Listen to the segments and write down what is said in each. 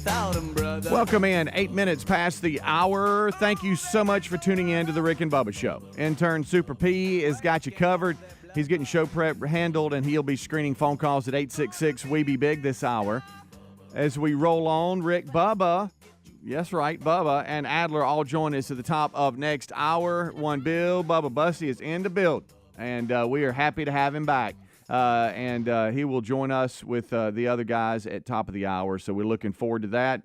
without him, brother. Welcome in. 8 minutes past the hour. Thank you so much for tuning in to the Rick and Bubba Show. Intern Super P has got you covered. He's getting show prep handled, and he'll be screening phone calls at 866-WE-BE-BIG this hour. As we roll on, Rick, Bubba, yes, right, Bubba and Adler all join us at the top of next hour. One Bill, Bubba Bussey is in the building, and we are happy to have him back. And he will join us with the other guys at top of the hour, so we're looking forward to that.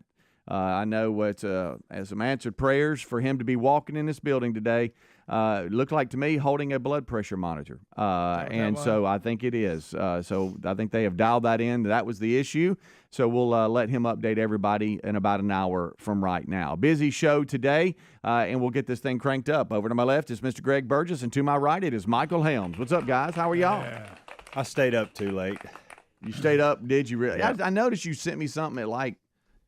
I know it's as some answered prayers for him to be walking in this building today. It looked like to me holding a blood pressure monitor, and so I think it is. So I think they have dialed that in. That was the issue. So we'll let him update everybody in about an hour from right now. Busy show today, and we'll get this thing cranked up. Over to my left is Mr. Greg Burgess, and to my right it is Michael Helms. What's up, guys? How are y'all? Yeah. I stayed up too late. You stayed up? Did you really? Yeah. I noticed you sent me something at like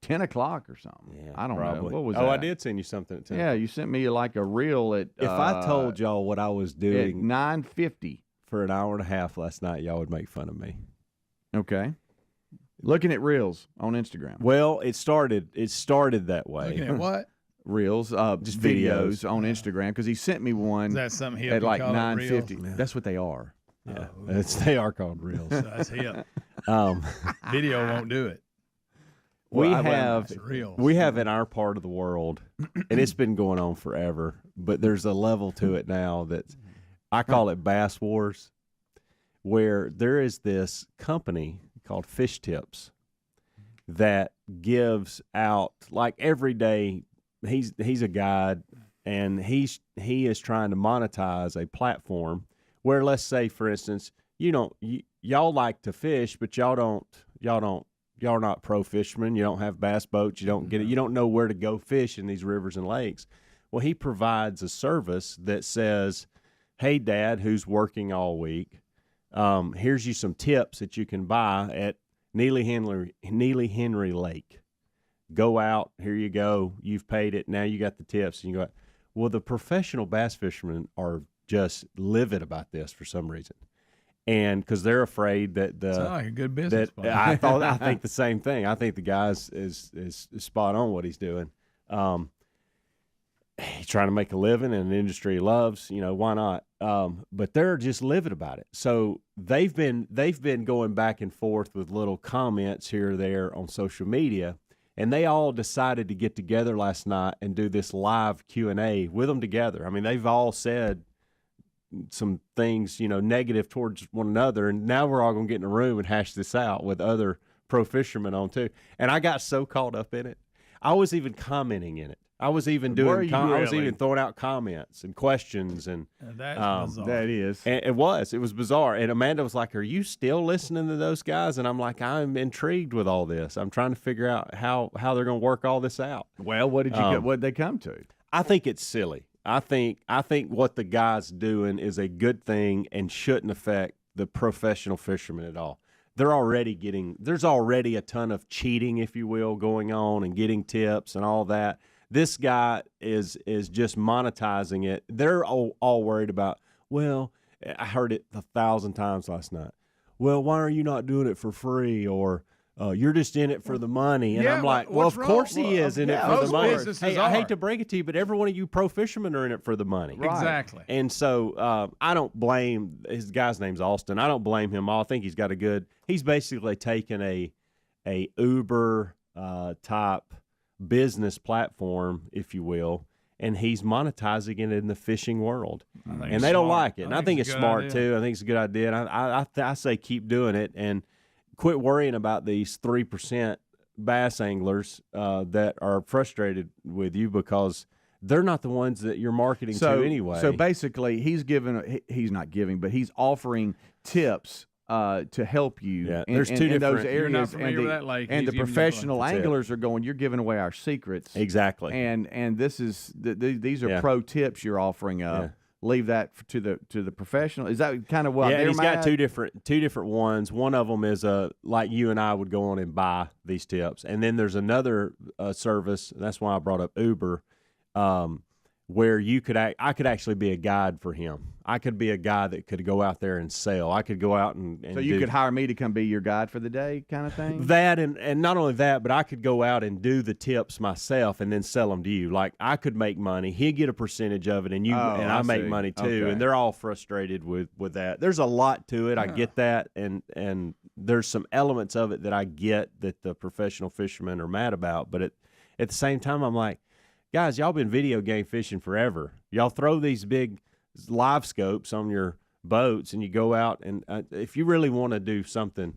10 o'clock or something. Yeah, I don't probably. know. What was that? that? I did send you something at 10. Yeah, you sent me like a reel at If I told y'all what I was at doing 9:50. for an hour and a half last night, y'all would make fun of me. Okay. Looking at reels on Instagram. Well, it started that way. Looking at what? Reels, just videos on Instagram, because he sent me one Is that something hip? at like You call it 9:50. reels? That's what they are. Yeah, Oh. they are called reels. That's hip. Video won't do it. We Well, have It's reels. we have in our part of the world, and it's been going on forever, but there's a level to it now that I call it Bass Wars, where there is this company called Fish Tips that gives out, like, every day. He's a guide, and he is trying to monetize a platform where, let's say, for instance, y'all like to fish, but y'all are not pro fishermen. You don't have bass boats. You don't get it. You don't know where to go fish in these rivers and lakes. Well, he provides a service that says, "Hey, Dad, who's working all week, here's you some tips that you can buy at Neely Henry Lake. Go out. Here you go. You've paid it. Now you got the tips." And you go, well, the professional bass fishermen are just livid about this for some reason. And because they're afraid that Sounds like a good business plan. I think the same thing. I think the guy's is spot on what he's doing. He's trying to make a living in an industry he loves. Why not? But they're just livid about it. So they've been going back and forth with little comments here or there on social media, and they all decided to get together last night and do this live Q&A with them together. I mean, they've all said some things, negative towards one another, and now we're all going to get in a room and hash this out with other pro fishermen on too. And I got so caught up in it. I was even commenting in it. I was even I was even throwing out comments and questions, and That's bizarre. That is. and it was bizarre. And Amanda was like, "Are you still listening to those guys?" And I'm like, "I'm intrigued with all this. I'm trying to figure out how they're going to work all this out." Well, what did they come to? I think it's silly. I think what the guy's doing is a good thing and shouldn't affect the professional fishermen at all. There's already a ton of cheating, if you will, going on, and getting tips and all that. This guy is just monetizing it. They're all worried about, well, I heard it 1,000 times last night. Well, why are you not doing it for free? Or you're just in it for the money. And Yeah, I'm like, well, of what's course wrong? he is in it for most the money. businesses Hey, I are. hate to break it to you, but every one of you pro fishermen are in it for the money. Right. Exactly. And so I don't blame his guy's name's Austin. I don't blame him. I think he's got he's basically taken a Uber type business platform, if you will, and he's monetizing it in the fishing world. And they don't like it. And I think it's smart too. I think it's a good idea. And I say keep doing it and quit worrying about these 3% bass anglers that are frustrated with you, because they're not the ones that you're marketing to anyway. So basically, he's not giving, but he's offering tips to help you. Yeah, in, there's in, two in those different- areas. You're not familiar with that lake. And He's the giving you professional That's it. anglers are going, you're giving away our secrets. Exactly. And this is these are Yeah. pro tips you're offering up. Yeah. Leave that to the professional. Is that kind of what? Yeah, they're and he's got mad? two different ones. One of them is like you and I would go on and buy these tips, and then there's another service. And that's why I brought up Uber. where I could actually be a guide for him. I could be a guy that could go out there and sell. I could go out and so you could hire me to come be your guide for the day kind of thing? That, and not only that, but I could go out and do the tips myself and then sell them to you. Like, I could make money. He'd get a percentage of it, and I make money too. Okay. And they're all frustrated with that. There's a lot to it. I get that, and there's some elements of it that I get that the professional fishermen are mad about. But at the same time, I'm like, guys, y'all been video game fishing forever. Y'all throw these big live scopes on your boats and you go out and if you really want to do something,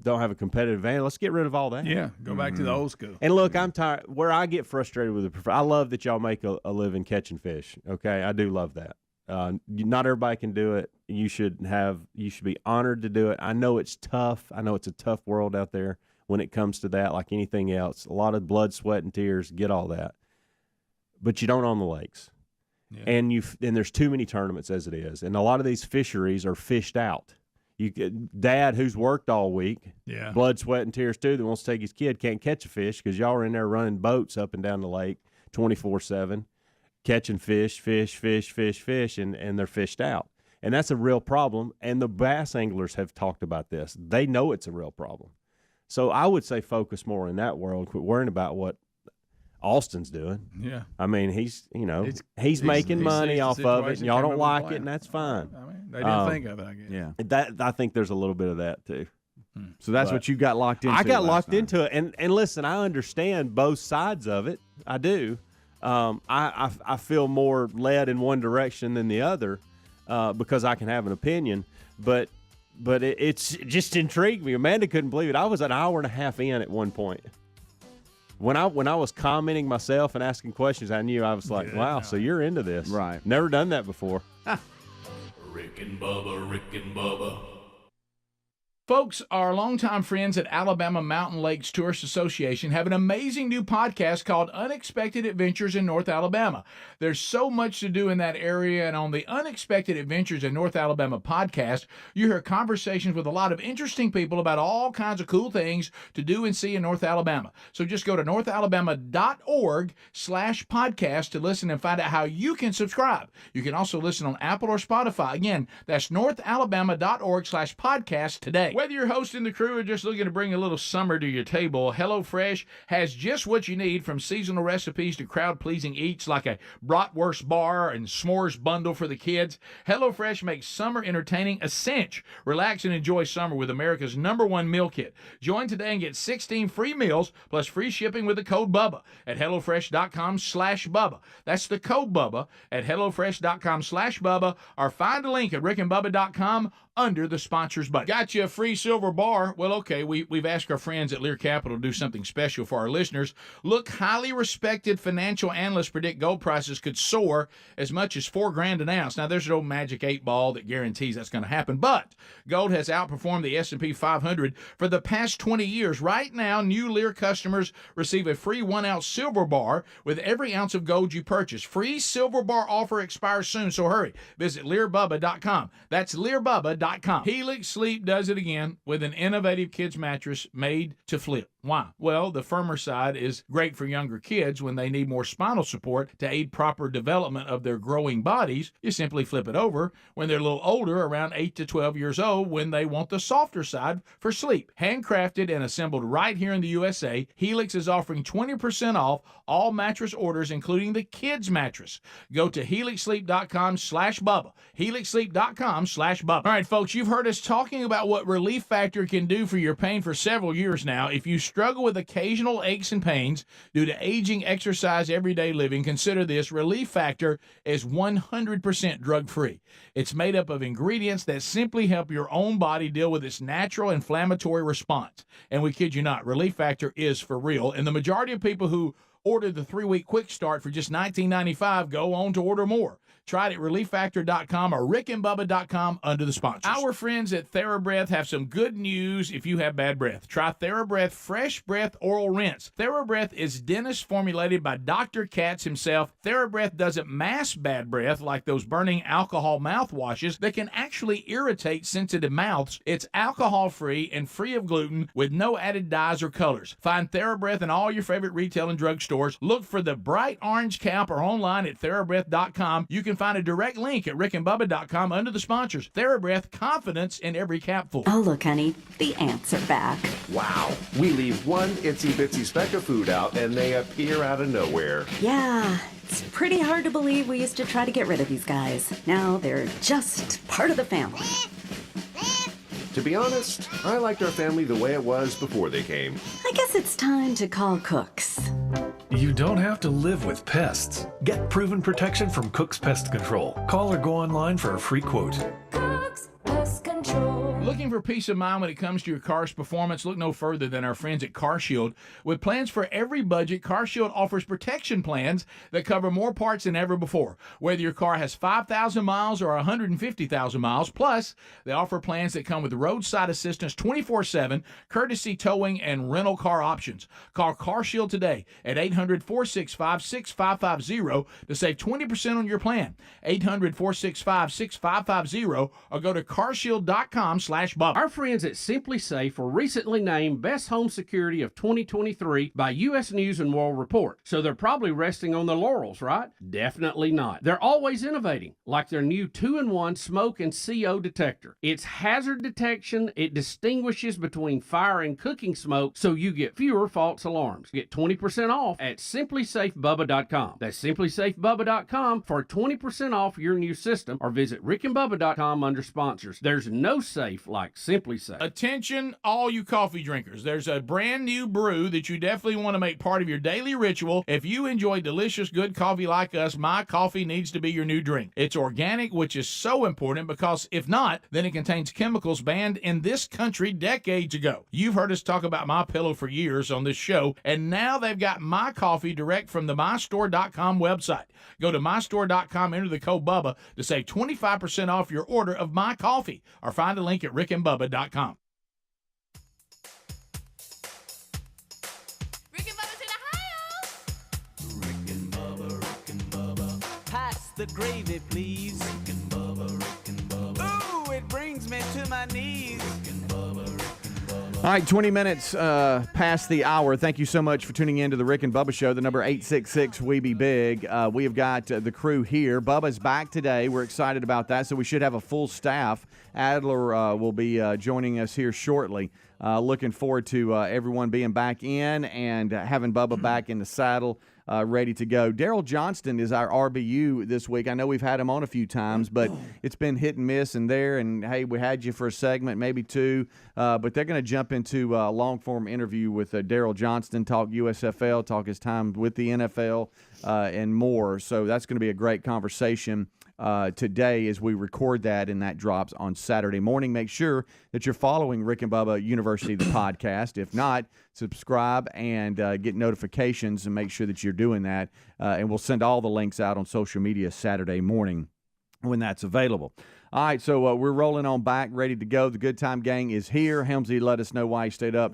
don't have a competitive advantage, let's get rid of all that. Yeah, go back to the old school. And look, I'm tired. Where I get frustrated with I love that y'all make a living catching fish. Okay, I do love that. Not everybody can do it. You should be honored to do it. I know it's tough. I know it's a tough world out there when it comes to that, like anything else. A lot of blood, sweat, and tears, get all that. But you don't own the lakes. Yeah. And there's too many tournaments as it is. And a lot of these fisheries are fished out. Dad, who's worked all week, blood, sweat, and tears too, that wants to take his kid, can't catch a fish because y'all are in there running boats up and down the lake 24/7, catching fish, and they're fished out. And that's a real problem. And the bass anglers have talked about this. They know it's a real problem. So I would say focus more in that world, quit worrying about what Austin's doing. Yeah. I mean, he's making money off of it, and y'all don't like it, and that's fine. I mean, they didn't think of it, I guess. Yeah. I think there's a little bit of that too. So that's what you got locked into. I got locked into it, and listen, I understand both sides of it. I do. I feel more led in one direction than the other because I can have an opinion, but it's just intrigued me. Amanda couldn't believe it. I was an hour and a half in at one point. When I was commenting myself and asking questions, I knew I was like, wow, so you're into this. Right. Never done that before. Rick and Bubba. Folks, our longtime friends at Alabama Mountain Lakes Tourist Association have an amazing new podcast called Unexpected Adventures in North Alabama. There's so much to do in that area, and on the Unexpected Adventures in North Alabama podcast, you hear conversations with a lot of interesting people about all kinds of cool things to do and see in North Alabama. So just go to northalabama.org/podcast to listen and find out how you can subscribe. You can also listen on Apple or Spotify. Again, that's northalabama.org/podcast today. Whether you're hosting the crew or just looking to bring a little summer to your table, HelloFresh has just what you need, from seasonal recipes to crowd-pleasing eats like a bratwurst bar and s'mores bundle for the kids. HelloFresh makes summer entertaining a cinch. Relax and enjoy summer with America's #1 meal kit. Join today and get 16 free meals plus free shipping with the code BUBBA at HelloFresh.com/Bubba. That's the code BUBBA at HelloFresh.com/Bubba, or find a link at rickandbubba.com under the sponsors button. Got you a free silver bar? Well, okay, we've asked our friends at Lear Capital to do something special for our listeners. Look, highly respected financial analysts predict gold prices could soar as much as $4,000 an ounce. Now, there's no magic 8 ball that guarantees that's going to happen, but gold has outperformed the S&P 500 for the past 20 years. Right now, new Lear customers receive a free 1-ounce silver bar with every ounce of gold you purchase. Free silver bar offer expires soon, so hurry. Visit LearBubba.com. That's LearBubba.com. Helix Sleep does it again with an innovative kids mattress made to flip. Why? Well, the firmer side is great for younger kids when they need more spinal support to aid proper development of their growing bodies. You simply flip it over when they're a little older, around 8 to 12 years old, when they want the softer side for sleep. Handcrafted and assembled right here in the USA, Helix is offering 20% off all mattress orders, including the kids mattress. Go to helixsleep.com/Bubba. helixsleep.com/Bubba. All right, folks, you've heard us talking about what Relief Factor can do for your pain for several years now. If you struggle with occasional aches and pains due to aging, exercise, everyday living, consider this. Relief Factor is 100% drug-free. It's made up of ingredients that simply help your own body deal with its natural inflammatory response. And we kid you not, Relief Factor is for real. And the majority of people who order the 3-week quick start for just $19.95 go on to order more. Try it at relieffactor.com or rickandbubba.com under the sponsors. Our friends at TheraBreath have some good news if you have bad breath. Try TheraBreath Fresh Breath Oral Rinse. TheraBreath is dentist formulated by Dr. Katz himself. TheraBreath doesn't mask bad breath like those burning alcohol mouthwashes that can actually irritate sensitive mouths. It's alcohol-free and free of gluten with no added dyes or colors. Find TheraBreath in all your favorite retail and drug stores. Look for the bright orange cap or online at TheraBreath.com. You can find a direct link at rickandbubba.com under the sponsors. TheraBreath, confidence in every capful. Oh, look, honey, the ants are back. Wow. We leave one itsy-bitsy speck of food out, and they appear out of nowhere. Yeah, it's pretty hard to believe we used to try to get rid of these guys. Now they're just part of the family. To be honest, I liked our family the way it was before they came. I guess it's time to call Cooks. You don't have to live with pests. Get proven protection from Cook's Pest Control. Call or go online for a free quote. Cook's Pest Control. Looking for peace of mind when it comes to your car's performance? Look no further than our friends at CarShield. With plans for every budget, CarShield offers protection plans that cover more parts than ever before. Whether your car has 5,000 miles or 150,000 miles, plus they offer plans that come with roadside assistance 24/7, courtesy towing, and rental car options. Call CarShield today at 800-465-6550 to save 20% on your plan. 800-465-6550 or go to carshield.com/Bubba. Our friends at Simply Safe were recently named Best Home Security of 2023 by U.S. News and World Report. So they're probably resting on their laurels, right? Definitely not. They're always innovating, like their new 2-in-1 smoke and CO detector. It's hazard detection. It distinguishes between fire and cooking smoke, so you get fewer false alarms. Get 20% off at simplysafebubba.com. That's simplysafebubba.com for 20% off your new system, or visit rickandbubba.com under sponsors. There's no safe like Simply Safe. Attention, all you coffee drinkers. There's a brand new brew that you definitely want to make part of your daily ritual. If you enjoy delicious, good coffee like us, my coffee needs to be your new drink. It's organic, which is so important because if not, then it contains chemicals banned in this country decades ago. You've heard us talk about My Pillow for years on this show, and now they've got my coffee direct from the mystore.com website. Go to mystore.com, enter the code Bubba to save 25% off your order of my coffee, or find a link at rickandbubba.com. Rick and Bubba's in Ohio. Rick and Bubba. Pass the gravy, please. Rick and Bubba. Ooh, it brings me to my knees. All right, 20 minutes past the hour. Thank you so much for tuning in to the Rick and Bubba Show, the number 866-WE-BE-BIG. We have got the crew here. Bubba's back today. We're excited about that, so we should have a full staff. Adler will be joining us here shortly. Looking forward to everyone being back in and having Bubba back in the saddle, ready to go. Daryl Johnston is our RBU this week. I know we've had him on a few times, but it's been hit and miss and there. And, hey, we had you for a segment, maybe two. But they're going to jump into a long-form interview with Daryl Johnston, talk USFL, talk his time with the NFL, and more. So that's going to be a great conversation today as we record that, and that drops on Saturday morning. Make sure that you're following Rick and Bubba University, the podcast. If not, subscribe and get notifications, and make sure that you're doing that. And we'll send all the links out on social media Saturday morning when that's available. All right, so we're rolling on back, ready to go. The Good Time Gang is here. Helmsy let us know why he stayed up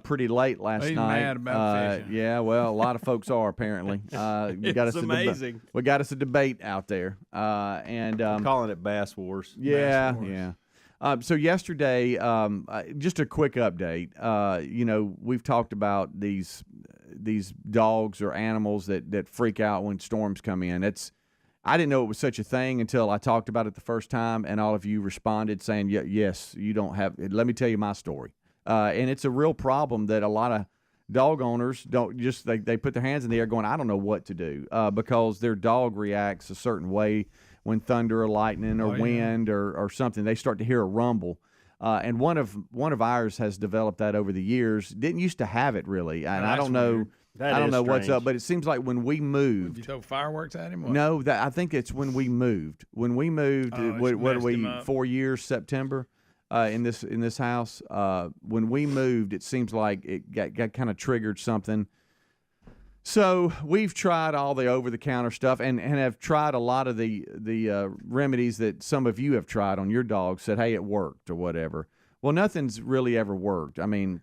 pretty late last He's night. mad about fishing. Yeah, well, a lot of folks are apparently. It's amazing. We got us a debate out there, and calling it Bass Wars. Yeah, Bass Wars. yeah. So yesterday, just a quick update. We've talked about these dogs or animals that freak out when storms come in. I didn't know it was such a thing until I talked about it the first time, and all of you responded saying, yes, you don't have – let me tell you my story. And it's a real problem that a lot of dog owners don't just – they put their hands in the air going, I don't know what to do because their dog reacts a certain way when thunder or lightning or wind or something. They start to hear a rumble. And one of ours has developed that over the years. Didn't used to have it really, and I don't know – I don't know what's up, but it seems like when we moved. Did you throw fireworks at him? What? No, I think it's when we moved. When we moved, what are we? 4 years, September, in this house. When we moved, it seems like it got kind of triggered something So we've tried all the over-the-counter stuff and have tried a lot of the remedies that some of you have tried on your dog, said, hey, it worked or whatever. Well, nothing's really ever worked. I mean,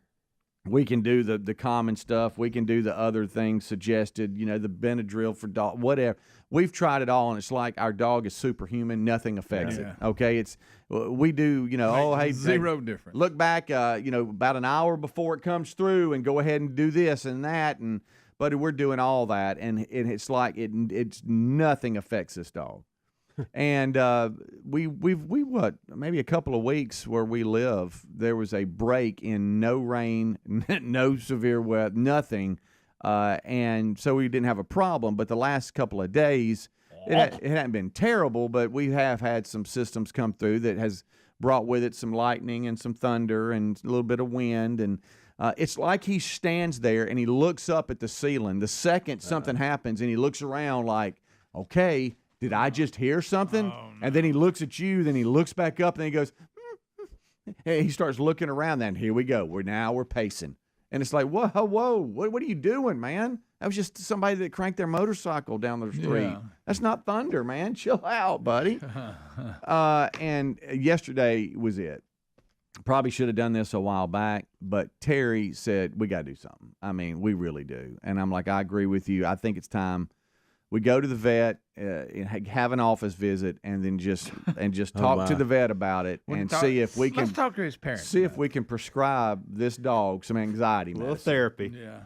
we can do the common stuff. We can do the other things suggested, the Benadryl for dog, whatever. We've tried it all, and it's like our dog is superhuman. Nothing affects it, okay? We do, hey, zero difference. Look back, about an hour before it comes through and go ahead and do this and that, but we're doing all that, and it's like it's nothing affects this dog. And we've maybe a couple of weeks where we live, there was a break in no rain, no severe weather, nothing, and so we didn't have a problem. But the last couple of days, it hadn't been terrible, but we have had some systems come through that has brought with it some lightning and some thunder and a little bit of wind, and it's like he stands there and he looks up at the ceiling the second something happens, and he looks around like, okay, did I just hear something? Oh, no. And then he looks at you, then he looks back up, and then he goes, and he starts looking around. Then here we go. We're pacing. And it's like, whoa, what are you doing, man? That was just somebody that cranked their motorcycle down the street. Yeah. That's not thunder, man. Chill out, buddy. And yesterday was it. Probably should have done this a while back, but Terry said, we got to do something. I mean, we really do. And I'm like, I agree with you. I think it's time we go to the vet, and have an office visit, and then just talk to the vet about it and see if we can. Let's talk to his parents. See if we can prescribe this dog some anxiety medicine. A little therapy. Yeah.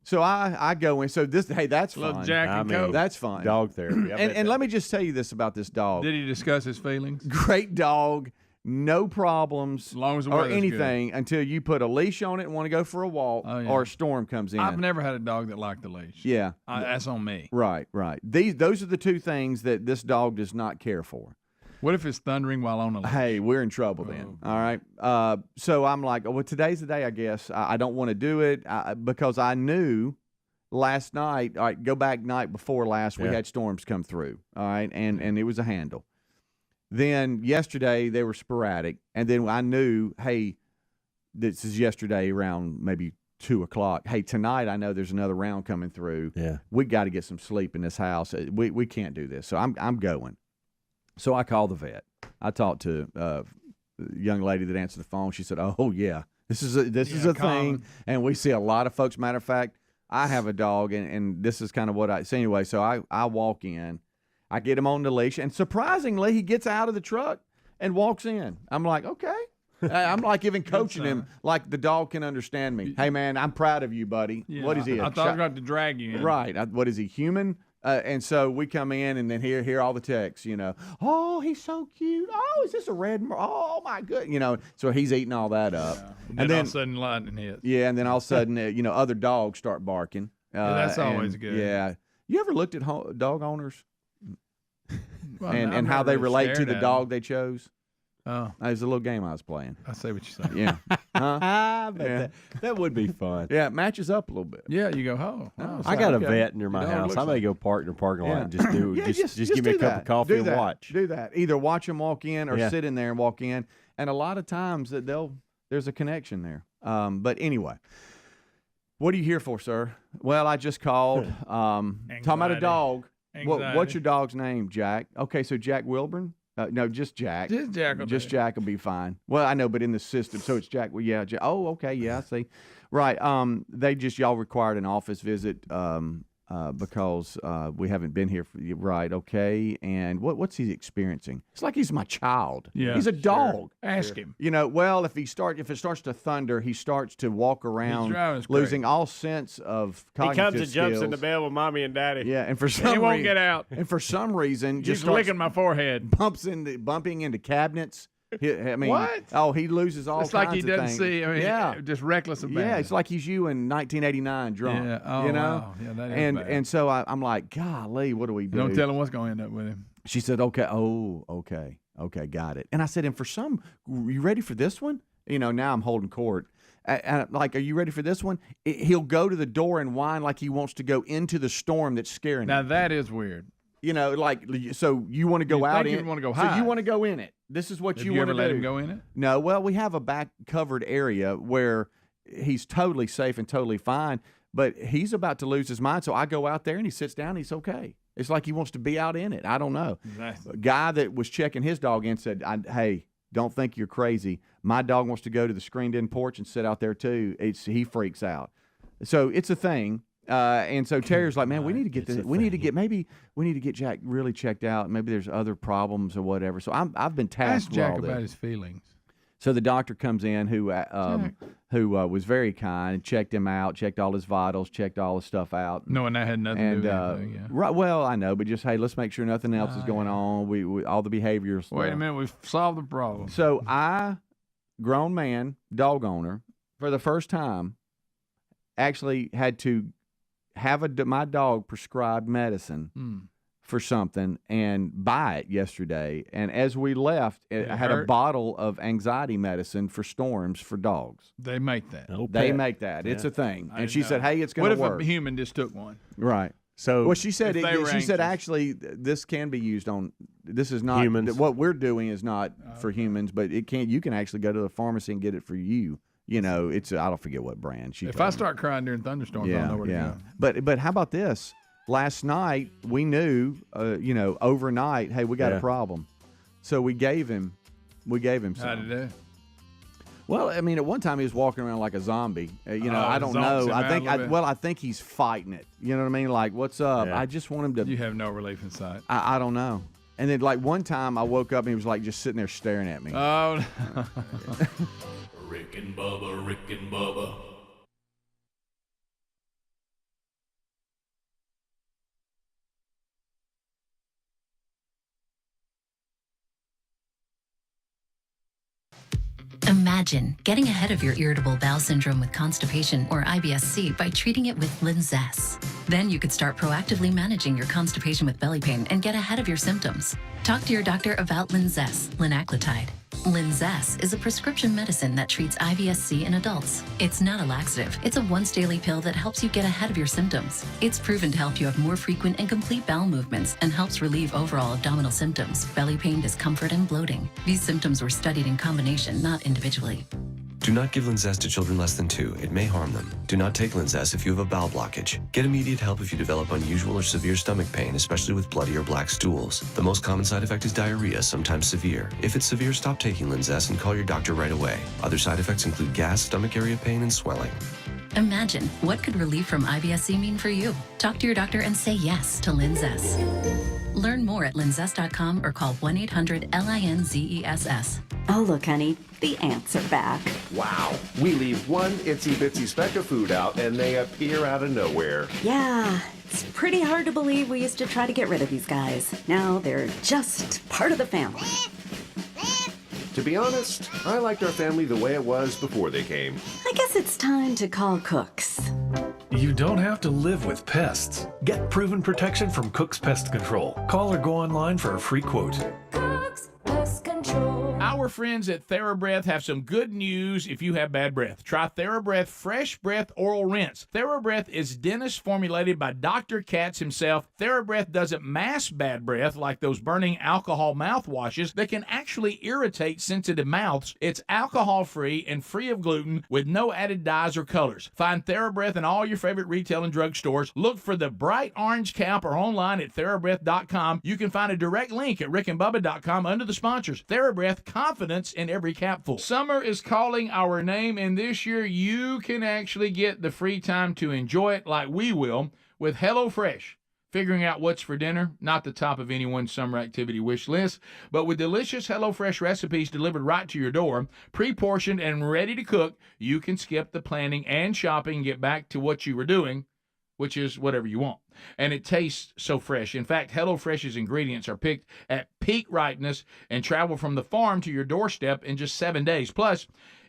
So I go in. So that's fun. Jack and Coke. That's fun. Dog therapy. And let me just tell you this about this dog. Did he discuss his feelings? Great dog. No problems as long as the or weather's anything good. Until you put a leash on it and want to go for a walk, or a storm comes in. I've never had a dog that liked the leash. Yeah. That's on me. Right. Those are the two things that this dog does not care for. What if it's thundering while on a leash? Hey, we're in trouble then. All right. So I'm like, well, today's the day, I guess. I don't want to do it because I knew last night, all right, go back night before last, we had storms come through, all right, and it was a handle. Then yesterday they were sporadic, and then I knew, hey, this is yesterday around maybe 2 o'clock. Hey, tonight I know there's another round coming through. Yeah, we got to get some sleep in this house. We can't do this. So I'm going. So I called the vet. I talked to a young lady that answered the phone. She said, "Oh yeah, this is a thing, and we see a lot of folks. Matter of fact, I have a dog, and this is kind of what I see anyway." So I walk in. I get him on the leash, and surprisingly, he gets out of the truck and walks in. I'm like, okay. I'm like even coaching him like the dog can understand me. Hey, man, I'm proud of you, buddy. Yeah, what is he? I thought I was going to drag you in. Right. What is he, human? And so we come in and then hear all the texts, Oh, he's so cute. Oh, is this a red? Oh, my goodness. So he's eating all that up. Yeah. And then all of a sudden lightning hits. Yeah, and then all of a sudden, other dogs start barking. That's always good. Yeah. You ever looked at dog owners? Well, and how they relate to the dog they chose? Oh. It was a little game I was playing. I see what you're saying. Yeah. Huh? That would be fun. Yeah, it matches up a little bit. Yeah, you go, I got a vet near my house. I may go park in the parking lot and just do just give me a cup of coffee and watch. Do that. Either watch them walk in or sit in there and walk in. And a lot of times there's a connection there. But anyway, what are you here for, sir? Well, I just called. Talking about a dog. What's your dog's name, Jack? Okay, so Jack Wilburn? No, just Jack. Just Jack will be fine. Well, I know, but in the system, so it's Jack. Well, yeah. Oh, okay, yeah, I see. Right. Y'all required an office visit because we haven't been here. Right. Okay. And what's he experiencing? It's like he's my child. Yeah. He's a dog. Ask him. Well, if it starts to thunder, he starts to walk around, losing all sense of cognitive He comes and skills. jumps in the bed with mommy and daddy. Yeah, and for some he won't get out. And for some reason, just licking my forehead, bumping into cabinets. What? Oh, he loses all kinds of things. It's like he doesn't see. I mean, just reckless abandon. Yeah, it's like he's you in 1989 drunk. Yeah. Oh, wow. Yeah, that is bad. And so I'm like, golly, what do we do? Don't tell him what's going to end up with him. She said, okay. Oh, okay. Okay, got it. And I said, and for some, you ready for this one? Now I'm holding court. Like, are you ready for this one? He'll go to the door and whine like he wants to go into the storm that's scaring him. Now, that is weird. So you want to go out in it? You want to go high. So you want to go in it. This is what you want to do. Have you ever let him go in it? No. Well, we have a back covered area where he's totally safe and totally fine. But he's about to lose his mind, so I go out there and he sits down. And he's okay. It's like he wants to be out in it. I don't know. Exactly. A guy that was checking his dog in said, "Hey, don't think you're crazy. My dog wants to go to the screened-in porch and sit out there too. He freaks out." So it's a thing. And so Terry's like, "Man, we need to get this. Maybe we need to get Jack really checked out. Maybe there's other problems or whatever." So I've been tasked Ask with Jack all about this. his feelings. So the doctor comes in who was very kind and checked him out, checked all his vitals, checked all his stuff out. Knowing that had nothing to do with anything. Yeah. Right, well, I know, but just, hey, let's make sure nothing else is going on. We all the behaviors. Wait a minute, we've solved the problem. So I, grown man, dog owner, for the first time, actually had to have my dog prescribed medicine for something and buy it yesterday. And as we left, I had a bottle of anxiety medicine for storms for dogs. They make that. They make that. It's a thing. And she said, "Hey, it's going to work." What if a human just took one? Right. So, well, she said, she said actually, this can be used on. This is not humans. What we're doing is not for humans, but it can. You can actually go to the pharmacy and get it for you. You know, it's I don't forget what brand. If I start crying during thunderstorms, I don't know where to go. But how about this? Last night we knew, overnight, hey, we got a problem, so we gave him some. How did that? Well, I mean, at one time he was walking around like a zombie. I don't know. I think he's fighting it. You know what I mean? Like, what's up? Yeah. I just want him to. You have no relief in sight. I don't know. And then, like, one time I woke up and he was like just sitting there staring at me. Oh. Rick and Bubba, Rick and Bubba. Imagine getting ahead of your irritable bowel syndrome with constipation or IBS-C by treating it with Linzess. Then you could start proactively managing your constipation with belly pain and get ahead of your symptoms. Talk to your doctor about Linzess, linaclotide. Linzess is a prescription medicine that treats IBS-C in adults. It's not a laxative. It's a once-daily pill that helps you get ahead of your symptoms. It's proven to help you have more frequent and complete bowel movements and helps relieve overall abdominal symptoms, belly pain, discomfort, and bloating. These symptoms were studied in combination, not individually. Do not give Linzess to children less than 2. It may harm them. Do not take Linzess if you have a bowel blockage. Get immediate help if you develop unusual or severe stomach pain, especially with bloody or black stools. The most common side effect is diarrhea, sometimes severe. If it's severe, stop taking Linzess and call your doctor right away. Other side effects include gas, stomach area pain, and swelling. Imagine, what could relief from IBS-C mean for you? Talk to your doctor and say yes to Linzess. Learn more at linzess.com or call 1-800-LINZESS. Oh, look, honey, the ants are back. Wow. We leave one itsy bitsy speck of food out and they appear out of nowhere. Yeah, it's pretty hard to believe we used to try to get rid of these guys. Now they're just part of the family. To be honest, I liked our family the way it was before they came. I guess it's time to call Cooks. You don't have to live with pests. Get proven protection from Cook's Pest Control. Call or go online for a free quote. Cook's Pest Control. Our friends at TheraBreath have some good news if you have bad breath. Try TheraBreath Fresh Breath Oral Rinse. TheraBreath is dentist formulated by Dr. Katz himself. TheraBreath doesn't mask bad breath like those burning alcohol mouthwashes that can actually irritate sensitive mouths. It's alcohol-free and free of gluten with no added dyes or colors. Find TheraBreath in all your favorite retail and drug stores. Look for the bright orange cap or online at TheraBreath.com. You can find a direct link at rickandbubba.com under the sponsors. TheraBreath, confidence in every capful. Summer is calling our name, and this year you can actually get the free time to enjoy it like we will with HelloFresh. Figuring out what's for dinner, not the top of anyone's summer activity wish list, but with delicious HelloFresh recipes delivered right to your door, pre-portioned and ready to cook, you can skip the planning and shopping and get back to what you were doing, which is whatever you want. And it tastes so fresh. In fact, HelloFresh's ingredients are picked at peak ripeness and travel from the farm to your doorstep in just 7 days. Plus,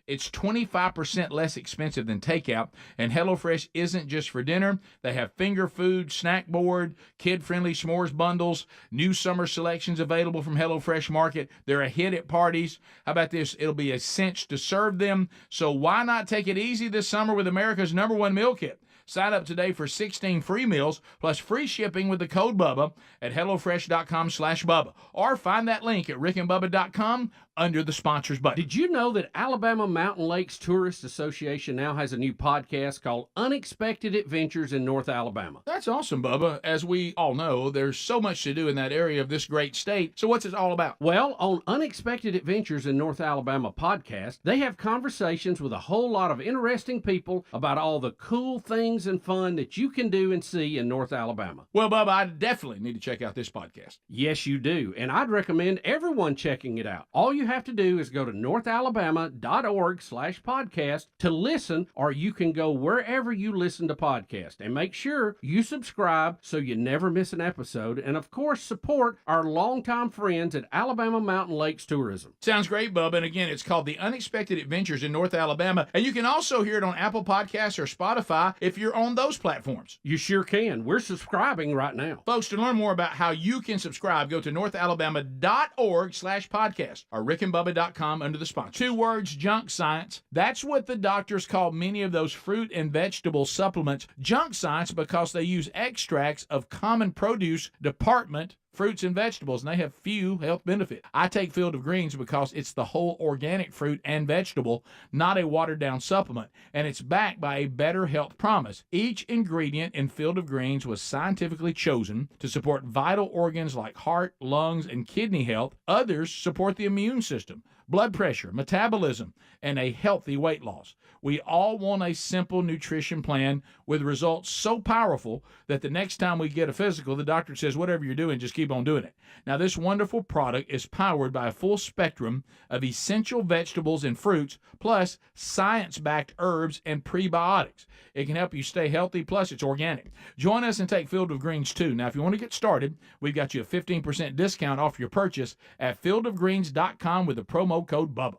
it's 25% less expensive than takeout, and HelloFresh isn't just for dinner. They have finger food, snack board, kid-friendly s'mores bundles, new summer selections available from HelloFresh Market. They're a hit at parties. How about this? It'll be a cinch to serve them, so why not take it easy this summer with America's #1 meal kit? Sign up today for 16 free meals plus free shipping with the code BUBBA at HelloFresh.com/Bubba. Or find that link at rickandbubba.com under the sponsors button. Did you know that Alabama Mountain Lakes Tourist Association now has a new podcast called Unexpected Adventures in North Alabama? That's awesome, Bubba. As we all know, there's so much to do in that area of this great state. So what's it all about? Well, on Unexpected Adventures in North Alabama podcast, they have conversations with a whole lot of interesting people about all the cool things and fun that you can do and see in North Alabama. Well, Bubba, I definitely need to check out this podcast. Yes, you do. And I'd recommend everyone checking it out. All you have to do is go to northalabama.org/podcast to listen, or you can go wherever you listen to podcasts. And make sure you subscribe so you never miss an episode. And of course, support our longtime friends at Alabama Mountain Lakes Tourism. Sounds great, Bubba. And again, it's called The Unexpected Adventures in North Alabama. And you can also hear it on Apple Podcasts or Spotify if you're on those platforms. You sure can. We're subscribing right now. Folks, to learn more about how you can subscribe, go to northalabama.org/podcast or rickandbubba.com under the sponsor. 2 words, junk science. That's what the doctors call many of those fruit and vegetable supplements junk science, because they use extracts of common produce department fruits and vegetables, and they have few health benefits. I take Field of Greens because it's the whole organic fruit and vegetable, not a watered-down supplement, and it's backed by a better health promise. Each ingredient in Field of Greens was scientifically chosen to support vital organs like heart, lungs, and kidney health. Others support the immune system, blood pressure, metabolism, and a healthy weight loss. We all want a simple nutrition plan with results so powerful that the next time we get a physical, the doctor says, whatever you're doing, just keep on doing it. Now, this wonderful product is powered by a full spectrum of essential vegetables and fruits, plus science-backed herbs and prebiotics. It can help you stay healthy, plus it's organic. Join us and take Field of Greens too. Now, if you want to get started, we've got you a 15% discount off your purchase at fieldofgreens.com with the promo code BUBBA.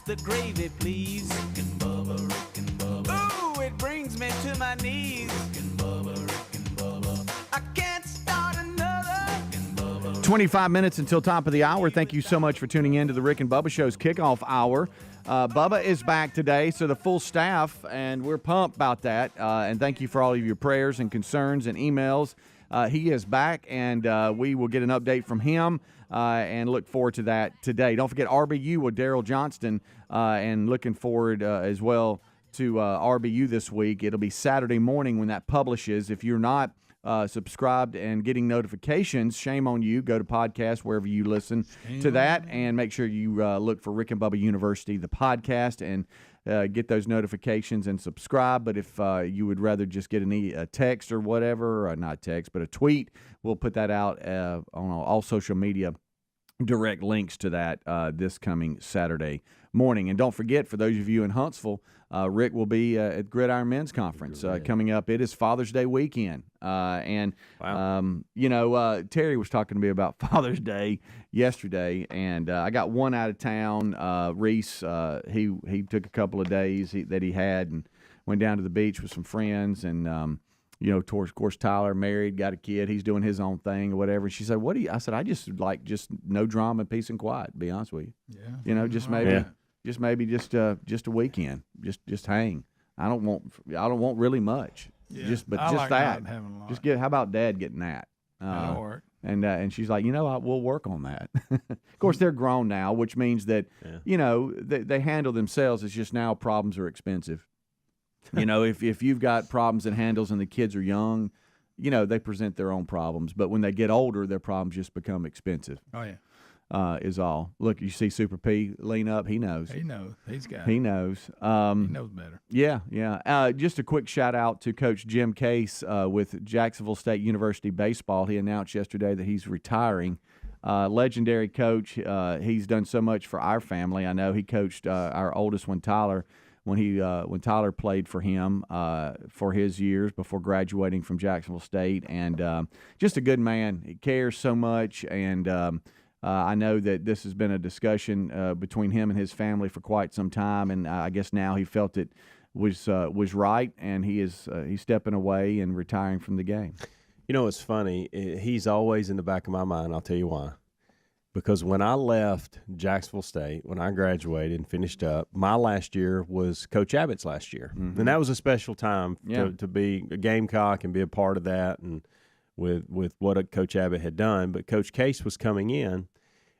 The gravy, please. Rick and Bubba, Rick and Bubba. Ooh, it brings me to my knees. Rick and Bubba, Rick and Bubba. I can't start another. Rick and Bubba. 25 minutes until top of the hour. Thank you so much for tuning in to the Rick and Bubba Show's kickoff hour. Bubba is back today, so the full staff, and we're pumped about that. And thank you for all of your prayers and concerns and emails. He is back, and we will get an update from him. And look forward to that today. Don't forget RBU with Daryl Johnston, and looking forward as well to RBU this week. It'll be Saturday morning when that publishes. If you're not subscribed and getting notifications, shame on you. Go to podcast wherever you listen to that, and make sure you look for Rick and Bubba University, the podcast, and get those notifications and subscribe. But if you would rather just get a text or whatever, or not text, but a tweet, we'll put that out on all social media, direct links to that this coming Saturday morning. And don't forget, for those of you in Huntsville, Rick will be at Gridiron Men's Conference coming up. It is Father's Day weekend. Wow. Terry was talking to me about Father's Day yesterday, and I got one out of town. Reese, he took a couple of days that he had and went down to the beach with some friends, and of course, Tyler married, got a kid. He's doing his own thing or whatever. She said, "What do you?" I said, "I just like just no drama, peace and quiet. To be honest with you, just maybe a weekend, just hang. I don't want really much. Yeah. Just like that. Not having a lot. Just how about Dad getting that? That'll work. And she's like, we'll work on that. Of course, they're grown now, which means that they handle themselves. It's just now problems are expensive. If you've got problems and handles and the kids are young, they present their own problems. But when they get older, their problems just become expensive. Oh, yeah. Is all. Look, you see Super P lean up. He knows. He knows. He's got it. He knows. He knows better. Yeah. Just a quick shout out to Coach Jim Case with Jacksonville State University baseball. He announced yesterday that he's retiring. Legendary coach. He's done so much for our family. I know he coached our oldest one, Tyler, when Tyler played for him for his years before graduating from Jacksonville State, and just a good man. He cares so much, and I know that this has been a discussion between him and his family for quite some time, and I guess now he felt it was right, and he's stepping away and retiring from the game. It's funny. He's always in the back of my mind. I'll tell you why. because when I left Jacksonville State, when I graduated and finished up, my last year was Coach Abbott's last year. Mm-hmm. And that was a special time Yeah. to be a Gamecock and be a part of that and with what Coach Abbott had done. But Coach Case was coming in,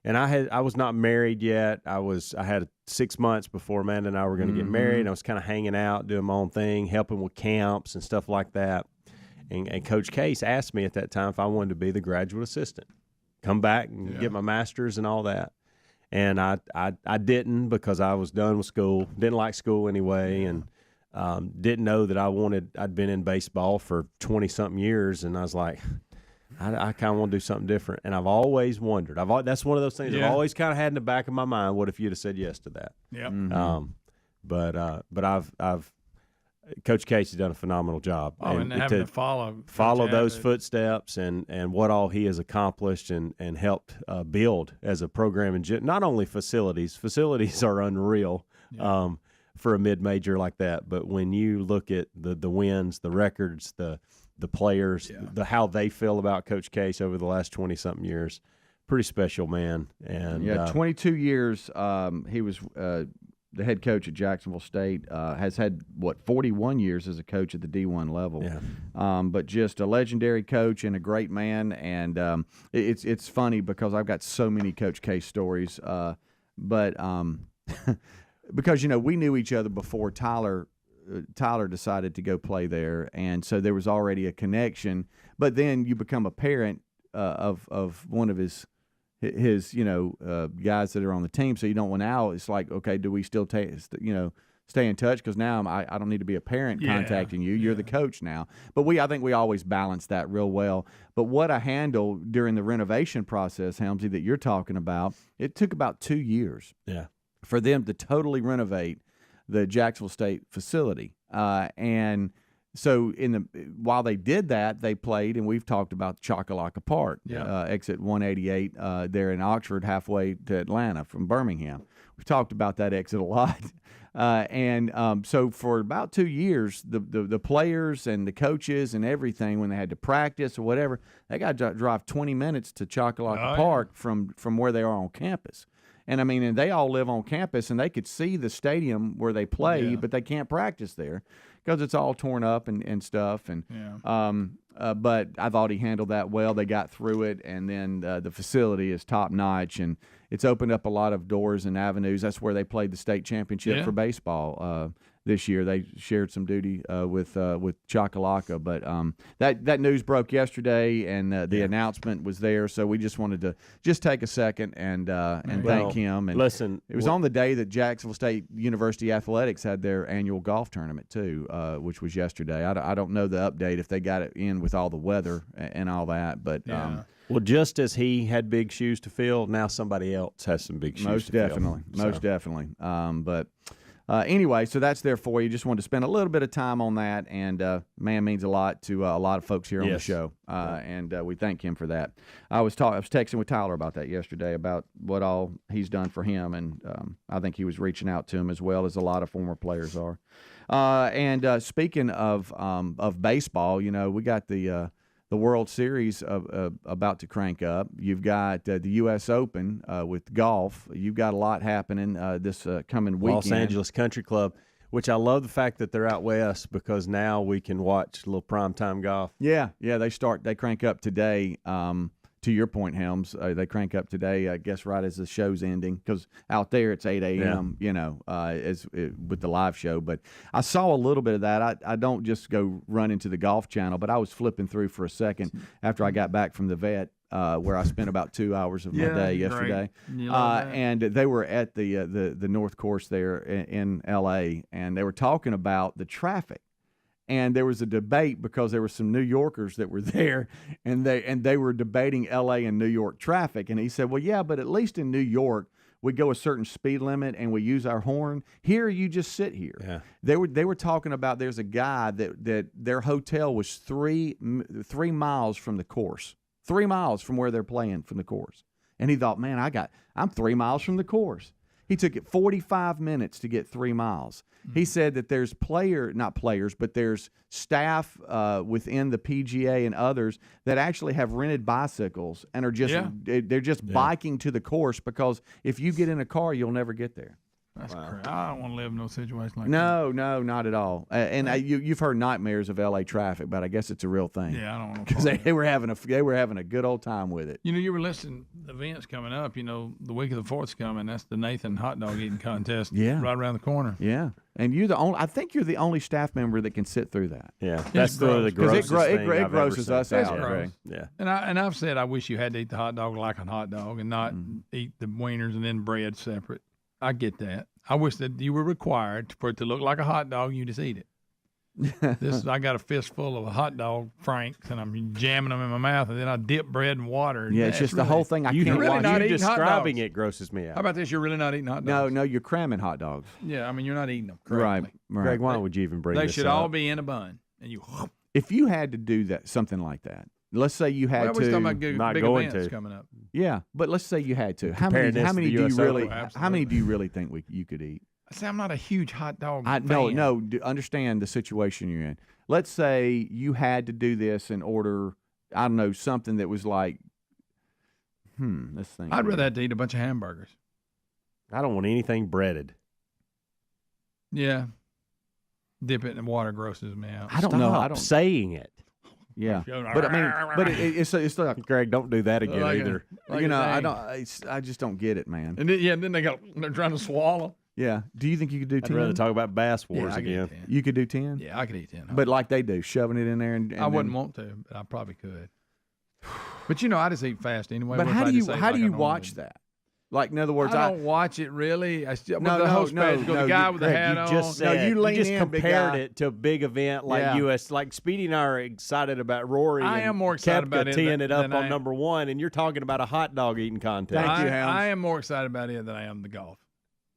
and I was not married yet. I had 6 months before Amanda and I were going to get married. And I was kind of hanging out, doing my own thing, helping with camps and stuff like that. And Coach Case asked me at that time if I wanted to be the graduate assistant, come back and get my master's and all that. And I didn't, because I was done with school, didn't like school anyway, and didn't know that I'd been in baseball for 20-something years, and I was like, I kind of want to do something different. And I've always wondered. That's one of those things I've always kind of had in the back of my mind, what if you'd have said yes to that? Yep. But I've Coach Case has done a phenomenal job. And having to follow those Abbott. footsteps and what all he has accomplished and helped build as a program. And not only facilities are unreal for a mid-major like that, but when you look at the wins, the records, the players, how they feel about Coach Case over the last 20-something years, pretty special man. And 22 years he was the head coach at Jacksonville State, has had, 41 years as a coach at the D1 level. Yeah. But just a legendary coach and a great man. And it's funny because I've got so many Coach Case stories. But because, we knew each other before Tyler decided to go play there. And so there was already a connection. But then you become a parent of one of his guys that are on the team, so you don't want out. It's like, okay, do we still stay in touch? Because now I don't need to be a parent contacting you. You're the coach now. But I think we always balance that real well. But what I handled during the renovation process, Helmsy, that you're talking about, it took about 2 years for them to totally renovate the Jacksonville State facility. And so while they did that, they played, and we've talked about Choccolocca Park, exit 188 there in Oxford, halfway to Atlanta from Birmingham. We've talked about that exit a lot. So for about 2 years, the players and the coaches and everything, when they had to practice or whatever, they got to drive 20 minutes to Choccolocca Park from where they are on campus. And and they all live on campus, and they could see the stadium where they play, but they can't practice there because it's all torn up and stuff. And but I thought he handled that well. They got through it, and then the facility is top notch, and it's opened up a lot of doors and avenues. That's where they played the state championship for baseball this year. They shared some duty with Choccolocca, but that news broke yesterday, and the announcement was there. So we just wanted to take a second and thank him. And listen, it was on the day that Jacksonville State University Athletics had their annual golf tournament too, which was yesterday. I don't know the update if they got it in with all the weather and all that, but. Well, just as he had big shoes to fill, now somebody else has some big shoes to fill. Most definitely. But anyway, so that's there for you. Just wanted to spend a little bit of time on that, and man, means a lot to a lot of folks here on the show, and we thank him for that. I was texting with Tyler about that yesterday, about what all he's done for him, and I think he was reaching out to him as well as a lot of former players are. And speaking of baseball, we got the World Series about to crank up. You've got the U.S. Open with golf. You've got a lot happening this coming weekend. Los Angeles Country Club, which I love the fact that they're out west, because now we can watch a little primetime golf. Yeah, they crank up today. To your point, Helms, they crank up today, I guess, right as the show's ending, because out there it's 8 a.m., with the live show. But I saw a little bit of that. I don't just go run into the Golf Channel, but I was flipping through for a second after I got back from the vet, where I spent about 2 hours of my day yesterday. And they were at the North Course there in L.A., and they were talking about the traffic. And there was a debate because there were some New Yorkers that were there, and they were debating L.A. and New York traffic. And he said, well, yeah, but at least in New York, we go a certain speed limit and we use our horn. Here, you just sit here. Yeah. They were talking about, there's a guy that their hotel was 3 miles from the course, 3 miles from where they're playing from the course. And he thought, man, I'm 3 miles from the course. He took it 45 minutes to get 3 miles. He said that there's there's staff within the PGA and others that actually have rented bicycles and are just they're just biking to the course, because if you get in a car, you'll never get there. That's crazy. I don't want to live in no situation like that. No, not at all. You've heard nightmares of LA traffic, but I guess it's a real thing. Yeah, I don't want to. Because they were having a good old time with it. You know, you were listening to events coming up. You know, the week of the 4th's coming. That's the Nathan hot dog eating contest. Right around the corner. Yeah, and I think you're the only staff member that can sit through that. Yeah, that's the grossest thing it grosses us out. Greg. Yeah, and I've said I wish you had to eat the hot dog like a hot dog and not eat the wieners and then bread separate. I get that. I wish that you were required for it to look like a hot dog and you just eat it. I got a fistful of hot dog franks and I'm jamming them in my mouth, and then I dip bread in water. Yeah, it's just the whole thing. I can't really not eating describing hot it grosses me out. How about this? You're really not eating hot dogs? No, you're cramming hot dogs. Yeah, I mean, you're not eating them correctly. Right. Greg, why would you even bring this up? They should all be in a bun. And you. If you had to do something like that, let's say you had to. We're talking about big events coming up. Yeah, but let's say you had to. How many do you really think you could eat? See, I'm not a huge hot dog fan. No. Understand the situation you're in. Let's say you had to do this and order, I don't know, something that was like, let's think. I'd rather have to eat a bunch of hamburgers. I don't want anything breaded. Yeah. Dip it in water grosses me out. I don't know. I don't saying it. Yeah, but I mean, it's like, Greg, don't do that again either. I just don't get it, man. And then they're trying to swallow. Yeah. Do you think you could do 10? I'd rather talk about Bass Wars again. You could do 10? Yeah, I could eat 10. But like they do, shoving it in there and I wouldn't want to, but I probably could. But I just eat fast anyway. But how do you watch that? Like, in other words, I don't watch it really. The guy with the hat on. You just compared it to a big event like US. Like Speedy and I are excited about Rory. I am more excited about it teeing it up on number 1, and you're talking about a hot dog eating contest. Thank you, Hounds. I am more excited about it than I am the golf.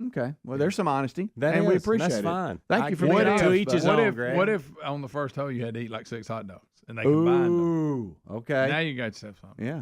Okay. Well, there's some honesty, we appreciate it. That's fine. Thank you for being to each his own, Greg. What if on the first hole you had to eat like 6 hot dogs and they combined them? Ooh, okay. Now you got yourself something. Yeah.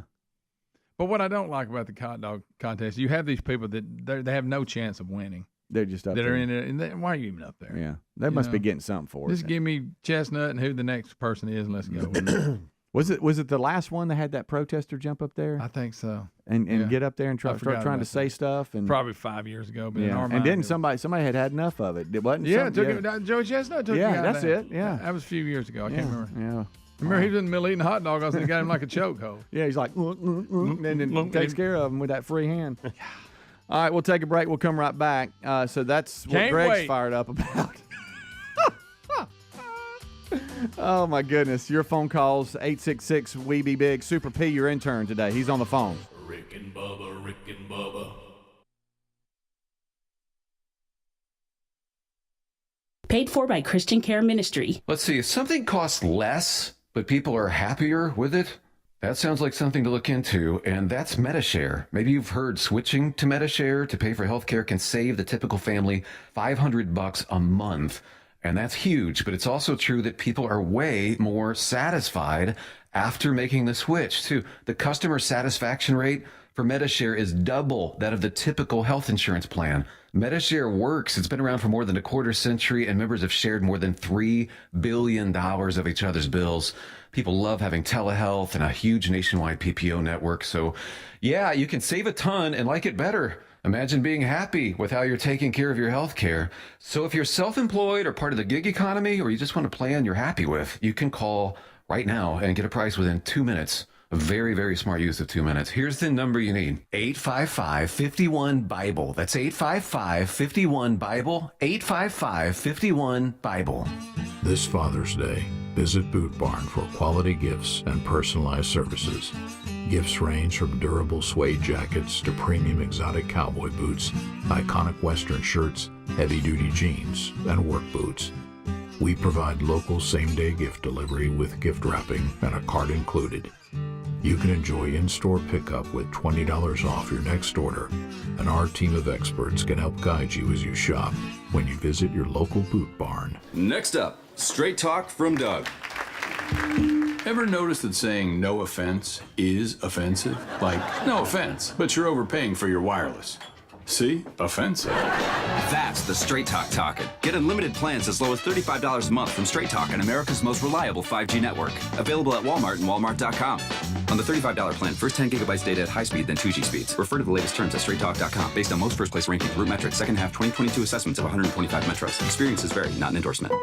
But what I don't like about the hot dog contest, you have these people that they have no chance of winning. They're just up there. That are in it. And why are you even up there? Yeah. They must be getting something for it. Just give me Chestnut and who the next person is, and let's go. Was it the last one that had that protester jump up there? I think so. And get up there and try trying to say stuff, and probably 5 years ago. But and then somebody had enough of it. It wasn't. Yeah, Joey Chestnut took. Yeah, that's it. Yeah, that was a few years ago. I can't remember. Yeah. Remember, he was in the middle eating a hot dog. I was got him like a chokehold. Yeah, he's like, and then takes care of him with that free hand. All right, we'll take a break. We'll come right back. So that's what Greg's fired up about. Oh, my goodness. Your phone calls, 866-WE-BE-BIG. Super P, your intern today. He's on the phone. Rick and Bubba. Paid for by Christian Care Ministry. Let's see, if something costs less, but people are happier with it, that sounds like something to look into, and that's MediShare. Maybe you've heard switching to MediShare to pay for healthcare can save the typical family $500 a month. And that's huge, but it's also true that people are way more satisfied after making the switch, too. The customer satisfaction rate for MediShare is double that of the typical health insurance plan. MediShare works. It's been around for more than a quarter century, and members have shared more than $3 billion of each other's bills. People love having telehealth and a huge nationwide PPO network. So, yeah, you can save a ton and like it better. Imagine being happy with how you're taking care of your health care. So if you're self-employed or part of the gig economy, or you just want a plan you're happy with, you can call right now and get a price within 2 minutes. A very, very smart use of 2 minutes. Here's the number you need. 855-51-BIBLE. That's 855-51-BIBLE. 855-51-BIBLE. This Father's Day, visit Boot Barn for quality gifts and personalized services. Gifts range from durable suede jackets to premium exotic cowboy boots, iconic Western shirts, heavy-duty jeans, and work boots. We provide local same-day gift delivery with gift wrapping and a card included. You can enjoy in-store pickup with $20 off your next order, and our team of experts can help guide you as you shop when you visit your local Boot Barn. Next up, straight talk from Doug. Ever notice that saying no offense is offensive? Like, no offense, but you're overpaying for your wireless. See? Offensive. That's the Straight Talk talking. Get unlimited plans as low as $35 a month from Straight Talk on America's most reliable 5G network. Available at Walmart and Walmart.com. On the $35 plan, first 10 gigabytes data at high speed, then 2G speeds. Refer to the latest terms at straighttalk.com. Based on most first place rankings, root metrics, second half 2022 assessments of 125 metros. Experiences vary, not an endorsement.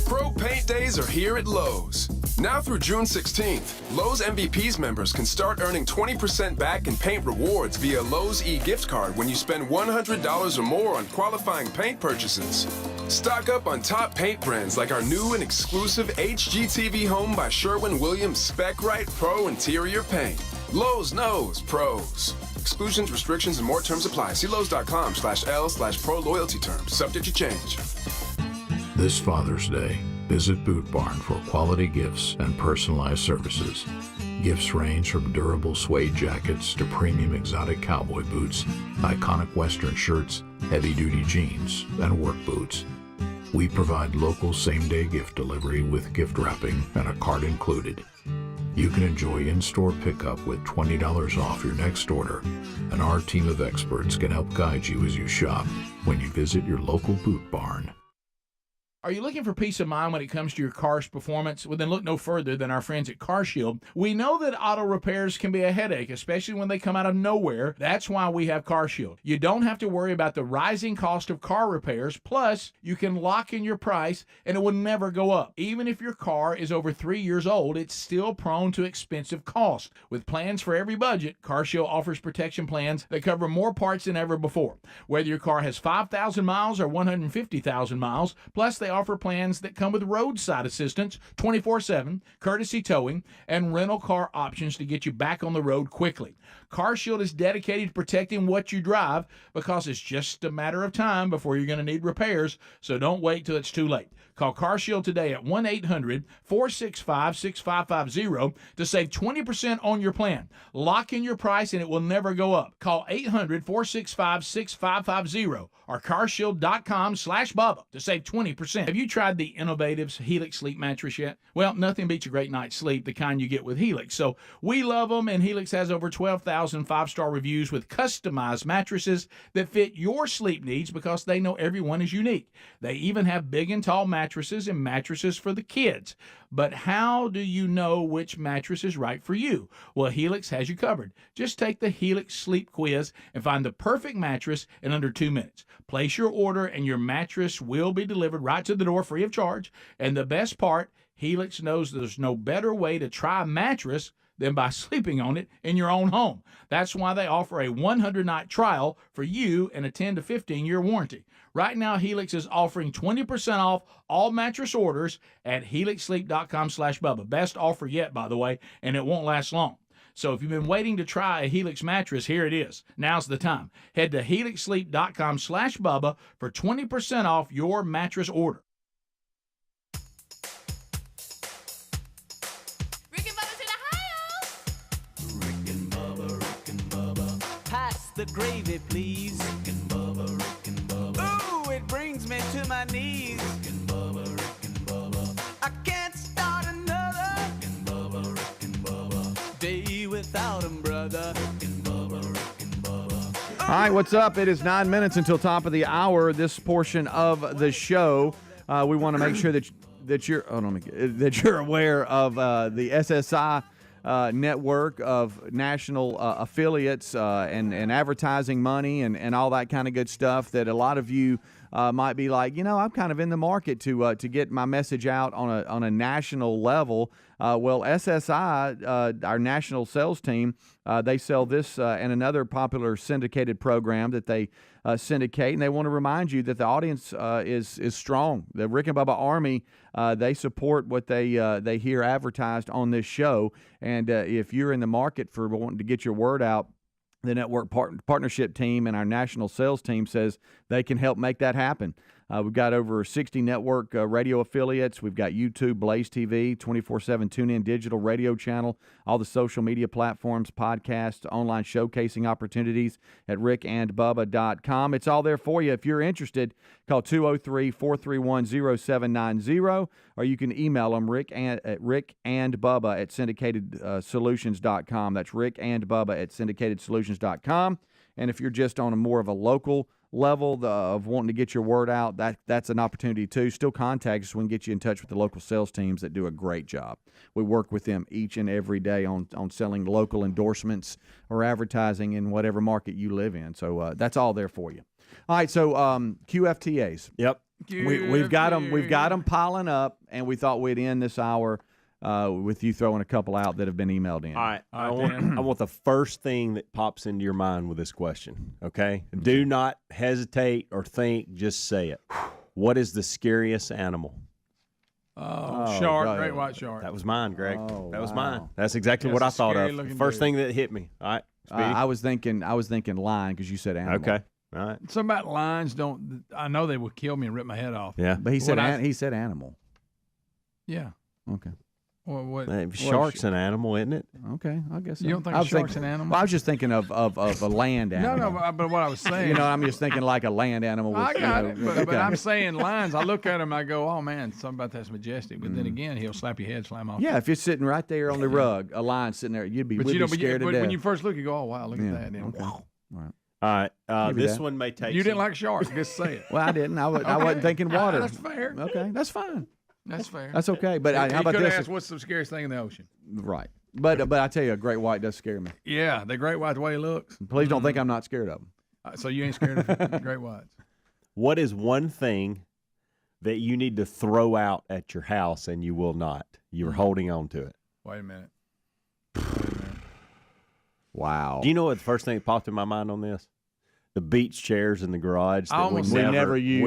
Pro Paint Days are here at Lowe's. Now through June 16th, Lowe's MVPs members can start earning 20% back in paint rewards via Lowe's e-gift card when you spend $100 or more on qualifying paint purchases. Stock up on top paint brands like our new and exclusive HGTV Home by Sherwin-Williams Spec Right Pro Interior Paint. Lowe's knows pros. Exclusions, restrictions, and more terms apply. See Lowe's.com/L/pro loyalty terms. Subject to change. This Father's Day, visit Boot Barn for quality gifts and personalized services. Gifts range from durable suede jackets to premium exotic cowboy boots, iconic Western shirts, heavy-duty jeans, and work boots. We provide local same-day gift delivery with gift wrapping and a card included. You can enjoy in-store pickup with $20 off your next order, and our team of experts can help guide you as you shop when you visit your local Boot Barn. Are you looking for peace of mind when it comes to your car's performance? Well, then look no further than our friends at CarShield. We know that auto repairs can be a headache, especially when they come out of nowhere. That's why we have CarShield. You don't have to worry about the rising cost of car repairs. Plus, you can lock in your price and it will never go up. Even if your car is over 3 years old, it's still prone to expensive costs. With plans for every budget, CarShield offers protection plans that cover more parts than ever before. Whether your car has 5,000 miles or 150,000 miles, plus they offer plans that come with roadside assistance 24/7, courtesy towing, and rental car options to get you back on the road quickly. CarShield is dedicated to protecting what you drive because it's just a matter of time before you're going to need repairs, so don't wait till it's too late. Call CarShield today at 1-800-465-6550 to save 20% on your plan. Lock in your price and it will never go up. Call 800-465-6550 or carshield.com/Bubba to save 20%. Have you tried the innovative Helix sleep mattress yet? Well, nothing beats a great night's sleep, the kind you get with Helix. So we love them, and Helix has over 12,000 five-star reviews with customized mattresses that fit your sleep needs because they know everyone is unique. They even have big and tall mattresses and mattresses for the kids. But how do you know which mattress is right for you? Well, Helix has you covered. Just take the Helix sleep quiz and find the perfect mattress in under 2 minutes. Place your order and your mattress will be delivered right to the door free of charge. And the best part, Helix knows there's no better way to try a mattress than by sleeping on it in your own home. That's why they offer a 100-night trial for you and a 10 to 15-year warranty. Right now, Helix is offering 20% off all mattress orders at helixsleep.com/Bubba. Best offer yet, by the way, and it won't last long. So if you've been waiting to try a Helix mattress, here it is. Now's the time. Head to helixsleep.com/Bubba for 20% off your mattress order. Pass the gravy, please. Rick and Bubba, Rick and Bubba. Ooh, it brings me to my knees. Rick and Bubba, Rick and Bubba. I can't start another. Rick and Bubba, Rick and Bubba. Day without 'em, brother. Rick and Bubba, Rick and Bubba. All right, what's up? It is 9 minutes until top of the hour. This portion of the show, we want to make sure that you're that you're aware of the SSI network of national affiliates and advertising money and all that kind of good stuff that a lot of you might be like, I'm kind of in the market to get my message out on a national level. Well, SSI, our national sales team, they sell this and another popular syndicated program that they syndicate, and they want to remind you that the audience is strong. The Rick and Bubba Army, they support what they hear advertised on this show, and if you're in the market for wanting to get your word out, the network partnership team and our national sales team says they can help make that happen. We've got over 60 network radio affiliates. We've got YouTube, Blaze TV, 24/7 TuneIn digital radio channel, all the social media platforms, podcasts, online showcasing opportunities at rickandbubba.com. It's all there for you. If you're interested, call 203-431-0790, or you can email them at rickandbubba at syndicatedsolutions.com. That's rickandbubba at syndicatedsolutions.com. And if you're just on a more of a local level of wanting to get your word out, that's an opportunity too. Still contact us. We can get you in touch with the local sales teams that do a great job. We work with them each and every day on selling local endorsements or advertising in whatever market you live in. So that's all there for you. All right, so QFTAs. Yep. We've got them piling up, and we thought we'd end this hour with you throwing a couple out that have been emailed in. All right. I want the first thing that pops into your mind with this question, okay? Do not hesitate or think. Just say it. What is the scariest animal? Shark, God. great white shark. That was mine, Greg. Oh, that was wow. mine. That's exactly what I thought of. First thing that hit me. All right, Speedy. I was thinking lion because you said animal. Okay. All right. Something about lions don't. I know they would kill me and rip my head off. Yeah. But he said animal. Yeah. Okay. What? Shark's an animal, isn't it? Okay, I guess so. You don't think a shark's an animal? Well, I was just thinking of a land animal. No, but what I was saying. I'm just thinking like a land animal. With, I got it, but okay. I'm saying lions. I look at him, I go, oh man, something about that's majestic. But then again, he'll slap your head, slam off. Yeah, if you're sitting right there on the rug, a lion sitting there, we'd be scared to death. When you first look, you go, oh wow, look at that. Then, okay. wow. Right. All right. This one may take. You didn't like sharks. Just say it. Well, I didn't. I wasn't thinking water. That's fair. Okay, that's fine. That's fair. That's okay. But how about this? You could ask, what's the scariest thing in the ocean? Right. But I tell you, a great white does scare me. Yeah, the great white, the way he looks. Please don't think I'm not scared of them. So you ain't scared of great whites? What is one thing that you need to throw out at your house and you will not? You're holding on to it. Wait a minute. Wow. Do you know what the first thing that popped in my mind on this? The beach chairs in the garage that we never use.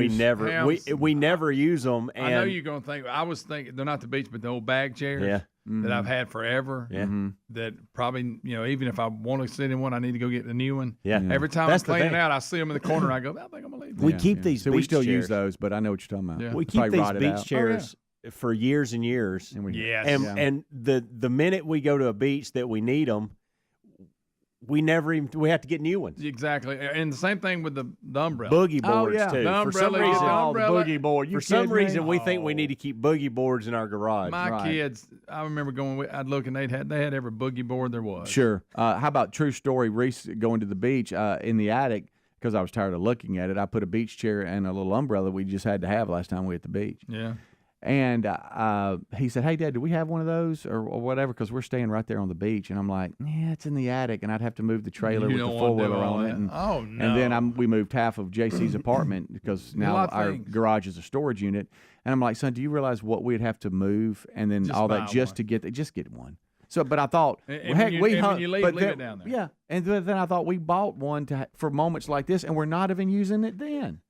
We never use them. And I know you're going to think. I was thinking they're not the beach, but the old bag chairs that I've had forever. Yeah. That probably even if I want to sit in one, I need to go get a new one. Yeah. Every time I'm cleaning out, I see them in the corner. I go, I think I'm gonna leave them. We keep these. So beach we still chairs. use those, but I know what you're talking about. Yeah. We keep these beach chairs for years and years. And the minute we go to a beach that we need them, we have to get new ones. Exactly, and the same thing with the umbrella. Boogie boards too. The For some reason, the boogie board. For some reason, we think we need to keep boogie boards in our garage. My kids, I remember going. I'd look and they had every boogie board there was. Sure. How about true story? Reese going to the beach in the attic because I was tired of looking at it. I put a beach chair and a little umbrella we just had to have last time we were at the beach. Yeah. And he said, "Hey, Dad, do we have one of those or whatever?" Because we're staying right there on the beach. And I'm like, "Yeah, it's in the attic," and I'd have to move the trailer with the four-wheeler on it. And, oh no! And then we moved half of JC's apartment because now our garage is a storage unit. And I'm like, "Son, do you realize what we'd have to move and then all that just to get one?" So, but I thought, when you leave it down there. Yeah, and then I thought we bought one for moments like this, and we're not even using it then.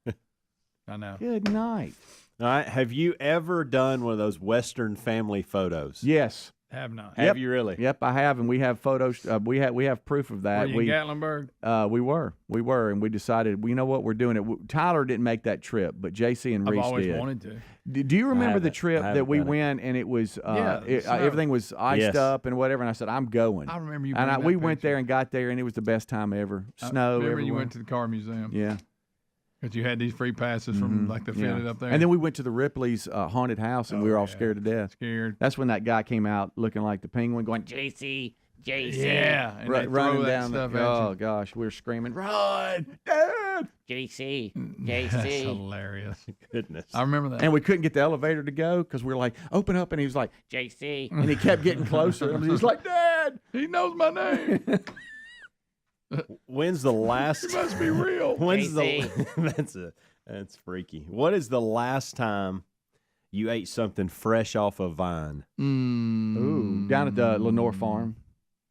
I know. Good night. All right. Have you ever done one of those Western family photos? Yes. Have not. Have you really? Yep, I have, and we have photos. We have proof of that. Were you in Gatlinburg? We were, and we decided, you know what, we're doing it. Tyler didn't make that trip, but JC and Reese did. I've always wanted to. Do you remember the trip that we went and it was everything was iced up and whatever? And I said, I'm going. I remember you. And we went there and got there, and it was the best time ever. Snow. Remember everywhere. you went to the car museum? Yeah. Because you had these free passes from the fitted up there. And then we went to the Ripley's haunted house, and we were all scared to death. Scared. That's when that guy came out looking like the penguin, going, JC. Yeah. And running down stuff oh, gosh. We were screaming, run, Dad. JC. That's hilarious. Goodness. I remember that. And we couldn't get the elevator to go because we were like, open up. And he was like, JC. And he kept getting closer. And he was like, Dad. He knows my name. When's the last? It must be real. When's that's freaky. What is the last time you ate something fresh off a vine? Ooh, down at the Lenore Farm.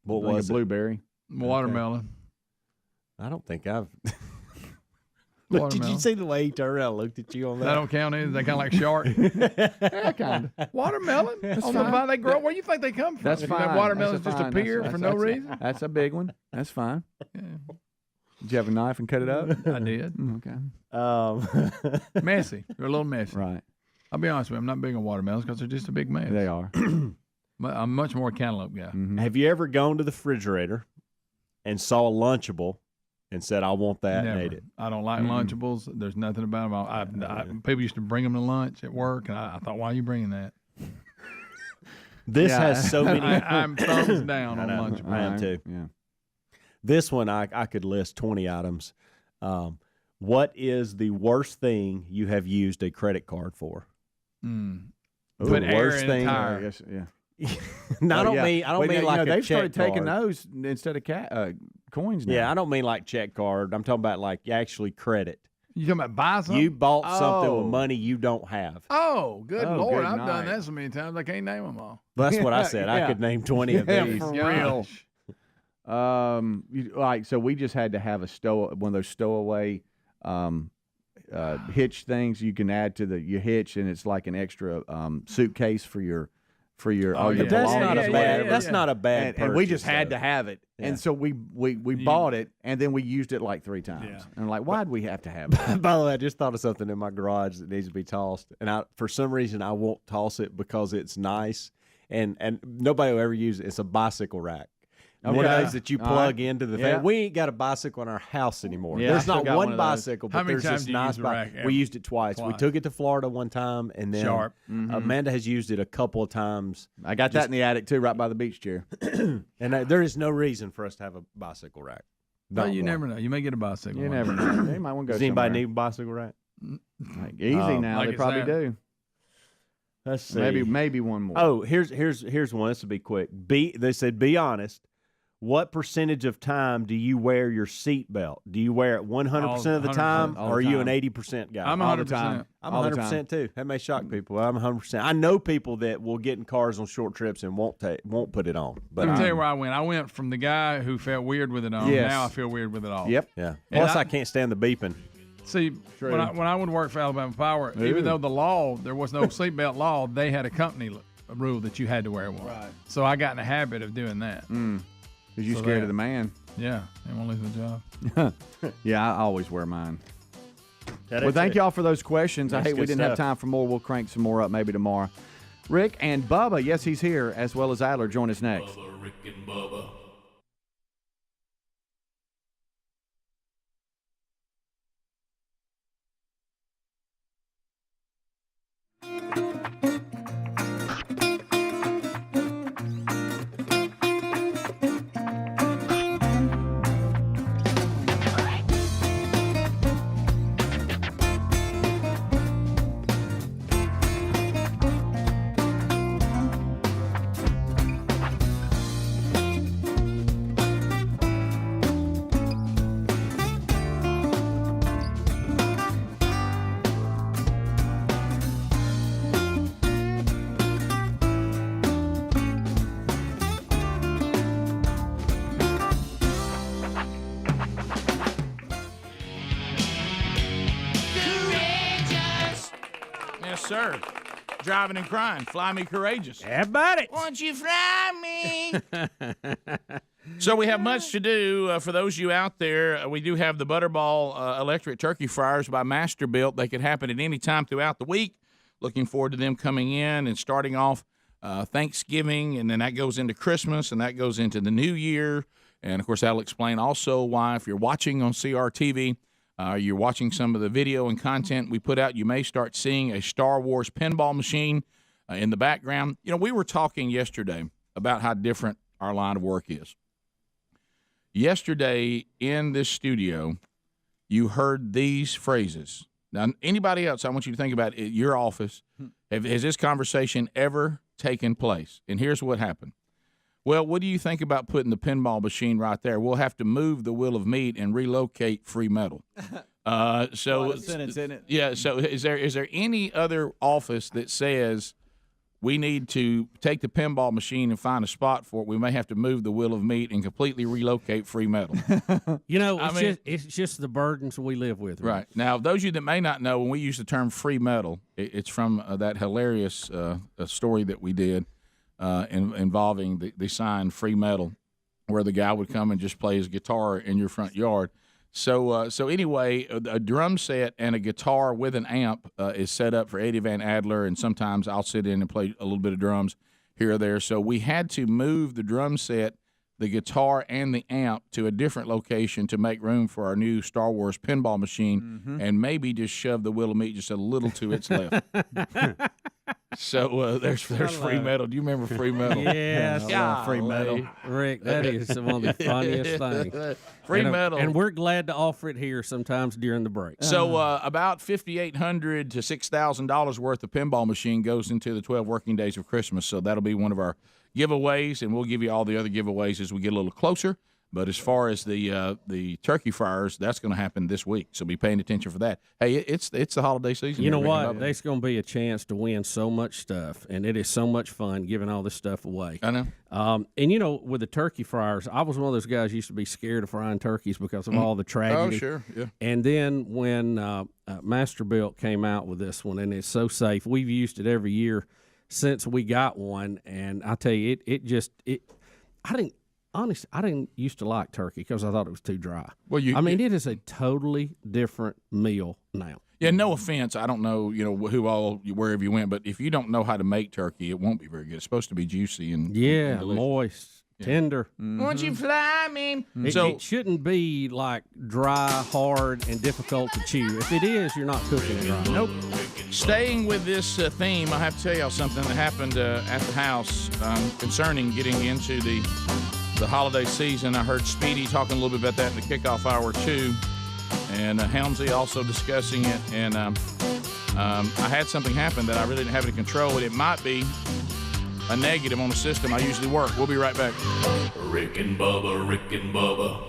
What was it? Blueberry, watermelon. I don't think I've. Look, did you see the way he turned around and looked at you on that? That don't count either. They kind of like shark. Yeah, kind of. Watermelon? That's on fine. the vine, they grow. Where do you think they come from? That's fine. Watermelons That's just appear for no reason? That's a big one. That's fine. Yeah. Did you have a knife and cut it up? I did. Okay. Messy. They're a little messy. Right. I'll be honest with you. I'm not big on watermelons because they're just a big mess. They are. I'm much more a cantaloupe guy. Mm-hmm. Have you ever gone to the refrigerator and saw a Lunchable and said, I want that, Never. and ate it? I don't like Lunchables. There's nothing about them. People used to bring them to lunch at work, and I thought, why are you bringing that? This has so many. I'm thumbs down on Lunchables. I am too. Yeah. This one, I could list 20 items. What is the worst thing you have used a credit card for? Put air in a tire. I guess, yeah. No, I don't mean like a they've check started taking card. those instead of coins now. Yeah, I don't mean like check card. I'm talking about like actually credit. You talking about buy something? You bought something with money you don't have. Oh, good Lord. good I've night. done that so many times I can't name them all. Well, that's what I said. I could name 20 of these. For real. So we just had to have one of those stowaway hitch things you can add to your hitch, and it's like an extra suitcase for your all your belongings. That's not a bad and we purchase, just had though. to have it. Yeah. And so we bought it, and then we used it like 3 times. Yeah. And like, why'd we have to have that? By the way, I just thought of something in my garage that needs to be tossed, and for some reason I won't toss it because it's nice, and nobody will ever use it. It's a bicycle rack. One of those that you plug into the thing. Yeah. We ain't got a bicycle in our house anymore. Yeah, There's I not still got one one of those. bicycle, How but many there's times this do you nice use the bike. rack? We used it twice. We took it to Florida one time, and then Sharp. Amanda has used it a couple of times. I got that in the attic too, right by the beach chair. And there is no reason for us to have a bicycle rack. Well, you never know. You may get a bicycle. You one never day. know. They might want to go Does anybody somewhere. need a bicycle rack? Like, easy now. Like They it's probably that. do. Let's see. Maybe one more. Oh, here's one. This will be quick. They said, be honest. What percentage of time do you wear your seatbelt? Do you wear it 100% of the time, or are you an 80% guy? I'm 100%. I'm 100% too. That may shock people. I'm 100%. I know people that will get in cars on short trips and won't put it on. But Let me tell you where I went. I went from the guy who felt weird with it on. Yes. Now I feel weird with it off. Yep. Yeah. And Plus, I can't stand the beeping. See, when I would work for Alabama Power, even though the law, there was no seatbelt law, they had a company rule that you had to wear one. Right. So I got in the habit of doing that. Because you're scared of the man. Yeah. They won't lose the job. Yeah, I always wear mine. That Well, is thank it. y'all for those questions. I That's hate we good didn't have stuff. time for more. We'll crank some more up maybe tomorrow. Rick and Bubba, yes, he's here, as well as Adler. Join us next. Bubba, Rick and Bubba. Yes, sir. Driving and crying. Fly me courageous. How about it? Won't you fly me? So we have much to do. For those of you out there, we do have the Butterball electric turkey fryers by Masterbuilt. They could happen at any time throughout the week. Looking forward to them coming in and starting off Thanksgiving, and then that goes into Christmas, and that goes into the New Year. And, of course, that'll explain also why, if you're watching on CRTV, you're watching some of the video and content we put out, you may start seeing a Star Wars pinball machine in the background. You know, we were talking yesterday about how different our line of work is. Yesterday in this studio, you heard these phrases. Now, anybody else, I want you to think about it, your office. Has this conversation ever taken place? And here's what happened. Well, what do you think about putting the pinball machine right there? We'll have to move the wheel of meat and relocate free metal. So, sentence, isn't it? Yeah. So, is there any other office that says we need to take the pinball machine and find a spot for it? We may have to move the wheel of meat and completely relocate free metal. You know, it's just the burdens we live with. Right. Now, those of you that may not know, when we use the term free metal, it's from that hilarious story that we did involving the sign Free Metal, where the guy would come and just play his guitar in your front yard. So anyway, a drum set and a guitar with an amp is set up for Eddie Van Adler, and sometimes I'll sit in and play a little bit of drums here or there. So we had to move the drum set, the guitar, and the amp to a different location to make room for our new Star Wars pinball machine, and maybe just shove the wheel of meat just a little to its left. So there's free metal. Do you remember free metal? Yes, I love free metal. Rick, that is one of the funniest things. Free metal. And we're glad to offer it here sometimes during the break. So about $5,800 to $6,000 worth of pinball machine goes into the 12 working days of Christmas. So that'll be one of our giveaways, and we'll give you all the other giveaways as we get a little closer. But as far as the turkey fryers, that's going to happen this week. So be paying attention for that. Hey, it's the holiday season. You know what? There's going to be a chance to win so much stuff, and it is so much fun giving all this stuff away. I know. And, you know, with the turkey fryers, I was one of those guys who used to be scared of frying turkeys because of all the tragedy. Oh, sure, yeah. And then when Masterbuilt came out with this one, and it's so safe, we've used it every year since we got one, and I tell you, I didn't used to like turkey because I thought it was too dry. Well, it is a totally different meal now. Yeah, no offense. I don't know, wherever you went, but if you don't know how to make turkey, it won't be very good. It's supposed to be juicy and delicious. Moist, tender. Won't you fly me? It shouldn't be like dry, hard, and difficult to chew. If it is, you're not cooking it right. Nope. Staying with this theme, I have to tell y'all something that happened at the house concerning getting into the holiday season. I heard Speedy talking a little bit about that in the kickoff hour, too, and Helmsy also discussing it. And I had something happen that I really didn't have any control with. It might be a negative on the system I usually work. We'll be right back. Rick and Bubba, Rick and Bubba.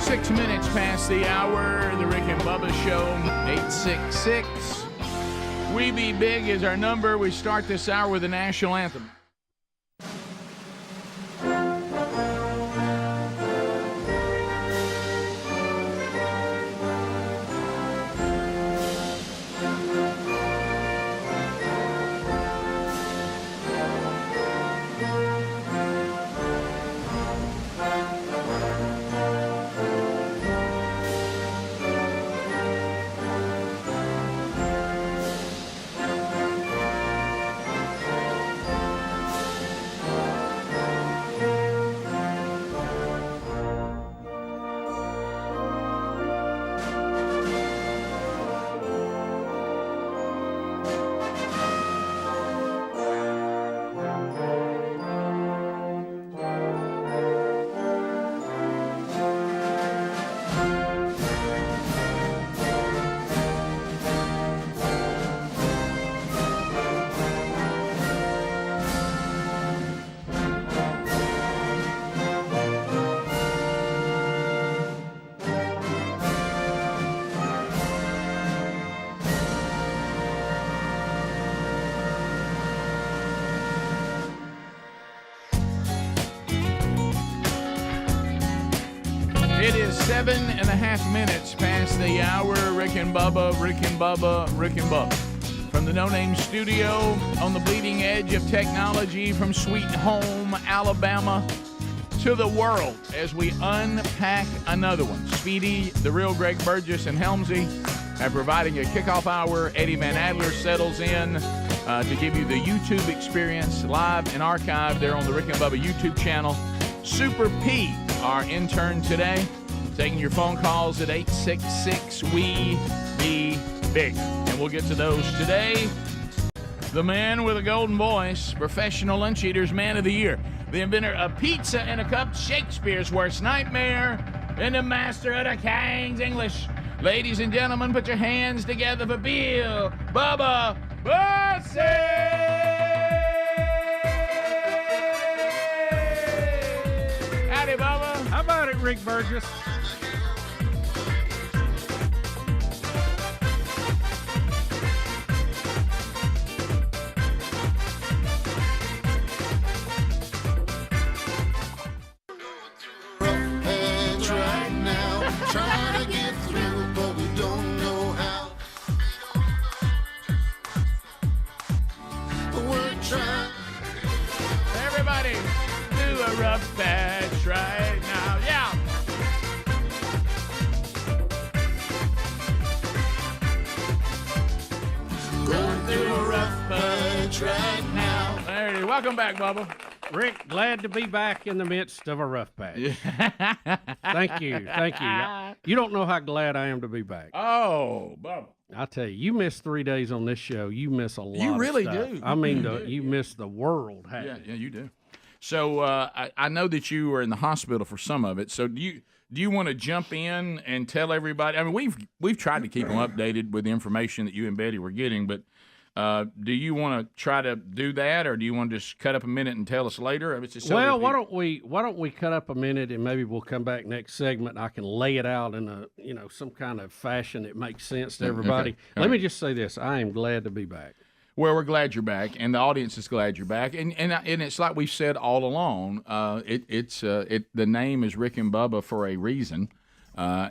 6 minutes past the hour, the Rick and Bubba Show, 866. We Be Big is our number. We start this hour with the national anthem. It is 7.5 minutes past the hour. Rick and Bubba, Rick and Bubba, Rick and Bubba. From the No Name Studio on the bleeding edge of technology from Sweet Home, Alabama, to the world as we unpack another one. Speedy, the real Greg Burgess, and Helmsy are providing a kickoff hour. Eddie Van Adler settles in to give you the YouTube experience live and archived there on the Rick and Bubba YouTube channel. Super P, our intern today, taking your phone calls at 866-WE-BE-BIG. And we'll get to those today. The man with a golden voice, professional lunch eaters, man of the year, the inventor of pizza in a cup, Shakespeare's worst nightmare, and the master of the King's English. Ladies and gentlemen, put your hands together for Bill Bubba Bussey! Howdy, Bubba. How about it, Rick Burgess? Everybody, do a rough patch right now. Yeah. Going through a rough patch right now. There it is. Welcome back, Bubba. Rick, glad to be back in the midst of a rough patch. Thank you. Thank you. You don't know how glad I am to be back. Oh, Bubba. I tell you, you miss 3 days on this show. You miss a lot. You really of stuff. do. I mean, you miss the world. Yeah, you do. So I know that you were in the hospital for some of it. So do you want to jump in and tell everybody? I mean, we've tried to keep them updated with the information that you and Betty were getting, but do you want to try to do that, or do you want to just cut up a minute and tell us later? It's just well, why don't we cut up a minute and maybe we'll come back next segment and I can lay it out in a some kind of fashion that makes sense to everybody. Okay. Let me just say this: I am glad to be back. Well, we're glad you're back, and the audience is glad you're back, and it's like we've said all along. The name is Rick and Bubba for a reason. You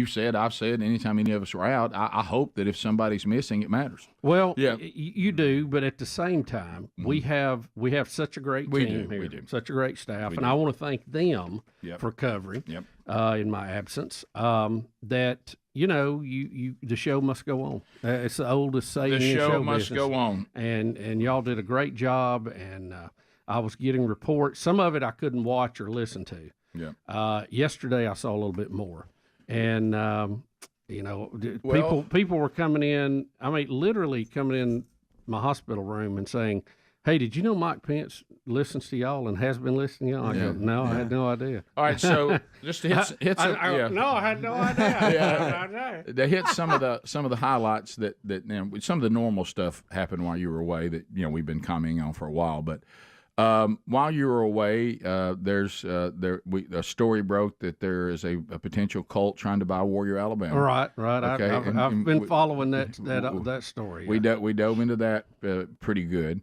said, I've said, anytime any of us are out, I hope that if somebody's missing, it matters. Well, yeah, you do, but at the same time, we have such a great team here, such a great staff, and I want to thank them for covering in my absence. That the show must go on. It's the oldest saying. The show must go on, and y'all did a great job, and I was getting reports. Some of it I couldn't watch or listen to. Yeah. Yesterday I saw a little bit more, and people were coming in. I mean, literally coming in my hospital room and saying, "Hey, did you know Mike Pence listens to y'all and has been listening to y'all?" I go, "No, I had no idea." All right, so just to hit some, no, I had no idea. To hit some of the highlights that some of the normal stuff happened while you were away that we've been commenting on for a while, but. While you were away, a story broke that there is a potential cult trying to buy Warrior, Alabama. Right. Okay? I've been following that story. We dove into that pretty good.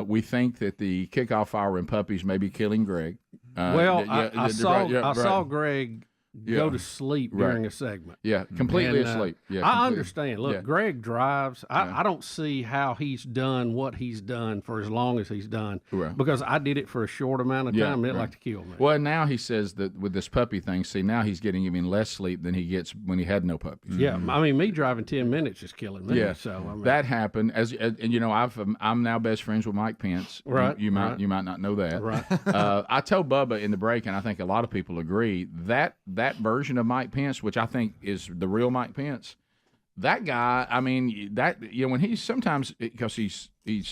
We think that the kickoff hour and puppies may be killing Greg. I saw Greg go to sleep during a segment. Yeah, completely asleep. Yeah, I understand. Look, Greg drives. I don't see how he's done what he's done for as long as he's done, because I did it for a short amount of time and it'd like to kill me. Well, now he says that with this puppy thing, now he's getting even less sleep than he gets when he had no puppies. Yeah, I mean, me driving 10 minutes is killing me. Yeah, so that happened. I'm now best friends with Mike Pence. Right. You might not know that. Right. I told Bubba in the break, and I think a lot of people agree that version of Mike Pence, which I think is the real Mike Pence, that guy, I mean, when he's sometimes, because he's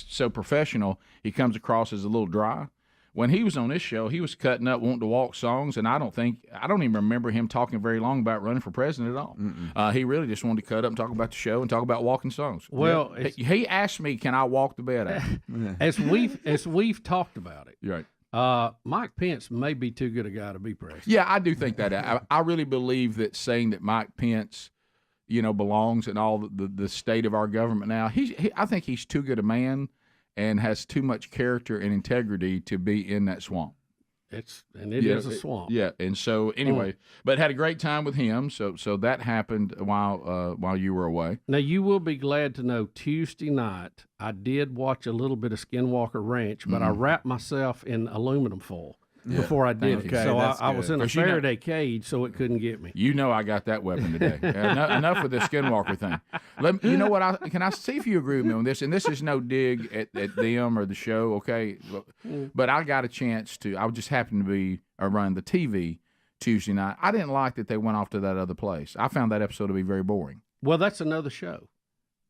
so professional, he comes across as a little dry. When he was on this show, he was cutting up, wanting to walk songs, and I don't even remember him talking very long about running for president at all. He really just wanted to cut up and talk about the show and talk about walking songs. Well, he asked me, "Can I walk the bed out?" as we've talked about it. Right. Mike Pence may be too good a guy to be president. Yeah, I do think that. I really believe that saying that Mike Pence, belongs in all the state of our government now, I think he's too good a man and has too much character and integrity to be in that swamp. It is a swamp. Yeah, and so anyway, but had a great time with him. So that happened while you were away. Now you will be glad to know Tuesday night I did watch a little bit of Skinwalker Ranch, but I wrapped myself in aluminum foil before I did it. So I was in a Faraday cage, so it couldn't get me. You know I got that weapon today. Enough with the Skinwalker thing. You know what? Can I see if you agree with me on this? And this is no dig at them or the show, okay? But I got a chance to. I just happened to be around the TV Tuesday night. I didn't like that they went off to that other place. I found that episode to be very boring. Well, that's another show.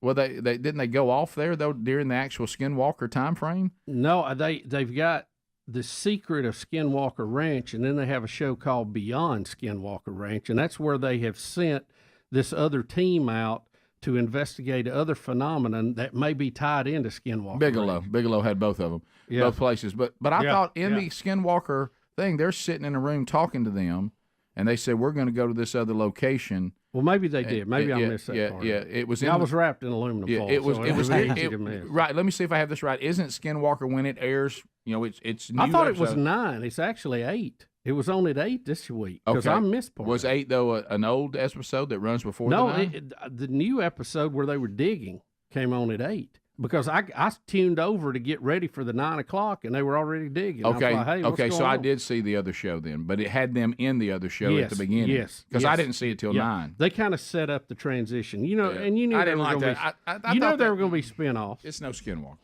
Well, they didn't they go off there though during the actual Skinwalker time frame? No, they've got The Secret of Skinwalker Ranch, and then they have a show called Beyond Skinwalker Ranch, and that's where they have sent this other team out to investigate other phenomenon that may be tied into Skinwalker Ranch. Bigelow had both of them, both places. But I thought in the Skinwalker thing, they're sitting in a room talking to them, and they said, we're going to go to this other location. Well, maybe they did. Maybe I missed that part. Yeah, it was. I was wrapped in aluminum foil. It was easy to miss. Right. Let me see if I have this right. Isn't Skinwalker when it airs? You know, it's. New I thought episode. It was 9. It's actually 8. It was on at 8 this week because I missed part. Was 8 though an old episode that runs before? No, the 9? The new episode where they were digging came on at 8. Because I tuned over to get ready for the 9 o'clock, and they were already digging. Okay, like, hey, okay. So on? I did see the other show then, but it had them in the other show at the beginning. Yes, because I didn't see it till 9. They kind of set up the transition, and you knew I didn't like that. You know there were going to be spinoffs. It's no Skinwalker.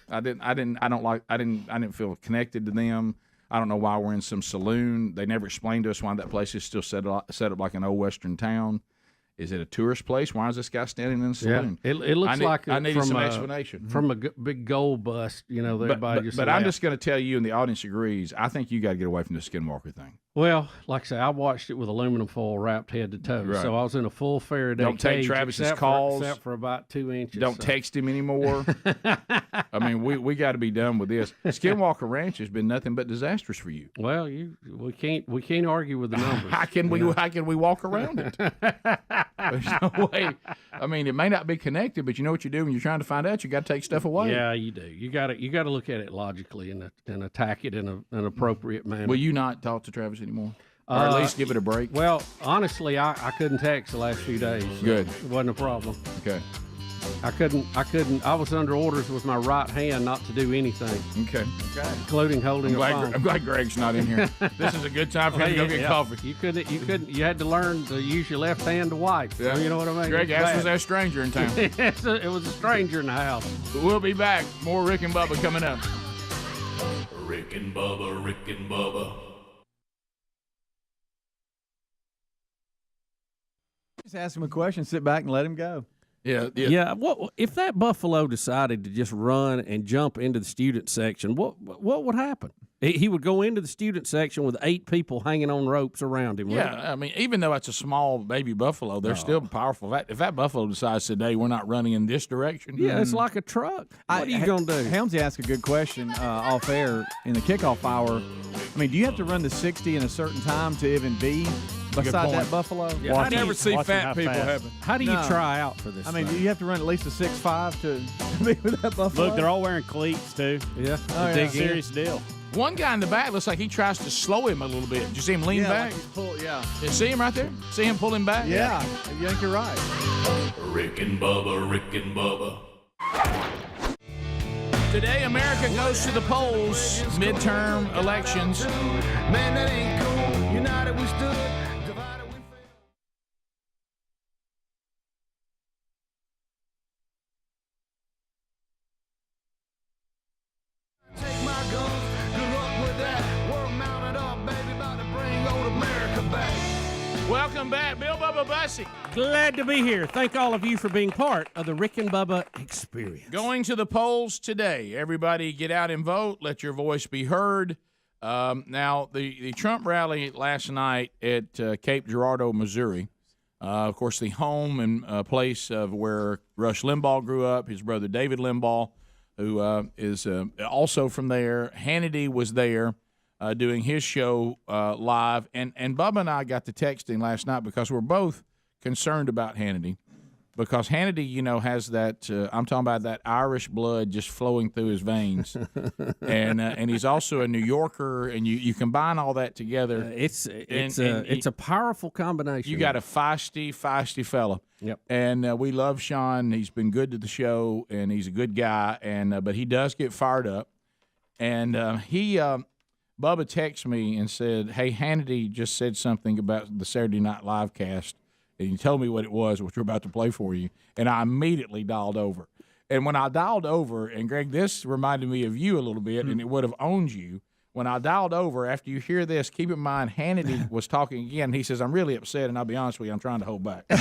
I didn't feel connected to them. I don't know why we're in some saloon. They never explained to us why that place is still set up like an old western town. Is it a tourist place? Why is this guy standing in the saloon? Yeah. It looks I needed some explanation. From a big gold bust, everybody just. But I'm just going to tell you, and the audience agrees, I think you got to get away from the Skinwalker thing. Well, like I say, I watched it with aluminum foil wrapped head to toe, Right. so I was in a full Faraday Don't take cage Travis's calls. except for about 2 inches. Don't text him anymore. I mean, we got to be done with this. Skinwalker Ranch has been nothing but disastrous for you. Well, we can't argue with the numbers. How can we walk around it? There's no way. I mean, it may not be connected, but you know what you do when you're trying to find out. You got to take stuff away. Yeah, you do. You got to look at it logically and attack it in an appropriate manner. Will you not talk to Travis anymore, or at least give it a break? Well, honestly, I couldn't text the last few days. Good. It wasn't a problem. Okay. I couldn't. I was under orders with my right hand not to do anything. Okay. Including holding a phone. I'm glad Greg's not in here. This is a good time for him to go get coffee. You couldn't. You had to learn to use your left hand to wipe. Yeah. You know what I mean? Greg asked was there a stranger in town. It was a stranger in the house. We'll be back. More Rick and Bubba coming up. Rick and Bubba, Rick and Bubba. Just ask him a question, sit back, and let him go. Yeah. What if that buffalo decided to just run and jump into the student section? What would happen? He would go into the student section with 8 people hanging on ropes around him. Yeah, I mean, even though it's a small baby buffalo, they're still powerful. If that buffalo decides today we're not running in this direction, it's like a truck. What are you going to do? Helmsy asked a good question off air in the kickoff hour. I mean, do you have to run the 60 in a certain time to even be beside that buffalo? Yeah, I never see fat people happen. How do you try out for this? I mean, do you have to run at least a 6'5" to be with that buffalo? Look, they're all wearing cleats too. Yeah, Serious deal. One guy in the back looks like he tries to slow him a little bit. Did you see him lean back? Like You see him right there? See him pull him back? Yeah, I think you're right. Rick and Bubba, Rick and Bubba. Today, America goes to the polls, midterm elections. Man, that ain't cool. United we stood. Divided we fell. Take my guns. Good luck with that. We're mounted up, baby, about to bring old America back. Welcome back, Bill Bubba Bussey. Glad to be here. Thank all of you for being part of the Rick and Bubba experience. Going to the polls today. Everybody get out and vote. Let your voice be heard. Now, the Trump rally last night at Cape Girardeau, Missouri, of course, the home and place of where Rush Limbaugh grew up, his brother David Limbaugh, who is also from there. Hannity was there doing his show live. And Bubba and I got to texting last night because we're both concerned about Hannity. because Hannity, has that. I'm talking about that Irish blood just flowing through his veins, and he's also a New Yorker, and you combine all that together. It's a powerful combination. You got a feisty fella. Yep. And we love Sean. He's been good to the show, and he's a good guy. And but he does get fired up. And Bubba texted me and said, "Hey, Hannity just said something about the Saturday Night Live cast, and he told me what it was, which we're about to play for you." And I immediately dialed over. And when I dialed over, and Greg, this reminded me of you a little bit, and it would have owned you. When I dialed over, after you hear this, keep in mind, Hannity was talking again. He says, "I'm really upset, and I'll be honest with you, I'm trying to hold back." He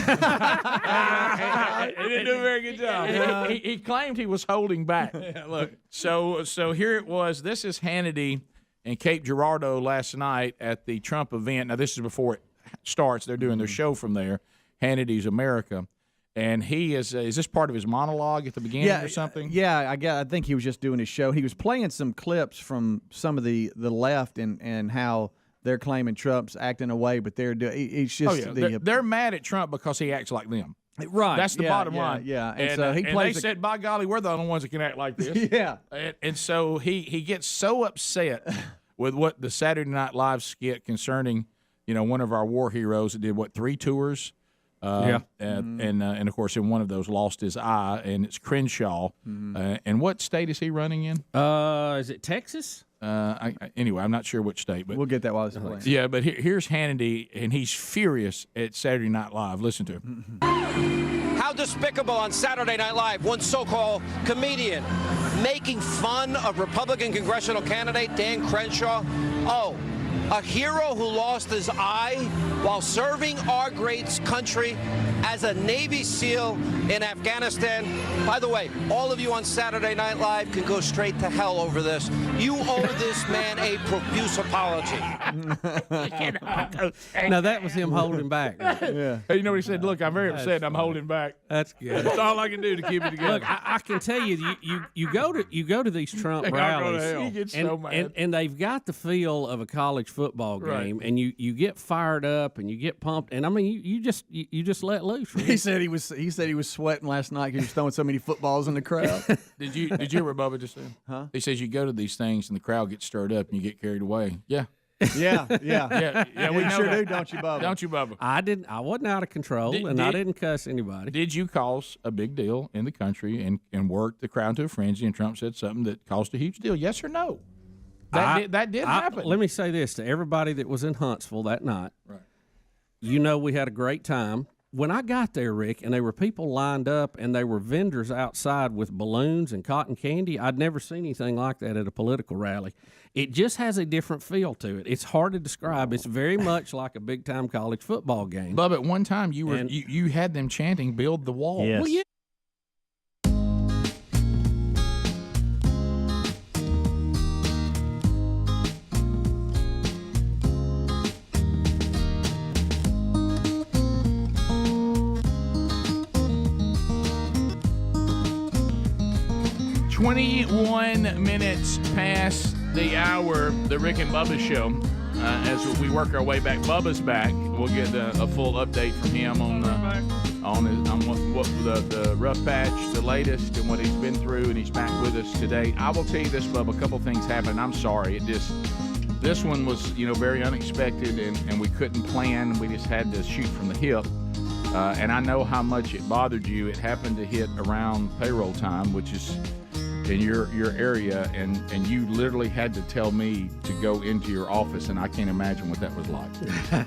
didn't do a very good job. He claimed he was holding back. Look, so here it was. This is Hannity and Cape Girardeau last night at the Trump event. Now, this is before it starts. They're doing their show from there, Hannity's America. And he is this part of his monologue at the beginning or something? Yeah, I think he was just doing his show. He was playing some clips from some of the left and how they're claiming Trump's acting away, but they're doing. It's just they're mad at Trump because he acts like them. Right. That's the bottom line. Yeah. And so he plays. They said, "By golly, we're the only ones that can act like this." Yeah. And so he gets so upset with what the Saturday Night Live skit concerning, one of our war heroes that did 3 tours. And of course, in one of those, lost his eye, and it's Crenshaw. And what state is he running in? Is it Texas? Anyway, I'm not sure which state, but we'll get that while it's playing. Yeah, but here's Hannity, and he's furious at Saturday Night Live. Listen to him. How despicable on Saturday Night Live, one so-called comedian making fun of Republican congressional candidate Dan Crenshaw. Oh, a hero who lost his eye while serving our great country as a Navy SEAL in Afghanistan. By the way, all of you on Saturday Night Live can go straight to hell over this. You owe this man a profuse apology. Now, that was him holding back. Yeah. Hey, what he said? Look, I'm very upset. I'm holding back. That's good. That's all I can do to keep it together. Look, I can tell you, you go to these Trump rallies, He gets so mad. and they've got the feel of a college football game, Right. and you get fired up and you get pumped, and I mean you just let loose. Really. He said he was sweating last night because he was throwing so many footballs in the crowd. Did you hear what Bubba just said? Huh? He says you go to these things and the crowd gets stirred up and you get carried away. Yeah. Yeah. Yeah, we You know sure that. do, don't you, Bubba? Don't you, Bubba? I wasn't out of control, I didn't cuss anybody. Did you cause a big deal in the country and work the crowd to a frenzy, and Trump said something that caused a huge deal? Yes or no? That did happen. Let me say this to everybody that was in Huntsville that night. Right. We had a great time. When I got there, Rick, and there were people lined up and there were vendors outside with balloons and cotton candy, I'd never seen anything like that at a political rally. It just has a different feel to it. It's hard to describe. It's very much like a big-time college football game. Bubba, at one time you had them chanting, "Build the wall." Yes. Well, yeah. Minutes past the hour, the Rick and Bubba show. As we work our way back, Bubba's back. We'll get a full update from him on what the rough patch, the latest, and what he's been through, and he's back with us today. I will tell you this, Bubba. A couple things happened. I'm sorry. This one was very unexpected, and we couldn't plan. We just had to shoot from the hip. And I know how much it bothered you. It happened to hit around payroll time, which is in your area, and you literally had to tell me to go into your office, and I can't imagine what that was like.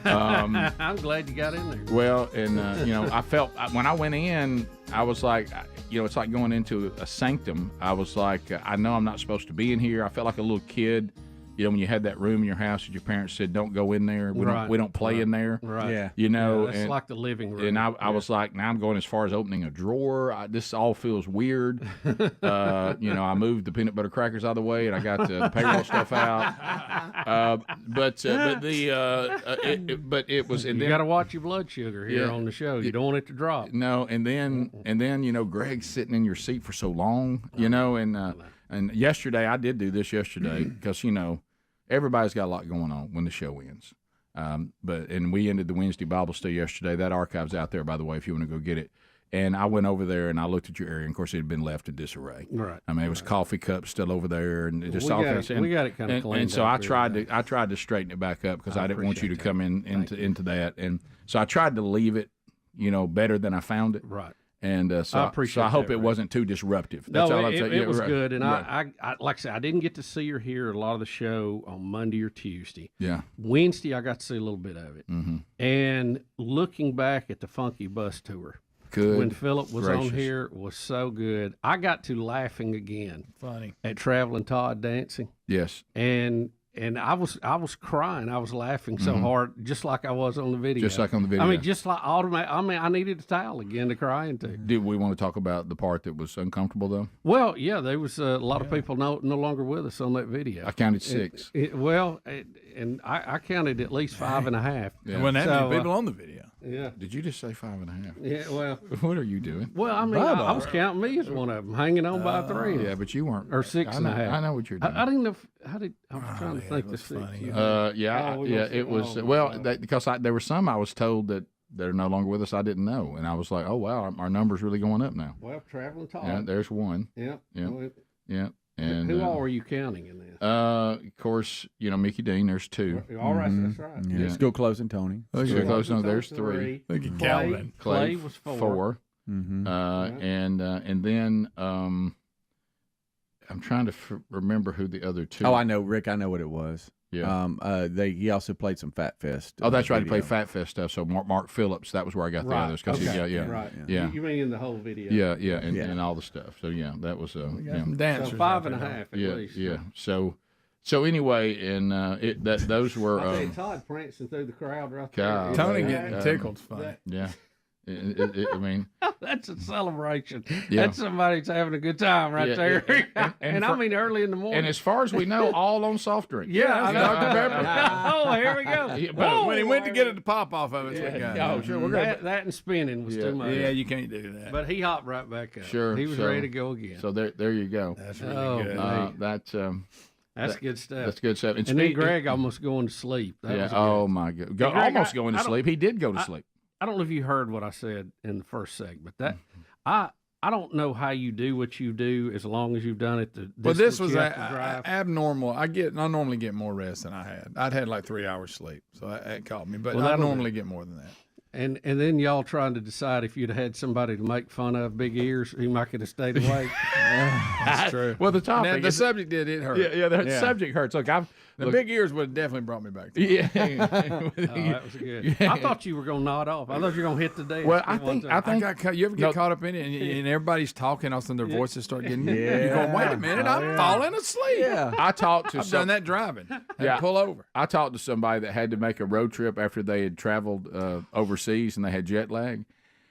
I'm glad you got in there. Well, and I felt when I went in, I was like, it's like going into a sanctum. I was like, I know I'm not supposed to be in here. I felt like a little kid. When you had that room in your house that your parents said, "Don't go in there. We don't play in there." Right. Yeah. That's like the living room. And I was like, now I'm going as far as opening a drawer. This all feels weird. I moved the peanut butter crackers out of the way, and I got the payroll stuff out. But it was. And you got to watch your blood sugar here on the show. You don't want it to drop. No, and then Greg's sitting in your seat for so long. And yesterday, I did do this yesterday because, everybody's got a lot going on when the show ends. And we ended the Wednesday Bible study yesterday. That archive's out there, by the way, if you want to go get it. And I went over there and I looked at your area. And of course, it had been left in disarray. Right. I mean, it was coffee cups still over there, and just We all got kinds. it- we got it kinda cleaned And so up I tried to straighten it back up because I didn't want you to appreciate come into that. And so I tried to leave it, better than I found it. Right. And I so I appreciate hope that, it Rick. wasn't too disruptive. That's No, all I'm saying. it Yeah, was right. good, and Right. I like I said, I didn't get to see or hear a lot of the show on Monday or Tuesday. Yeah. Wednesday, I got to see a little bit of it. Mm-hmm. And looking back at the Funky Bus Tour, Good when Philip was gracious. on here, was so good. I got to laughing again. Funny. At Traveling Todd dancing. Yes. And I was crying. I was laughing so Mhm. hard, just like I was on the video. Just like on the video. I mean, just like automatic. I mean, I needed a towel again to cry into. Did we want to talk about the part that was uncomfortable though? Well, yeah, there was a lot of people no longer with us on that video. I counted 6. And I counted at least 5.5. Yeah. There wasn't that So, many people on the video. Yeah. Did you just say 5.5? Yeah, well. What are you doing? Well, I mean, I was counting me as one of them, hanging on by a thread. Yeah, but you weren't. Or 6.5. I know what you're doing. I didn't know. I was trying to think this thing. It was because there were some I was told that they're no longer with us. I didn't know, and I was like, oh wow, our number's really going up now. Well, Traveling Todd. Yeah, there's one. Yep. Yeah. Well, Yeah. And who all were you counting in this? Of course, Mickey Dean. There's 2. All right, that's right. Yeah. School Close and Tony. School Close and There's 3. Look at Calvin. Clay was 4. Mm-hmm. And then I'm trying to remember who the other 2. Oh, I know, Rick. I know what it was. Yeah. He also played some Fat Fest. Oh, that's right. He video. played Fat Fest stuff. So Mark Phillips. That was where I got the others. Right. Yeah. You mean in the whole video? Yeah. And all the stuff. So yeah, that was Some So dancers. 5.5 at yeah, least. yeah. So anyway, and those were. I tell you, Todd prancing through the crowd right there. God, Tony getting tickled's funny. Yeah. I mean, that's a celebration. Yeah. That's somebody's having a good time right Yeah, there. yeah. And I mean early in the morning. and as far as we know, all on soft drinks. Yeah, I know. Dr. Pepper. Oh, here we go. Yeah, But when he went to Whoa, get it to pop off of it, we got Oh, sure. We're gonna. that and spinning was too much. Yeah, you can't do that. But he hopped right back up. Sure. He was so- ready to go again. So there you go. That's really Oh, good. man. That's That's good stuff. That's good stuff. And then Greg almost going to sleep. That Yeah. was Oh my God. Greg, Almost I going to don't- sleep. He did go to sleep. I don't know if you heard what I said in the first segment. That I don't know how you do what you do as long as you've done it. Well, this was you have to drive. abnormal. I normally get more rest than I had. I'd had like 3 hours sleep, so that caught me. But Well, I that'll normally get more than that. And then y'all trying to decide if you'd had somebody to make fun of big ears, he might could have stayed awake. That's true. Well, the topic. The subject did it hurt. Yeah, the subject hurts. Look, the big ears would have definitely brought me back. Yeah. Oh, that was good. I thought you were going to nod off. I thought you were going to hit the desk. Well, at one time. I got caught. You ever get caught up in it, and everybody's talking, all of a sudden their voices start getting. You're going, wait a minute, I'm falling asleep. Yeah. I talked to I've done that driving. Yeah. Pull over. I talked to somebody that had to make a road trip after they had traveled overseas and they had jet lag,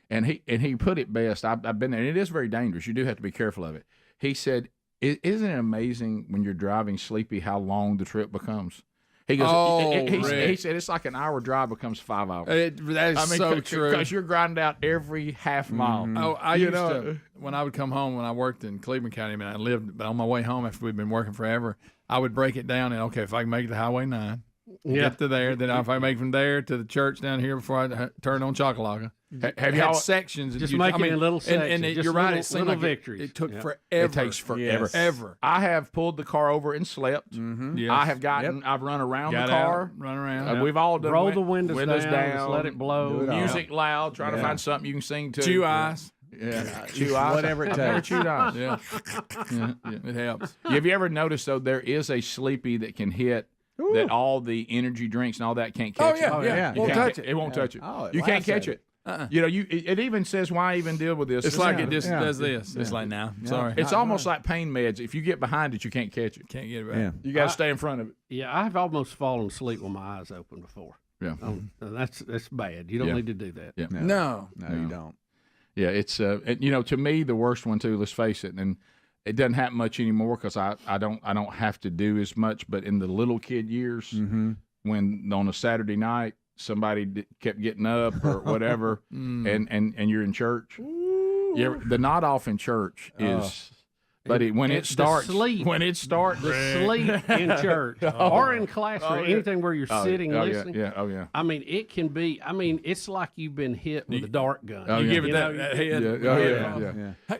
and he put it best. I've been there, and it is very dangerous. You do have to be careful of it. He said, "Isn't it amazing when you're driving sleepy how long the trip becomes?" He goes, he said it's like an hour drive becomes 5 hours. That is so true. Because you're grinding out every half mile. Oh, I used to, when I would come home, when I worked in Cleveland County, I lived, but on my way home after we'd been working forever, I would break it down and, okay, if I can make it to Highway 9, get to there, then if I make from there to the church down here before I turn on Chocolate. Have y'all y'all sections? Just making in little sections. And just you're right. little, It seemed little like victories. it took forever. It takes forever. Yes. Ever. I have pulled the car over and slept. Mm-hmm. Yes. I have gotten. I've run around Got the car. out, run around. We've all done. Roll the windows down, just let it blow. Music loud. Try to find something you can sing to. Chew ice. Yeah, chew ice. Whatever it I've never takes. chewed ice. Yeah. It helps. Have you ever noticed though there is a sleepy that can hit that all the energy drinks and all that can't catch it? Oh yeah. You Won't can't touch ca- it. It won't touch it. Oh, it You can't laughs catch at it. It even says why even deal with this? It's like it just does this. It's like now. Sorry. It's almost like pain meds. If you get behind it, you can't catch it. Can't get it back. Yeah. You got to stay in front of it. Yeah, I've almost fallen asleep with my eyes open before. Yeah. And that's bad. You don't need to do that. Yeah. No, you don't. Yeah, it's to me the worst one too. Let's face it, and it doesn't happen much anymore because I don't have to do as much. But in the little kid years, when on a Saturday night somebody kept getting up or whatever, and you're in church, the nod off in church is But when it starts, the sleep in church or in class or anything where you're sitting listening. Yeah. I mean, it can be. I mean, it's like you've been hit with a dart gun. You give it know, that head.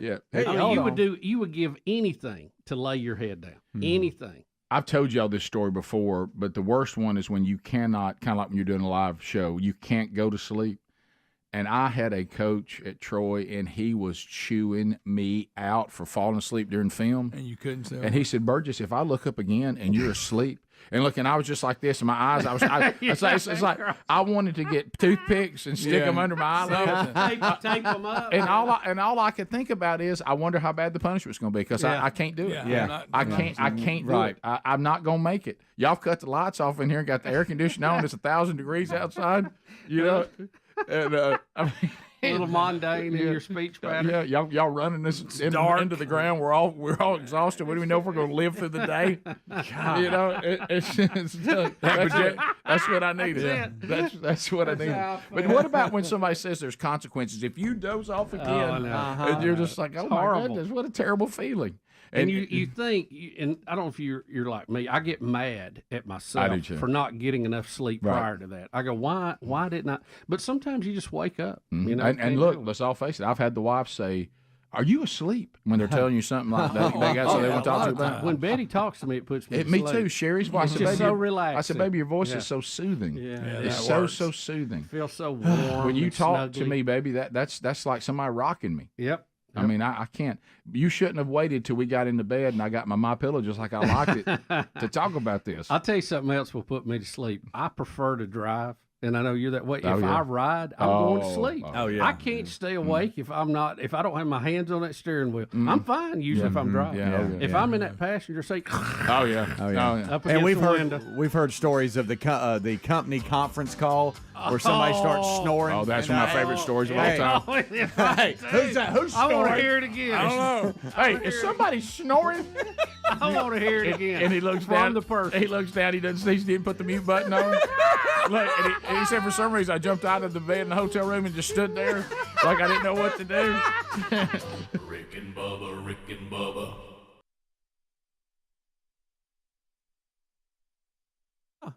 Yeah. I mean, you would give anything to lay your head down. Anything. I've told y'all this story before, but the worst one is when you cannot, kind of like when you're doing a live show, you can't go to sleep. And I had a coach at Troy, and he was chewing me out for falling asleep during film. And you couldn't say. And he said, Burgess, if I look up again and you're asleep, and look, and I was just like this, and my eyes, it's like I wanted to get toothpicks and stick them under my eyelids, tape them up. And all I could think about is, I wonder how bad the punishment's going to be, because I can't do it. I can't do it. I'm not going to make it. Y'all cut the lights off in here and got the air conditioning on. It's 1,000 degrees outside. You know. And I mean, a little mundane in your speech pattern. Yeah, y'all running this into the ground. We're all exhausted. We don't even know if we're going to live through the day. You know, that's what I needed. That's what I needed. But what about when somebody says there's consequences? If you doze off again, and you're just like, oh my goodness, what a terrible feeling. And you think, and I don't know if you're like me, I get mad at myself for not getting enough sleep prior to that. I go, why didn't I? But sometimes you just wake up. You know, and look, let's all face it. I've had the wife say, "Are you asleep?" when they're telling you something like that. They got something they want to talk to you about. When Betty talks to me, it puts me to sleep. Me too. Sherry's wife. It's just so relaxing. I said, baby, your voice is so soothing. It's so soothing. Feels so warm. When you talk to me, baby, that's like somebody rocking me. Yep. I mean, I can't. You shouldn't have waited till we got into bed and I got my pillow just like I liked it to talk about this. I'll tell you something else will put me to sleep. I prefer to drive. And I know you're that way. If I ride, I'm going to sleep. I can't stay awake if I don't have my hands on that steering wheel. I'm fine usually if I'm driving. If I'm in that passenger seat. Up and we've heard stories of the company conference call where somebody starts snoring. Oh, that's one of my favorite stories of all time. Hey, who's that? Who's snoring? I want to hear it again. I don't know. Hey, is somebody snoring? I want to hear it again. And he looks down. He looks down. He doesn't see. He didn't put the mute button on. Look, and he said, for some reason, I jumped out of the bed in the hotel room and just stood there like I didn't know what to do. Rick and Bubba.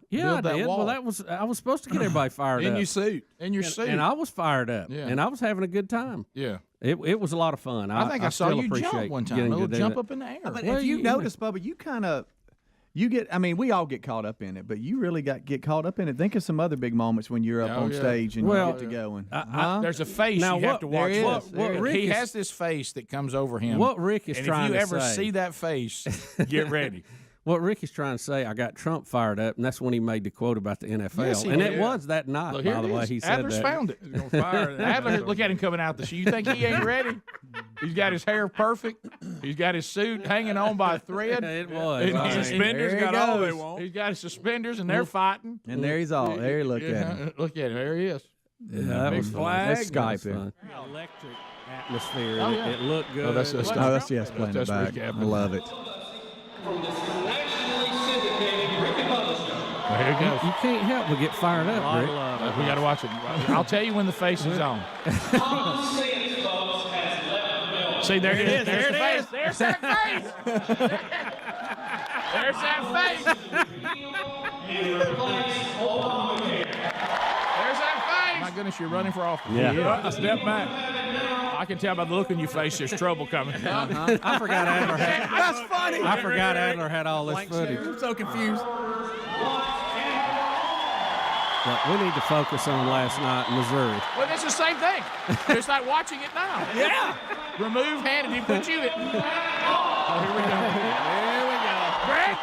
Yeah, I did. Well, I was supposed to get everybody fired up. In your suit. And I was fired up. Yeah. And I was having a good time. Yeah. It was a lot of fun. I think I saw you jump one time. A little jump up in the air. But if you notice, Bubba, you kind of... we all get caught up in it, but you really get caught up in it. Think of some other big moments when you're up on stage and you get to going. There's a face you have to watch. He has this face that comes over him. What Rick is trying to say. If you ever see that face, get ready. What Rick is trying to say, I got Trump fired up, and that's when he made the quote about the NFL. Yes, it was that night, look, by the way, he said Adler's that. Found it. Adler, look at him coming out the shoe. You think he ain't ready? He's got his hair perfect. He's got his suit hanging on by a thread. It was. And his suspenders got all they want. He's got his suspenders, and they're fighting. And there he's all. There you look at him. Look at him. There he is. Yeah, that big was flag. Let's Skype him. Electric atmosphere. It looked good. Oh, that's playing it back. I love it. Well, here it goes. You can't help but get fired up, Rick. We got to watch it. I'll tell you when the face is on. See, there it is. There it is. There's that face. There's that face. There's that face. My goodness, you're running for office. Yeah. Step back. I can tell by the look in your face there's trouble coming. I forgot Adler had. That's funny. I forgot Adler had all this footage. I'm so confused. But we need to focus on last night in Missouri. Well, it's the same thing. It's like watching it now. Yeah. Remove Hannity, put you in. Oh, here we go. Here we go. Greg?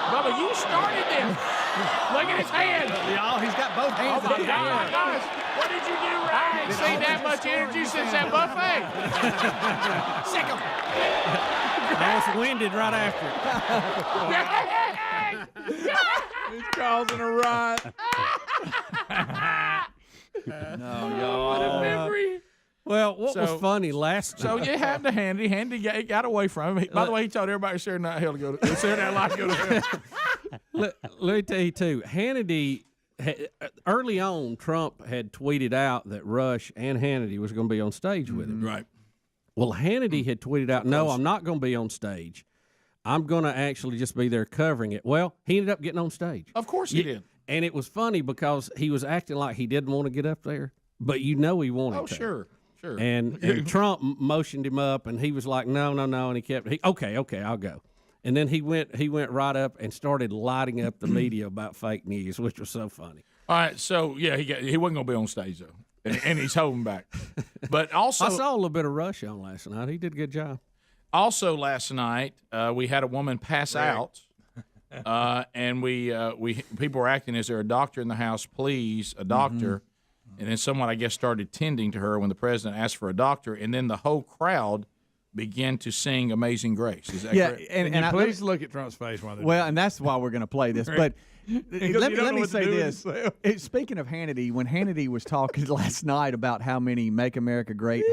Bubba, you started this. Look at his hands. Y'all, he's got both hands on his Oh, my gosh. What did you do right? I ain't seen that much energy since that buffet. Sick him. I was winded right after. He's causing a riot. No, y'all. What a memory. Well, what was funny last So you have the Hannity. Hannity got away from him. By the way, he told everybody sharing that hell to go to hell. let me tell you, too, Hannity early on, Trump had tweeted out that Rush and Hannity was going to be on stage with him. Right. Well, Hannity had tweeted out, no, I'm not going to be on stage. I'm going to actually just be there covering it. Well, he ended up getting on stage. Of course he did. And it was funny because he was acting like he didn't want to get up there, but he wanted to. Sure. And Trump motioned him up, and he was like, no, and he kept, okay, I'll go. And then he went right up and started lighting up the media about fake news, which was so funny. All right, so he wasn't going to be on stage though, and he's holding back. But also, I saw a little bit of Rush on last night. He did a good job. Also, last night we had a woman pass out, and we people were acting, is there a doctor in the house? Please, a doctor. And then someone, I guess, started tending to her when the president asked for a doctor, and then the whole crowd began to sing "Amazing Grace." Is that correct? And please look at Trump's face while they're well, and that's why we're going to play this. But let me say this. Speaking of Hannity, when Hannity was talking last night about how many Make America Great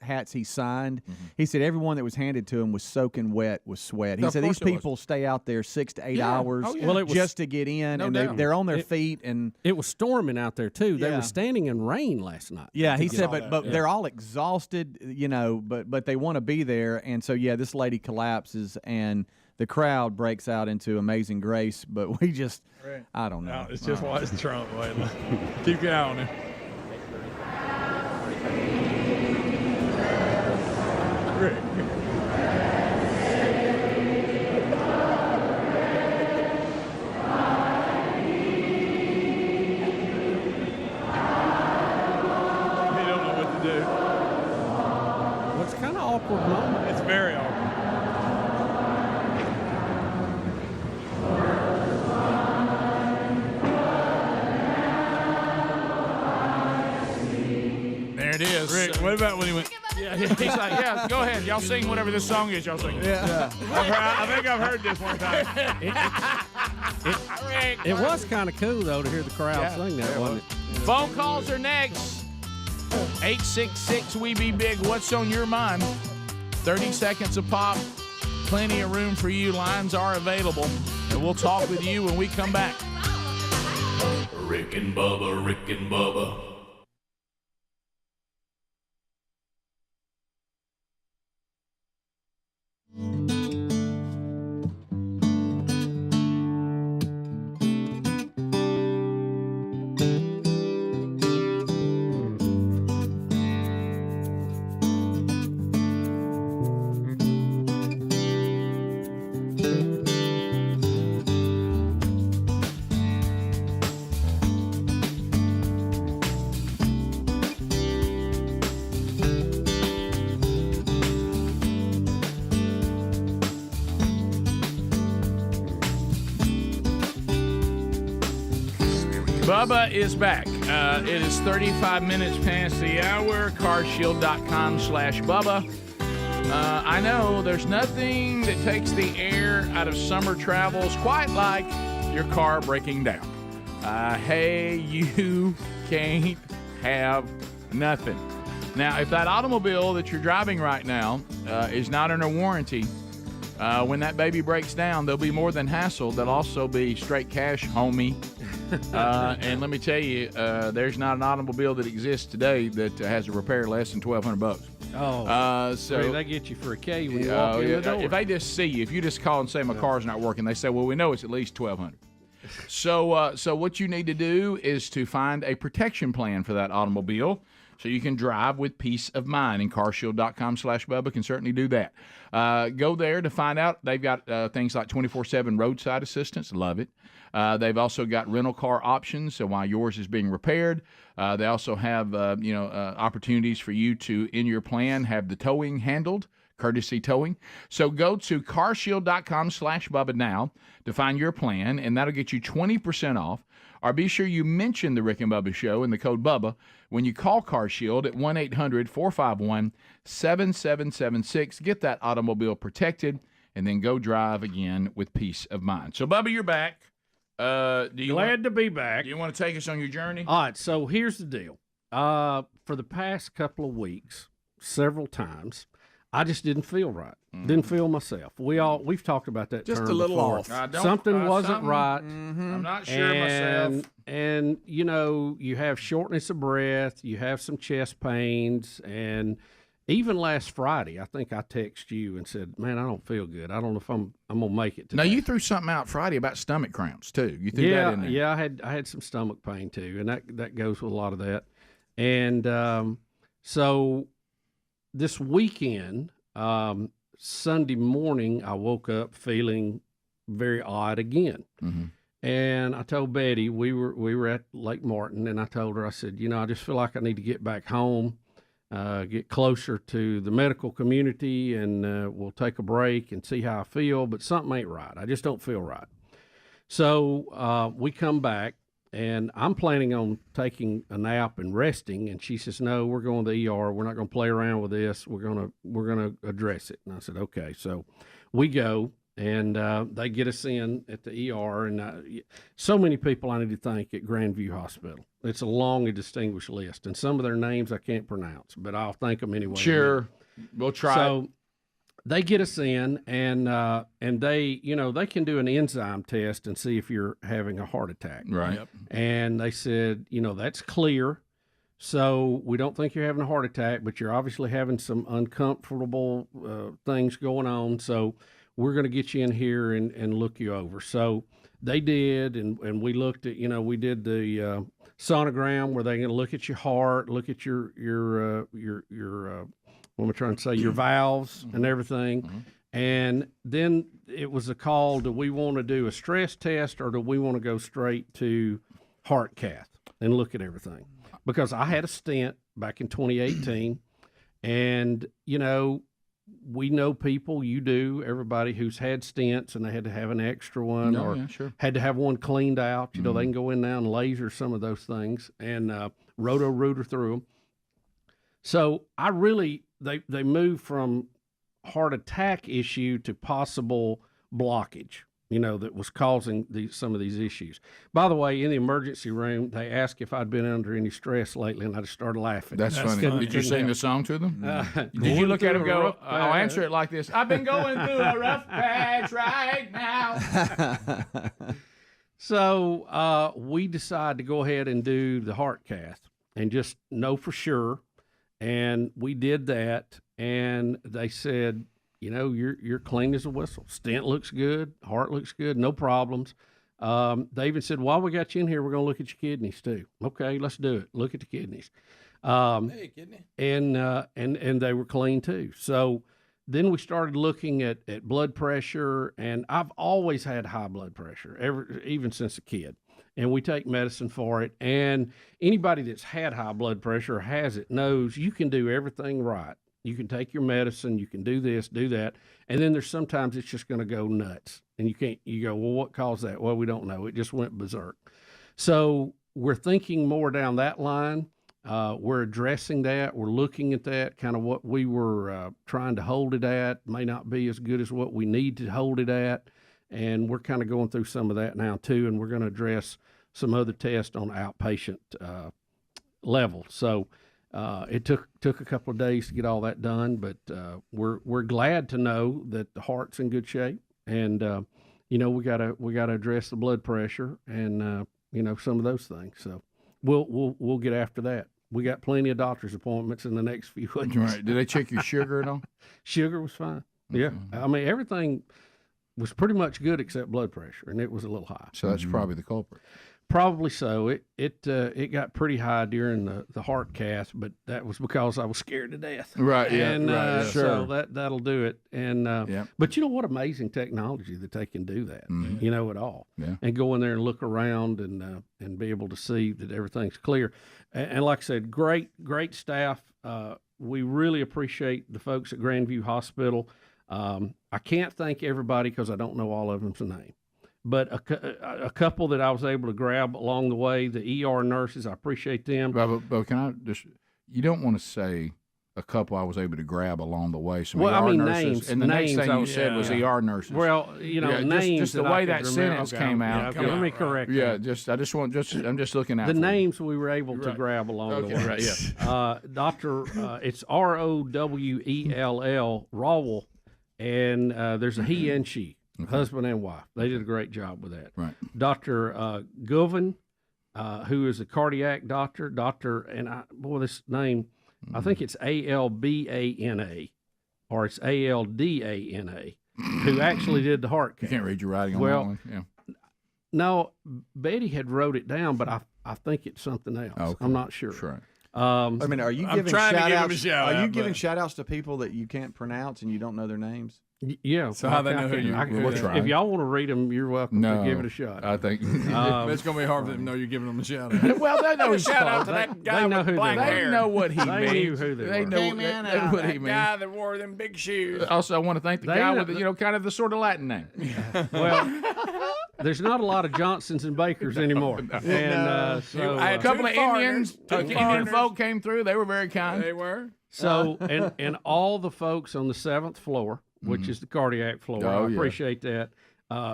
hats he signed, he said everyone that was handed to him was soaking wet with sweat. He said these people stay out there 6 to 8 hours just to get in, and they're on their feet. And it was storming out there, too. They were standing in rain last night. Yeah, he said, but they're all exhausted, but they want to be there. And so, this lady collapses, and the crowd breaks out into Amazing Grace, but we just, I don't know. No, it's just watch Trump. Keep your eye on him. Rick. He don't know what to do. Well, it's kind of awkward moment. It's very awkward. There it is. Rick, what about when he went? Yeah, he's like, go ahead. Y'all sing whatever this song is. Y'all sing it. Yeah. I think I've heard this one time. It was kind of cool, though, to hear the crowd sing that, wasn't it? Phone calls are next. 866 We Be Big. What's on your mind? 30 seconds a pop. Plenty of room for you. Lines are available. And we'll talk with you when we come back. Rick and Bubba, Rick and Bubba. Bubba is back. It is 35 minutes past the hour. Carshield.com/Bubba. I know there's nothing that takes the air out of summer travels quite like your car breaking down. Hey, you can't have nothing. Now, if that automobile that you're driving right now is not under warranty, when that baby breaks down, there'll be more than hassle. There'll also be straight cash, homie. And let me tell you, there's not an automobile that exists today that has a repair less than $1,200. Oh, so they get you for a K when you walk in the door. If they just see you, if you just call and say my car's not working, they say, well, we know it's at least $1,200. So what you need to do is to find a protection plan for that automobile so you can drive with peace of mind. And carshield.com/Bubba can certainly do that. Go there to find out. They've got things like 24/7 roadside assistance. Love it. They've also got rental car options, so while yours is being repaired. They also have opportunities for you to, in your plan, have the towing handled, courtesy towing. So go to carshield.com/Bubba now to find your plan, and that'll get you 20% off. Or be sure you mention the Rick and Bubba Show and the code Bubba when you call CarShield at 1-800-451-7776. Get that automobile protected, and then go drive again with peace of mind. So, Bubba, you're back. Glad to be back. Do you want to take us on your journey? All right, so here's the deal. For the past couple of weeks, several times, I just didn't feel right. Didn't feel myself. We've talked about that. Just term a little before. off. Something wasn't right. I'm not sure myself. And you have shortness of breath. You have some chest pains, and even last Friday, I think I texted you and said, "Man, I don't feel good. I don't know if I'm gonna make it today." Now you threw something out Friday about stomach cramps too. You threw that in there. Yeah, I had some stomach pain too, and that goes with a lot of that. And so this weekend, Sunday morning, I woke up feeling very odd again. Mm-hmm. And I told Betty, we were at Lake Martin, and I told her, I said, I just feel like I need to get back home, get closer to the medical community, and we'll take a break and see how I feel, but something ain't right. I just don't feel right. So we come back, and I'm planning on taking a nap and resting, and she says, "No, we're going to the ER. We're not going to play around with this. We're gonna address it." And I said, "Okay." So we go, and they get us in at the ER, and so many people I need to thank at Grandview Hospital. It's a long and distinguished list, and some of their names I can't pronounce, but I'll thank them anyway. Sure, we'll try. So they get us in, and they they can do an enzyme test and see if you're having a heart attack. Right. Yep. And they said, that's clear. So we don't think you're having a heart attack, but you're obviously having some uncomfortable things going on. So we're going to get you in here and look you over. So they did, and we looked at, we did the sonogram where they're going to look at your heart, look at your what am I trying to say, your valves and everything. Mm-hmm. And then it was a call, do we want to do a stress test or do we want to go straight to heart cath and look at everything? Because I had a stent back in 2018, and, we know people, you do, everybody who's had stents and they had to have an extra one had to have one cleaned out. They can go in now and laser some of those things and roto-rooter through them. So I really, they moved from heart attack issue to possible blockage, that was causing some of these issues. By the way, in the emergency room, they asked if I'd been under any stress lately, and I just started laughing. That's funny. Did you sing the song to them? Did you look at them and go, I'll answer it like this, I've been going through a rough patch right now. So we decided to go ahead and do the heart cath and just know for sure. And we did that, and they said, you're clean as a whistle. Stent looks good, heart looks good, no problems. They even said, while we got you in here, we're going to look at your kidneys too. Okay, let's do it. Look at the kidneys. Hey, kidney. And they were clean too. So then we started looking at blood pressure, and I've always had high blood pressure, even since a kid. And we take medicine for it. And anybody that's had high blood pressure or has it knows you can do everything right. You can take your medicine, you can do this, do that. And then there's sometimes it's just going to go nuts. And you go, well, what caused that? Well, we don't know. It just went berserk. So we're thinking more down that line. We're addressing that. We're looking at that, kind of what we were trying to hold it at. May not be as good as what we need to hold it at. And we're kind of going through some of that now too, and we're going to address some other tests on outpatient level. So it took a couple of days to get all that done, but we're glad to know that the heart's in good shape, and we gotta address the blood pressure and some of those things. So we'll get after that. We got plenty of doctor's appointments in the next few weeks. Right? Did they check your sugar at all? Sugar was fine. Okay. Yeah, I mean everything was pretty much good except blood pressure, and it was a little high. So that's probably the culprit. Probably so. It got pretty high during the heart cath, but that was because I was scared to death. Right. Yeah. And right, so that'll do it. And but what amazing technology that they can do that. Mm-hmm. At all. Yeah. And go in there and look around and be able to see that everything's clear. And like I said, great staff. We really appreciate the folks at Grandview Hospital. I can't thank everybody because I don't know all of them's name, but a couple that I was able to grab along the way, the ER nurses, I appreciate them. But can I just, you don't want to say a couple I was able to grab along the way. Some Well, ER I mean, nurses, names. and the names next thing you said was ER nurses. Well, names. Just the that way I that could remember. sentence came out. Let me correct. Yeah, that. I'm just looking at the names we were able to grab along the way. Right, yeah. Doctor, it's Rowell, Rawell, and there's a he and she, husband and wife. They did a great job with that. Right. Dr. Govan, who is a cardiac doctor, this name, I think it's Albana, or it's Aldana, who actually did the heart cath. You can't read your writing on that one. Yeah. No, Betty had wrote it down, but I think it's something else. Okay. I'm not sure. Sure. I mean, are you giving trying to shout give him outs? a shout Are you out, giving but- shout outs to people that you can't pronounce and you don't know their names? Yeah. So how they know who you are? We'll try. If y'all want to read them, you're welcome to give it a shot. I think it's going to be hard for them to know you're giving them a shout out. Well, they know his shout out to They- that guy they know with who black they hair. They know what he They means. knew who they were. know Came in they know what he that means. guy that wore them big shoes. Also, I want to thank the They guy know- with kind of the sort of Latin name. Well, there's not a lot of Johnsons and Bakers anymore. And so, I A had couple two of foreigners, Indian folk came through. They were very kind. They were. So, and all the folks on the 7th floor, which is the cardiac floor, Oh, I yeah. appreciate that.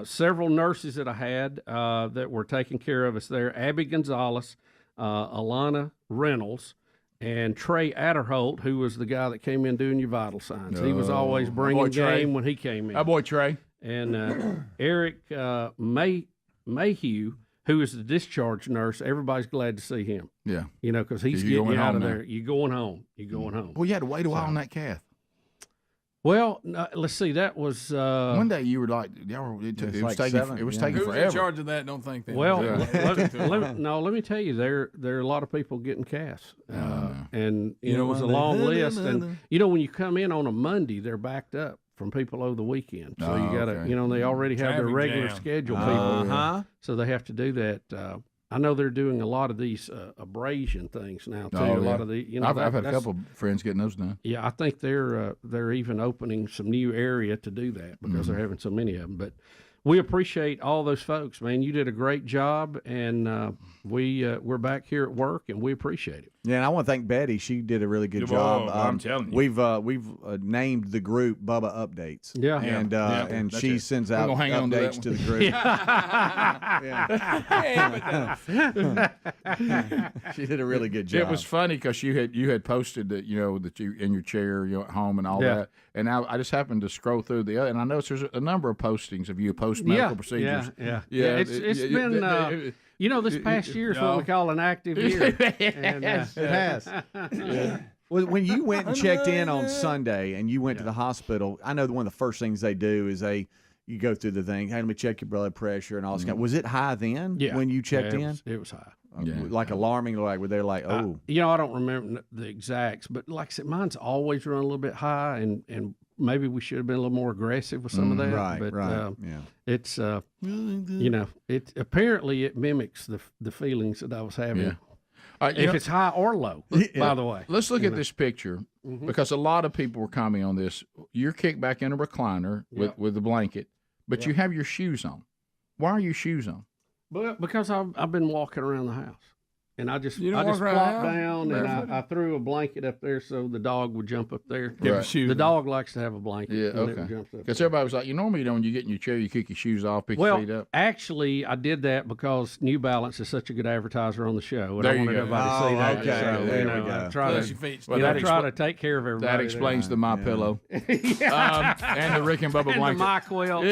Several nurses that I had that were taking care of us there, Abby Gonzalez, Alana Reynolds, and Trey Adderholt, who was the guy that came in doing your vital signs. He was always bringing boy Trey. game when he came in. Our boy Trey. And Eric Mayhew, who is the discharge nurse, everybody's glad to see him. Yeah. Because he's You're getting going you out home of now. there. You're going home. You're going home. Well, you had to wait a while on that cath. Well, let's see. That was One day you were like, it was taking Who's forever. in charge of that? Don't think that. well. Yeah. Let me tell you, there are a lot of people getting casts, and You know it was a what? long list. And when you come in on a Monday, they're backed up from people over the weekend. So you got to, okay. They already have their Traffic regular jam. schedule people. Uh-huh. So they have to do that. I know they're doing a lot of these abrasion things now too. Oh, a lot yeah. of the, I've had a that's- couple of friends getting those done. Yeah, I think they're even opening some new area to do that because they're having so many of them. But we appreciate all those folks, man. You did a great job, and we're back here at work, and we appreciate it. Yeah, and I want to thank Betty. She did a really good job. I'm telling you. We've named the group Bubba Updates. Yeah. and and that's she it. sends We're out gonna hang on to that updates to one. the group. She did a really good job. It was funny because you had posted that that you in your chair at home and all Yeah. that, and I just happened to scroll through the other, and I noticed there's a number of postings of you post medical procedures. Yeah. It's been. This past year is what we call an active year. And, it has. Well, when you went and checked in on Sunday and you went to the hospital, I know that one of the first things they do is you go through the thing. Hey, let me check your blood pressure and all this kind. Was it high then? Yeah. when you checked in? It was high. Like alarming, like were they like, oh, I don't remember the exacts, but like I said, mine's always run a little bit high, and maybe we should have been a little more aggressive with some of that. right, but, right, yeah. It's it apparently it mimics the feelings that I was having. Yeah. All right, If it's high or low, by the way. Let's look at this picture because a lot of people were commenting on this. You're kicked back in a recliner with the blanket, but you have your shoes on. Why are your shoes on? But because I've been walking around the house, and I just walk plopped around down barefoot? and I threw a blanket up there so the dog would jump up there. Right. Shoes The on. dog likes to have a blanket. Yeah, when okay. it jumps up Because there. everybody was like, normally when you get in your chair, you kick your shoes off, pick your feet Well, up. actually, I did that because New Balance is such a good advertiser on the show, and There I you wanted go. everybody to see Oh, that. okay. So, There we I go. try Plus to, your feet. Well, I that try expl- to take care of everybody. That explains the My Pillow and the Rick and Bubba and the blanket. my quilt.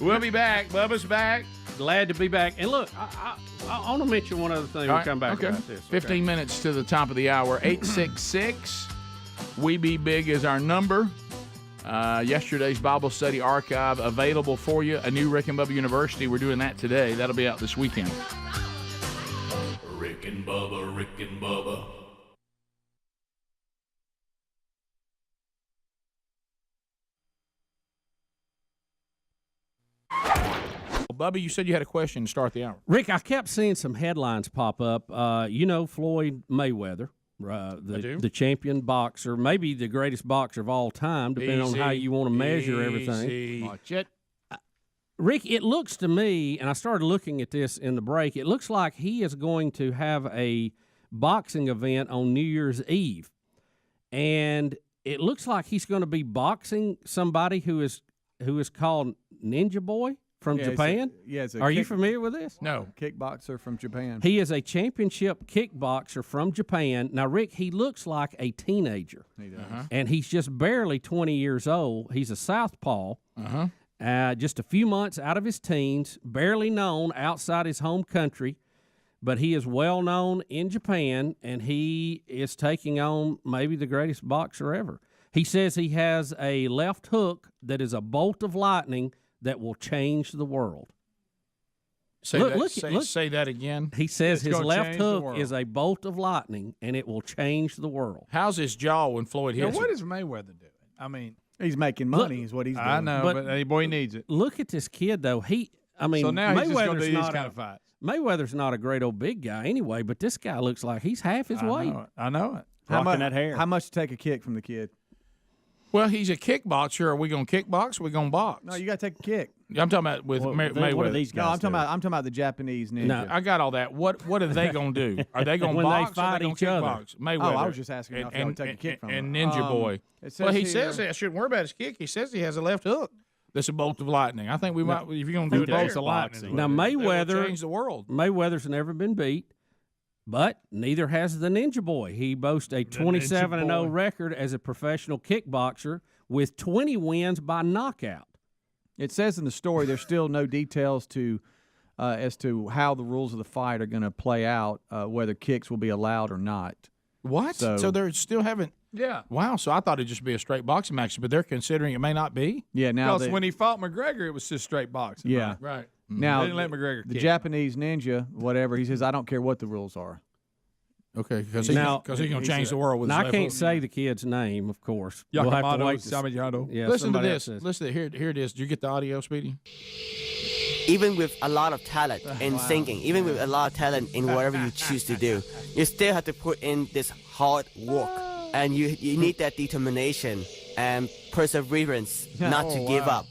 We'll be back. Bubba's back. Glad to be back. And look, I want to mention one other thing. We'll All right, come back okay. about this. 15 minutes to the top of the hour. 866 We Be Big is our number. Yesterday's Bible study archive available for you. A new Rick and Bubba University. We're doing that today. That'll be out this weekend. Rick and Bubba, Rick and Bubba. Bubba, you said you had a question to start the hour. Rick, I kept seeing some headlines pop up. Floyd Mayweather, the champion boxer, maybe the greatest boxer of all time, depending on how you want to measure everything. Watch it. Rick, it looks to me, and I started looking at this in the break, it looks like he is going to have a boxing event on New Year's Eve. And it looks like he's going to be boxing somebody who is called Ninja Boy from Japan. Are you familiar with this? No. Kickboxer from Japan. He is a championship kickboxer from Japan. Now, Rick, he looks like a teenager. And he's just barely 20 years old. He's a southpaw. Just a few months out of his teens, barely known outside his home country, but he is well known in Japan, and he is taking on maybe the greatest boxer ever. He says he has a left hook that is a bolt of lightning that will change the world. Say that again. He says his left hook is a bolt of lightning, and it will change the world. How's his jaw when Floyd hits What him? is Mayweather doing? I mean, he's making money is what he's doing. I know, but hey, boy, he needs it. Look at this kid, though. So now he's just going to do these not kind of fights. Mayweather's not a great old big guy anyway, but this guy looks like he's half his weight. I know it. Rocking that hair. How much to take a kick from the kid? Well, he's a kickboxer. Are we going to kickbox or are we going to box? No, you got to take a kick. I'm talking about with Mayweather. What are these guys I'm talking about the Japanese ninja. No, I got all that. What are they going to do? Are they going to When box they fight or are they each going to other? kickbox? Mayweather. I was just asking if y'all would take a kick from and him. Ninja Boy. Says He here- says I shouldn't worry about his kick. He says he has a left hook. That's a bolt of lightning. I think we might, if you're going to do it, bolts there, of lightning. Now, Mayweather change the world. Mayweather's never been beat, but neither has the Ninja Boy. He boasts a 27-0 record as a professional kickboxer with 20 wins by knockout. It says in the story there's still no details as to how the rules of the fight are going to play out, whether kicks will be allowed or not. What? So they still haven't. Yeah. Wow. So I thought it'd just be a straight boxing match, but they're considering it may not be. Yeah. Now Because when he fought McGregor, it was just straight boxing. Yeah. Right. Now They didn't let McGregor the kick. Japanese ninja, whatever, he says, I don't care what the rules are. Okay, because he's going to change the world with his Now, I left can't hook. say the kid's name, of course. We'll have to Yamamoto, wait. Samijado. Yeah, Listen to somebody this. else says. Listen, here it is. Did you get the audio, Speedy? Even with a lot of talent in singing, even with a lot of talent in whatever you choose to do, you still have to put in this hard work. And you need that determination and perseverance not to give up.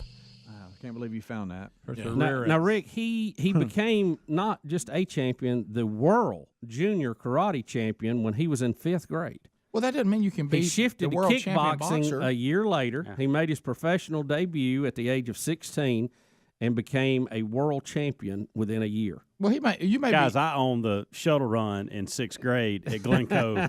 I can't believe you found that. Now, Rick, he became not just a champion, the world junior karate champion when he was in 5th grade. Well, that doesn't mean you can beat He shifted the to world champion kickboxing boxer. a year later. Yeah. He made his professional debut at the age of 16 and became a world champion within a year. Well, you may Guys, be. I owned the shuttle run in 6th grade at Glencoe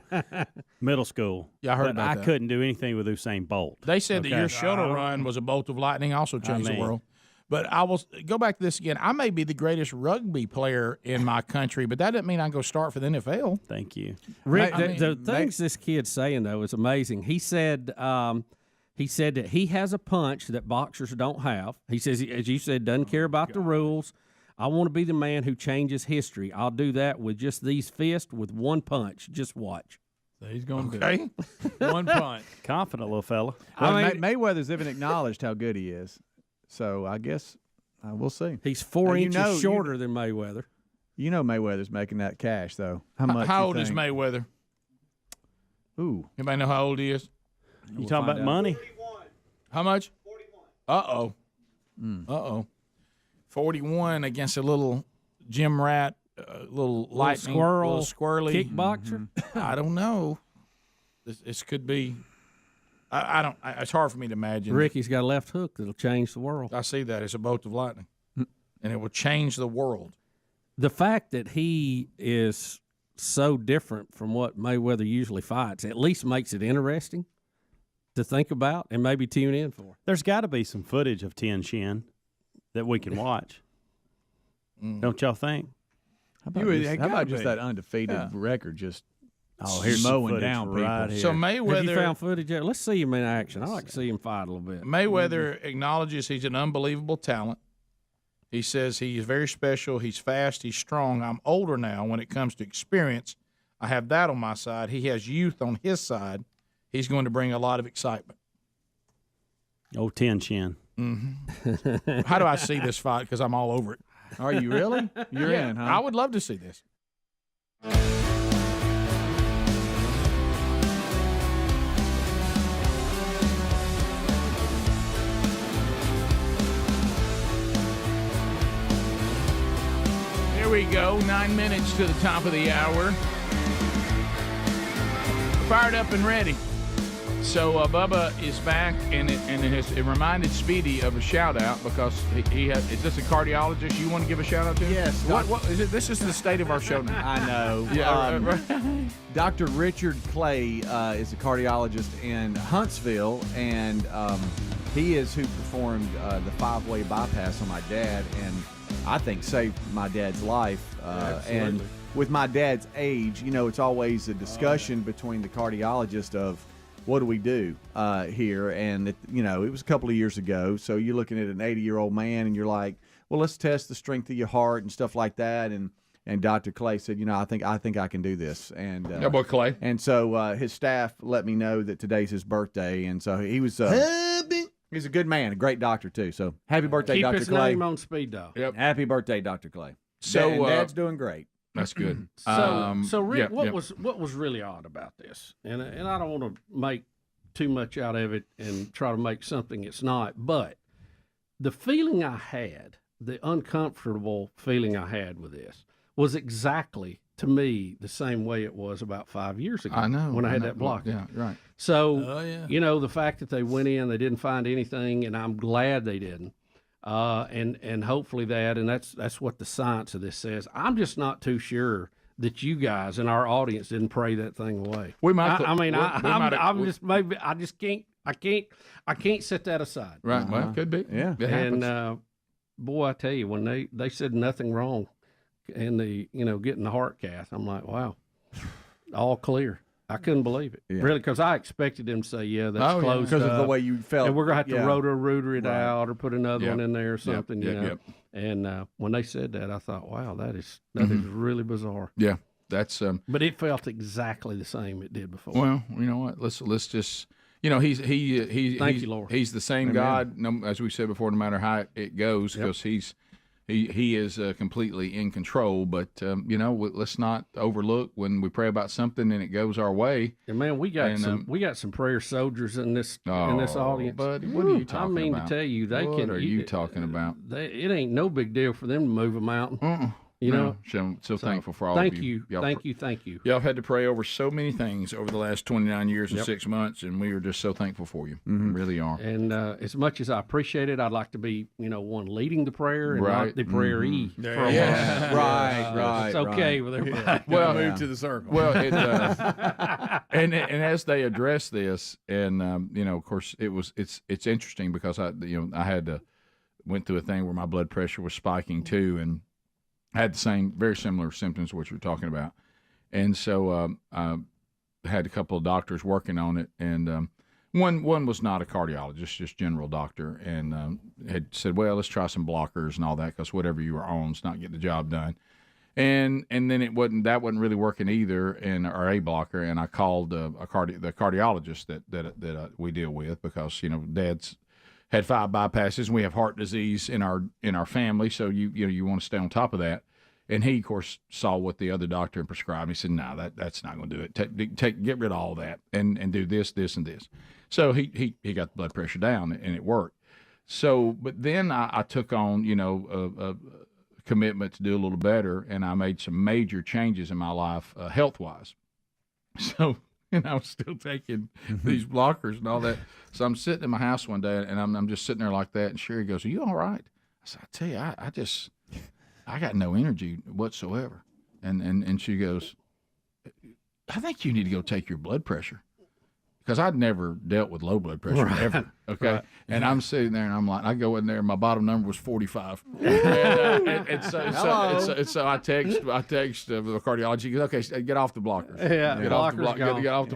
Middle School. Yeah, I heard but about I that. couldn't do anything with Usain Bolt. They said that your shuttle run was a bolt of lightning, also changed the world. But I will go back to this again. I may be the greatest rugby player in my country, but that doesn't mean I can go start for the NFL. Thank you. Rick, the things this kid's saying, though, is amazing. He said that he has a punch that boxers don't have. He says, as you said, doesn't care about the rules. I want to be the man who changes history. I'll do that with just these fists with one punch. Just watch. So he's going to Okay. one punch. Confident little fella. Well, Mayweather's even acknowledged how good he is. So I guess we'll see. He's 4 inches shorter than Mayweather. You know Mayweather's making that cash, though. How much? How you old is think? Mayweather? Ooh. Anybody know how old he is? You talking about money? How much? 41. Uh-oh. 41 against a little gym rat, little lightning, squirrel, little squirrely kickboxer? I don't know. This could be. I don't. It's hard for me to imagine. Ricky's got a left hook that'll change the world. I see that. It's a bolt of lightning, and it will change the world. The fact that he is so different from what Mayweather usually fights at least makes it interesting to think about and maybe tune in for. There's got to be some footage of Tien Shin that we can watch. Don't y'all think? How about just that undefeated record? Just here's some mowing footage down right people. here. So Mayweather. Have you found footage yet? Let's see him in action. I'd like to see him fight a little bit. Mayweather acknowledges he's an unbelievable talent. He says he's very special. He's fast. He's strong. I'm older now when it comes to experience. I have that on my side. He has youth on his side. He's going to bring a lot of excitement. Oh, Tien Shin. Mm-hmm. How do I see this fight? Because I'm all over it. Are you really? You're in, huh? I would love to see this. Here we go. 9 minutes to the top of the hour. fired up and ready. So Bubba is back, and it reminded Speedy of a shout out because he had. Is this a cardiologist you want to give a shout out to? Yes. What is it? This is the state of our show now. I know. Yeah. Dr. Richard Clay is a cardiologist in Huntsville, and he is who performed the 5-way bypass on my dad, and I think saved my dad's life. And with my dad's age, it's always a discussion between the cardiologist of what do we do here, and it was a couple of years ago. So you're looking at an 80-year-old man, and you're like, well, let's test the strength of your heart and stuff like that, and Dr. Clay said, I think I can do this. And yeah, boy, Clay. And so his staff let me know that today's his birthday, and so he was. He's a good man, a great doctor too. So happy birthday, Dr. Clay. Keep his name on speed dial. Yep. Happy birthday, Dr. Clay. So Dad's doing great. That's good. So Rick, what was really odd about this, and I don't want to make too much out of it and try to make something it's not, but the feeling I had, the uncomfortable feeling I had with this, was exactly to me the same way it was about 5 years ago. I know when I had know. that block. Yeah, right. So the fact that they went in, they didn't find anything, and I'm glad they didn't. And hopefully and that's what the science of this says. I'm just not too sure that you guys and our audience didn't pray that thing away. We might. I can't set that aside. Right. Well, it could be. Yeah. It happens. And boy, I tell you, when they said nothing wrong in the getting the heart cath, I'm like, wow, all clear. I couldn't believe it, really, because I expected them to say, yeah, that's closed because up. of the way you felt. And we're going to have to rotor it out or put another one in there or something, Yep. And when they said that, I thought, wow, that is really bizarre. Yeah, that's. But it felt exactly the same it did before. Well, you know what? Let's just. Thank you, Lord. He's the same God, as we said before, no matter how it goes, because He is completely in control, but let's not overlook when we pray about something and it goes our way. And man, we got some prayer soldiers in this audience. Buddy, what are you talking about? I mean to tell you, What are you talking about? It ain't no big deal for them to move a mountain. I'm so thankful for all of you. Thank you. Y'all have had to pray over so many things over the last 29 years and 6 months, and we are just so thankful for you. We really are. And as much as I appreciate it, I'd like to be, one leading the prayer and not the prayeree. Right. It's okay with everybody. Well, move to the circle. Well, and as they address this, and of course, it's interesting because I went through a thing where my blood pressure was spiking too, and I had the very similar symptoms what you're talking about, and so I had a couple of doctors working on it, and one was not a cardiologist, just general doctor, and had said, well, let's try some blockers and all that because whatever you were on is not getting the job done, and then that wasn't really working either, or a blocker, and I called the cardiologist that we deal with because Dad's had 5 bypasses, and we have heart disease in our family, so you want to stay on top of that. And he, of course, saw what the other doctor prescribed. He said, "No, that's not going to do it. Get rid of all that and do this, and this." So he got the blood pressure down, and it worked. So, but then I took on a commitment to do a little better, and I made some major changes in my life health wise. So. And I was still taking these blockers and all that. So I'm sitting in my house one day, and I'm just sitting there like that. And Sherry goes, "Are you all right?" I said, "I tell you, I got no energy whatsoever." And she goes, "I think you need to go take your blood pressure." Because I'd never dealt with low blood pressure ever. Okay. Right. And I'm sitting there and I'm like, I go in there and my bottom number was 45. and so I text the cardiologist. He goes, okay, get off the blockers. Get off the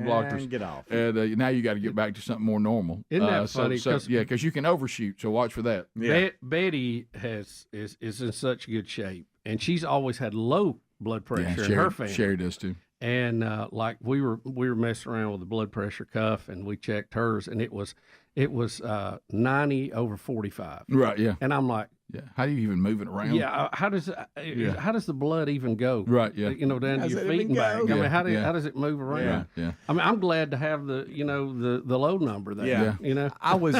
blockers. And get off. And now you got to get back to something more normal. Isn't that funny? Because you can overshoot. So watch for that. Yeah. Betty is in such good shape, and she's always had low blood pressure in her family. Sherry does too. And like we were messing around with the blood pressure cuff, and we checked hers, and it was 90/45. Right. Yeah. And I'm like, yeah. How do you even move it around? Yeah. How does the blood even go? Right. Yeah. Down to your feet and back. Yeah, I mean, how does it move around? Yeah. I mean, I'm glad to have the low number there. Yeah. I was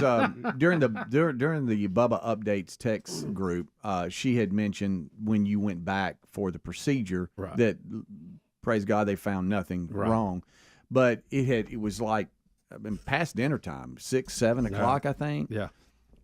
during the Bubba Updates text group. She had mentioned when you went back for the procedure that. Praise God, they found nothing wrong. but it was like past dinner time, 6, 7 o'clock, I think. Yeah.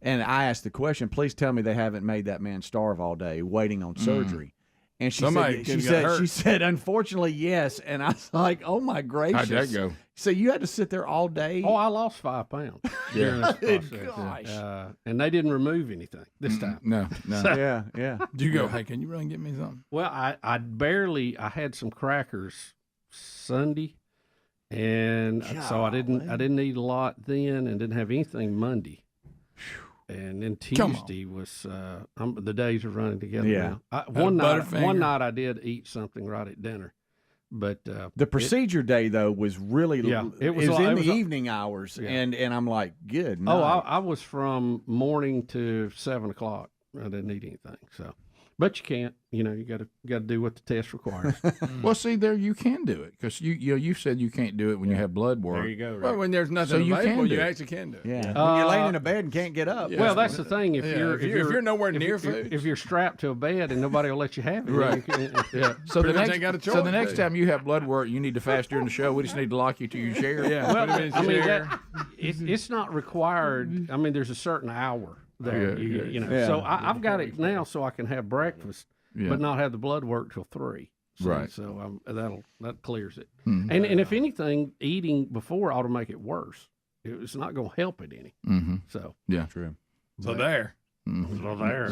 And I asked the question, please tell me they haven't made that man starve all day waiting on surgery. And she said, unfortunately, yes. And I was like, oh my gracious. How'd that go? So you had to sit there all day? Oh, I lost 5 pounds during this process. Gosh. And they didn't remove anything this time. No. Yeah. Did you go, hey, can you run and get me something? Well, I had some crackers Sunday, and so I didn't eat a lot then, and didn't have anything Monday. And then Tuesday was the days are running together. Yeah. now. One night I did eat something right at dinner, but the procedure day though was really it was in the evening hours, and I'm like, good. Oh, I was from morning to 7 o'clock. I didn't eat anything, so. But you can't, you got to do what the test requires. Well, see, there you can do it because you said you can't do it when you have blood work. There you go. Right? Well, when there's nothing available, you actually can do it. Yeah. When you're laying in a bed and can't get up. Well, that's the thing. If you're nowhere near food, if you're strapped to a bed and nobody will let you have it, right? So the next choice, time you have blood work, you need to fast during the show. We just need to lock you to your chair. Yeah. Well, I mean, it's not required. I mean, there's a certain hour there. Yeah. So I've got it now, so I can have breakfast. Yeah. But not have the blood work till 3. Right. So that clears it. Mm-hmm. And if anything, eating before ought to make it worse. It's not going to help it any. Mm-hmm. So yeah, true. So there. So there.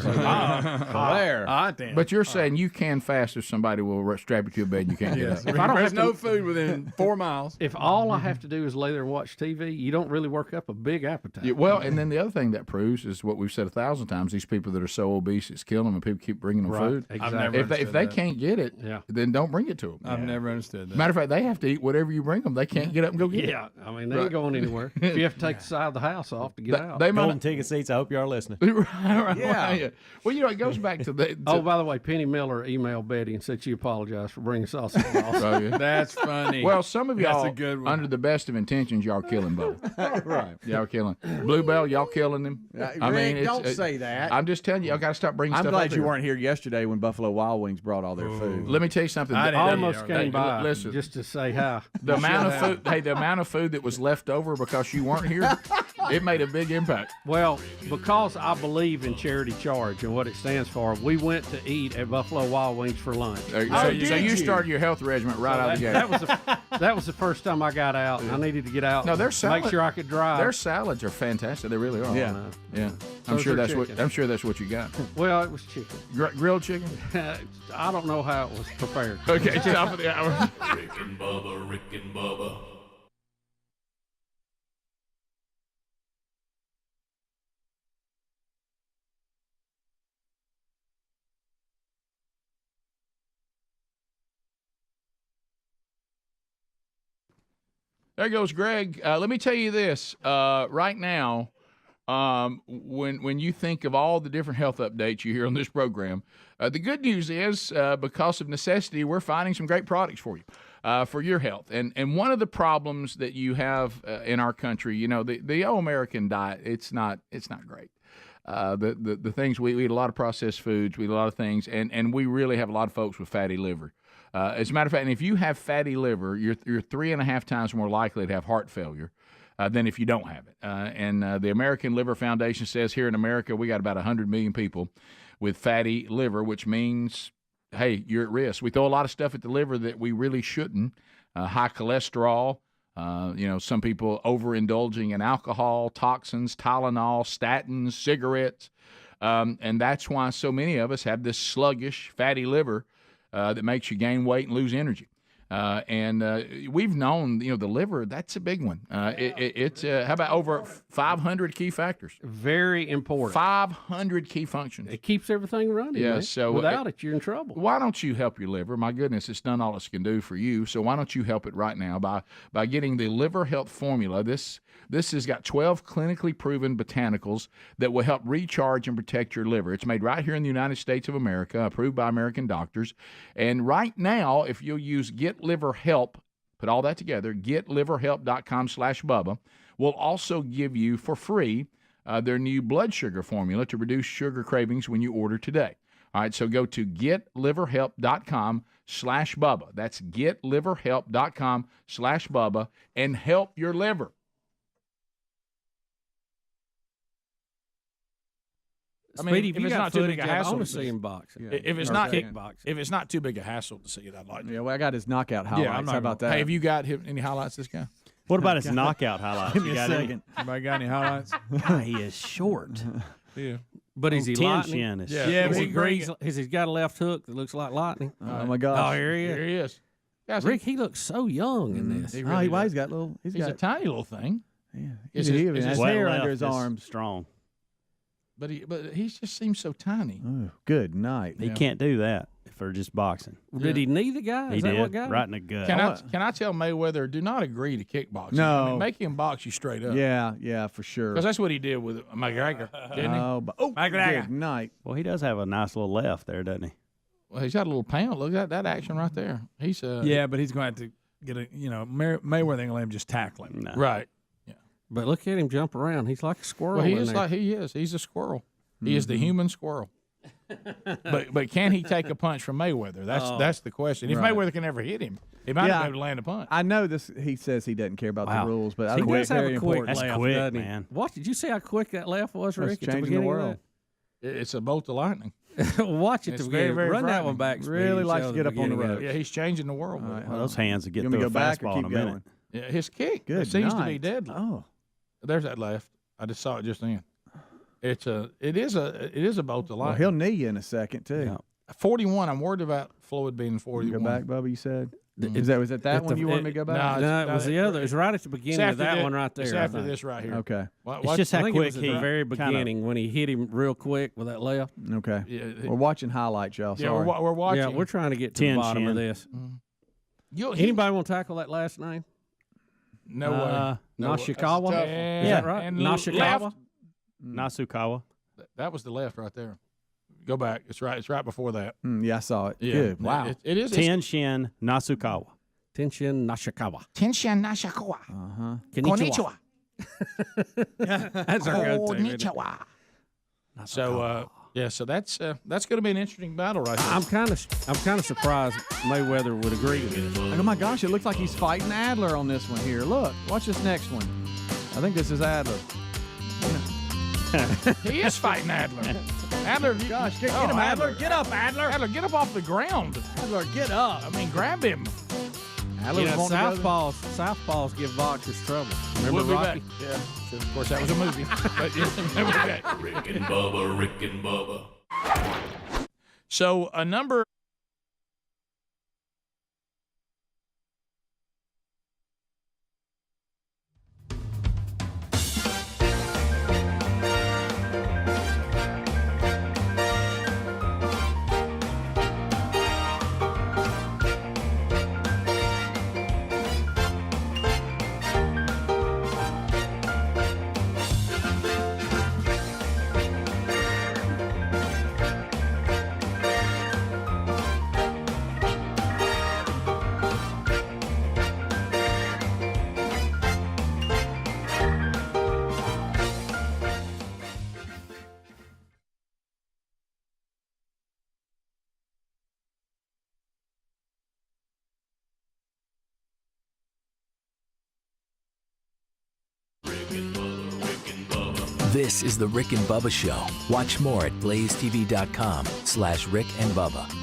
there. But you're saying you can fast if somebody will strap you to a bed and you can't get up. If I don't There's have no to, food within 4 miles. If all I have to do is lay there and watch TV, you don't really work up a big appetite. Yeah, well, and then the other thing that proves is what we've said 1,000 times: these people that are so obese, it's killing them, and people keep bringing them food. Exactly. If they can't get it, then don't bring it to them. I've never understood that. Matter of fact, they have to eat whatever you bring them. They can't get up and go get it. Yeah, I mean they ain't going anywhere. If you have to take the side of the house off to get out. They Golden ticket seats. I hope you are listening. Right. Yeah. Well, it goes back to the. Oh, by the way, Penny Miller emailed Betty and said she apologized for bringing sausage balls. Oh, yeah. That's funny. Well, some of y'all, That's a good one. under the best of intentions, y'all killing Bubba. Right. Y'all killing Bluebell. Y'all killing him. I mean, don't say that. I'm just telling you, y'all got to stop bringing I'm stuff. glad up you here. weren't here yesterday when Buffalo Wild Wings brought all their food. Let me tell you something. I almost came by Listen, just to say hi. the amount of food. Hey, the amount of food that was left over because you weren't here, it made a big impact. Well, because I believe in charity charge and what it stands for, we went to eat at Buffalo Wild Wings for lunch. So you started your health regimen right out of the gate. That was the first time I got out, and I needed to get out. No, their and make sure I could drive. Their salads are fantastic. They really are. Yeah. I'm So sure is that's their what. chicken. I'm sure that's what you got. Well, it was chicken. Grilled chicken. I don't know how it was prepared. Okay, top of the hour. Rick and Bubba, Rick and Bubba. There goes Greg. Let me tell you this. Right now, when you think of all the different health updates you hear on this program, the good news is because of necessity, we're finding some great products for you, for your health. And one of the problems that you have in our country, the American diet, it's not great. The things we eat a lot of processed foods, we eat a lot of things, and we really have a lot of folks with fatty liver. As a matter of fact, and if you have fatty liver, you're 3.5 times more likely to have heart failure than if you don't have it. And the American Liver Foundation says here in America we got about 100 million people with fatty liver, which means, hey, you're at risk. We throw a lot of stuff at the liver that we really shouldn't. High cholesterol. Some people overindulging in alcohol, toxins, Tylenol, statins, cigarettes. And that's why so many of us have this sluggish, fatty liver that makes you gain weight and lose energy. And we've known, the liver, that's a big one. It's how about over 500 key factors? Very important. 500 key functions. It keeps everything running. Yeah, man. so without it, you're in trouble. Why don't you help your liver? My goodness, it's done all it can do for you. So why don't you help it right now by getting the Liver Health Formula? This has got 12 clinically proven botanicals that will help recharge and protect your liver. It's made right here in the United States of America, approved by American doctors. And right now, if you'll use Get Liver Help, put all that together, getliverhelp.com/Bubba, will also give you for free their new blood sugar formula to reduce sugar cravings when you order today. All right, so go to getliverhelp.com/Bubba. That's getliverhelp.com/Bubba and help your liver. I mean, Speedy, if if you it's got not too big footage, a I hassle want to to see him boxing. If it's Or not kickboxing. if it's not too big a hassle to see it, I'd like to. Yeah, well, I got his knockout highlights. Yeah, I'm not How about that? Hey, have you got any highlights? This guy. What about his knockout highlights? Give me You a got any? second. Anybody got any highlights? God, he is short. Yeah. But is he Tien lightning? Shin is Yeah, Is but he greased? Has he got a left hook that looks like lightning? Oh my gosh! Oh, here he is. Here he is. Yeah, Rick, he looks so young in this. He Oh, really well, does. he's got little. He's a tiny little thing. Yeah, Is he his- even is has his Wet hair left under his is arms. strong. But he just seems so tiny. Oh, good night. He can't do that for just boxing. Did he knee the guy? He Is that did, what got him? right in the gut. Can I tell Mayweather, do not agree to kickboxing? No. I mean, make him box you straight up. Yeah, for sure. Because that's what he did with McGregor, didn't he? Good night. Well, he does have a nice little left there, doesn't he? Well, he's got a little pound. Look at that action right there. He's Yeah, but he's going to have to get a, Mayweather ain't going to let him just tackle him. No. right. But look at him jump around. He's like a squirrel. Well, he in is there. like he is. He's a squirrel. He is the human squirrel. but can he take a punch from Mayweather? That's the question. If Right. Mayweather can ever hit him, he might not be able to land a punch. I know this. He says he doesn't care about Wow. the rules, but I He think does it's have very a quick important. That's left, quick, doesn't he? man. What did you see how quick that left was, That's Rick? At the changing the beginning of world. It's a bolt of lightning. that? Watch it It's to very, begin. very Run that frightening. one back. Speedy, Really and likes show to get the up on the beginning of road. Yeah, he's changing the world. with it. Well, those hands would get You want me through to a go back or fastball in a keep minute. going? Yeah, his kick Good seems to be night. deadly. Oh, There's that left. I just saw it just then. It is a bolt of well, lightning. he'll knee you in a second too. Yeah. 41. I'm worried about Floyd being You 41. go back, Bubba. You said. Was it that At one the- you wanted me to go back? No, it was the other. It was right at the beginning of that one right there. It's I after think. this right here. Okay. It's just I how think it quick was at he the very kinda- beginning when he hit him real quick with that left. Okay. Yeah, We're watching highlights, y'all. Yeah, Sorry. we're watching. Yeah, we're trying to get to the Tien bottom of Shin. this. You'll- Anybody want to tackle that last name? No way. No, Nashikawa? that's tough. Is that right? And Nashikawa? left. Nasukawa. That was the left right there. Go back. It's right before that. Yeah, I saw it. Yeah. Good. Wow. It is. Tien Shin Nasukawa. Tenshin Nashikawa. Tenshin Nashikawa. Konnichiwa. That's our go-to. isn't it? Konnichiwa. So so that's going to be an interesting battle right there. I'm kind of surprised Mayweather would agree to this. Oh my gosh! It looks like he's fighting Adler on this one here. Look, watch this next one. I think this is Adler. He is fighting Adler. Adler, Gosh, get him, Adler. Get up, Adler. Adler, get up off the ground. Adler, get up. I mean, grab him. Adler You know, was wanting to go Southpaws give boxers trouble. Remember We'll be Rocky? back. Yeah. So, of course, that was a movie. But we'll be back. Rick and Bubba, Rick and Bubba. So a number. This is the Rick and Bubba Show. Watch more at blazetv.com/Rick and Bubba.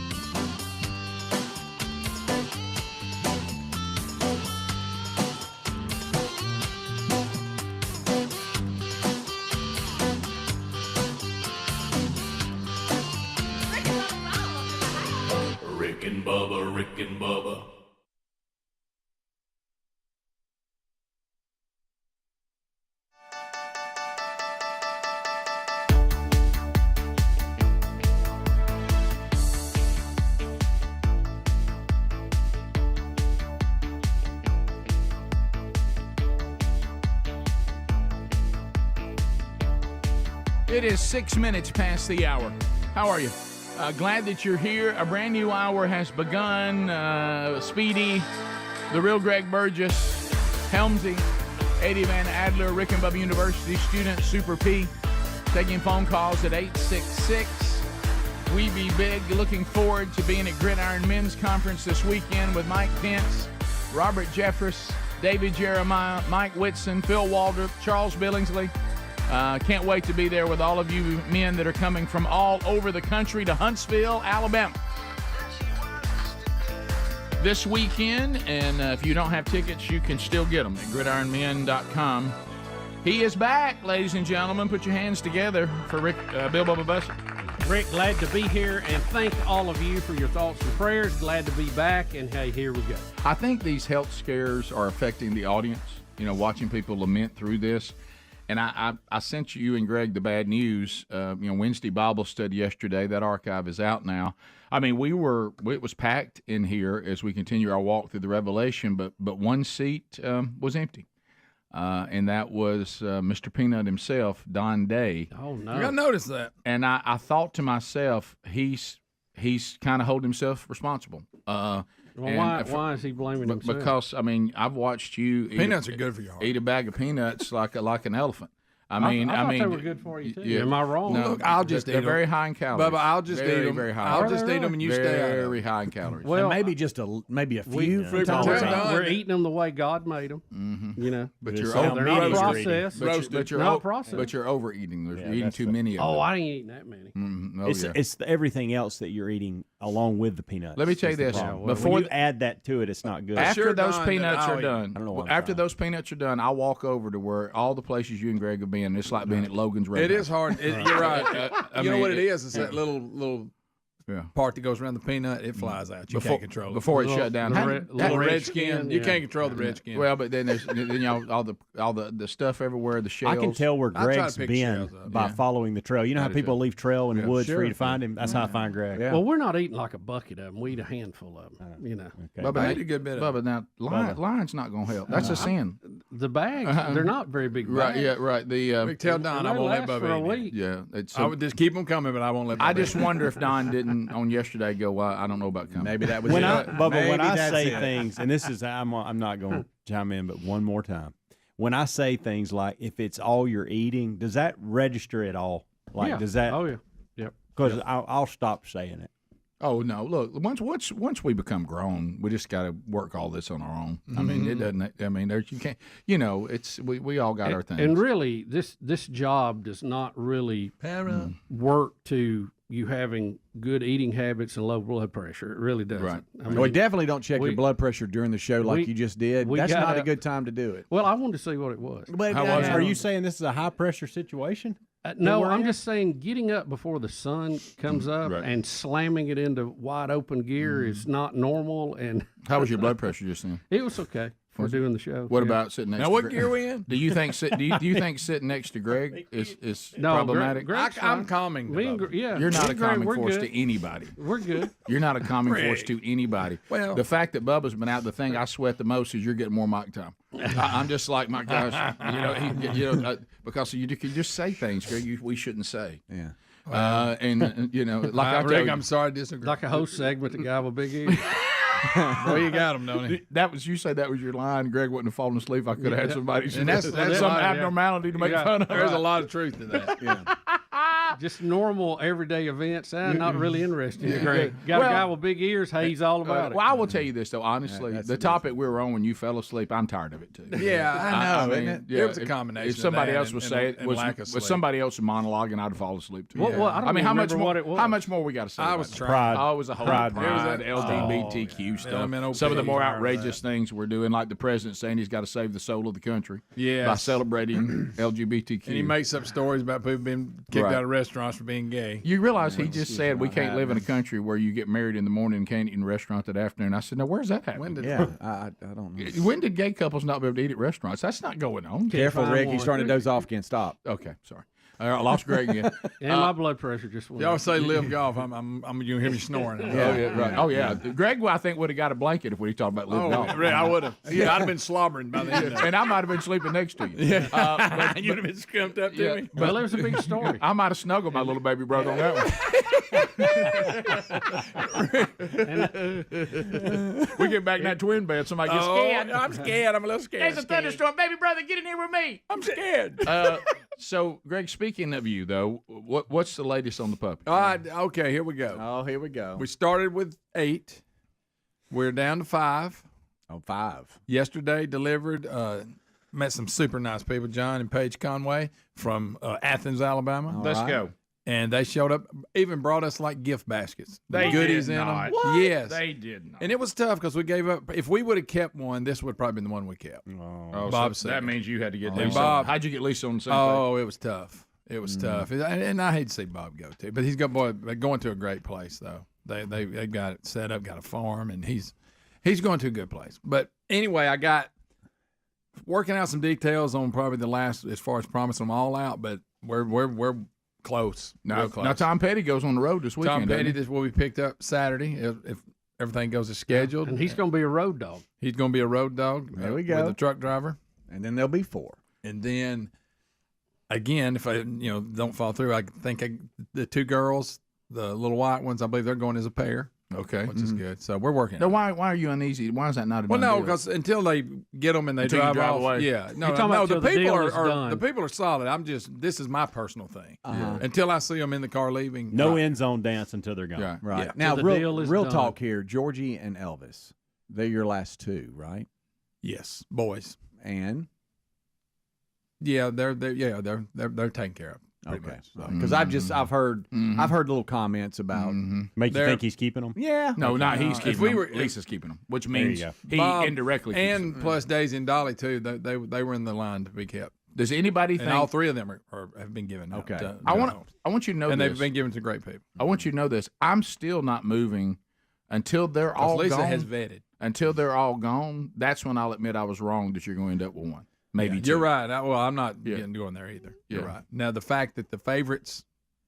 Rick and Bubba, Rick and Bubba. It is 6 minutes past the hour. How are you? Glad that you're here. A brand new hour has begun. Speedy, the real Greg Burgess, Helmsy, Eddie Van Adler, Rick and Bubba University student, Super P, taking phone calls at 866 We Be Big. Looking forward to being at Gridiron Men's Conference this weekend with Mike Pence, Robert Jeffress, David Jeremiah, Mike Whitson, Phil Waldrop, Charles Billingsley. Can't wait to be there with all of you men that are coming from all over the country to Huntsville, Alabama this weekend. And if you don't have tickets, you can still get them at gridironmen.com. He is back, ladies and gentlemen. Put your hands together for Rick, Bill Bubba Bussey. Rick, glad to be here, and thank all of you for your thoughts and prayers. Glad to be back, and hey, here we go. I think these health scares are affecting the audience, watching people lament through this. And I sent you and Greg the bad news, Wednesday Bible study yesterday. That archive is out now. I mean, it was packed in here as we continue our walk through the Revelation, but one seat was empty. And that was Mr. Peanut himself, Don Day. Oh, no. I noticed that. And I thought to myself, he's kind of holding himself responsible. Why is he blaming himself? Because, I've watched you peanuts are good for your heart. Eat a bag of peanuts like an elephant. I thought they were good for you, too. Yeah. Am I wrong? No, look, I'll just eat them. They're very high in calories. Bubba, I'll just eat them. Very high. I'll just eat them and you stay out. Very high in calories. Well, maybe just maybe a few. We're eating them the way God made them. Mm-hmm. But you're they're not processed. But you're overeating. You're eating too many of them. Oh, I ain't eating that many. It's everything else that you're eating along with the peanuts. Let me tell you this: before you add that to it, it's not good. After those peanuts are done, I don't know why after those peanuts are done, I'll walk over to where all the places you and Greg have been. It's like being at Logan's Roadhouse. It is hard. You're right. You know what it is? It's that little part that goes around the peanut. It flies out. You can't control it. Before it shut down. Little red skin. You can't control the red skin. Well, but then there's all the stuff everywhere, the shells. I can tell where Greg's been by following the trail. You know how people leave trail in the woods for you to find him? That's how I find Greg. Well, we're not eating like a bucket of them. We eat a handful of them, Okay. Bubba, I ate a good bit of them. Now, lion's not going to help. That's a sin. The bags, they're not very big bags. Right, yeah, right. Tell Don I won't let Bubba eat. Yeah. I would just keep them coming, but I won't let Bubba I just wonder if Don didn't, on yesterday, go, well, I don't know about coming. Maybe that was when I say things, and this is, I'm not going to chime in, but one more time. When I say things like, if it's all you're eating, does that register at all? Like, does that? Oh, yeah. Yep. Because I'll stop saying it. Oh no! Look, once we become grown, we just got to work all this on our own. I mean, it doesn't. I mean, you can't. It's we all got our things. And really, this job does not really work to you having good eating habits and low blood pressure. It really doesn't. Right. We definitely don't check your blood pressure during the show like you just did. That's not a good time to do it. Well, I wanted to see what it was. But are you saying this is a high pressure situation? No, I'm just saying getting up before the sun comes up and slamming it into wide open gear is not normal. And how was your blood pressure just then? It was okay for doing the show. What about sitting next? Now, to what Greg? gear we in? Do you think do you think sitting next to Greg is problematic? I'm calming. You're not a calming force to anybody. We're good. You're not a calming force to anybody. Well, the fact that Bubba's been out, the thing I sweat the most is you're getting more mic time. I'm just like, my gosh, because you can just say things, Greg, we shouldn't say. Yeah. Like Rick, I'm sorry to disagree. Like a host segment, the guy with big ears. Well, you got him, don't you? You said that was your line. Greg wouldn't have fallen asleep. I could have had somebody. And that's some abnormality to make fun of. There's a lot of truth to that. Yeah. Just normal everyday events. Not really interesting. Greg. Got a guy with big ears. Hey, he's all about it. Well, I will tell you this though. Honestly, the topic we were on when you fell asleep, I'm tired of it too. Yeah, I know. I mean, it was a combination. If somebody else would say it, was somebody else's monologue, and I'd fall asleep too. I mean, how much more we got to say? I was trying. Oh, it was a whole pride, LGBTQ stuff. Some of the more outrageous things we're doing, like the president saying he's got to save the soul of the country by celebrating LGBTQ. And he makes up stories about people being kicked out of restaurants for being gay. You realize he just said we can't live in a country where you get married in the morning and can't eat in a restaurant that afternoon. I said, now where's that happening? I don't know. When did gay couples not be able to eat at restaurants? That's not going on. Careful, Rick. He's starting to doze off. Can't stop. Okay, sorry. I lost Greg again. And my blood pressure just went. Y'all say live golf. I'm you hear me snoring. Right. Oh yeah. Greg, I think would have got a blanket if we talked about live golf. I would have. Yeah, I'd have been slobbering by the end of it. And I might have been sleeping next to you. Yeah. You'd have been scrumped up to me. Well, it was a big story. I might have snuggled my little baby brother on that one. We get back in that twin bed. Somebody gets scared. I'm scared. I'm a little scared. There's a thunderstorm. Baby brother, get in here with me. I'm scared. So, Greg, speaking of you, though, what's the latest on the puppy? All right, okay, here we go. Oh, here we go. We started with 8. We're down to 5. Oh, 5. Yesterday delivered. Met some super nice people, John and Paige Conway from Athens, Alabama. Let's go. And they showed up, even brought us like gift baskets. They goodies did in not. them. What? Yes. They did not. And it was tough because we gave up. If we would have kept one, this would have probably been the one we kept. Oh, Bob so said. that means you had to get And Lisa. Bob, How'd you get Lisa on the same Oh, it was tough. It was tough. And I hate to see Bob go too, but he's got they're going to a great place though. They got it set up, got a farm, and he's going to a good place. But anyway, I got working out some details on probably the last as far as promising them all out, but we're close. Now, Real close. now Tom Petty goes on the road this weekend. Tom Petty, doesn't he? this will be picked up Saturday if everything goes as scheduled. And he's going to be a road dog. He's going to be a road dog. There we go. With a truck driver. And then there'll be 4. And then, again, if I don't fall through, I think the 2 girls, the little white ones, I believe they're going as a pair. Okay. Which is good. So we're working. Now, why are you uneasy? Why is that not a Well, done no, deal? because until they get them and they Until you drive drive off, away. yeah, You're no, talking about the till the people deal is done. the people are solid. This is my personal thing. Until I see them in the car leaving, No end zone dance until they're gone. Yeah. Right. Yeah. Now, Till the deal is real done. talk here. Georgie and Elvis, they're your last 2, right? Yes, boys. And Yeah, they're taken care of. Pretty okay, much, so. because I've heard little comments about. Make you They're- think he's keeping them? Yeah. No, not he's If keeping we them. were- Lisa's keeping them, which There you means go. he Bob indirectly keeps and them. plus Daisy and Dolly too. They were in the line to be kept. Does anybody And think? all 3 of them have been given. out Okay. to I want homes. you to know and this. they've been given to great people. I want you to know this. I'm still not moving until they're all Lisa gone. has vetted. Until they're all gone, that's when I'll admit I was wrong that you're going to end up with 1, maybe 2. You're right. I'm not Yeah. getting going there either. You're Yeah. right. Now the fact that the favorites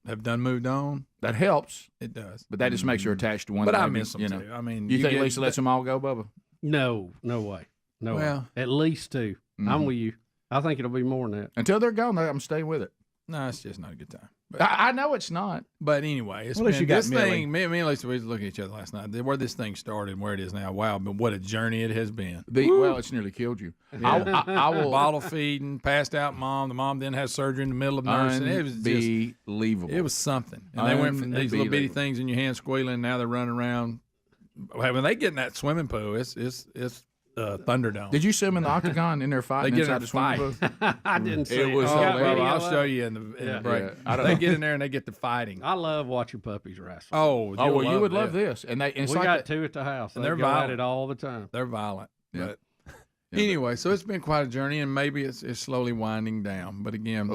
have done moved on, That helps, it does. but that just makes her attached to one. But I maybe, miss them you know. too. I mean, You think get- Lisa lets them all go, Bubba? No way. No Well- way. At least 2. I'm with you. I think it'll be more than that. Until they're gone, I'm staying with it. No, it's just not a good time. But, I know it's not. but anyway, it's Well, at least been you got this Millie. thing. Me and Lisa, we was looking at each other last night. Where this thing started and where it is now. Wow, but what a journey it has been. Well, it's nearly killed you. I will Bottle feeding, passed out mom. The mom then had surgery in the middle of nursing. It was just unbelievable. It was something. And they went from these little bitty Unbelievable. things in your hand squealing. Now they're running around. When they get in that swimming pool, it's Thunderdome. Did you see them in the octagon in there They fighting get in inside a the swimming fight. pool? I didn't see It it. was You got hilarious. video I'll of show it? you in the break. Yeah. I don't They know. get in there and they get to fighting. I love watching puppies wrestle. Oh, Oh, well, you would it. love this. And it's we like got that- 2 at the house. And They they're go at violent. it all the time. They're violent. Yeah. But anyway, so it's been quite a journey, and maybe it's slowly winding down. But again,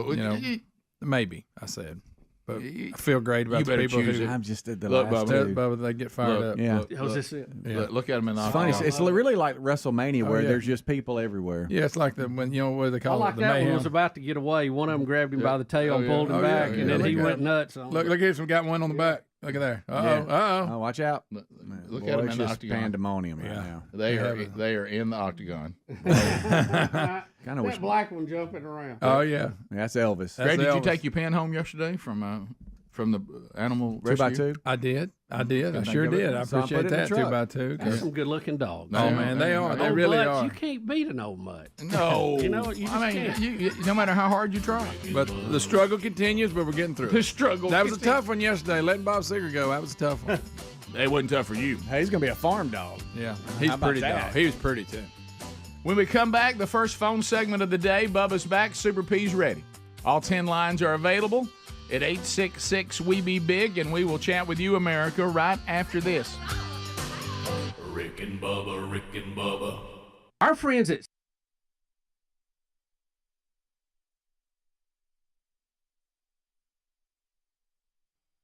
maybe I said. But I feel great about You the better people choose who it. I'm just at the Look, last Bubba. 2. Bubba, they get fired Look, up. Yeah. Look, Was this it? Yeah. Look at them in the It's funny. octagon. It's really like WrestleMania where yeah. there's just people everywhere. Yeah, it's like what they I call like it, the that one mayhem. was about to get away. One of them grabbed him by the tail and pulled him Oh, yeah, back, yeah. and then he Look at went him. nuts on Look here, some got one on the back. Look at there. Oh, watch out. Look Boy, at them it's in the just octagon. pandemonium right Yeah. now. They are in the octagon. Kind of wish. That black one jumping around. Oh yeah. That's Elvis. That's Greg, did you Elvis. take your pen home yesterday from the animal 2x2. I did. I Think sure of it. did. I So I appreciate put it in that the truck. 2x2. That's some good-looking dogs. Oh man, they are. They Old really mutts, are. You can't beat an old mutt. No, You know what? You just can't. you, no matter how hard you try. But the struggle continues, but we're getting through The it. struggle. That was a tough one yesterday. Letting Bob Seger go, that was a tough one. It wasn't tough for you. Hey, he's gonna be a farm dog. Yeah, he's How about pretty that? dog. He was pretty too. When we come back, the first phone segment of the day, Bubba's back, Super P's ready. All 10 lines are available at 866-WE-BE-BIG, and we will chat with you, America, right after this. Rick and Bubba. Our friends at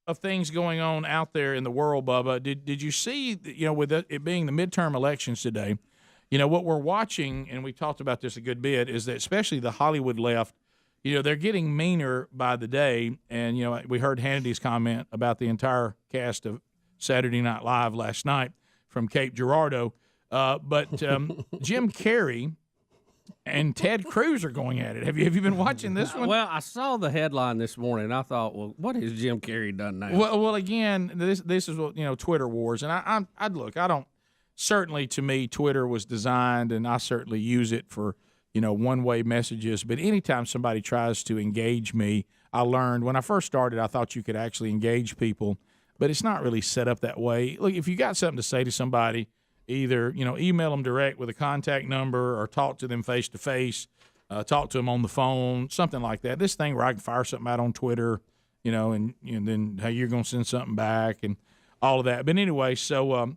Of things going on out there in the world, Bubba, did you see, with it being the midterm elections today, what we're watching, and we talked about this a good bit, is that especially the Hollywood left, they're getting meaner by the day. And, we heard Hannity's comment about the entire cast of Saturday Night Live last night from Cape Girardeau. But Jim Carrey and Ted Cruz are going at it. Have you been watching this one? Well, I saw the headline this morning, and I thought, well, what has Jim Carrey done now? Well, again, this is what Twitter wars, and I'd look. I don't. Certainly, to me, Twitter was designed, and I certainly use it for one-way messages. But anytime somebody tries to engage me, I learned when I first started, I thought you could actually engage people, but it's not really set up that way. Look, if you got something to say to somebody, either email them direct with a contact number or talk to them face to face, talk to them on the phone, something like that. This thing where I can fire something out on Twitter, and then hey, you're going to send something back and all of that. But anyway, so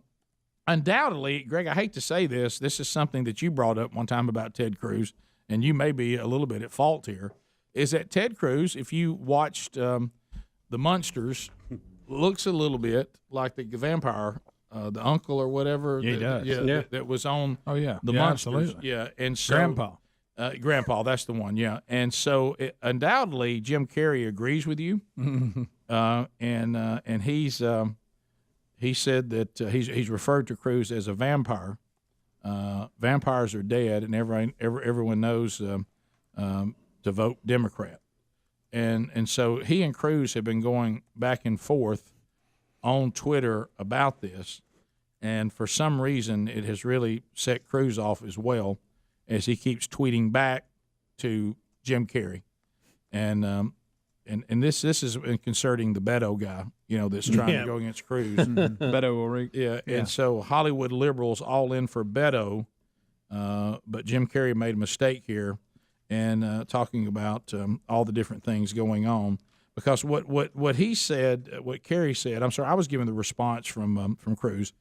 undoubtedly, Greg, I hate to say this. This is something that you brought up one time about Ted Cruz, and you may be a little bit at fault here, is that Ted Cruz, if you watched The Munsters, looks a little bit like the vampire, the uncle or whatever. Yeah, he does. Yeah. That was on the Munsters. absolutely. Yeah, and so Grandpa. Grandpa, that's the one, yeah. And so undoubtedly, Jim Carrey agrees with you, and he said that he's referred to Cruz as a vampire. Vampires are dead, and everyone knows to vote Democrat. And so he and Cruz have been going back and forth on Twitter about this, and for some reason it has really set Cruz off as well, as he keeps tweeting back to Jim Carrey, and this is concerning the Beto guy, that's trying to go against Cruz. Beto O'Rourke. Yeah, and so Hollywood liberals all in for Beto, but Jim Carrey made a mistake here, and talking about all the different things going on, because what he said, what Carey said, I'm sorry, I was giving the response from Cruz.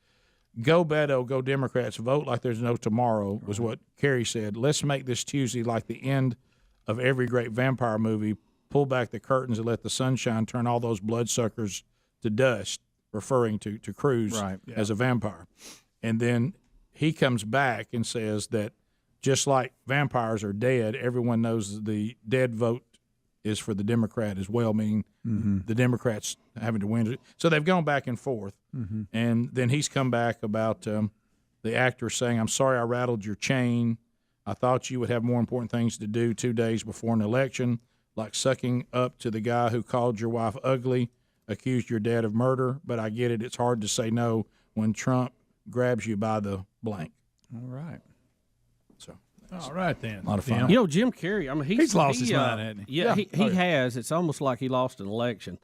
Go Beto, go Democrats, vote like there's no tomorrow, was what Carey said. Let's make this Tuesday like the end of every great vampire movie. Pull back the curtains and let the sunshine turn all those bloodsuckers to dust, referring to Cruz as a vampire. And then he comes back and says that just like vampires are dead, everyone knows the dead vote is for the Democrat as well, meaning the Democrats having to win. So they've gone back and forth. And then he's come back about the actor saying, I'm sorry I rattled your chain. I thought you would have more important things to do 2 days before an election, like sucking up to the guy who called your wife ugly, accused your dad of murder. But I get it. It's hard to say no when Trump grabs you by the blank. All right. So. All right, then. A lot of fun. Jim Carrey, I mean, he's lost his mind, hasn't he? Yeah, he has. It's almost like he lost an election.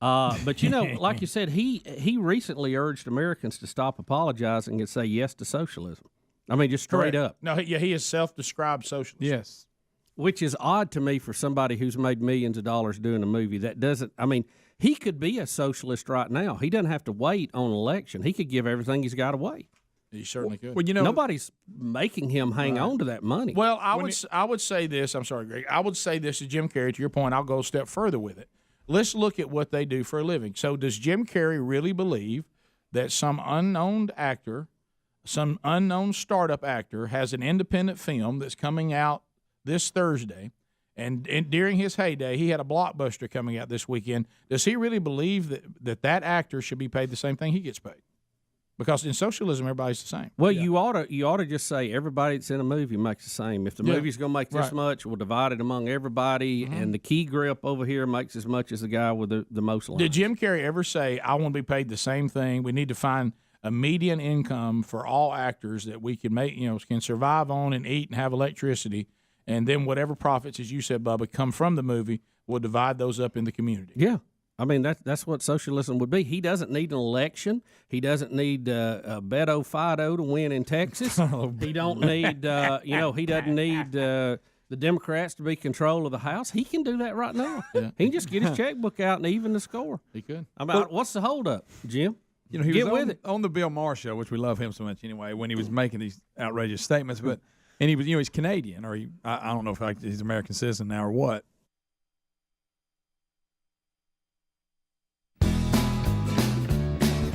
But, like you said, he recently urged Americans to stop apologizing and say yes to socialism. I mean, just straight up. No, he is self-described socialist. Yes. Which is odd to me for somebody who's made millions of dollars doing a movie that doesn't – I mean, he could be a socialist right now. He doesn't have to wait on an election. He could give everything he's got away. He certainly could. Well, nobody's making him hang on to that money. Well, I would say this. I'm sorry, Greg. I would say this to Jim Carrey. To your point, I'll go a step further with it. Let's look at what they do for a living. So does Jim Carrey really believe that some unknown actor, some unknown startup actor has an independent film that's coming out this Thursday, and during his heyday, he had a blockbuster coming out this weekend? Does he really believe that actor should be paid the same thing he gets paid? Because in socialism, everybody's the same. Well, you ought to just say everybody that's in a movie makes the same. If the movie's going to make this much, we'll divide it among everybody, and the key grip over here makes as much as the guy with the most lines. Did Jim Carrey ever say, I want to be paid the same thing? We need to find a median income for all actors that we can make, can survive on and eat and have electricity, and then whatever profits, as you said, Bubba, come from the movie, we'll divide those up in the community. Yeah. I mean, that's what socialism would be. He doesn't need an election. He doesn't need Beto Fido to win in Texas. He don't need, he doesn't need the Democrats to be control of the House. He can do that right now. Yeah. He can just get his checkbook out and even the score. He could. I mean, what's the holdup, Jim? He was on the Bill Maher show, which we love him so much anyway, when he was making these outrageous statements. And he was, he's Canadian, or I don't know if he's an American citizen now or what.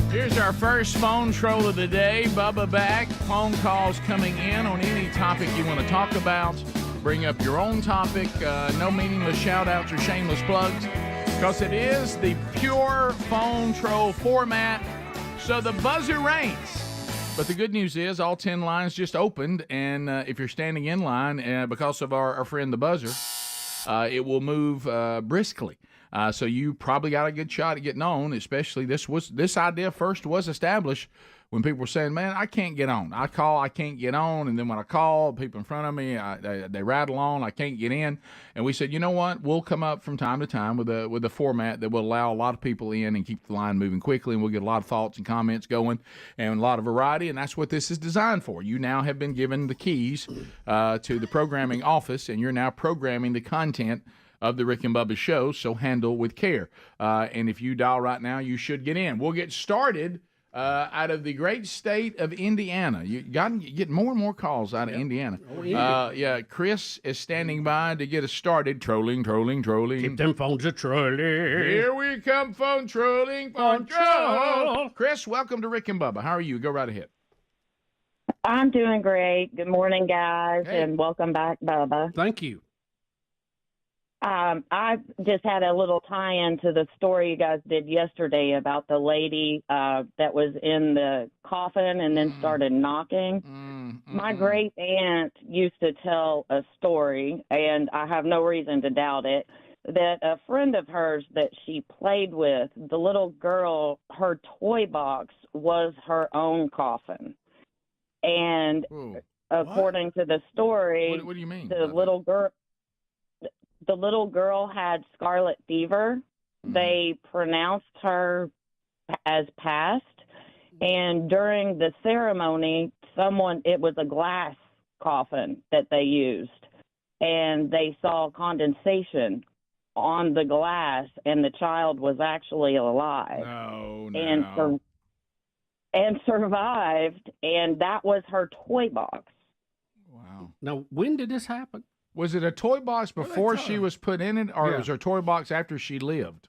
Here's our first phone troll of the day. Bubba back. Phone calls coming in on any topic you want to talk about. Bring up your own topic. No meaningless shout-outs or shameless plugs, because it is the pure phone troll format. So the buzzer reigns. But the good news is all 10 lines just opened, and if you're standing in line, because of our friend the buzzer, it will move briskly. So you probably got a good shot at getting on, especially this idea first was established when people were saying, man, I can't get on. I call, I can't get on. And then when I call, people in front of me, they rattle on, I can't get in. And we said, you know what? We'll come up from time to time with a format that will allow a lot of people in and keep the line moving quickly. And we'll get a lot of thoughts and comments going and a lot of variety. And that's what this is designed for. You now have been given the keys to the programming office, and you're now programming the content of the Rick and Bubba show, so handle with care. And if you dial right now, you should get in. We'll get started out of the great state of Indiana. You get more and more calls out of Indiana. Yeah, Chris is standing by to get us started. Trolling. Keep them phones a trolling. Here we come, phone trolling, phone troll. Chris, welcome to Rick and Bubba. How are you? Go right ahead. I'm doing great. Good morning, guys, Hey. and welcome back, Bubba. Thank you. I just had a little tie-in to the story you guys did yesterday about the lady that was in the coffin and then started knocking. My great aunt used to tell a story, and I have no reason to doubt it, that a friend of hers that she played with, the little girl, her toy box was her own coffin. And according to the story, what do you mean? The little girl had scarlet fever. They pronounced her as passed. And during the ceremony, it was a glass coffin that they used. And they saw condensation on the glass, and the child was actually alive. And survived, and that was her toy box. Wow. Now, when did this happen? Was it a toy box before she was put in it, or was her toy box after she lived?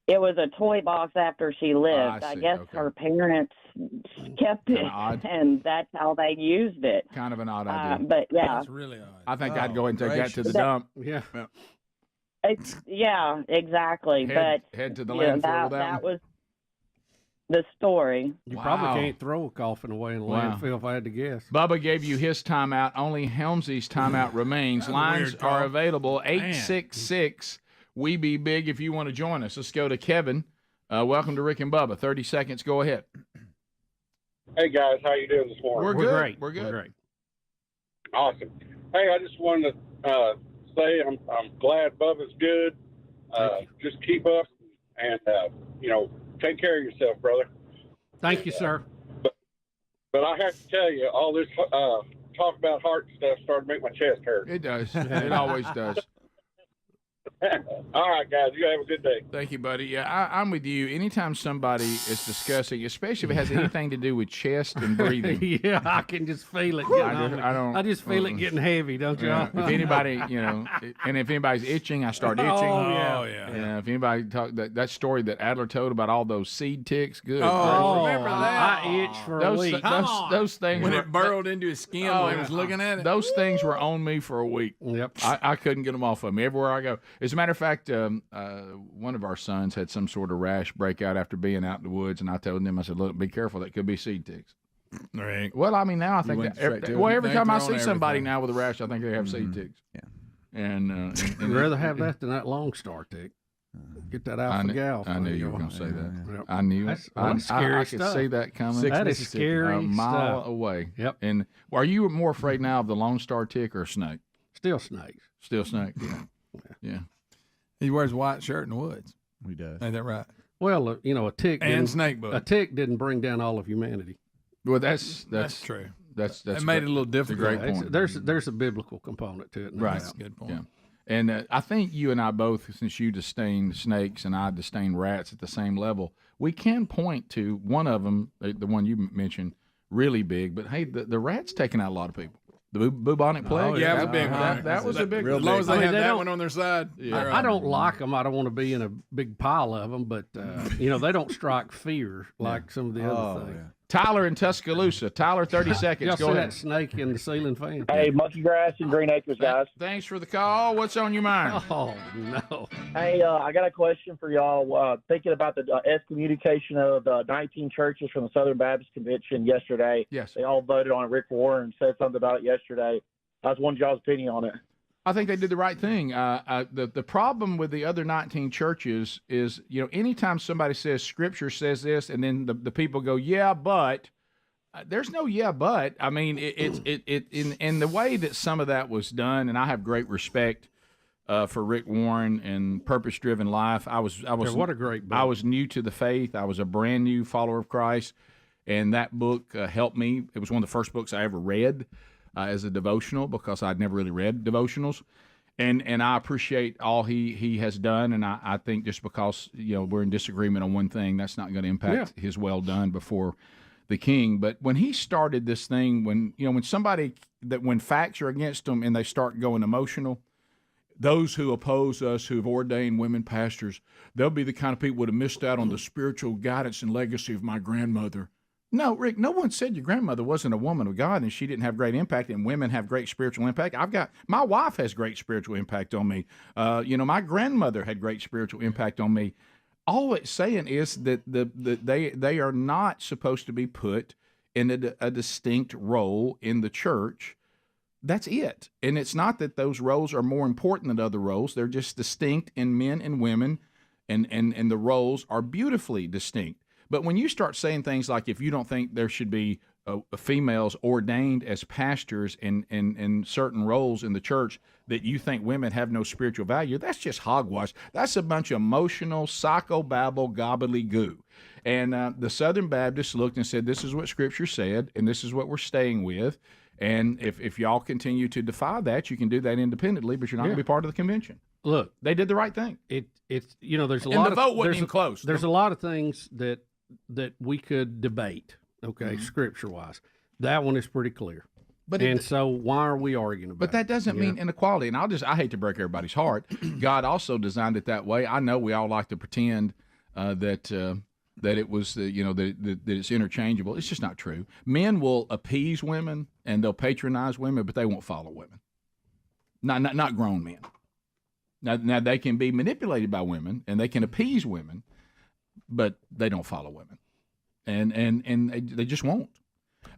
It was a toy box after she lived. I I see. guess Okay. her parents kept it, odd. and that's how they used it. Kind of an odd idea. But yeah, That's really odd. I think I'd go and take that to the That- dump. Yeah. yeah, exactly. Head but to the yeah, landfill with that that one. was the story. You probably can't throw a coffin away in a Wow. landfill if I had to guess. Bubba gave you his timeout. Only Helmsy's timeout remains. That's a Lines weird call. are available. Man. 866 We Be Big if you want to join us. Let's go to Kevin. Welcome to Rick and Bubba. 30 seconds. Go ahead. Hey guys, how you doing this morning? We're good. Great. We're good. Great. Awesome. Hey, I just wanted to say I'm glad Bubba's good. Just keep up and take care of yourself, brother. Thank you, sir. But I have to tell you, all this talk about heart stuff started to make my chest hurt. It does. It always does. All right, guys, you have a good day. Thank you, buddy. Yeah, I'm with you. Anytime somebody is discussing, especially if it has anything to do with chest and breathing. Yeah, I can just feel it. I just feel it getting heavy, don't you? Yeah. If anybody, and if anybody's itching, I start itching. Oh, yeah. If anybody talk that story that Adler told about all those seed ticks, good. Remember that? I itch for a week. Those things When were, it burrowed into his skin when he was looking at it. Those things were on me for a week. Yep. I couldn't get them off of me everywhere I go. As a matter of fact, one of our sons had some sort of rash breakout after being out in the woods, and I told him, I said, "Look, be careful. That could be seed ticks." Right. Well, I mean, now I think went that straight to it. every time I They're on see somebody everything. now with a rash, I think they have seed ticks. Yeah. And I'd rather have that than that Long Star tick. Get that alpha gal. I knew you were going to say that. I knew it. That's I scary could stuff. see that coming. That is scary a mile stuff. away. Yep. And are you more afraid now of the Lone Star tick or a snake? Still snakes. Still snake. Yeah. He wears a white shirt in the woods. He does. Ain't that right? Well, a tick And didn't- snake bug. A tick didn't bring down all of humanity. Well, that's true. That's That made it a little difficult. Great It's- point. There's a biblical component to it. no Right. doubt. Good point. Yeah. And I think you and I both, since you disdain snakes and I disdain rats at the same level, we can point to one of them, the one you mentioned, really big. But hey, the rat's taking out a lot of people. The bubonic plague. yeah, it was a big one. That was a big one. As long as they had they that don't- one on their side. I don't like them. I don't want to be in a big pile of them, but they don't strike fear like some of the other things. Tyler in Tuscaloosa. Tyler, 30 seconds. Y'all Go see ahead. that snake in the ceiling fan? Hey, Monkey Grass and Green Acres, guys. Thanks for the call. What's on your mind? Oh, no. Hey, I got a question for y'all. Thinking about the excommunication of the 19 churches from the Southern Baptist Convention yesterday. Yes. They all voted on it. Rick Warren said something about it yesterday. I was wondering y'all's opinion on it. I think they did the right thing. The problem with the other 19 churches is, anytime somebody says Scripture says this, and then the people go, yeah, but there's no yeah, but. I mean, in the way that some of that was done, and I have great respect for Rick Warren and Purpose Driven Life. I was what a great book. I was new to the faith. I was a brand new follower of Christ, and that book helped me. It was one of the first books I ever read as a devotional, because I'd never really read devotionals, and I appreciate all he has done. And I think just because we're in disagreement on one thing, that's not going to impact his well done before the King. But when he started this thing, when facts are against them and they start going emotional, those who oppose us, who've ordained women pastors, they'll be the kind of people who would have missed out on the spiritual guidance and legacy of my grandmother. No, Rick, no one said your grandmother wasn't a woman of God and she didn't have great impact, and women have great spiritual impact. My wife has great spiritual impact on me. My grandmother had great spiritual impact on me. All it's saying is that they are not supposed to be put in a distinct role in the church. That's it. And it's not that those roles are more important than other roles. They're just distinct in men and women, and the roles are beautifully distinct. But when you start saying things like, if you don't think there should be females ordained as pastors in certain roles in the church, that you think women have no spiritual value, that's just hogwash. That's a bunch of emotional, psychobabble, gobbledygoo. And the Southern Baptists looked and said, this is what Scripture said, and this is what we're staying with. And if y'all continue to defy that, you can do that independently, but you're not going to be part of the convention. Look, they did the right thing. It's there's a and lot the of vote wasn't even close. There's a lot of things that we could debate, scripture wise. That one is pretty clear. So why are we arguing about it? But that doesn't mean inequality. And I hate to break everybody's heart. God also designed it that way. I know we all like to pretend that it was that it's interchangeable. It's just not true. Men will appease women and they'll patronize women, but they won't follow women. Not grown men. Now they can be manipulated by women and they can appease women, but they don't follow women, and they just won't.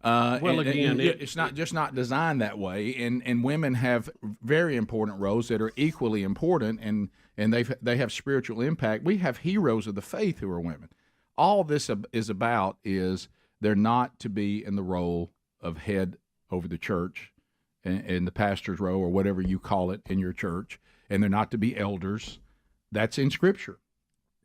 It's not designed that way, and women have very important roles that are equally important, and they have spiritual impact. We have heroes of the faith who are women. All this is about is they're not to be in the role of head over the church, in the pastor's role or whatever you call it in your church, and they're not to be elders. That's in Scripture.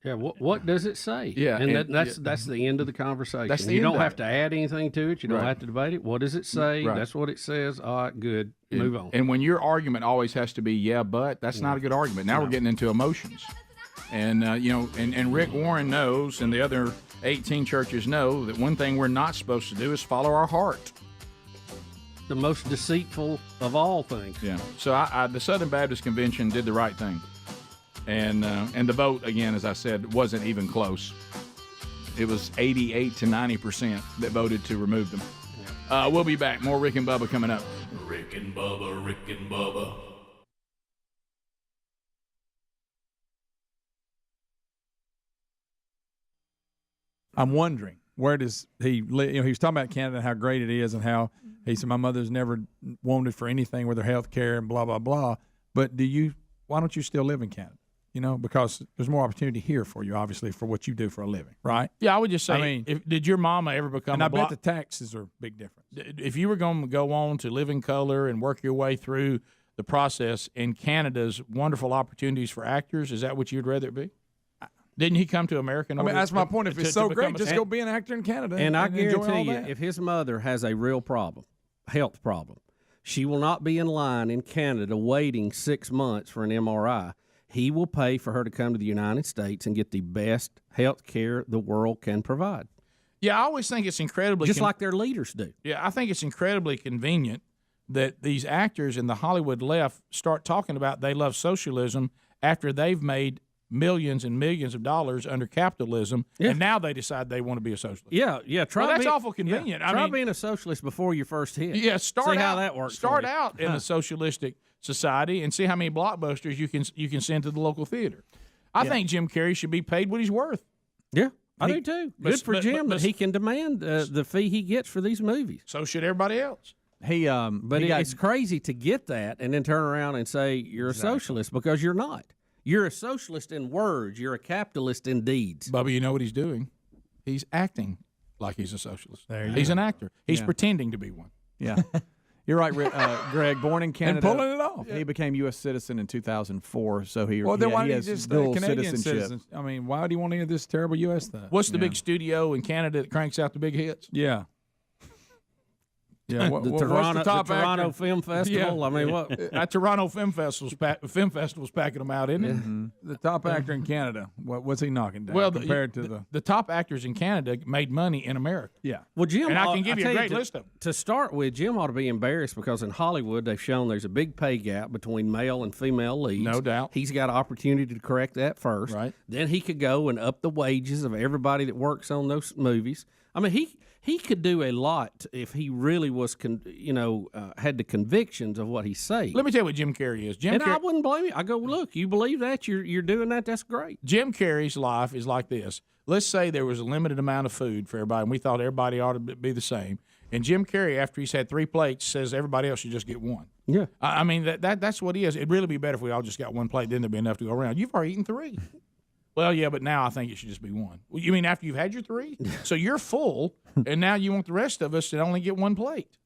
Yeah, what does it say? Yeah, and that's the end of the conversation. You don't have to add anything to it. You don't have to debate it. What does it say? Right. That's what it says. All right, good. Move on. And when your argument always has to be yeah, but that's not a good argument. Now we're getting into emotions, and and Rick Warren knows, and the other 18 churches know that one thing we're not supposed to do is follow our heart. The most deceitful of all things. Yeah. So the Southern Baptist Convention did the right thing. And the vote, again, as I said, wasn't even close. It was 88 to 90% that voted to remove them. We'll be back. More Rick and Bubba coming up. Rick and Bubba, Rick and Bubba. I'm wondering, where does he live? He was talking about Canada and how great it is, and how he said, my mother's never wanted for anything with her health care and blah, blah, blah. But why don't you still live in Canada? Because there's more opportunity here for you, obviously, for what you do for a living, right? Yeah, I would just say, did your mama ever become I bet the taxes are a big difference. If you were going to go on to live in color and work your way through the process in Canada's wonderful opportunities for actors, is that what you'd rather it be? Didn't he come to America? That's my point. If it's so great, just go be an actor in Canada. And I guarantee you, if his mother has a real problem, health problem, she will not be in line in Canada waiting 6 months for an MRI. He will pay for her to come to the United States and get the best health care the world can provide. Yeah, I always think it's incredibly... Just like their leaders do. Yeah, I think it's incredibly convenient that these actors in the Hollywood left start talking about they love socialism after they've made millions and millions of dollars under capitalism, and now they decide they want to be a socialist. Yeah. That's awful convenient. Yeah, try being a socialist before you first hit. Yeah, see how that works. Start out in a socialistic society and see how many blockbusters you can send to the local theater. I think Jim Carrey should be paid what he's worth. Yeah, I do too. Good for Jim that he can demand the fee he gets for these movies. So should everybody else. It's crazy to get that and then turn around and say you're a socialist, because you're not. You're a socialist in words. You're a capitalist in deeds. Bubba, you know what he's doing? He's acting like he's a socialist. He's go. an actor. He's Yeah. pretending to be one. Yeah. You're right, Greg. Born in Canada. pulling it off. He became U.S. citizen in 2004, so he Well, then why he did has he just dual Canadian citizenship. citizens? I mean, why do you want any of this terrible U.S. stuff? What's the big studio in Canada that cranks out the big hits? Yeah. Yeah, The what's Toronto- the top the Toronto actor? Film Festival? I mean, what? That Toronto Film Festival's packing them out, isn't it? Mm-hmm. The top actor in Canada. What's he knocking down? Well, compared to the top actors in Canada made money in America. Yeah. Well, Jim, and I can give you a tell great list of them. To start with, Jim ought to be embarrassed because in Hollywood they've shown there's a big pay gap between male and female leads. No doubt. He's got an opportunity to correct that first. Right. Then he could go and up the wages of everybody that works on those movies. I mean, he could do a lot if he really was, had the convictions of what he's saying. Let me tell you what Jim Carrey is. I wouldn't blame you. I go, look, you believe that? You're doing that? That's great. Jim Carrey's life is like this. Let's say there was a limited amount of food for everybody, and we thought everybody ought to be the same. And Jim Carrey, after he's had 3 plates, says everybody else should just get one. Yeah. I mean, that's what he is. It'd really be better if we all just got 1 plate. Then there'd be enough to go around. You've already eaten 3. Well, yeah, but now I think it should just be 1. Well, you mean after you've had your 3? So you're full, and now you want the rest of us to only get 1 plate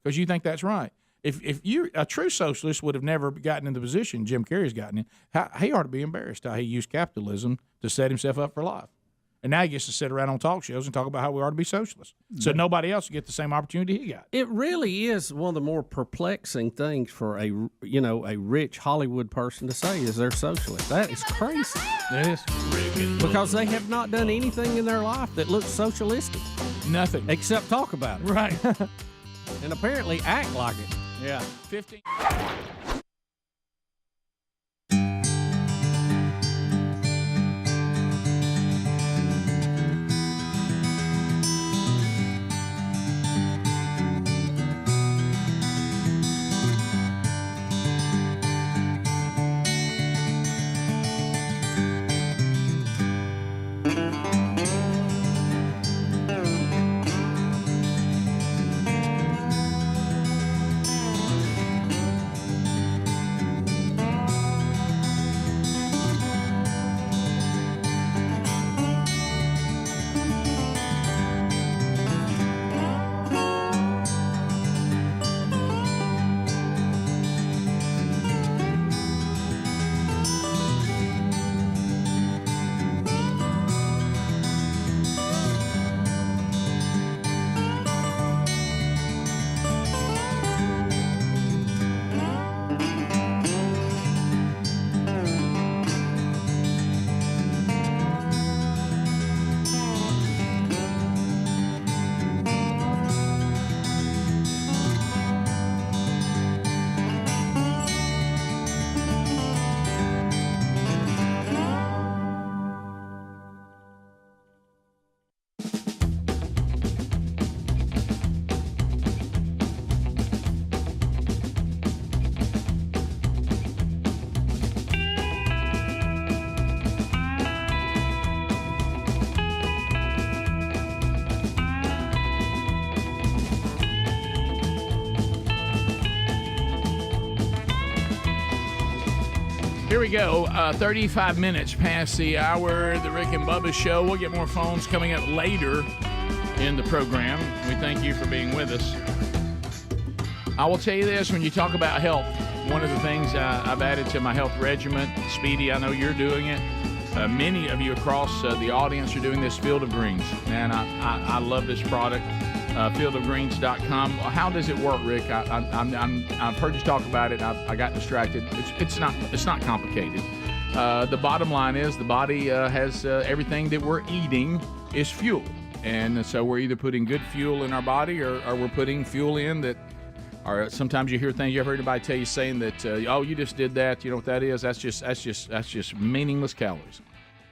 because you think that's right. If you a true socialist would have never gotten in the position Jim Carrey's gotten in, he ought to be embarrassed how he used capitalism to set himself up for life. And now he gets to sit around on talk shows and talk about how we ought to be socialists. So nobody else will get the same opportunity he got. It really is one of the more perplexing things for a rich Hollywood person to say is they're socialist. That is crazy. It is. Because they have not done anything in their life that looks socialistic. Nothing. Except talk about it. Right. And apparently act like it. Yeah. 15. Here we go. 35 minutes past the hour, the Rick and Bubba Show. We'll get more phones coming up later in the program. We thank you for being with us. I will tell you this, when you talk about health, one of the things I've added to my health regimen, Speedy, I know you're doing it. Many of you across the audience are doing this, Field of Greens. Man, I love this product. Fieldofgreens.com. How does it work, Rick? I've heard you talk about it. I got distracted. It's not complicated. The bottom line is the body has everything that we're eating is fuel, and so we're either putting good fuel in our body or we're putting fuel in that. Or sometimes you hear things. You ever heard anybody tell you saying that, oh, you just did that. You know what that is? That's just meaningless calories.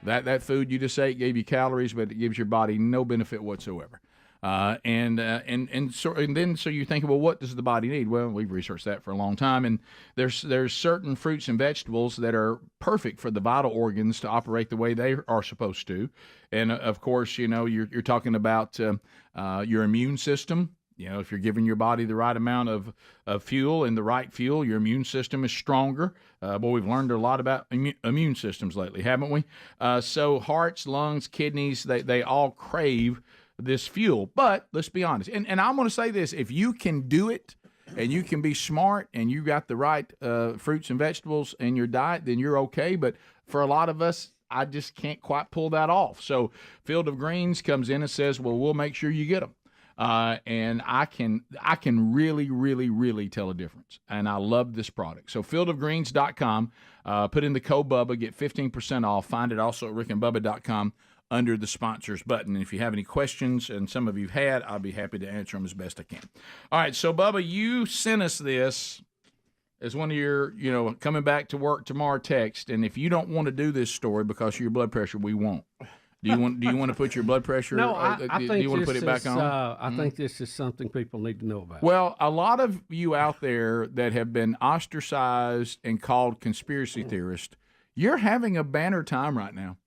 That food you just ate gave you calories, but it gives your body no benefit whatsoever. So you're thinking, well, what does the body need? Well, we've researched that for a long time, and there's certain fruits and vegetables that are perfect for the vital organs to operate the way they are supposed to. And of course, you know, you're talking about your immune system. if you're giving your body the right amount of fuel and the right fuel, your immune system is stronger. We've learned a lot about immune systems lately, haven't we? So hearts, lungs, kidneys, they all crave this fuel. But let's be honest. And I'm going to say this. If you can do it and you can be smart and you got the right fruits and vegetables in your diet, then you're okay. But for a lot of us, I just can't quite pull that off. So Field of Greens comes in and says, well, we'll make sure you get them. And I can really, really, really tell a difference. And I love this product. So fieldofgreens.com, put in the code Bubba, get 15% off. Find it also at rickandbubba.com under the sponsors button. And if you have any questions, and some of you've had, I'll be happy to answer them as best I can. All right, so Bubba, you sent us this as one of your, coming back to work tomorrow text. And if you don't want to do this story because of your blood pressure, we won't. Do you want to put your blood pressure? No, I think do you want to put it back on? I think this is something people need to know about. Well, a lot of you out there that have been ostracized and called conspiracy theorists, you're having a banner time right now,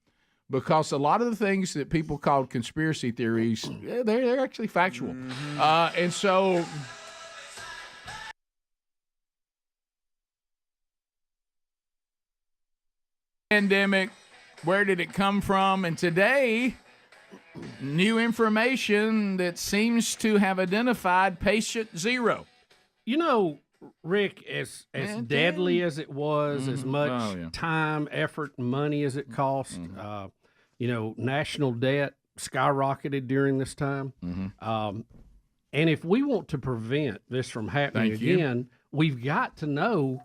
because a lot of the things that people called conspiracy theories, they're actually factual, and so. Pandemic. Where did it come from? And today, new information that seems to have identified patient zero. Rick, as deadly as it was, as much time, effort, money as it cost, national debt skyrocketed during this time. And if we want to prevent this from happening again, we've got to know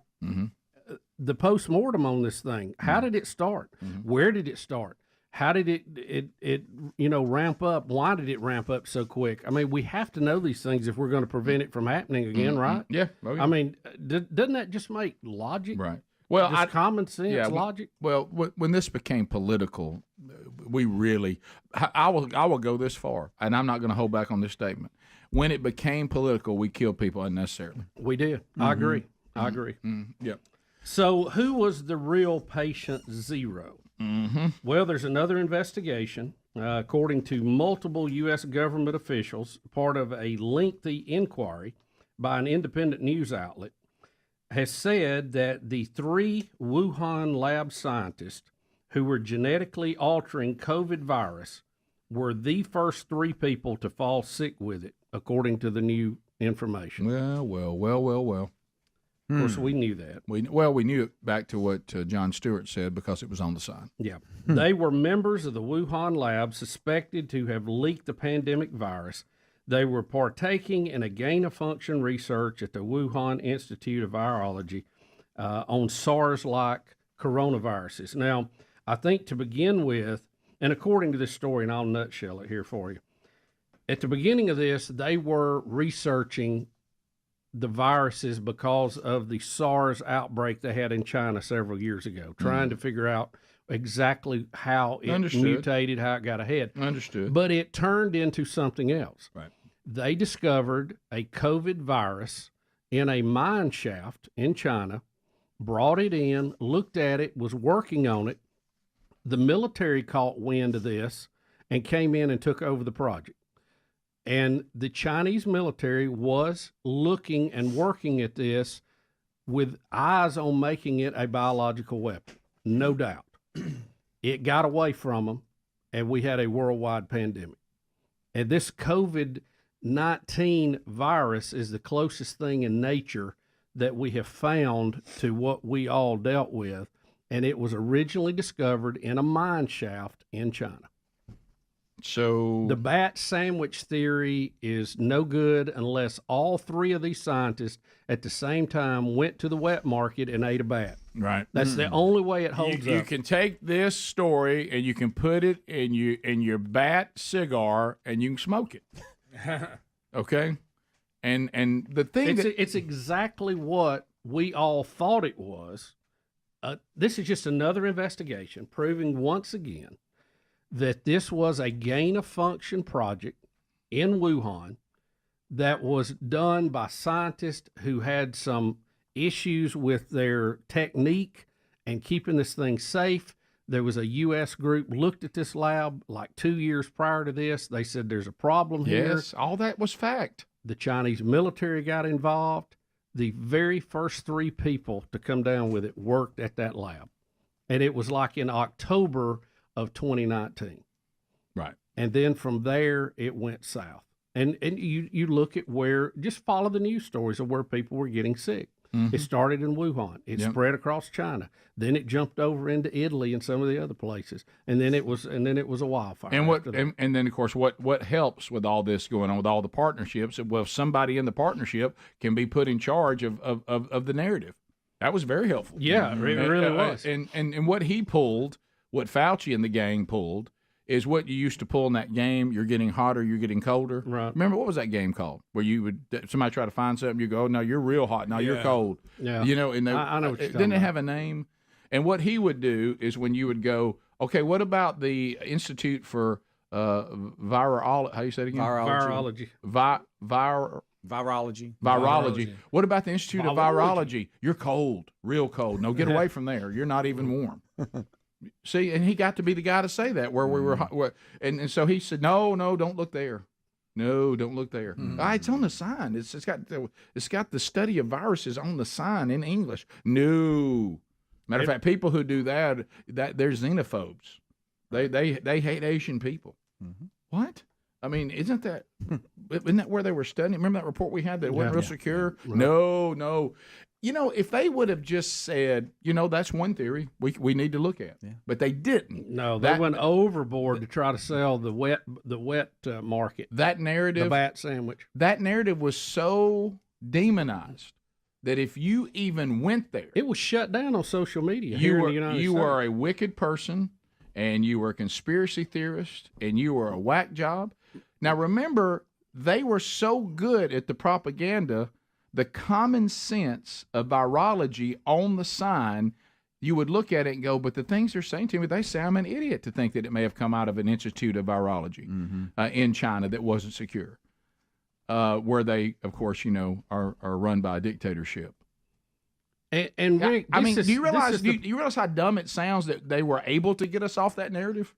the postmortem on this thing. How did it start? Where did it start? How did it ramp up? Why did it ramp up so quick? I mean, we have to know these things if we're going to prevent it from happening again, right? Yeah. Oh, yeah. I mean, doesn't that just make logic? Right. Well, just common sense logic. Well, when this became political, we really, I will go this far, and I'm not going to hold back on this statement. When it became political, we killed people unnecessarily. We did. I agree. I agree. Yep. So who was the real patient zero? Well, there's another investigation. According to multiple U.S. government officials, part of a lengthy inquiry by an independent news outlet, has said that the 3 Wuhan lab scientists who were genetically altering COVID virus were the first 3 people to fall sick with it, according to the new information. Well. Of course, we knew that. We knew it back to what John Stewart said because it was on the side. Yeah. They were members of the Wuhan lab suspected to have leaked the pandemic virus. They were partaking in a gain-of-function research at the Wuhan Institute of Virology on SARS-like coronaviruses. Now, I think to begin with, and according to this story, and I'll nutshell it here for you, at the beginning of this, they were researching the viruses because of the SARS outbreak they had in China several years ago, trying to figure out exactly how it mutated, how it got ahead. Understood. But it turned into something else. Right. They discovered a COVID virus in a mine shaft in China, brought it in, looked at it, was working on it. The military caught wind of this and came in and took over the project. And the Chinese military was looking and working at this with eyes on making it a biological weapon, no doubt. It got away from them, and we had a worldwide pandemic. And this COVID-19 virus is the closest thing in nature that we have found to what we all dealt with, and it was originally discovered in a mine shaft in China. So the bat sandwich theory is no good unless all 3 of these scientists at the same time went to the wet market and ate a bat. Right. That's the only way it holds up. You can take this story and you can put it in your bat cigar and you can smoke it. Okay? And the thing it's exactly what we all thought it was. This is just another investigation proving once again that this was a gain-of-function project in Wuhan that was done by scientists who had some issues with their technique and keeping this thing safe. There was a U.S. group looked at this lab like 2 years prior to this. They said there's a problem here. Yes, all that was fact. The Chinese military got involved. The very first 3 people to come down with it worked at that lab. And it was like in October of 2019. Right. And then from there, it went south. And you look at where, just follow the news stories of where people were getting sick. Mm-hmm. It started in Wuhan. It spread across China. Then it jumped over into Italy and some of the other places. And then it was a wildfire. And then of course what helps with all this going on with all the partnerships? Well, somebody in the partnership can be put in charge of the narrative. That was very helpful. Yeah, it really was. And what he pulled, what Fauci and the gang pulled, is what you used to pull in that game. You're getting hotter, you're getting colder. Right. Remember, what was that game called? Where you would somebody try to find something, you go, oh, no, you're real hot. Now you're cold. Yeah. You know, and they, I know what you're didn't talking they about. have a name? And what he would do is when you would go, okay, what about the Institute for Virology? How you say it again? Virology. Virology. What about the Institute of Virology? You're cold, real cold. No, get away from there. You're not even warm. See, and he got to be the guy to say that where we were, and so he said, no, don't look there. No, don't look there. It's on the sign. It's got the study of viruses on the sign in English. No, matter of fact, people who do that they're xenophobes. They hate Asian people. What? I mean, isn't that where they were studying? Remember that report we had that wasn't real secure? Right. No. You know, if they would have just said, that's one theory we need to look at, but they didn't. No, they went overboard to try to sell the wet market. That narrative, the bat sandwich. That narrative was so demonized that if you even went there, it was shut down on social media. Here in the United States. You were a wicked person, and you were a conspiracy theorist, and you were a whack job. Now remember, they were so good at the propaganda. The common sense of virology on the sign, you would look at it and go, but the things they're saying to me, they say I'm an idiot to think that it may have come out of an institute of virology in China that wasn't secure, where they, of course, are run by a dictatorship. And Rick, do you realize how dumb it sounds that they were able to get us off that narrative?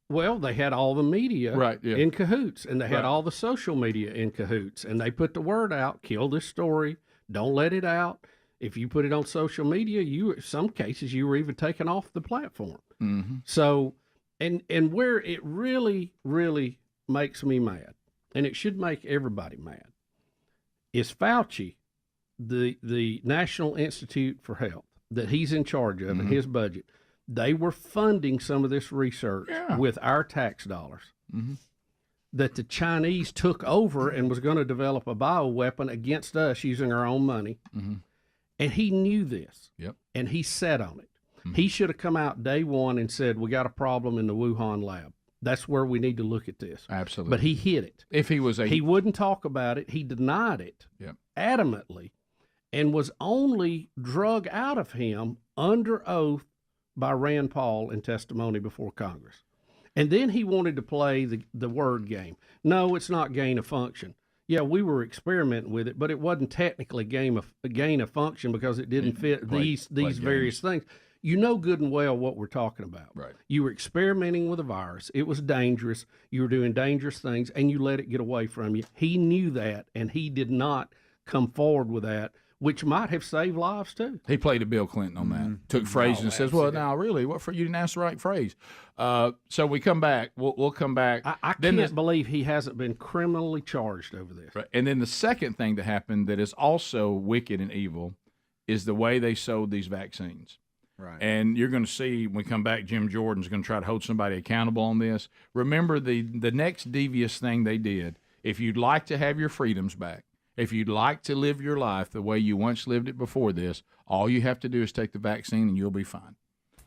Well, they had all the media in cahoots, and they had Right. all the social media in cahoots, and they put the word out, kill this story, don't let it out. If you put it on social media, in some cases, you were even taken off the platform. Mm-hmm. So, and where it really, really makes me mad, and it should make everybody mad, is Fauci, the National Institute for Health, that he's in charge of, and his budget. They were funding some of this research with our tax dollars that the Chinese took over and was going to develop a bioweapon against us using our own money. And he knew this, and he sat on it. He should have come out day one and said, we got a problem in the Wuhan lab. That's where we need to look at this. Absolutely. But he hid it. If he was he wouldn't talk about it. He denied it adamantly, and was only drug out of him under oath by Rand Paul in testimony before Congress. And then he wanted to play the word game. No, it's not gain of function. Yeah, we were experimenting with it, but it wasn't technically gain of function because it didn't fit these various things. You know good and well what we're talking about. Right. You were experimenting with a virus. It was dangerous. You were doing dangerous things, and you let it get away from you. He knew that, and he did not come forward with that, which might have saved lives too. He played a Bill Clinton on that. Took phrases and says, "Well, now really, what for? You didn't ask the right phrase." So we come back. We'll come back. I can't believe he hasn't been criminally charged over this. Right. And then the second thing that happened that is also wicked and evil is the way they sold these vaccines. Right. And you're going to see when we come back, Jim Jordan's going to try to hold somebody accountable on this. Remember the next devious thing they did. If you'd like to have your freedoms back, if you'd like to live your life the way you once lived it before this, all you have to do is take the vaccine and you'll be fine.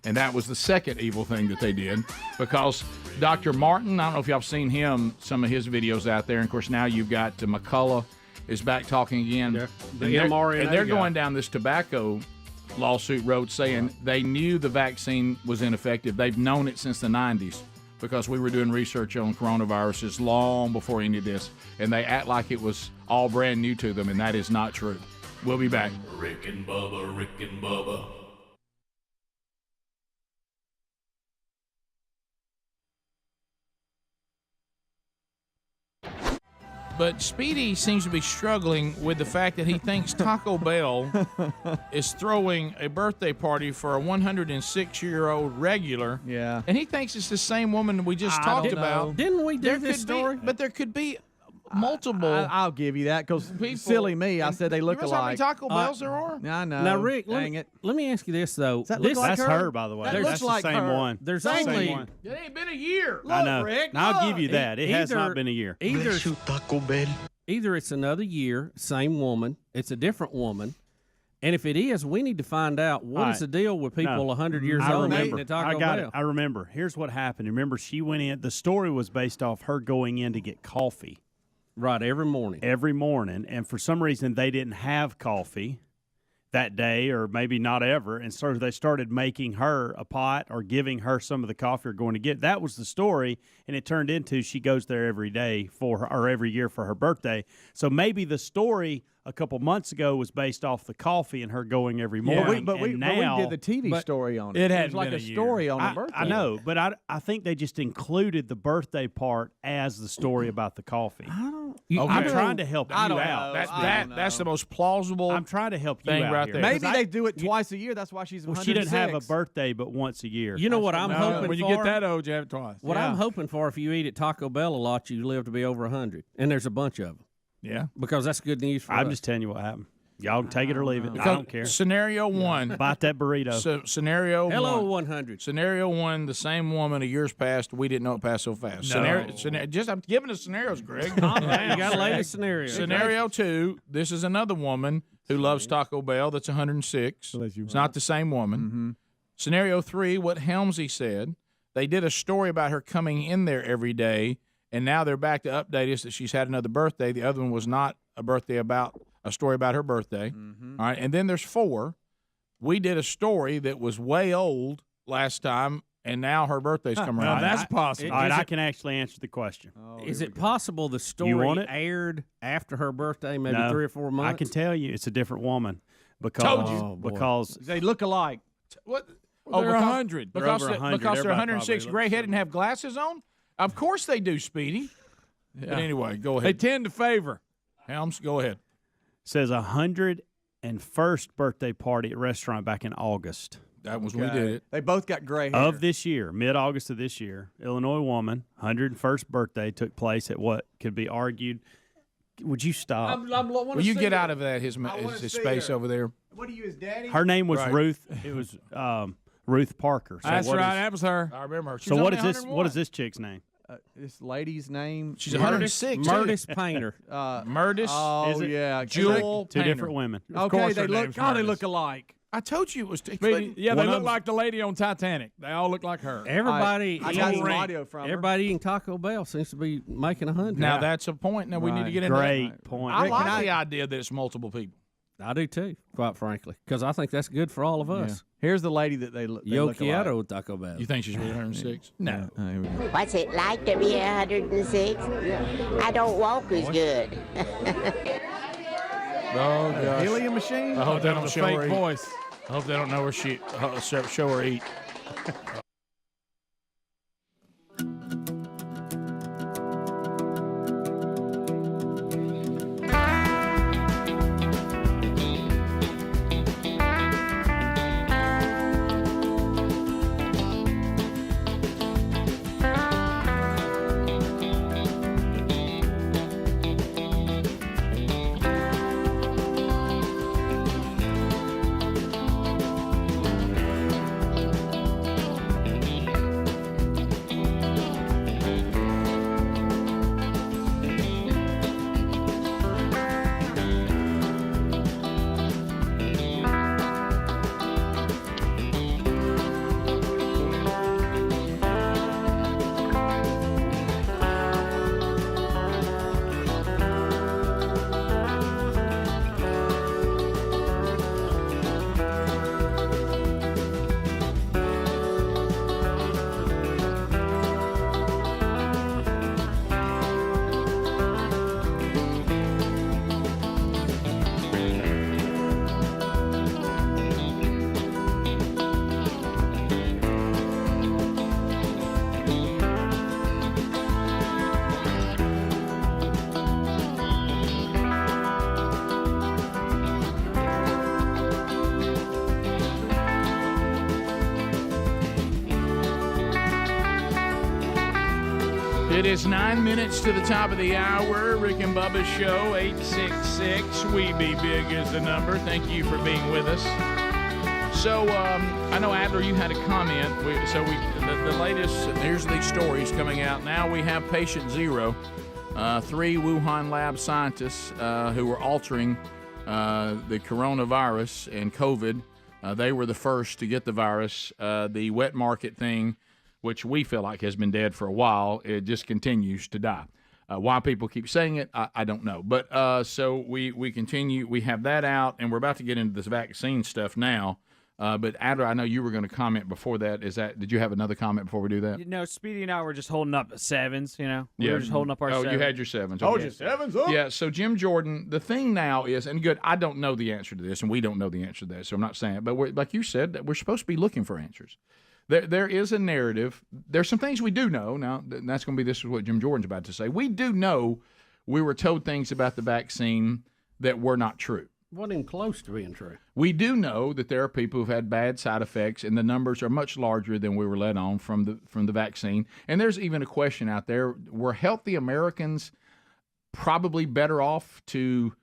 And that was the second evil thing that they did, because Dr. Martin, I don't know if y'all have seen him, some of his videos out there. And, of course, now you've got McCullough is back talking again. Yeah, the mRNA and they're guy. going down this tobacco lawsuit road saying they knew the vaccine was ineffective. They've known it since the 90s. Because we were doing research on coronaviruses long before any of this, and they act like it was all brand new to them, and that is not true. We'll be back. Rick and Bubba, Rick and Bubba. But Speedy seems to be struggling with the fact that he thinks Taco Bell is throwing a birthday party for a 106-year-old regular. Yeah. And he thinks it's the same woman we just talked about. Didn't we do this story? But there could be multiple. I'll give you that because silly me, I said they look You realize how many alike. Taco Bells there are? I know. Now, Rick, Dang it. let me ask you this, though. Does that look like That's her, by the way. That That's looks the like same her. one. There's Same only one. It ain't been a year. I know. Rick, Now, I'll look. give you that. It has not been a year. Either it's another year, same woman, it's a different woman. And if it is, we need to find out what is the deal with people 100 years old eating at Taco Bell. I remember. Here's what happened. Remember, she went in. The story was based off her going in to get coffee. Right, every morning. Every morning. And for some reason, they didn't have coffee that day, or maybe not ever. And so they started making her a pot or giving her some of the coffee or going to get. That was the story. And it turned into she goes there every day for her, or every year for her birthday. So maybe the story a couple months ago was based off the coffee and her going every morning. But we did the TV story on it. It had was like a story on her birthday. I know, but I think they just included the birthday part as the story about the coffee. I'm trying to help you out. That's the most plausible. I'm trying to help you thing out right here. there. Maybe they do it twice a year. That's why she's 106. She didn't have a birthday but once a year. You know what I'm hoping for? When you get that old, you have it twice. What I'm hoping for, if you eat at Taco Bell a lot, you live to be over 100. And there's a bunch of them. Yeah. Because that's good news for us. I'm just telling you what happened. Y'all can take it or leave it. I don't care. Scenario one. Bite that burrito. So scenario Hello, one. 100. Scenario one, the same woman a year's past, we didn't know it passed so fast. No. I'm giving the scenarios, Greg. You got to lay the scenario. Scenario two, this is another woman who loves Taco Bell that's 106. It's not the same woman. Mm-hmm. Scenario three, what Helmsy said. They did a story about her coming in there every day, and now they're back to update us that she's had another birthday. The other one was not a story about her birthday. Mm-hmm. All right, and then there's four. We did a story that was way old last time, and now her birthday's coming around. That's possible. All right, I can actually answer the question. Is it possible the story want it? aired after her birthday, maybe No. 3 or 4 months? I can tell you it's a different woman because Told you. because They look alike. What? They're 100. They're Because over they're 100. 106, Everybody gray probably head and have glasses on? Of course they do, Speedy. But anyway, go They ahead. tend to favor. Helms, go ahead. says 101st birthday party at restaurant back in August That was when we did it. They both got gray hair. of this year, mid-August of this year. Illinois woman, 101st birthday took place at what could be argued. Would you stop? Will you get out of that, his space over there? What are you, his daddy? Her name was Right. Ruth. It was Ruth Parker. So That's what right. is- That was her. I remember her. She So was what only is this? What is this chick's name? This lady's name? She's 106. Murdis Painter. Murdis. Oh, Is it? yeah. Jewel Two Painter. different women. Okay, course they her look. name's God, they Murdis. look alike. I told you it was. Yeah, they One look of- like the lady on Titanic. They all look like her. Everybody, I got some audio from her. everybody eating Taco Bell seems to be making 100. Now that's a point. Now we need to get into Great that. point. I Rick, like can the idea that it's multiple people. I do too, quite frankly, because I think that's good for all of us. Here's the lady that they look. Yo look alike. quiero Taco Bell. You think she's really 106? No. Here we go. What's it like to be 106? I don't walk as good. Oh gosh. Helium machine. I hope they don't The show her fake eat. voice. I hope they don't know where she show her eat. It is 9 minutes to the top of the hour. Rick and Bubba Show, 866. We Be Big is the number. Thank you for being with us. So, I know, Adler, you had a comment. The latest, here's these stories coming out. Now we have patient zero. 3 Wuhan lab scientists who were altering the coronavirus and COVID. They were the first to get the virus. The wet market thing, which we feel like has been dead for a while, it just continues to die. Why people keep saying it, I don't know. But so we continue. We have that out, and we're about to get into this vaccine stuff now. But Adler, I know you were going to comment before that. Did you have another comment before we do that? No, Speedy and I were just holding up sevens, We were just holding up our sevens. Oh, you had your sevens. Hold your sevens up? Yeah, so Jim Jordan, the thing now is, and good, I don't know the answer to this, and we don't know the answer to that, so I'm not saying it. But like you said, we're supposed to be looking for answers. There is a narrative. There's some things we do know. Now, that's going to be this is what Jim Jordan's about to say. We do know we were told things about the vaccine that were not true. Wasn't even close to being true. We do know that there are people who've had bad side effects, and the numbers are much larger than we were led on from the vaccine. And there's even a question out there: were healthy Americans probably better off to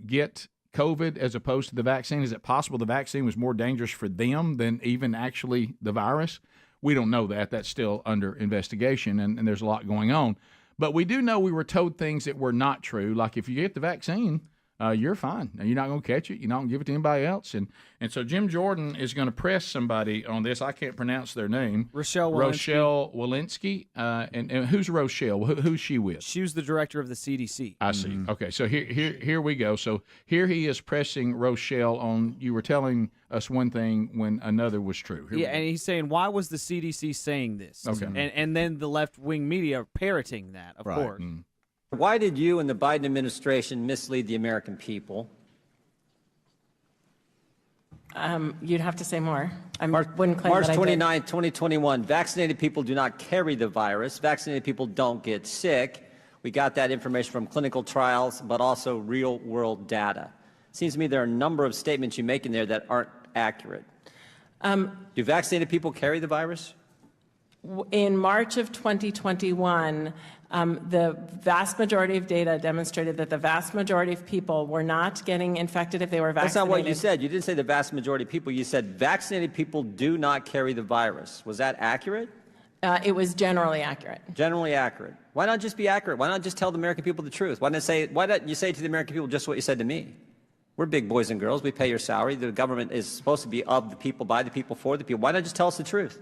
get COVID as opposed to the vaccine? Is it possible the vaccine was more dangerous for them than even actually the virus? We don't know that. That's still under investigation, and there's a lot going on. But we do know we were told things that were not true, like if you get the vaccine, you're fine. You're not going to catch it. You're not going to give it to anybody else. And so Jim Jordan is going to press somebody on this. I can't pronounce their name. Rochelle Walensky. And who's Rochelle? Who's she with? She was the director of the CDC. I see. Okay, so here we go. So here he is pressing Rochelle on, you were telling us one thing when another was true. And he's saying, why was the CDC saying this? Okay. And then the left-wing media parroting that, of course. Mm. Why did you and the Biden administration mislead the American people? You'd have to say more. Wouldn't claim March 29, 2021, vaccinated people do not carry the virus. Vaccinated people don't get sick. We got that information from clinical trials, but also real-world data. It seems to me there are a number of statements you make in there that aren't accurate. Do vaccinated people carry the virus? In March of 2021, the vast majority of data demonstrated that the vast majority of people were not getting infected if they were vaccinated. That's not what you said. You didn't say the vast majority of people. You said vaccinated people do not carry the virus. Was that accurate? It was generally accurate. Generally accurate. Why not just be accurate? Why not just tell the American people the truth? Why don't you say to the American people just what you said to me? We're big boys and girls. We pay your salary. The government is supposed to be of the people, by the people, for the people. Why not just tell us the truth?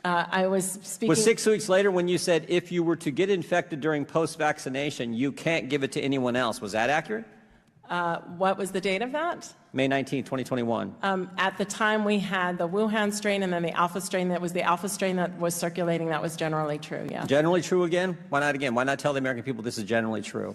I was speaking. Was 6 weeks later when you said if you were to get infected during post-vaccination, you can't give it to anyone else. Was that accurate? What was the date of that? May 19, 2021. At the time, we had the Wuhan strain and then the Alpha strain. That was the Alpha strain that was circulating. That was generally true, yeah. Generally true again? Why not again? Why not tell the American people this is generally true?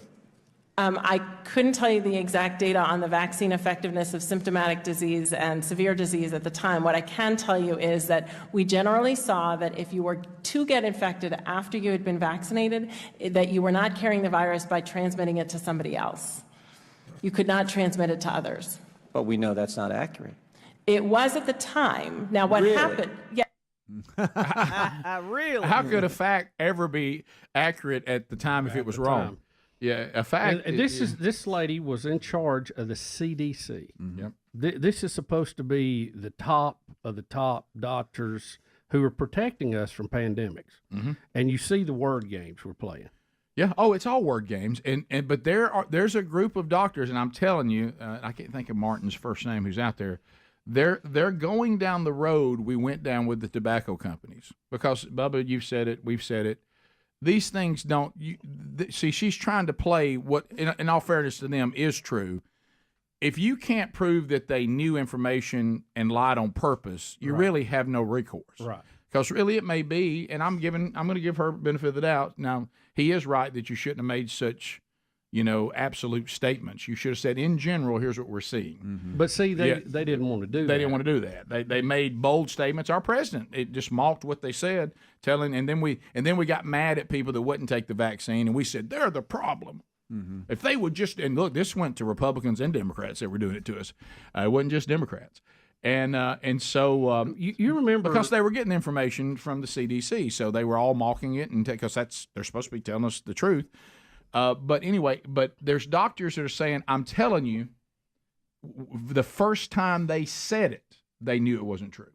I couldn't tell you the exact data on the vaccine effectiveness of symptomatic disease and severe disease at the time. What I can tell you is that we generally saw that if you were to get infected after you had been vaccinated, that you were not carrying the virus by transmitting it to somebody else. You could not transmit it to others. But we know that's not accurate. It was at the time. Now, what happened? Yeah. Really? How could a fact ever be accurate at the time if it was wrong? Yeah, a fact. And this lady was in charge of the CDC. Mm-hmm. Yep. This is supposed to be the top of the top doctors who are protecting us from pandemics. Mm-hmm. And you see the word games we're playing. Yeah. Oh, it's all word games. But there's a group of doctors, and I'm telling you, I can't think of Martin's first name who's out there. They're going down the road we went down with the tobacco companies because Bubba, you've said it, we've said it. These things don't see. She's trying to play what, in all fairness to them, is true. If you can't prove that they knew information and lied on purpose, you really have no recourse. Right. Because really, it may be, and I'm going to give her benefit of the doubt. Now, he is right that you shouldn't have made such, absolute statements. You should have said, in general, here's what we're seeing. Mm-hmm. But see, they didn't want to do that. They didn't want to do that. They made bold statements. Our president, it just mocked what they said, and then we got mad at people that wouldn't take the vaccine, and we said they're the problem. Mm-hmm. If they would just, and look, this went to Republicans and Democrats that were doing it to us. It wasn't just Democrats. And so you remember, because they were getting information from the CDC, so they were all mocking it, and because they're supposed to be telling us the truth. But anyway, there's doctors that are saying, I'm telling you, the first time they said it, they knew it wasn't true.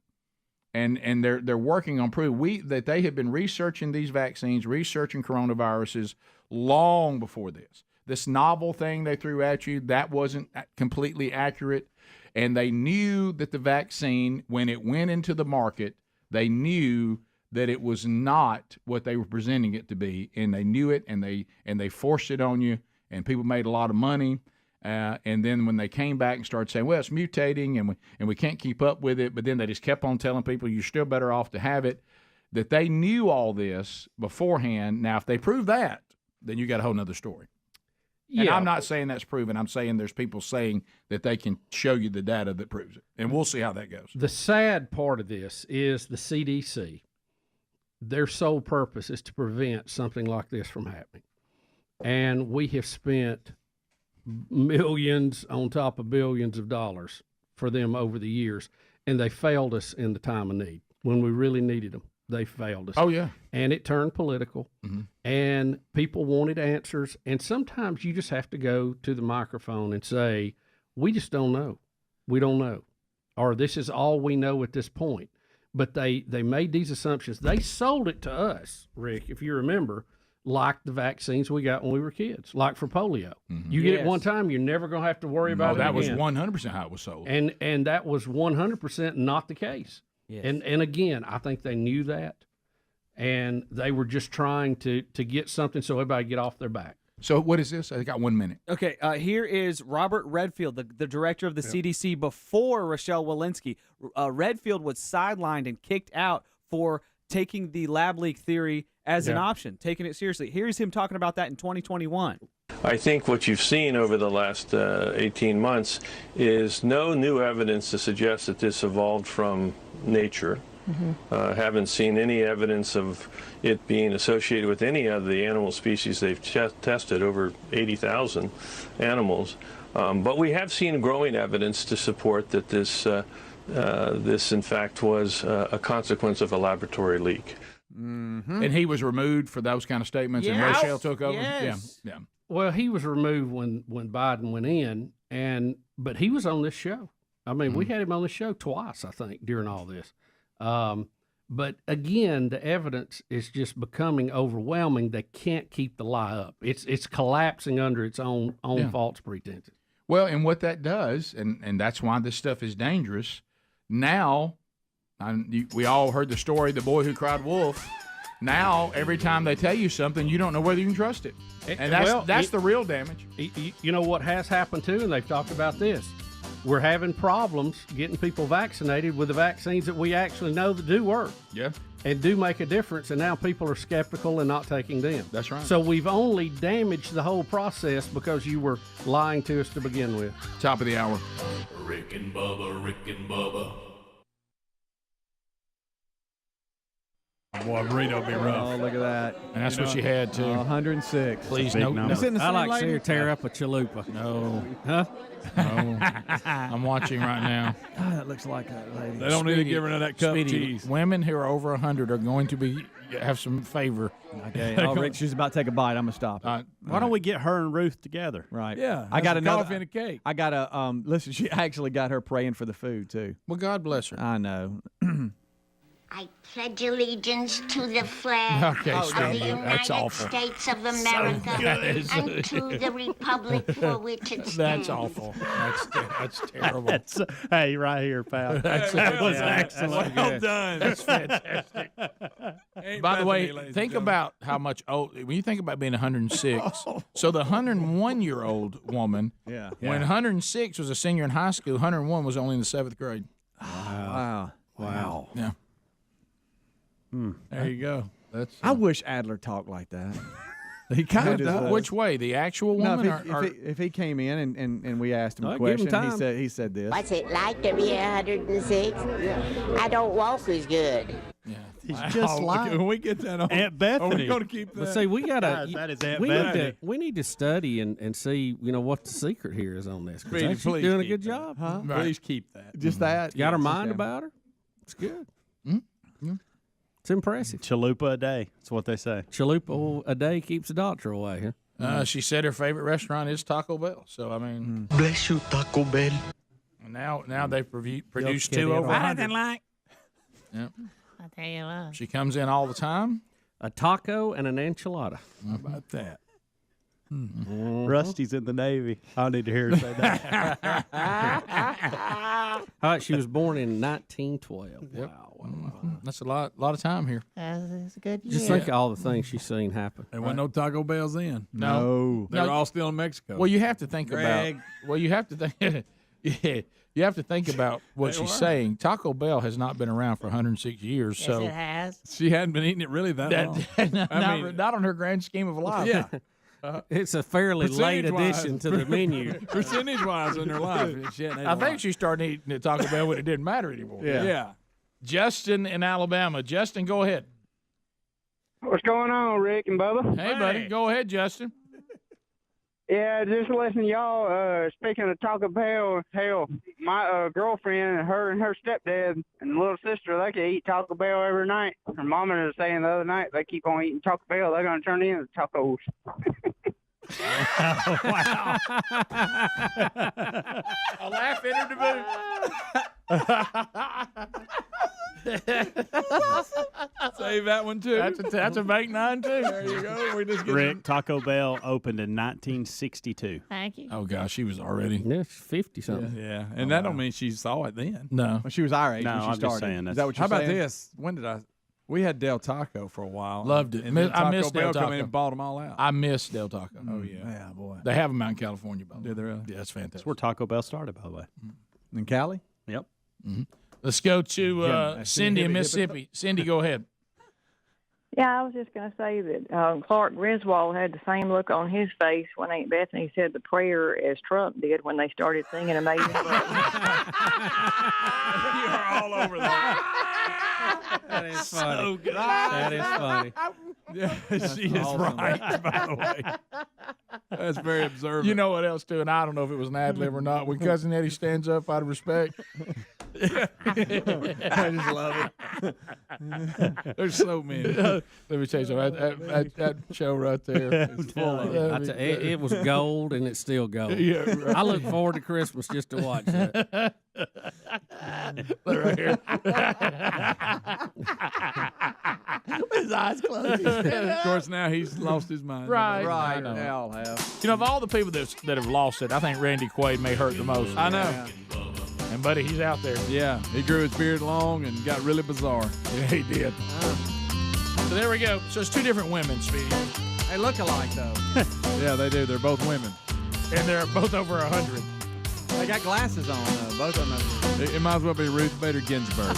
And they're working on proving that they have been researching these vaccines, researching coronaviruses long before this. This novel thing they threw at you, that wasn't completely accurate. And they knew that the vaccine, when it went into the market, they knew that it was not what they were presenting it to be, and they knew it, and they forced it on you, and people made a lot of money. And then when they came back and started saying, well, it's mutating, and we can't keep up with it, but then they just kept on telling people you're still better off to have it, that they knew all this beforehand. Now, if they prove that, then you got a whole nother story. And I'm not saying that's proven. I'm saying there's people saying that they can show you the data that proves it. And we'll see how that goes. The sad part of this is the CDC, their sole purpose is to prevent something like this from happening. And we have spent millions on top of billions of dollars for them over the years, and they failed us in the time of need. When we really needed them, they failed us. Oh, yeah. And it turned political, and people wanted answers, and sometimes you just have to go to the microphone and say, we just don't know. We don't know. Or this is all we know at this point. But they made these assumptions. They sold it to us, Rick, if you remember, like the vaccines we got when we were kids, like for polio. You get it one time, you're never going to have to worry about it again. That was 100% how it was sold. And that was 100% not the case. Yes. And again, I think they knew that, and they were just trying to get something so everybody get off their back. So what is this? I got 1 minute. Okay, here is Robert Redfield, the director of the CDC before Rochelle Walensky. Redfield was sidelined and kicked out for taking the lab leak theory as an option, taking it seriously. Here's him talking about that in 2021. I think what you've seen over the last 18 months is no new evidence to suggest that this evolved from nature. Haven't seen any evidence of it being associated with any of the animal species they've tested, over 80,000 animals. But we have seen growing evidence to support that this in fact was a consequence of a laboratory leak. And he was removed for those kind of statements, and Rochelle took over. Yeah. Well, he was removed when Biden went in, but he was on this show. I mean, we had him on the show twice, I think, during all this. But again, the evidence is just becoming overwhelming. They can't keep the lie up. It's collapsing under its own false pretenses. Well, and what that does, and that's why this stuff is dangerous. Now, we all heard the story, the boy who cried wolf. Now, every time they tell you something, you don't know whether you can trust it. And that's the real damage. You know what has happened, too, and they've talked about this. We're having problems getting people vaccinated with the vaccines that we actually know that do work. Yeah. And do make a difference, and now people are skeptical and not taking them. That's right. So we've only damaged the whole process because you were lying to us to begin with. Top of the hour. Rick and Bubba, Rick and Bubba. Boy, burrito be rough. Oh, look at that. And that's what she had, too. 106. Please, no. I like to see her tear up a chalupa. No. Huh? No. I'm watching right now. God, that looks like a lady. They don't need to give her that cup of cheese. Women who are over 100 are going to have some favor. Okay. Oh, Rick, she's about to take a bite. I'm going to stop. Why don't we get her and Ruth together? Right. Yeah. I got another coffee and a cake. I got a listen, she actually got her praying for the food too. Well, God bless her. I know. I pledge allegiance to the flag Okay, of Steve, the that's United awful. States of America and to the republic for which it stands. That's awful. That's terrible. Hey, right here, pal. That was excellent. Well done. That's fantastic. By the way, think about how much when you think about being 106. So the 101-year-old woman, when 106 was a senior in high school, 101 was only in the 7th grade. Wow. Yeah. There you go. I wish Adler talked like that. He kind of does. Which way? The actual No, woman? if he came in and we asked him a give question, him time. he said this. What's it like to be 106? I don't walk as good. He's just like when we get that on Aunt Bethany. Are we going to keep that? But see, we gotta. That is Aunt we Bethany. we need to study and see, what the secret here is on this. Because she's Please doing a keep good that. job. Huh? Please keep that. Just that. Got her Yes, mind okay. about her. It's good. Mm-hmm. It's impressive. Chalupa a day. That's what they say. Chalupa a day keeps the doctor away, huh? She said her favorite restaurant is Taco Bell. So I mean, Bless you, Taco Bell. now they've produced get 2 it over all. 100. like. Yep. I tell you what. She comes in all the time. A taco and an enchilada. How about that? Rusty's in the Navy. I need to hear her say that. All right, she was born in 1912. Yep. Wow. That's a lot of time here. That's a good year. Just think of all the things she's seen happen. There wasn't no Taco Bells then. No. They were all still in Mexico. Well, you have to think Greg. about. Well, you have to think. Yeah, you have to think about what she's saying. Taco Bell has not been around for 106 years, Yes, so it has. She hadn't been eating it really that long. not on her grand scheme of life. Yeah. It's a fairly late Percentage-wise. addition to the menu. Percentage-wise in her life. She hadn't ate I a think lot. she started eating at Taco Bell when it didn't matter anymore. Yeah. Justin in Alabama. Justin, go ahead. What's going on, Rick and Bubba? Hey, buddy. Go ahead, Justin. Yeah, just listening to y'all. Speaking of Taco Bell, hell, my girlfriend, her and her stepdad and little sister, they can eat Taco Bell every night. Her mama was saying the other night they keep on eating Taco Bell. They're going to turn into tacos. Wow. A laugh entered the booth. Save that one, too. That's a bank 9, too. There you go. We just get Rick, Taco Bell opened in 1962. Thank you. Oh, gosh, she was already. Yeah, she's 50 something. Yeah, and that don't mean she saw it then. No. Well, she was our age No, when she I'm started. just saying Is that what How you're about saying? this? When did we had Del Taco for a while. Loved it. And then I Taco miss Bell Del come in Taco. and bought them all out. I miss Del Taco. Oh, yeah. Yeah, boy. They have them out in California, by the way. Did they really? Yeah, that's fantastic. That's where Taco Bell started, by the way. In Cali? Yep. Mm-hmm. Let's go to Cindy in Mississippi. Cindy, go ahead. Yeah, I was just going to say that Clark Griswold had the same look on his face when Aunt Bethany said the prayer as Trump did when they started singing Amazing Grace. You are all over that. That is funny. So good. That is funny. Yeah, she is awesome. right, by the way. That's very observant. You know what else, too? And I don't know if it was an ad lib or not. When Cousin Eddie stands up out of respect. I just love it. There's so many. Let me tell you something. That show right there is full of It was gold, and it's still gold. Yeah, right. I look forward to Christmas just to watch that. Right here. With his eyes closed. Of course, now he's lost his mind. Right. Right. I know. They all have. You know, of all the people that have lost it, I think Randy Quaid may hurt the most. I know. And, buddy, he's out there. Yeah, he grew his beard long and got really bizarre. Yeah, he did. So there we go. So it's 2 different women, Speedy. They look alike, though. Yeah, they do. They're both women. And they're both over 100. They got glasses on, though. Both of them. It might as well be Ruth Bader Ginsburg.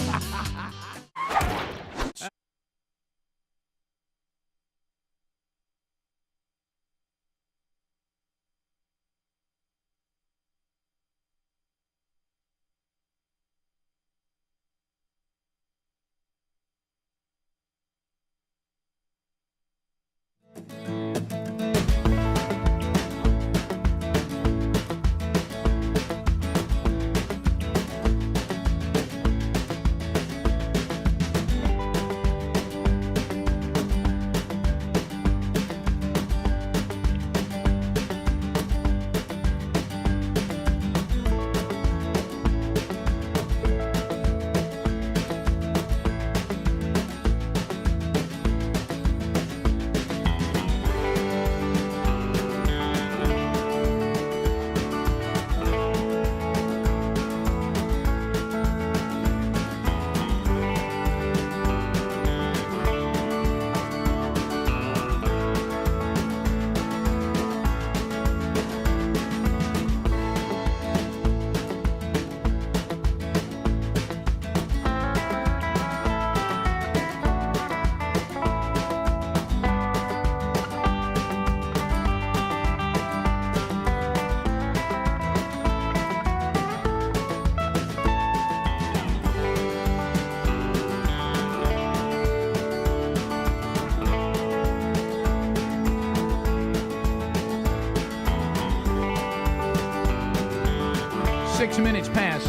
6 minutes past.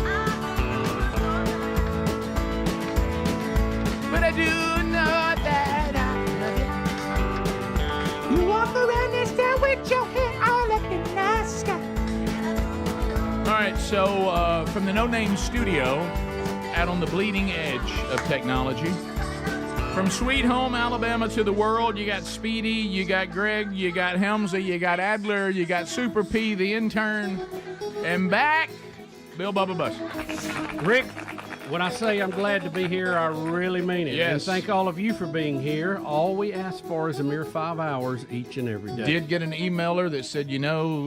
But I do know that I love you. You walk around this town with your hair all up in the sky. All right, so from the No Name Studio, out on the bleeding edge of technology, from Sweet Home Alabama to the world, you got Speedy, you got Greg, you got Helmsley, you got Adler, you got Super P, the intern, and back, Bill Bubba Bussey. Rick, when I say I'm glad to be here, I really mean it. Yes. And thank all of you for being here. All we ask for is a mere 5 hours each and every day. Did get an emailer that said,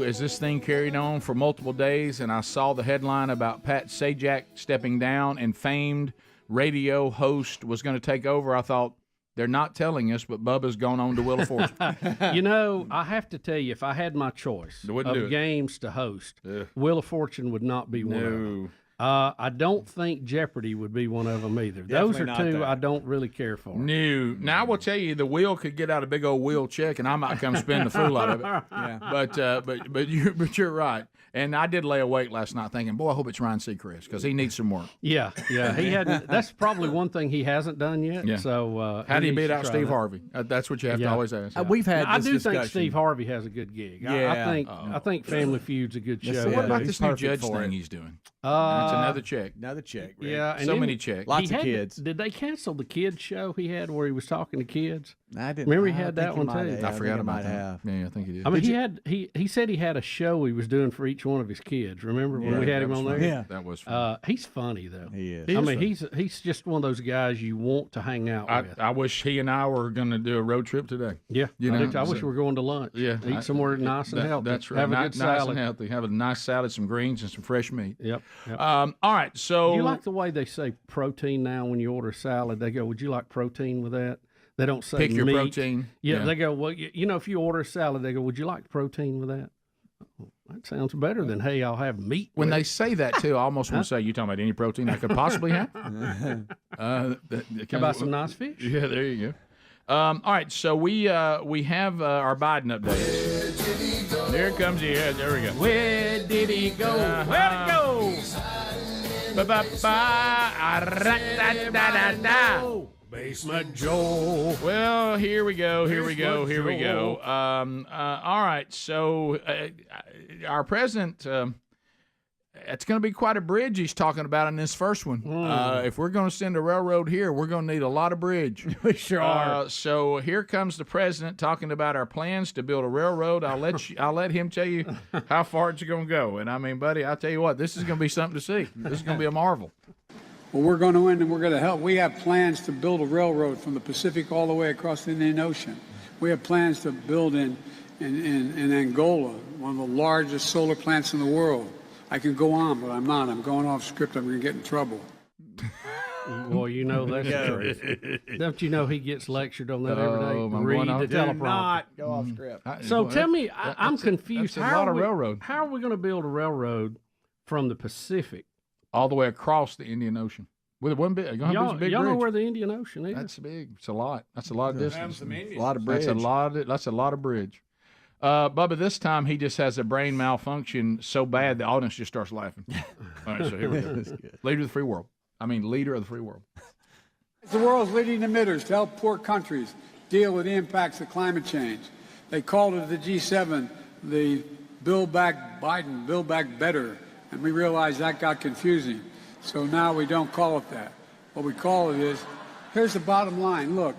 as this thing carried on for multiple days, and I saw the headline about Pat Sajak stepping down and famed radio host was going to take over, I thought, they're not telling us, but Bubba's gone on to Wheel of Fortune. I have to tell you, if I had my choice of games to host, Wheel of Fortune would not be one of them. I don't think Jeopardy would be one of them either. Those are two I don't really care for. No. Now, I will tell you, the wheel could get out a big old wheel check, and I might come spend the fool out of it. Yeah. But you're right. And I did lay awake last night thinking, boy, I hope it's Ryan Seacrest because he needs some work. Yeah. He hadn't. That's probably one thing he hasn't done yet. Yeah. So how do you beat out Steve Harvey? That's what you have to always ask. We've had. I do think Steve Harvey has a good gig. Yeah. I think Family Feud's a good show. What about this new judge thing he's doing? That's another check. Another check. Rick. Yeah, and so many checks. Lots of kids. Did they cancel the kids show he had where he was talking to kids? I didn't. Remember he had that one too. I forgot about that. Yeah, I think he did. I mean, he said he had a show he was doing for each one of his kids. Remember when we had him on there? Yeah, that was funny. He's funny though. He is. I mean, he's just one of those guys you want to hang out with. I wish he and I were going to do a road trip today. Yeah, I wish we were going to lunch. Yeah, eat somewhere nice and healthy. That's right. Have a good salad. Nice and healthy. Have a nice salad, some greens, and some fresh meat. Yep. All right. So do you like the way they say protein now when you order a salad? They go, "Would you like protein with that?" They don't say pick your meat. protein. Yeah, they go, well, if you order a salad, they go, "Would you like protein with that?" Oh, that sounds better than, "Hey, I'll have meat." When they say that too, I almost want to say, "You talking about any protein I could possibly have?" How about some nice fish? Yeah, there you go. All right, so we have our Biden updates. There comes the head. There we go. Where did he go? Where'd he go? Basement Joe. Well, here we go. All right, so our president, it's going to be quite a bridge he's talking about in this first one. If we're going to send a railroad here, we're going to need a lot of bridge. We sure are. So here comes the president talking about our plans to build a railroad. I'll let him tell you how far it's going to go. And I mean, buddy, I'll tell you what, this is going to be something to see. This is going to be a marvel. Well, we're going to win, and we're going to help. We have plans to build a railroad from the Pacific all the way across the Indian Ocean. We have plans to build in Angola, one of the largest solar plants in the world. I can go on, but I'm not. I'm going off script. I'm going to get in trouble. Well, that's true. Don't you know he gets lectured on that every day? Read the teleprompter. Not go off script. So tell me, I'm confused. That's a lot of railroad. How are we going to build a railroad from the Pacific all the way across the Indian Ocean? With one bit, y'all know bridge. where the Indian Ocean is? That's big. It's a lot. That's a lot of distance. A lot of bridge. That's a lot of bridge. Bubba, this time he just has a brain malfunction so bad the audience just starts laughing. All right, so here we go. Leader of the free world. Leader of the free world. It's the world's leading emitters to help poor countries deal with the impacts of climate change. They called it the G7, the Build Back Biden, Build Back Better, and we realized that got confusing. So now we don't call it that. What we call it is, here's the bottom line. Look,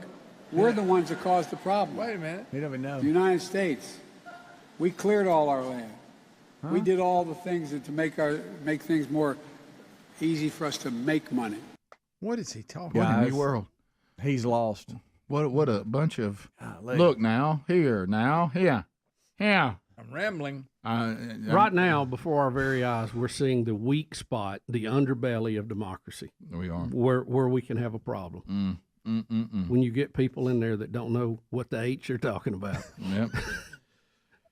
we're the ones that caused the problem. Wait a minute. You never know. The United States. We cleared all our land. Huh? We did all the things to make things more easy for us to make money. What is he talking about? Guys, What a new world. He's lost. What a bunch of look now, here, now, here. I'm rambling. Right now, before our very eyes, we're seeing the weak spot, the underbelly of democracy. We are. Where we can have a problem. When you get people in there that don't know what the H they're talking about. Yep.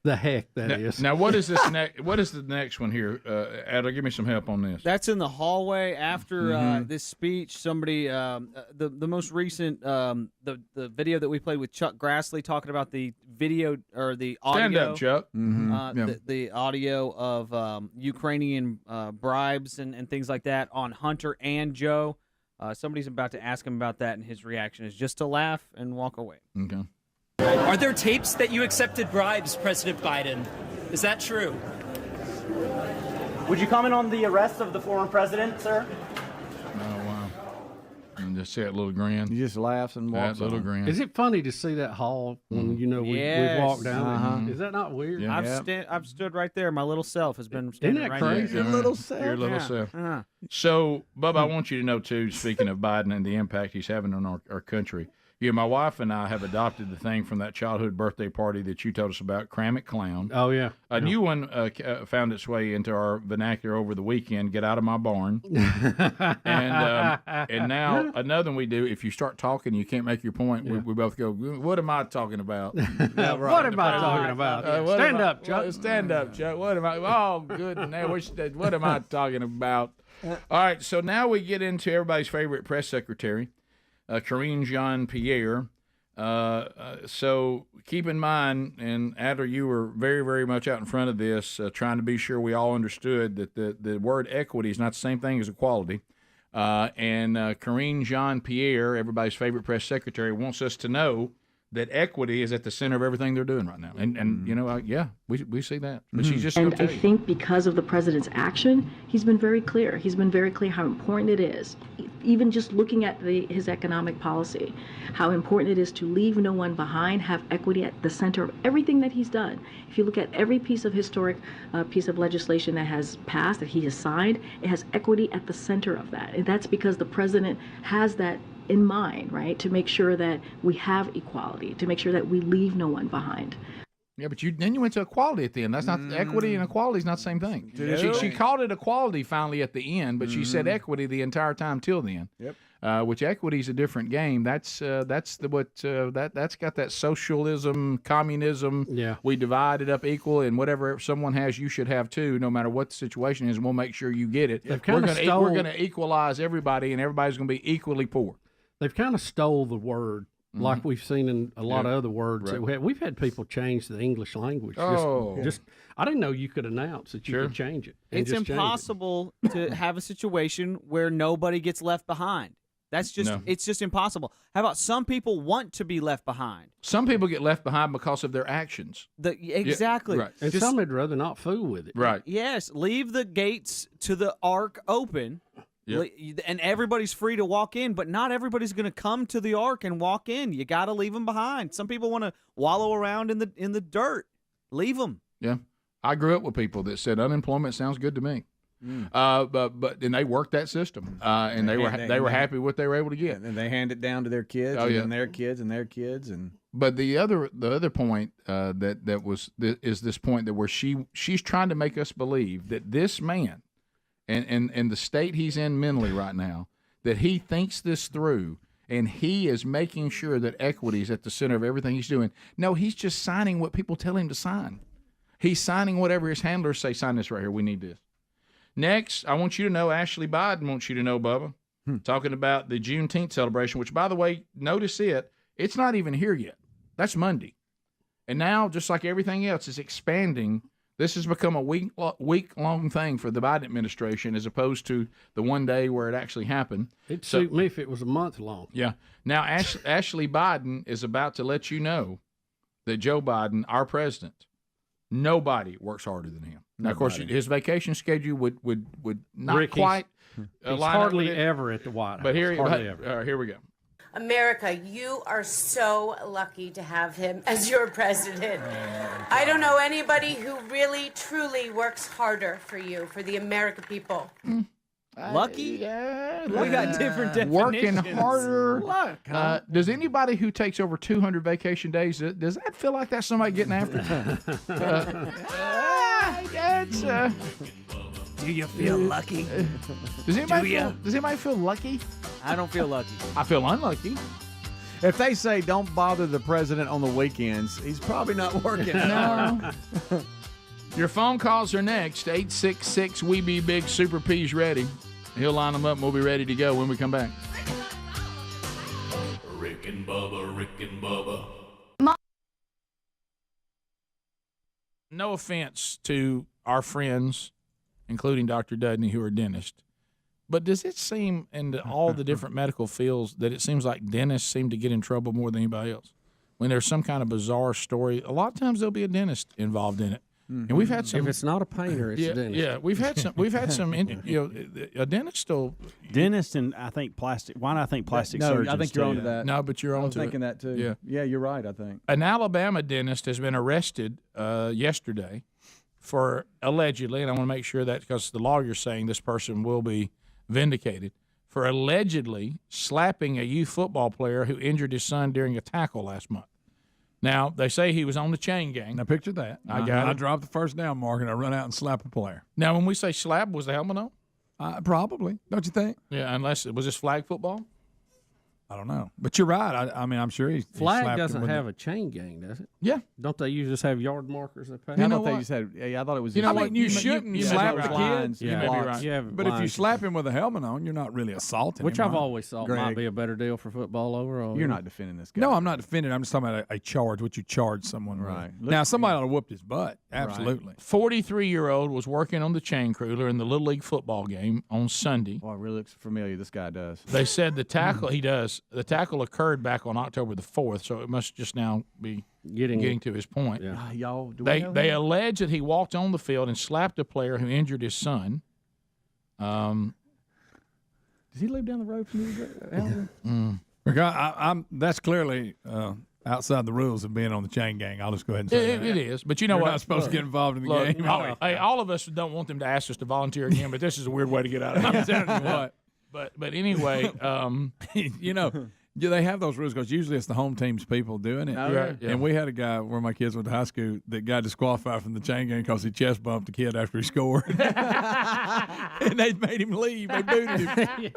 The heck that is. Now, what is this next? What is the next one here? Adler, give me some help on this. That's in the hallway after this speech. Somebody, the most recent, the video that we played with Chuck Grassley talking about the video or the audio. Stand up, Chuck. The audio of Ukrainian bribes and things like that on Hunter and Joe. Somebody's about to ask him about that, and his reaction is just to laugh and walk away. Okay. Are there tapes that you accepted bribes, President Biden? Is that true? Would you comment on the arrest of the former president, sir? Oh, wow. And just see that little grin. He just laughs and walks That little on. grin. Is it funny to see that hall when we walk down? Is that not weird? Yeah. I've stood right there. My little self has been standing that right crazy? there. Your little self. Your little self. So, Bubba, I want you to know, too, speaking of Biden and the impact he's having on our country, my wife and I have adopted the thing from that childhood birthday party that you told us about, Cram It Clown. Oh, yeah. A new one found its way into our vernacular over the weekend, Get Out of My Barn. and now another one we do, if you start talking you can't make your point, we both go, what am I talking about? What am I talking about? Stand up, Chuck. Stand up, Chuck. What am I? Oh, good. What am I talking about? All right, so now we get into everybody's favorite press secretary, Karine Jean-Pierre. So keep in mind, and Adler, you were very, very much out in front of this, trying to be sure we all understood that the word equity is not the same thing as equality. And Karine Jean-Pierre, everybody's favorite press secretary, wants us to know that equity is at the center of everything they're doing right now. And we see that. But she's just going to tell you. I think because of the president's action, he's been very clear. He's been very clear how important it is, even just looking at his economic policy, how important it is to leave no one behind, have equity at the center of everything that he's done. If you look at every piece of historic piece of legislation that has passed, that he has signed, it has equity at the center of that. And that's because the president has that in mind, right, to make sure that we have equality, to make sure that we leave no one behind. Yeah, but then you went to equality at the end. That's not equity and equality is not the same thing. She called it equality finally at the end, but she said equity the entire time till the end. Yep. Which equity is a different game. That's got that socialism, communism. Yeah. We divide it up equal, and whatever someone has, you should have too, no matter what the situation is. And we'll make sure you get it. We're going to equalize everybody, and everybody's going to be equally poor. They've kind of stole the word, like we've seen in a lot of other words. Right. We've had people change the English language. Just I didn't know you could announce that you could change it. It's impossible to have a situation where nobody gets left behind. That's just it's just impossible. How about some people want to be left behind? Some people get left behind because of their actions. Exactly. Yeah, right. And some would rather not fool with it. Right. Yes, leave the gates to the ark open. Yep. And everybody's free to walk in, but not everybody's going to come to the ark and walk in. You got to leave them behind. Some people want to wallow around in the dirt. Leave them. Yeah, I grew up with people that said unemployment sounds good to me, but then they worked that system, and they were happy with what they were able to get, and they hand it down to their kids, and their kids, and their kids, and. But the other point is this point that where she's trying to make us believe that this man. And the state he's in mentally right now, that he thinks this through, and he is making sure that equity is at the center of everything he's doing. No, he's just signing what people tell him to sign. He's signing whatever his handlers say, sign this right here, we need this. Next, I want you to know, Ashley Biden wants you to know, Bubba, talking about the Juneteenth celebration, which, by the way, notice it's not even here yet. That's Monday. And now, just like everything else, it's expanding. This has become a week-long thing for the Biden administration as opposed to the one day where it actually happened. It'd suit me if it was a month long. Yeah. Now, Ashley Biden is about to let you know that Joe Biden, our president, nobody works harder than him. Now, of course, his vacation schedule would not quite he's hardly ever at the White House. But here we go. America, you are so lucky to have him as your president. I don't know anybody who really, truly works harder for you, for the American people. Lucky? Yeah. We got different definitions. Working harder. Does anybody who takes over 200 vacation days, does that feel like that's somebody getting after? Do you feel lucky? Does anybody feel lucky? I don't feel lucky. I feel unlucky. If they say don't bother the president on the weekends, he's probably not working. No. Your phone calls are next. 866 We Be Big. Super P's ready. He'll line them up and we'll be ready to go when we come back. Rick and Bubba, Rick and Bubba. No offense to our friends, including Dr. Dudney, who are dentists, but does it seem in all the different medical fields that it seems like dentists seem to get in trouble more than anybody else? When there's some kind of bizarre story, a lot of times there'll be a dentist involved in it. And we've had some. If it's not a painter, it's a dentist. Yeah, we've had some. A dentist still. Dentist and I think plastic. Why not? I think plastic surgeons. I think you're onto that. No, but you're onto it. I was thinking that too. Yeah, you're right. I think an Alabama dentist has been arrested yesterday for allegedly, and I want to make sure that because the lawyer's saying this person will be vindicated for allegedly slapping a youth football player who injured his son during a tackle last month. Now, they say he was on the chain gang. Now, picture that. I got it. I dropped the first down mark, and I run out and slap a player. Now, when we say slap, was the helmet on? Probably. Don't you think? Yeah, unless it was this flag football? I don't know. But you're right. I mean, I'm sure he Flag doesn't have a chain gang, does it? Yeah. Don't they usually just have yard markers that pass? I thought they just had. I thought it was. You know what? You shouldn't slap the kid. You may be right. Yeah, but if you slap him with a helmet on, you're not really assaulting Which him. I've always thought might be a better deal for football overall. You're not defending this guy. No, I'm not defending. I'm just talking about a charge, what you charge someone right. with. Now, somebody ought to whoop his butt. Absolutely. 43-year-old was working on the chain cruiser in the Little League football game on Sunday. Boy, it really looks familiar. This guy does. They said the tackle, he does. The tackle occurred back on October the 4th, so it must just now be getting to his point. Yeah. Y'all, they allege that he walked on the field and slapped a player who injured his son. Does he live down the road from you? That's clearly outside the rules of being on the chain gang. I'll just go ahead and say it is. But you know You're what? not supposed to get involved in the game. All of us don't want them to ask us to volunteer again, but this is a weird way to get out of it. I'm telling you what. But anyway, you know, they have those rules because usually it's the home team's people doing it. Yeah. And we had a guy where my kids went to high school that got disqualified from the chain gang because he chest bumped a kid after he scored. And they made him leave. They booted him.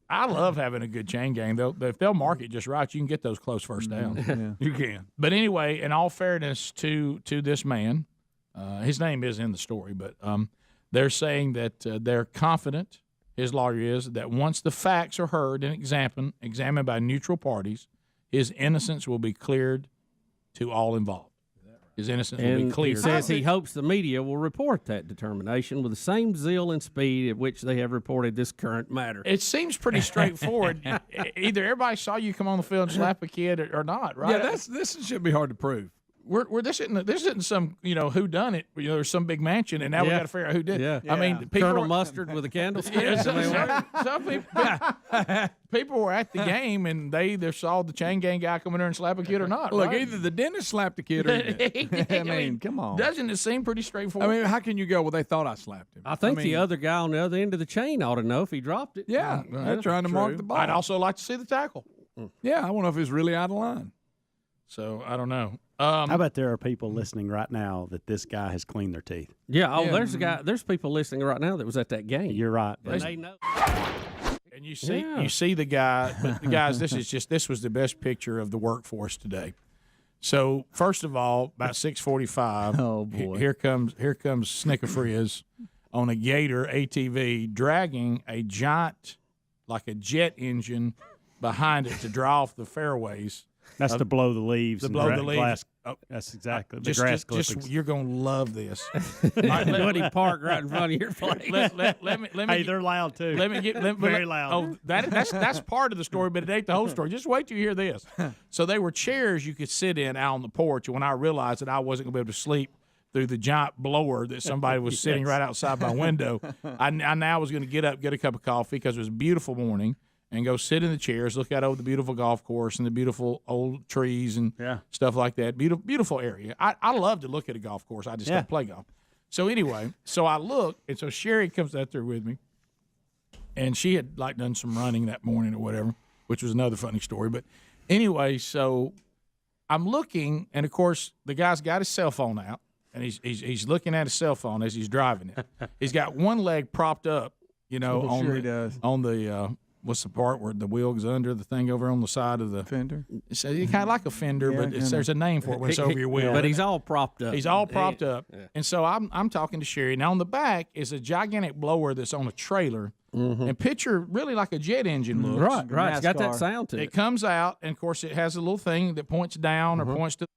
I love having a good chain gang. If they'll mark it just right, you can get those close first downs. You can. But anyway, in all fairness to this man, his name is in the story, but they're saying that they're confident, his lawyer is, that once the facts are heard and examined by neutral parties, his innocence will be cleared to all involved. His innocence will be cleared. He says he hopes the media will report that determination with the same zeal and speed at which they have reported this current matter. It seems pretty straightforward. Either everybody saw you come on the field and slap a kid or not, right? Yeah, this should be hard to prove. This isn't some who done it. There's some big mansion, and now we got to figure out who did. Yeah. I mean, Colonel Mustard with a candlestick. Some people were at the game, and they either saw the chain gang guy come in there and slap a kid or not. Look, right? either the dentist slapped the kid or he did. I mean, come on. Doesn't it seem pretty straightforward? I mean, how can you go? Well, they thought I slapped him. I think the other guy on the other end of the chain ought to know if he dropped it. Yeah, they're trying to mark the ball. I'd also like to see the tackle. Yeah, I want to know if it's really out of line. So I don't know. How about there are people listening right now that this guy has cleaned their teeth? Yeah. There's a guy. There's people listening right now that was at that game. You're right. They know. And you see the guy. But the guys, this was the best picture of the workforce today. So first of all, about 6:45. Oh boy! Here comes Snickerfrizz on a Gator ATV dragging a giant, like a jet engine, behind it to draw off the fairways. That's to blow the leaves. To blow the leaves. Glass. That's exactly the grass clippings. You're gonna love this. Let him park right in front of your place. Let me. Hey, they're loud too. Very loud. Oh, that's part of the story, but it ain't the whole story. Just wait till you hear this. So they were chairs you could sit in out on the porch. And when I realized that I wasn't gonna be able to sleep through the giant blower that somebody was sitting right outside my window, I now was gonna get up, get a cup of coffee because it was a beautiful morning, and go sit in the chairs, look out over the beautiful golf course and the beautiful old trees and stuff like that. Beautiful area. I love to look at a golf course. I just don't play golf. So anyway, I look, and so Sherry comes out there with me, and she had done some running that morning or whatever, which was another funny story. But anyway, so I'm looking, and of course the guy's got his cell phone out, and he's looking at his cell phone as he's driving it. He's got one leg propped up, on the what's the part where the wheel goes under the thing over on the side of the fender? So you kind of like a fender, but there's a name for it when it's over your wheel. But he's all propped up. He's all propped up. Yeah. And so I'm talking to Sherry. Now on the back is a gigantic blower that's on a trailer. And picture really like a jet engine looks. Right. It's got that sound to it. It comes out, and of course it has a little thing that points down or points to.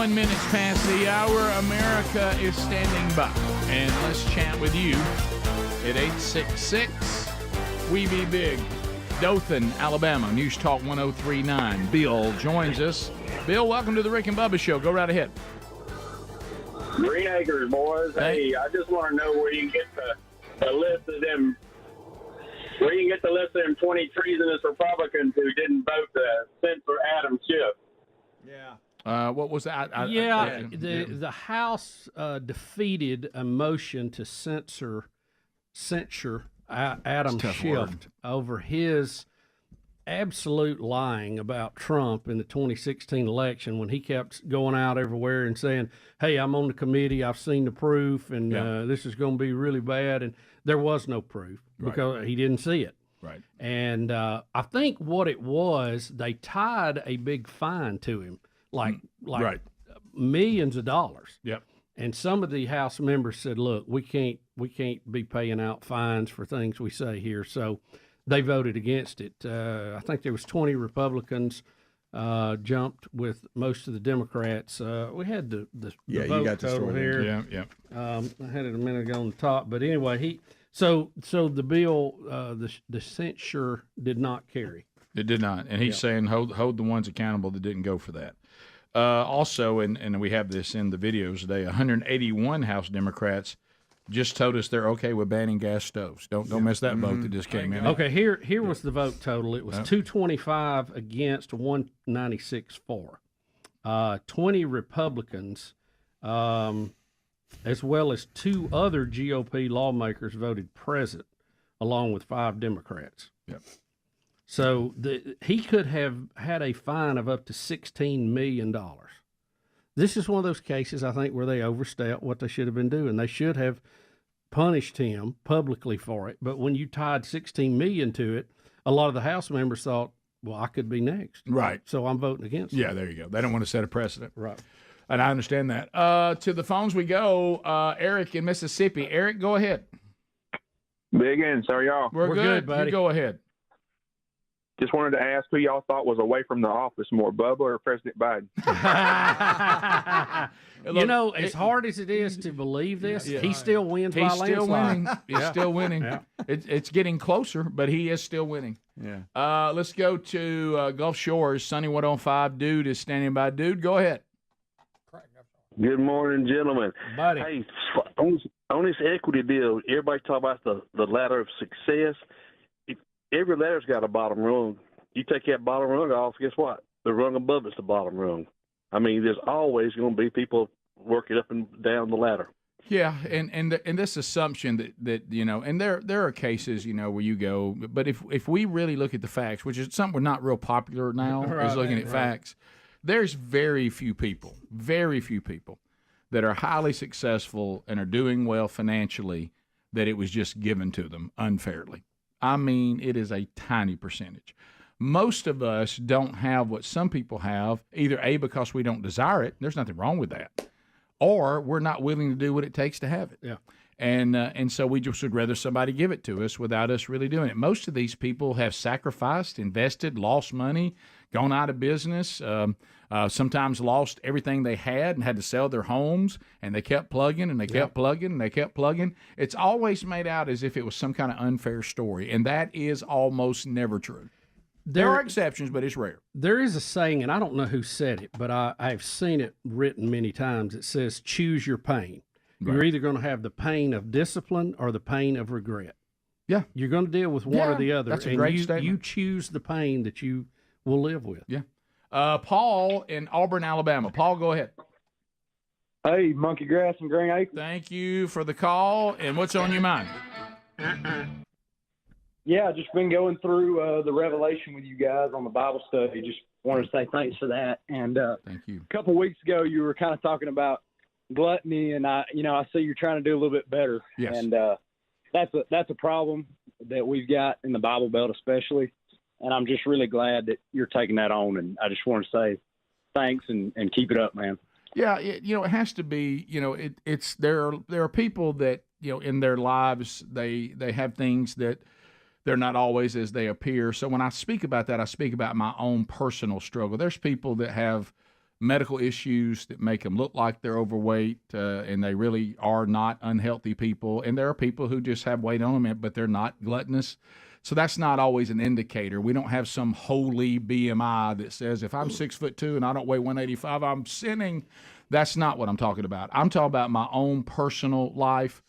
Minutes past the hour, America is standing by. And let's chat with you at 866 We Be Big. Dothan, Alabama, News Talk 1039. Bill joins us. Bill, welcome to the Rick and Bubba Show. Go right ahead. Green Acres, boys. Hey, I just want to know where you can get the list of them. Where you can get the list of them 20 treasonous Republicans who didn't vote to censor Adam Schiff. Yeah. What was that? The House defeated a motion to censure Adam Schiff over his absolute lying about Trump in the 2016 election when he kept going out everywhere and saying, hey, I'm on the committee, I've seen the proof, and this is going to be really bad. And there was no proof because he didn't see it. Right. And I think what it was, they tied a big fine to him. Like millions of dollars. Yep. And some of the House members said, "Look, we can't be paying out fines for things we say here." So they voted against it. I think there was 20 Republicans jumped with most of the Democrats. We had the vote you got the total here. Yeah. I had it a minute ago on the top, but anyway, so the bill, the censure did not carry. It did not, and he's saying hold the ones accountable that didn't go for that. Also, and we have this in the videos today, 181 House Democrats just told us they're okay with banning gas stoves. Don't miss that vote that just came in. Okay, here was the vote total. It was 225 against, 196 for. 20 Republicans, as well as 2 other GOP lawmakers voted present, along with 5 Democrats. Yep. So he could have had a fine of up to $16 million. This is one of those cases, I think, where they overstepped what they should have been doing. They should have punished him publicly for it. But when you tied $16 million to it, a lot of the House members thought, well, I could be next. Right. So I'm voting against it. Yeah, there you go. They don't want to set a precedent. Right. And I understand that. To the phones we go. Eric in Mississippi. Eric, go ahead. Big ends. How are y'all? We're good, buddy. You go ahead. Just wanted to ask who y'all thought was away from the office more, Bubba or President Biden? You know, as hard as it is to believe this, he still wins by landslide. Still winning. He's still winning. Yeah. It's getting closer, but he is still winning. Yeah. Let's go to Gulf Shores. Sunny 105. Dude is standing by. Dude, go ahead. Good morning, gentlemen. Buddy. Hey, on this equity deal, everybody talk about the ladder of success. Every ladder's got a bottom rung. You take that bottom rung off, guess what? The rung above it's the bottom rung. I mean, there's always going to be people working up and down the ladder. Yeah, and this assumption that you know, and there are cases, you know, where you go, but if we really look at the facts, which is something we're not real popular now, is looking at facts. There's very few people that are highly successful and are doing well financially that it was just given to them unfairly. I mean, it is a tiny percentage. Most of us don't have what some people have, either A, because we don't desire it, there's nothing wrong with that, or we're not willing to do what it takes to have it. Yeah. And so we just would rather somebody give it to us without us really doing it. Most of these people have sacrificed, invested, lost money, gone out of business, sometimes lost everything they had and had to sell their homes, and they kept plugging and they kept plugging and they kept plugging. It's always made out as if it was some kind of unfair story, and that is almost never true. There are exceptions, but it's rare. There is a saying, and I don't know who said it, but I've seen it written many times. It says, choose your pain. Right. You're either going to have the pain of discipline or the pain of regret. Yeah. You're going to deal with one or the other. That's a great statement. You choose the pain that you will live with. Yeah. Paul in Auburn, Alabama. Paul, go ahead. Hey, Monkey Grass and Green Acres. Thank you for the call. And what's on your mind? Yeah, I just been going through the Revelation with you guys on the Bible study. Just wanted to say thanks for that. And thank you. A couple weeks ago, you were kind of talking about gluttony, and I see you're trying to do a little bit better. Yes. And that's a problem that we've got in the Bible Belt, especially. And I'm just really glad that you're taking that on. And I just want to say thanks and keep it up, man. Yeah, it has to be. It's there are people that in their lives they have things that they're not always as they appear. So when I speak about that, I speak about my own personal struggle. There's people that have medical issues that make them look like they're overweight, and they really are not unhealthy people. And there are people who just have weight on them, but they're not gluttonous. So that's not always an indicator. We don't have some holy BMI that says if I'm 6'2" and I don't weigh 185, I'm sinning. That's not what I'm talking about. I'm talking about my own personal life.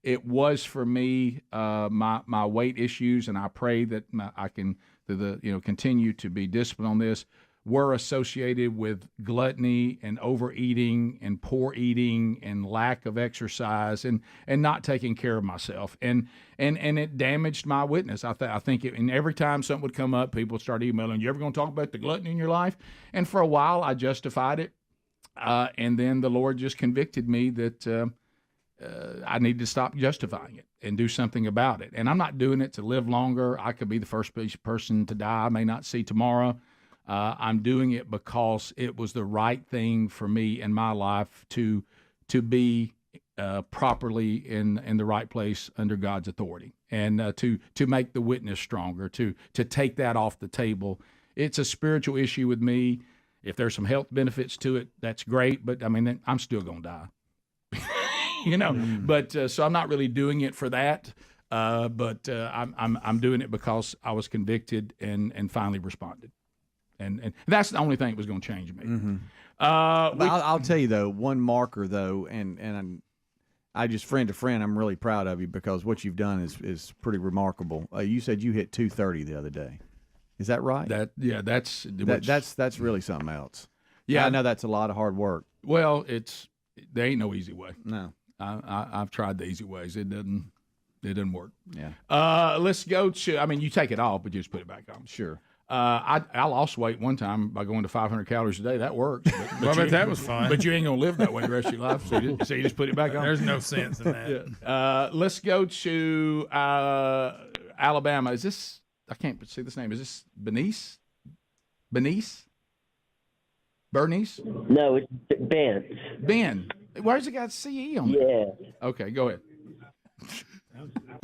It was for me my weight issues, and I pray that I can continue to be disciplined on this. Were associated with gluttony and overeating and poor eating and lack of exercise and not taking care of myself. And it damaged my witness. I think and every time something would come up, people would start emailing, you ever going to talk about the gluttony in your life? And for a while, I justified it. And then the Lord just convicted me that I need to stop justifying it and do something about it. And I'm not doing it to live longer. I could be the first person to die. I may not see tomorrow. I'm doing it because it was the right thing for me in my life to be properly in the right place under God's authority, and to make the witness stronger, to take that off the table. It's a spiritual issue with me. If there's some health benefits to it, that's great. But I mean, I'm still gonna die. But so I'm not really doing it for that. But I'm doing it because I was convicted and finally responded. And that's the only thing that was going to change me. Mm-hmm. I'll tell you, though, one marker, though, and I just friend to friend, I'm really proud of you because what you've done is pretty remarkable. You said you hit 230 the other day. Is that right? That's really something else. Yeah, I know that's a lot of hard work. Well, there ain't no easy way. No. I've tried the easy ways. It didn't work. Yeah. Let's go to, you take it off, but just put it back on. Sure. I lost weight one time by going to 500 calories a day. That works. But that was fun. But you ain't going to live that way the rest of your life, so you just put it back on. There's no sense in that. Yeah. Let's go to Alabama. Is this, I can't see this name. Is this Bernice? Bernice? No, it's Ben. Ben. Where's it got CE on it? Yeah. Okay, go ahead.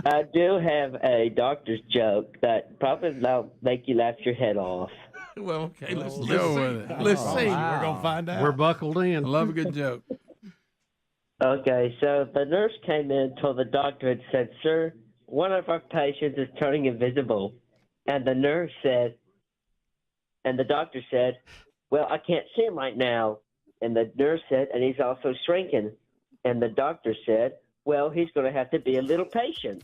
I do have a doctor's joke that probably will make you laugh your head off. Well, okay, let's go with it. Let's see. We're going to find out. We're buckled in. I love a good joke. Okay, so the nurse came in and told the doctor and said, "Sir, one of our patients is turning invisible." And the doctor said, "Well, I can't see him right now." And the nurse said, "And he's also shrinking." And the doctor said, "Well, he's going to have to be a little patient."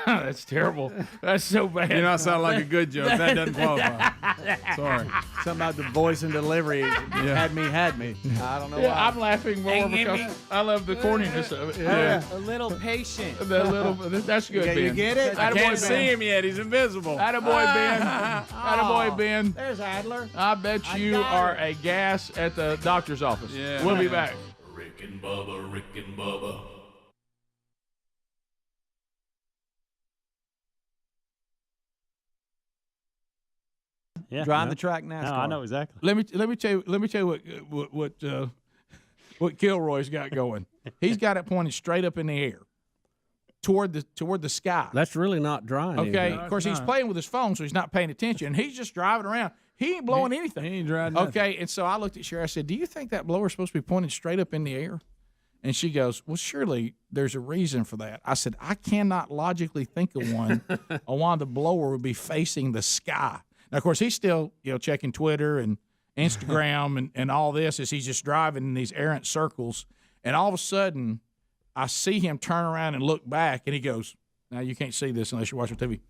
That's terrible. That's so bad. You know, I sound like a good joke. That doesn't qualify. Sorry. Something about the voice and delivery had me. I don't know why. I'm laughing more because I love the corniness of it. Yeah. A little patient. That's good, Yeah, Ben. you get it? I Attaboy, can't Ben. see him yet. He's invisible. Attaboy, Ben. Attaboy, Ben. There's Adler. I bet you are a gas at the doctor's office. Yeah. We'll be back. Rick and Bubba. Yeah, Driving the track NASCAR. No, I know exactly. Let me tell you what Kilroy's got going. He's got it pointed straight up in the air, toward the sky. That's really not drying. Okay. Of course, he's playing with his phone, so he's not paying attention. And he's just driving around. He ain't blowing anything. He ain't driving nothing. Okay. And so I looked at Sherry. I said, "Do you think that blower's supposed to be pointed straight up in the air?" And she goes, "Well, surely there's a reason for that." I said, "I cannot logically think of one on why the blower would be facing the sky." Now, of course, he's still, checking Twitter and Instagram and all this as he's just driving in these errant circles. And all of a sudden, I see him turn around and look back, and he goes, "Now, you can't see this unless you're watching TV."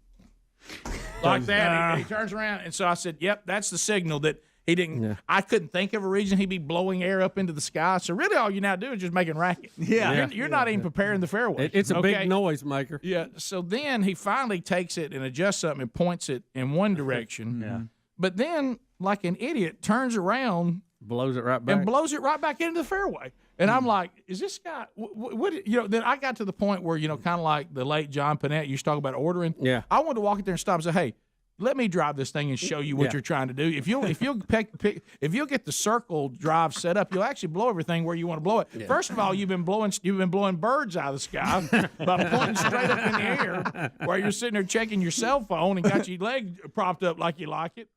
Like that. He turns around. And so I said, "Yep, that's the signal that He didn't. Yeah. I couldn't think of a reason he'd be blowing air up into the sky. So really, all you're now doing is just making racket. You're not even preparing the fairway. It's a big noise maker. Yeah. So then he finally takes it and adjusts something and points it in one direction. Yeah. But then, like an idiot, turns around, blows it right back, and blows it right back into the fairway. And I'm like, is this guy? What? Then I got to the point where kind of like the late John Panette used to talk about ordering. Yeah. I wanted to walk in there and stop and say, hey, let me drive this thing and show you what you're trying to do. If you'll get the circle drive set up, you'll actually blow everything where you want to blow it. Yeah. First of all, you've been blowing birds out of the sky by pointing straight up in the air while you're sitting there checking your cell phone and got your leg propped up like you like it.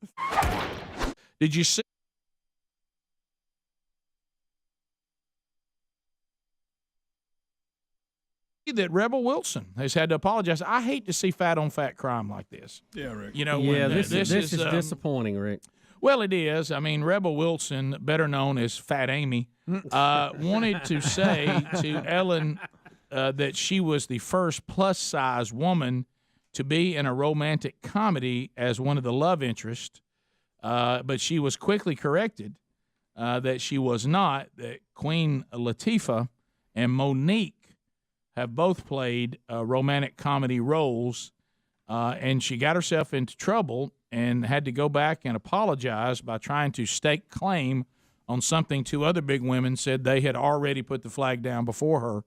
Did you see? That Rebel Wilson has had to apologize. I hate to see fat on fat crime like this. Yeah, Rick. This is disappointing, Rick. Well, it is. I mean, Rebel Wilson, better known as Fat Amy, wanted to say to Ellen that she was the first plus-size woman to be in a romantic comedy as one of the love interests, but she was quickly corrected that she was not, that Queen Latifah and Monique have both played romantic comedy roles, and she got herself into trouble and had to go back and apologize by trying to stake claim on something two other big women said they had already put the flag down before her,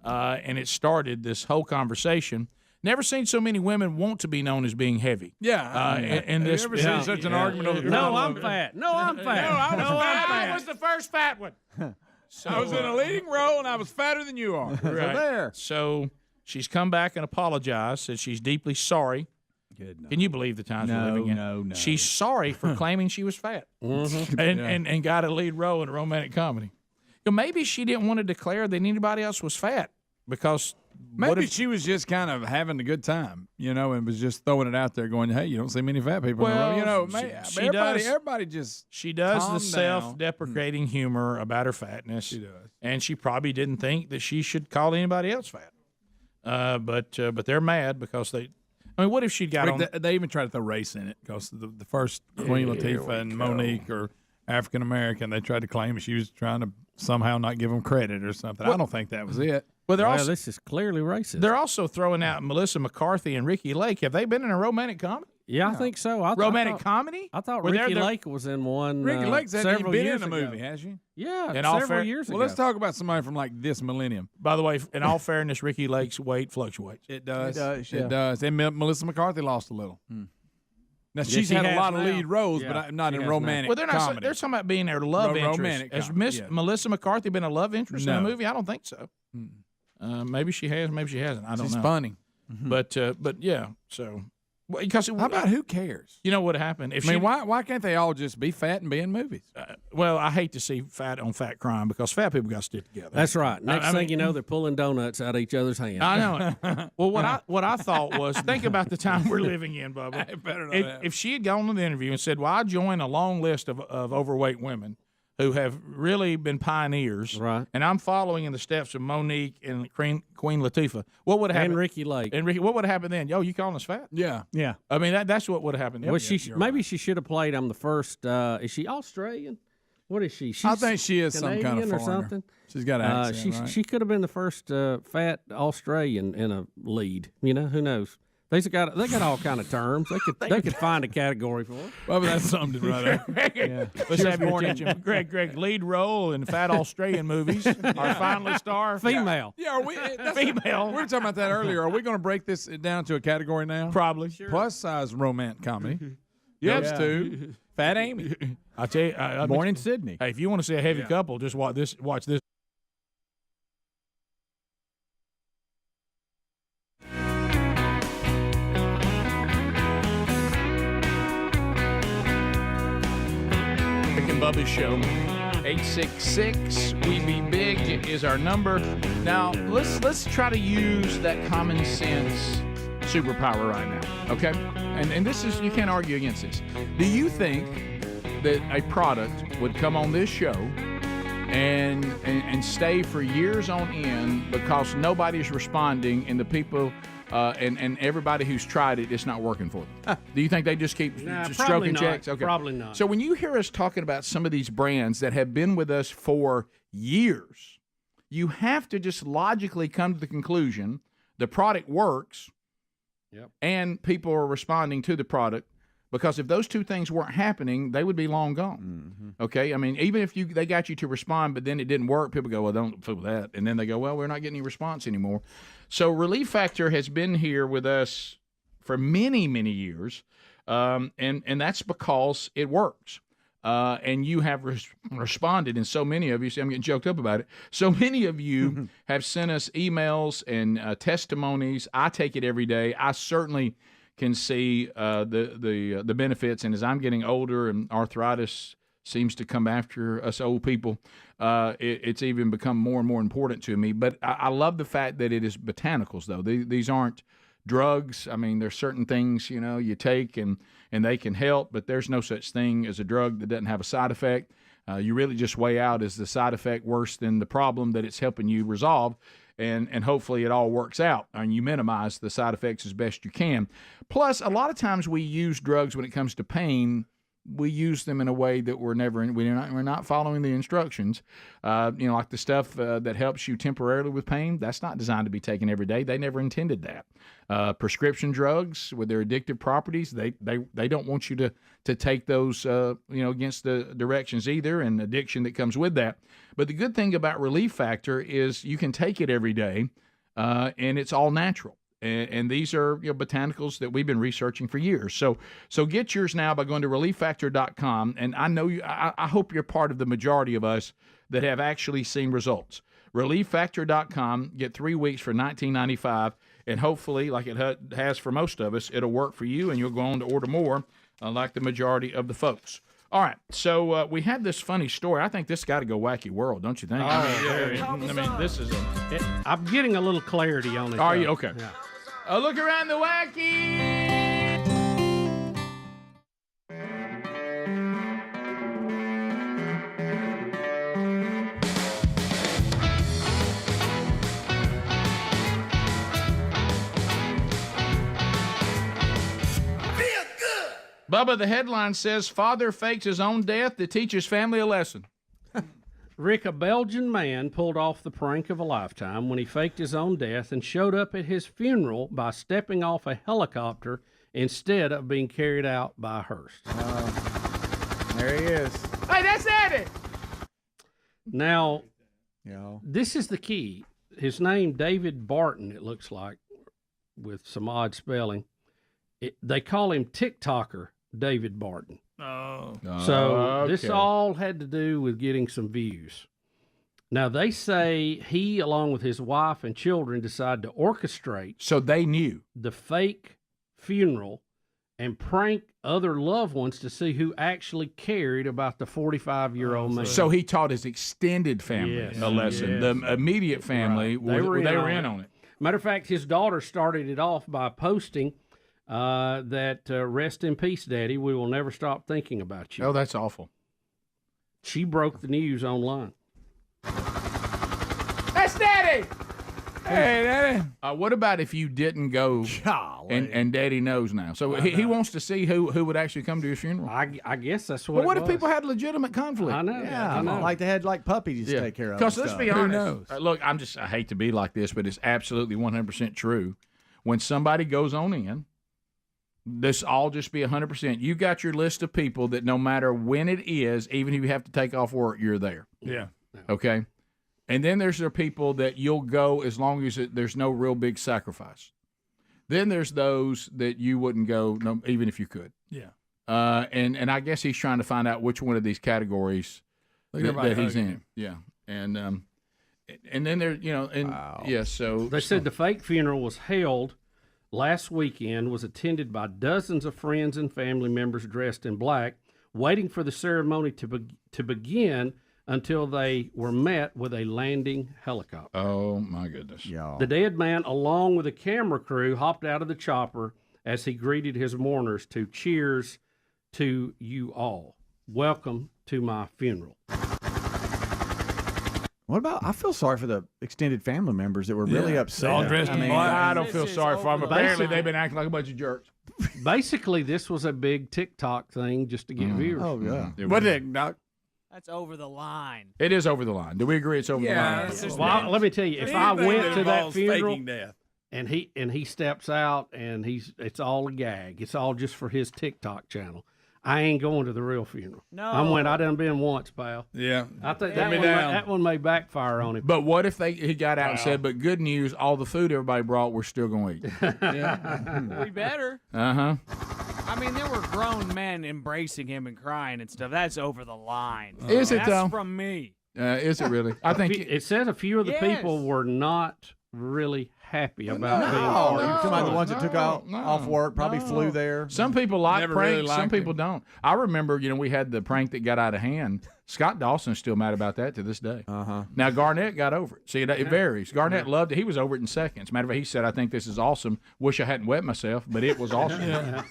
and it started this whole conversation. Never seen so many women want to be known as being heavy. Yeah. And this, have you ever seen such an argument over the No, I'm fat. No, I'm fat. I was the first fat one. So, I was in a leading role, and I was fatter than you are. Right. So she's come back and apologized, said she's deeply sorry. Good. Can you believe the times we're living in? No. She's sorry for claiming she was fat and got a lead role in a romantic comedy. Maybe she didn't want to declare that anybody else was fat because maybe she was just kind of having a good time, and was just throwing it out there going, hey, you don't see many fat people in the row. Everybody just she does the self-deprecating humor about her fatness. She does. And she probably didn't think that she should call anybody else fat. But they're mad because what if she'd got on? They even tried to throw race in it because the first Queen Latifah and Monique are African American. They tried to claim she was trying to somehow not give them credit or something. I don't think that was it. Well, this is clearly racist. They're also throwing out Melissa McCarthy and Ricky Lake. Have they been in a romantic comedy? Yeah, I think so. Romantic comedy? I thought Ricky Lake was in one. Ricky Lake's several been years in a ago. movie, has she? Yeah, several years ago. Well, let's talk about somebody from like this millennium. By the way, in all fairness, Ricky Lake's weight fluctuates. It does. It does. And Melissa McCarthy lost a little. Now, she's had a lot of lead roles, but not in romantic comedy. They're talking about being their love interest. Has Melissa McCarthy been a love interest in a movie? I don't think so. Maybe she has, maybe she hasn't. I don't know. She's funny. But yeah, so. Because how about who cares? You know what happened? Why can't they all just be fat and be in movies? I hate to see fat on fat crime because fat people got to stick together. That's right. Next thing you know, they're pulling donuts out of each other's hands. I know. Well, what I thought was, think about the time we're living in, Bubba. If she had gone to the interview and said, "Well, I joined a long list of overweight women who have really been pioneers, right? And I'm following in the steps of Monique and Queen Latifah." What would have happened? And Ricky Lake. What would have happened then? Yo, you calling us fat? Yeah. I mean, that's what would have happened. Well, maybe she should have played. I'm the first. Is she Australian? What is she? I think she is Canadian some kind of or foreigner. something. She's got an accent, right? She could have been the first fat Australian in a lead. Who knows? They got all kind of terms. They could find a category for it. Well, that's something right there. Let's have your attention. Greg, lead role in fat Australian movies. Our finalist star, female. Yeah, are we? Female. We were talking about that earlier. Are we going to break this down to a category now? Probably. Sure. Plus size romantic comedy. Yes, two. Fat Amy. I tell you, born in Sydney. Hey, if you want to see a heavy couple, just watch this. Bubba's show. 866 We Be Big is our number. Now let's try to use that common sense superpower right now, okay? And this is, you can't argue against this. Do you think that a product would come on this show and stay for years on end because nobody's responding and the people and everybody who's tried it, it's not working for them. Do you think they just keep stroking checks? Okay. Probably not. So when you hear us talking about some of these brands that have been with us for years, you have to just logically come to the conclusion the product works, and people are responding to the product. Because if those two things weren't happening, they would be long gone. Okay? I mean, even if they got you to respond, but then it didn't work, people go, well, don't fool that. And then they go, well, we're not getting any response anymore. So Relief Factor has been here with us for many, many years, and that's because it works. And you have responded, and so many of you, see, I'm getting choked up about it, so many of you have sent us emails and testimonies. I take it every day. I certainly can see the benefits, and as I'm getting older and arthritis seems to come after us old people, it's even become more and more important to me. But I love the fact that it is botanicals, though. These aren't drugs. I mean, there's certain things, you take and they can help, but there's no such thing as a drug that doesn't have a side effect. You really just weigh out, is the side effect worse than the problem that it's helping you resolve? And hopefully it all works out and you minimize the side effects as best you can. Plus, a lot of times we use drugs when it comes to pain. We use them in a way that we're not following the instructions. Like the stuff that helps you temporarily with pain, that's not designed to be taken every day. They never intended that. Prescription drugs with their addictive properties, they don't want you to take those against the directions either, and addiction that comes with that. But the good thing about Relief Factor is you can take it every day, and it's all natural. And these are botanicals that we've been researching for years. So get yours now by going to relieffactor.com. And I know I hope you're part of the majority of us that have actually seen results. Relieffactor.com. Get 3 weeks for $19.95, and hopefully, like it has for most of us, it'll work for you, and you'll go on to order more, like the majority of the folks. All right, so we had this funny story. I think this got to go wacky world, don't you think? This is I'm getting a little clarity on it. Are you? Okay. Yeah. Look around the wacky. Bubba, the headline says, father fakes his own death to teach his family a lesson. Rick, a Belgian man pulled off the prank of a lifetime when he faked his own death and showed up at his funeral by stepping off a helicopter instead of being carried out by a hearse. There he is. Hey, that's it! Now, this is the key. His name, David Barton, it looks like, with some odd spelling. They call him TikToker David Barton. Oh. So this all had to do with getting some views. Now, they say he, along with his wife and children, decided to orchestrate. So they knew. The fake funeral and prank other loved ones to see who actually cared about the 45-year-old man. So he taught his extended family a lesson. Yes. The immediate family, they were in on it. Matter of fact, his daughter started it off by posting that rest in peace, Daddy. We will never stop thinking about you. Oh, that's awful. She broke the news online. That's Daddy! Hey, Daddy. What about if you didn't go and Daddy knows now? So he wants to see who would actually come to his funeral. I guess that's what. But what if people had legitimate conflict? I know. Yeah, I know. Like they had puppies to take care of. Because let's be honest. Look, I hate to be like this, but it's absolutely 100% true. When somebody goes on in, this all just be 100%. You got your list of people that no matter when it is, even if you have to take off work, you're there. Yeah. Okay. And then there's the people that you'll go as long as there's no real big sacrifice. Then there's those that you wouldn't go, even if you could. Yeah. And I guess he's trying to find out which one of these categories that he's in. Yeah. And then there, wow. Yeah. So they said the fake funeral was held last weekend, was attended by dozens of friends and family members dressed in black, waiting for the ceremony to begin until they were met with a landing helicopter. Oh, my goodness. The dead man, along with a camera crew, hopped out of the chopper as he greeted his mourners to cheers to you all. Welcome to my funeral. What about? I feel sorry for the extended family members that were really upset. All dressed in black. I don't feel sorry for them. Apparently, they've been acting like a bunch of jerks. Basically, this was a big TikTok thing just to get viewers. Oh yeah. What TikTok? That's over the line. It is over the line. Do we agree it's over the line? Well, let me tell you, if I went to that funeral faking death. and he steps out and it's all a gag, it's all just for his TikTok channel, I ain't going to the real funeral. No. I done been once, pal. Yeah. I think that one may backfire on him. But what if he got out and said, but good news, all the food everybody brought, we're still going to eat. We better. Uh-huh. I mean, there were grown men embracing him and crying and stuff. That's over the line. Is it, though? That's from me. Is it really? I think it says a few of the people were not really happy about being Oh, part you're of talking about the ones that took off work, probably flew there. Some people like Never pranks, really some liked people don't. I remember, we had the prank that got out of hand. Scott Dawson's still mad about that to this day. Uh-huh. Now, Garnett got over it. See, it varies. Garnett loved it. He was over it in seconds. Matter of fact, he said, I think this is awesome. Wish I hadn't wet myself, but it was awesome.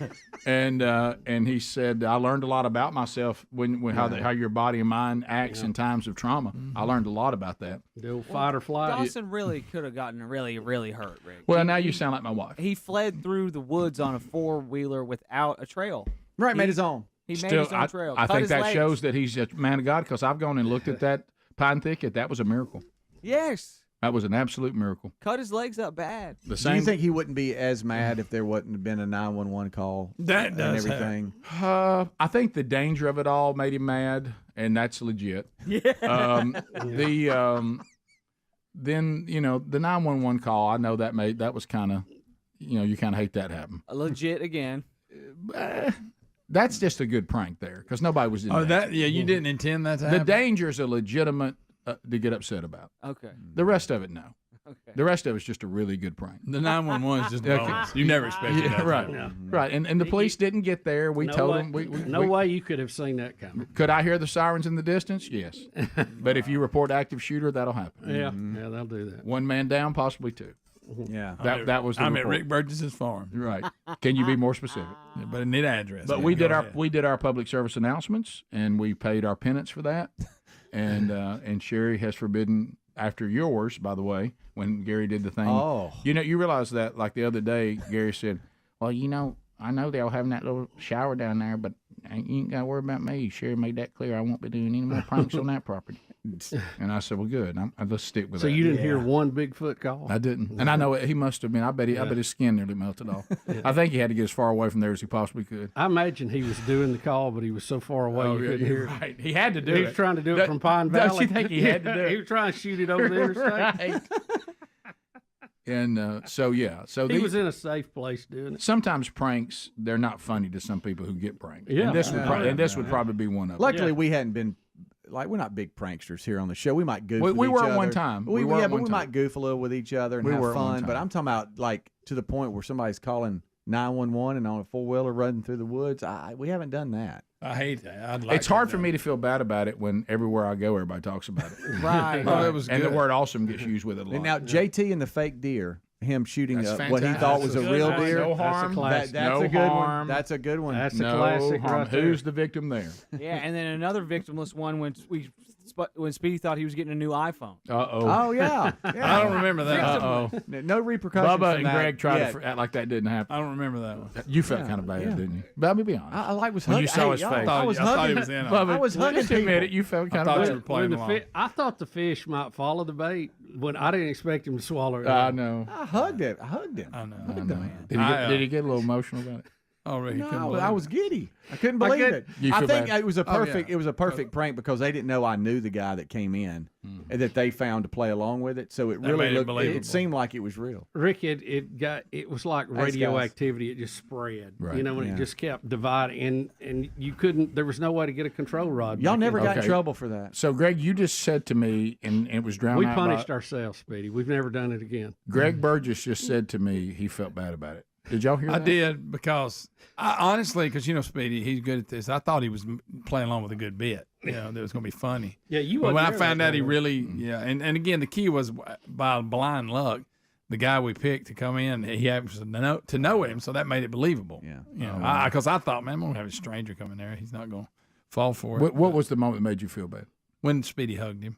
And he said, I learned a lot about myself when how your body and mind acts in times of trauma. I learned a lot about that. The old fight or flight. Dawson really could have gotten really, really hurt, Rick. Well, now you sound like my wife. He fled through the woods on a four-wheeler without a trail. Right, made his own. He made his own trail. I Cut think his that legs. shows that he's a man of God, because I've gone and looked at that pine thicket. That was a miracle. Yes. That was an absolute miracle. Cut his legs up bad. The Do same. you think he wouldn't be as mad if there wouldn't have been a 911 call That and does everything? I think the danger of it all made him mad, and that's legit. Yeah. Then the 911 call. I know that was kind of, you kind of hate that happen. Legit again. That's just a good prank there, because nobody was in danger. You didn't intend that to The happen? dangers are legitimate to get upset about. Okay. The rest of it, no. Okay. The rest of it's just a really good prank. The 911 is just a bonus. You never expected that. Right. No. Right. And the police didn't get there. We told them. No way you could have seen that coming. Could I hear the sirens in the distance? Yes. But if you report active shooter, that'll happen. Yeah, they'll do that. One man down, possibly two. Yeah. That was the I'm at report. Rick Burgess's farm. Right. Can you be more specific? But I need address. But we did our public service announcements, and we paid our penance for that. And Sherry has forbidden, after yours, by the way, when Gary did the thing. Oh. You realize that, like the other day, Gary said, well, I know they're having that little shower down there, but you ain't got to worry about me. Sherry made that clear. I won't be doing any more pranks on that property. And I said, well, good. Let's stick with that. So you didn't hear one Bigfoot call? I didn't. And I know he must have been. I bet his skin nearly melted off. I think he had to get as far away from there as he possibly could. I imagine he was doing the call, but he was so far away you couldn't hear it. Right. He had to do it. He was trying to do it from Pine Valley. Don't you think he had to do it? He was trying to shoot it over the interstate. Right. And so he was in a safe place doing it. Sometimes pranks, they're not funny to some people who get pranked. Yeah. And this would probably be one of them. Luckily, we hadn't been. We're not big pranksters here on the show. We might goof with we each were other. one time. We were one time. might goof a little with each other and We have were one fun. But time. I'm talking about to the point where somebody's calling 911 and on a four-wheeler running through the woods. We haven't done that. I hate that. It's hard for me to feel bad about it when everywhere I go, everybody talks about it. Right. Oh, that was And good. the word awesome gets used with it a lot. And now JT and the fake deer, him shooting That's what he thought was a fantastic. real That's dear. no harm. That's a classic. That's No a good harm. one. That's a good one. That's a No classic harm. right there. Who's the victim there? Yeah, and then another victimless one when Speedy thought he was getting a new iPhone. Oh yeah. I don't remember that. Uh-oh. No repercussions. Bubba from and that Greg tried yet. to act like that didn't happen. I don't remember that one. You felt kind of bad, didn't you? But let me be honest. I was When hugging. you saw his y'all, face. I was I thought hugging. he was in on it. Bubba, I was hugging just admit people. it. You felt kind thought of you were playing along. I thought the fish might follow the bait when I didn't expect him to swallow it. I know. I hugged it. I hugged him. I know. Did he get a little emotional about it? Oh, really? No, I was giddy. I couldn't believe it. You I feel think bad? it was a perfect. yeah. It was a perfect prank because they didn't know I knew the guy that came in, and that they found to play along with it. So it That really made it looked. believable. It seemed like it was real. Rick, it was like Thanks, radioactivity. It just spread. Right. You know, and it just kept dividing, and you couldn't. There was no way to get a control rod. Y'all back never in. got in Okay. trouble for that. So, Greg, you just said to me, and it was drowned We out punished by, ourselves, Speedy. We've never done it again. Greg Burgess just said to me he felt bad about it. Did y'all hear I that? did because honestly, because Speedy, he's good at this. I thought he was playing along with a good bit. That was going to be funny. Yeah, you. But when I wasn't there found that out he day. really, and again, the key was by blind luck. The guy we picked to come in, he happens to know him, so that made it believable. Yeah. Because I thought, man, I'm going to have a stranger coming there. He's not going to fall for it. What was the moment that made you feel bad? When Speedy hugged him.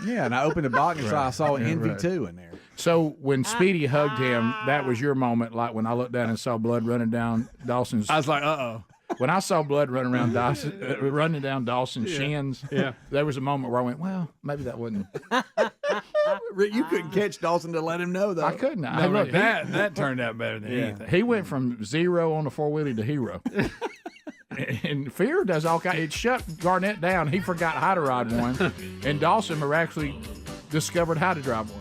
Yeah, and I opened the box and I saw Yeah, Envy right. 2 in there. So when Speedy hugged him, that was your moment, like when I looked down and saw blood running down Dawson's. I was like, uh-oh. When I saw blood running around running down Dawson's shins, there was a moment where I went, well, maybe that wasn't. You couldn't catch Dawson to let him know, though. I couldn't. Hey, look, that turned out better than anything. He went from 0 on the 4-wheeler to hero. And Fear does all kinds. It shut Garnett down. He forgot how to ride one, and Dawson miraculously discovered how to drive one.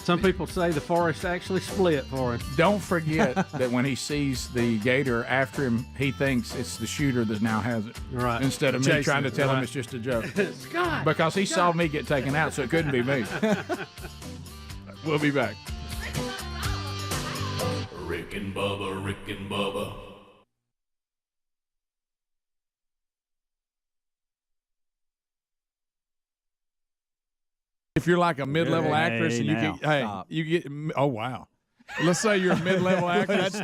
Some people say the forest actually split for him. Don't forget that when he sees the gator after him, he thinks it's the shooter that now has it. Right. Instead of me trying to tell him it's just a joke. Scott! Because he saw me get taken out, so it couldn't be me. We'll be back. Rick and Bubba, Rick and Bubba. If you're like a mid-level actress and you get oh wow. Let's say you're a mid-level actress.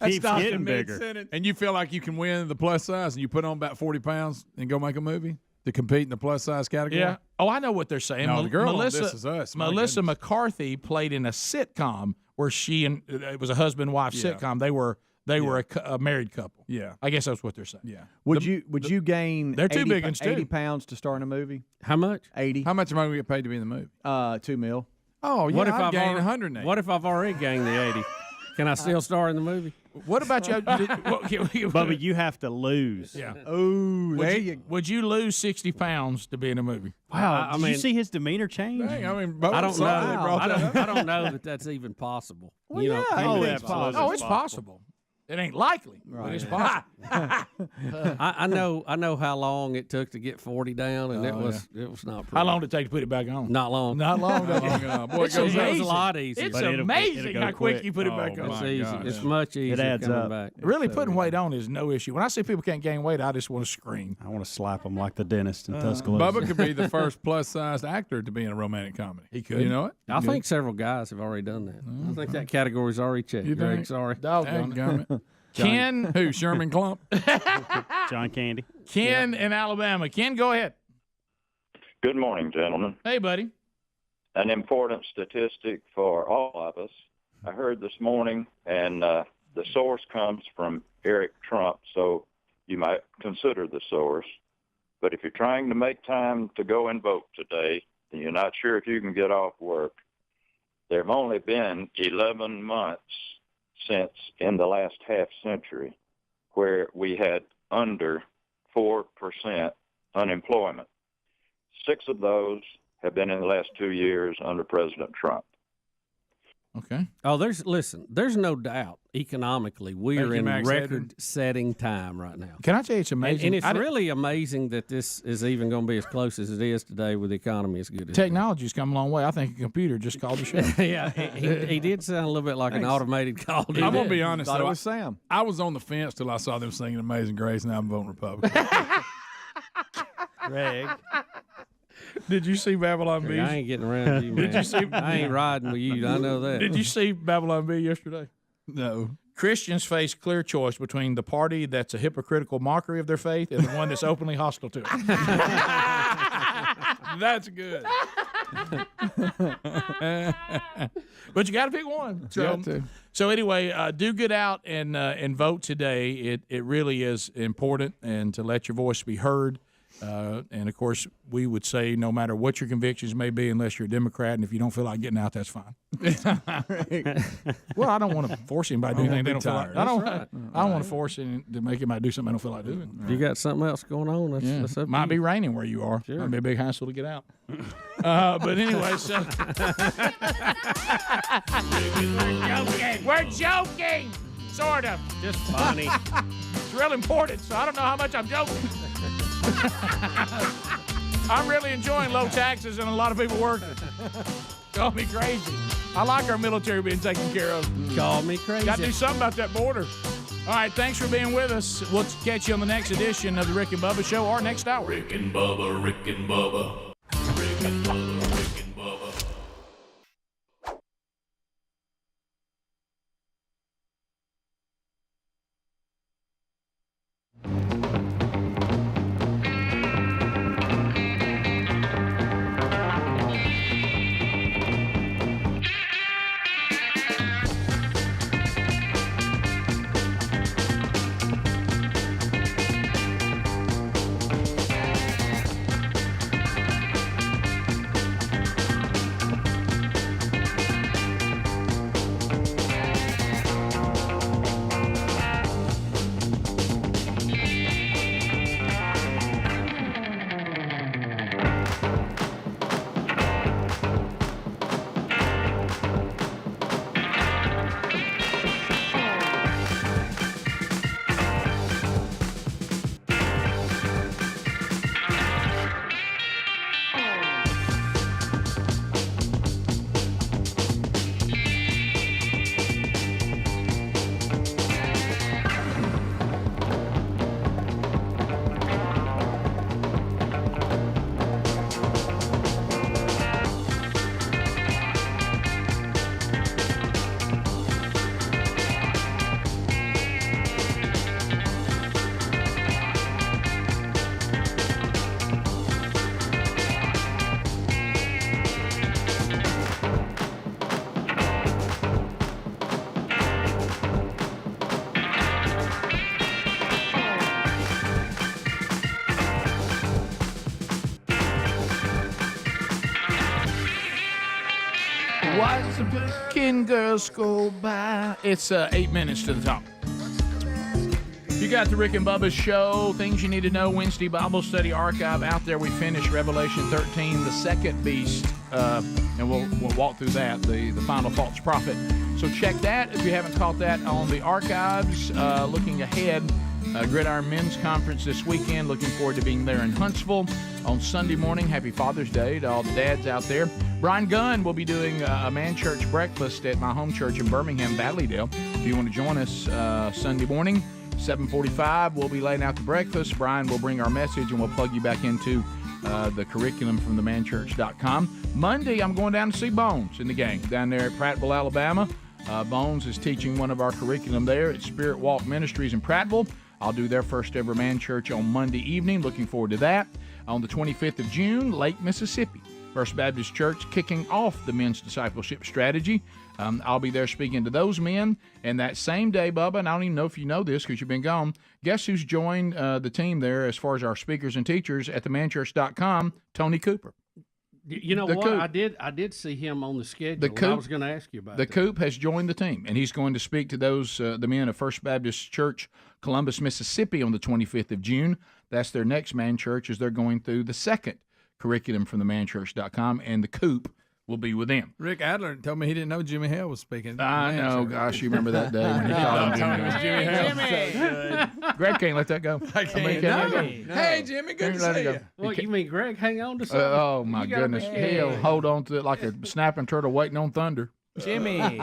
Keeps getting bigger. And you feel like you can win the plus size and you put on about 40 pounds and go make a movie to compete in the plus size category. Yeah. Oh, I know what they're saying. No, the girl on This Is Us. My Melissa goodness. McCarthy played in a sitcom where she and it was a husband-wife sitcom. They were a married couple. Yeah. I guess that's what they're saying. Yeah. Would you gain they're too 80 big and too. 80 pounds to star in a movie? How much? 80. How much am I going to get paid to be in the movie? $2 million. Oh, yeah, What if I've gained already- 180. What if I've already gained the 80? Can I still star in the movie? What about you? Bubba, you have to lose. Yeah. Oh, Would you lose 60 pounds to be in a movie? Wow. I Did mean- you see his demeanor change? Dang, I mean, I don't know. I I don't know that that's even possible. Well, You know, yeah, maybe it's it's possible. Oh, it's possible. It ain't likely, but it's possible. I know how long it took to get 40 down, and it was not. Pretty. How long did it take to put it back on? Not long. Not long. Not long enough. Boy, It's it goes amazing. It was a lot easier. It's But it'll amazing go how quick quick. you put it back Oh, on. It's my easy. God, It's yeah. much easier. adds coming up. back. Really, putting weight on is no issue. When I see people can't gain weight, I just want to scream. I want to slap him like the dentist in Tuscaloosa. Bubba could be the first plus-sized actor to be in a romantic comedy. He could. You know it? I think several guys have already done that. I think that category's already checked. You Greg, think? sorry. Dadgummit. Ken, Who, Sherman Clump? John Candy. Ken in Alabama. Ken, go ahead. Good morning, gentlemen. Hey, buddy. An important statistic for all of us. I heard this morning, and the source comes from Eric Trump, so you might consider the source. But if you're trying to make time to go and vote today, and you're not sure if you can get off work, there have only been 11 months since in the last half century where we had under 4% unemployment. 6 of those have been in the last 2 years under President Trump. Okay. Oh, there's no doubt economically we Thank are you, in Max record-setting time right now. Can I tell you it's amazing? And it's really amazing that this is even going to be as close as it is today with the economy as good as Technology's come a long way. I think a computer just called the show. Yeah, he did sound a little bit like an automated call. I'm going to be honest, Thought though. it was Sam. I was on the fence till I saw them singing Amazing Grace, and now I'm voting Republican. Greg. Did you see Babylon B? I ain't getting around to you, man. Did you see? I ain't riding with you. I know that. Did you see Babylon B yesterday? No. Christians face clear choice between the party that's a hypocritical mockery of their faith and the one that's openly hostile to it. That's good. But you got to pick one. Got to. So anyway, do get out and vote today. It really is important, and to let your voice be heard. And of course, we would say no matter what your convictions may be, unless you're a Democrat, and if you don't feel like getting out, that's fine. Well, I don't want to force anybody to do anything they don't feel like. I don't want to force him to make anybody do something I don't feel like doing. If you got something else going on, that's up to Might you. be raining where you are. Sure. Might be a big hassle to get out. But anyway, so we're joking, sort of. Just funny. It's real important, so I don't know how much I'm joking. I'm really enjoying low taxes and a lot of people working. Call me crazy. I like our military being taken care of. Call me crazy. Got to do something about that border. All right, thanks for being with us. We'll catch you on the next edition of the Rick and Bubba Show or next hour. Rick and Bubba, Rick and Bubba. Rick and Bubba, Rick and Bubba. Watch the picking girls go by. It's 8 minutes to the top. You got the Rick and Bubba Show. Things you need to know. Wednesday Bible Study Archive out there. We finished Revelation 13, the second beast, and we'll walk through that, the final false prophet. So check that if you haven't caught that on the archives. Looking ahead, Gridiron Men's Conference this weekend. Looking forward to being there in Huntsville on Sunday morning. Happy Father's Day to all the dads out there. Brian Gunn will be doing a man church breakfast at my home church in Birmingham, Valleydale. If you want to join us Sunday morning, 7:45, we'll be laying out the breakfast. Brian will bring our message, and we'll plug you back into the curriculum from themanchurch.com. Monday, I'm going down to see Bones and the gang down there at Prattville, Alabama. Bones is teaching one of our curriculum there at Spirit Walk Ministries in Prattville. I'll do their first ever man church on Monday evening. Looking forward to that. On the 25th of June, Lake Mississippi, First Baptist Church kicking off the men's discipleship strategy. I'll be there speaking to those men. And that same day, Bubba, and I don't even know if you know this because you've been gone, guess who's joined the team there as far as our speakers and teachers at themanchurch.com? Tony Cooper. You know what? Coop. I did see him on the schedule. I was going to ask you about that. The Coop has joined the team, and he's going to speak to those the men of First Baptist Church, Columbus, Mississippi, on the 25th of June. That's their next man church as they're going through the second curriculum from themanchurch.com, and the Coop will be with them. Rick Adler told me he didn't know Jimmy Hale was speaking. I know. Gosh, you remember that day when he called him Jimmy Hale. Greg can't let that go. I can't. Hey, Jimmy, good to see you. Well, you mean Greg hang on to something? Oh, my goodness. He'll hold on to it like a snapping turtle waiting on thunder. Jimmy,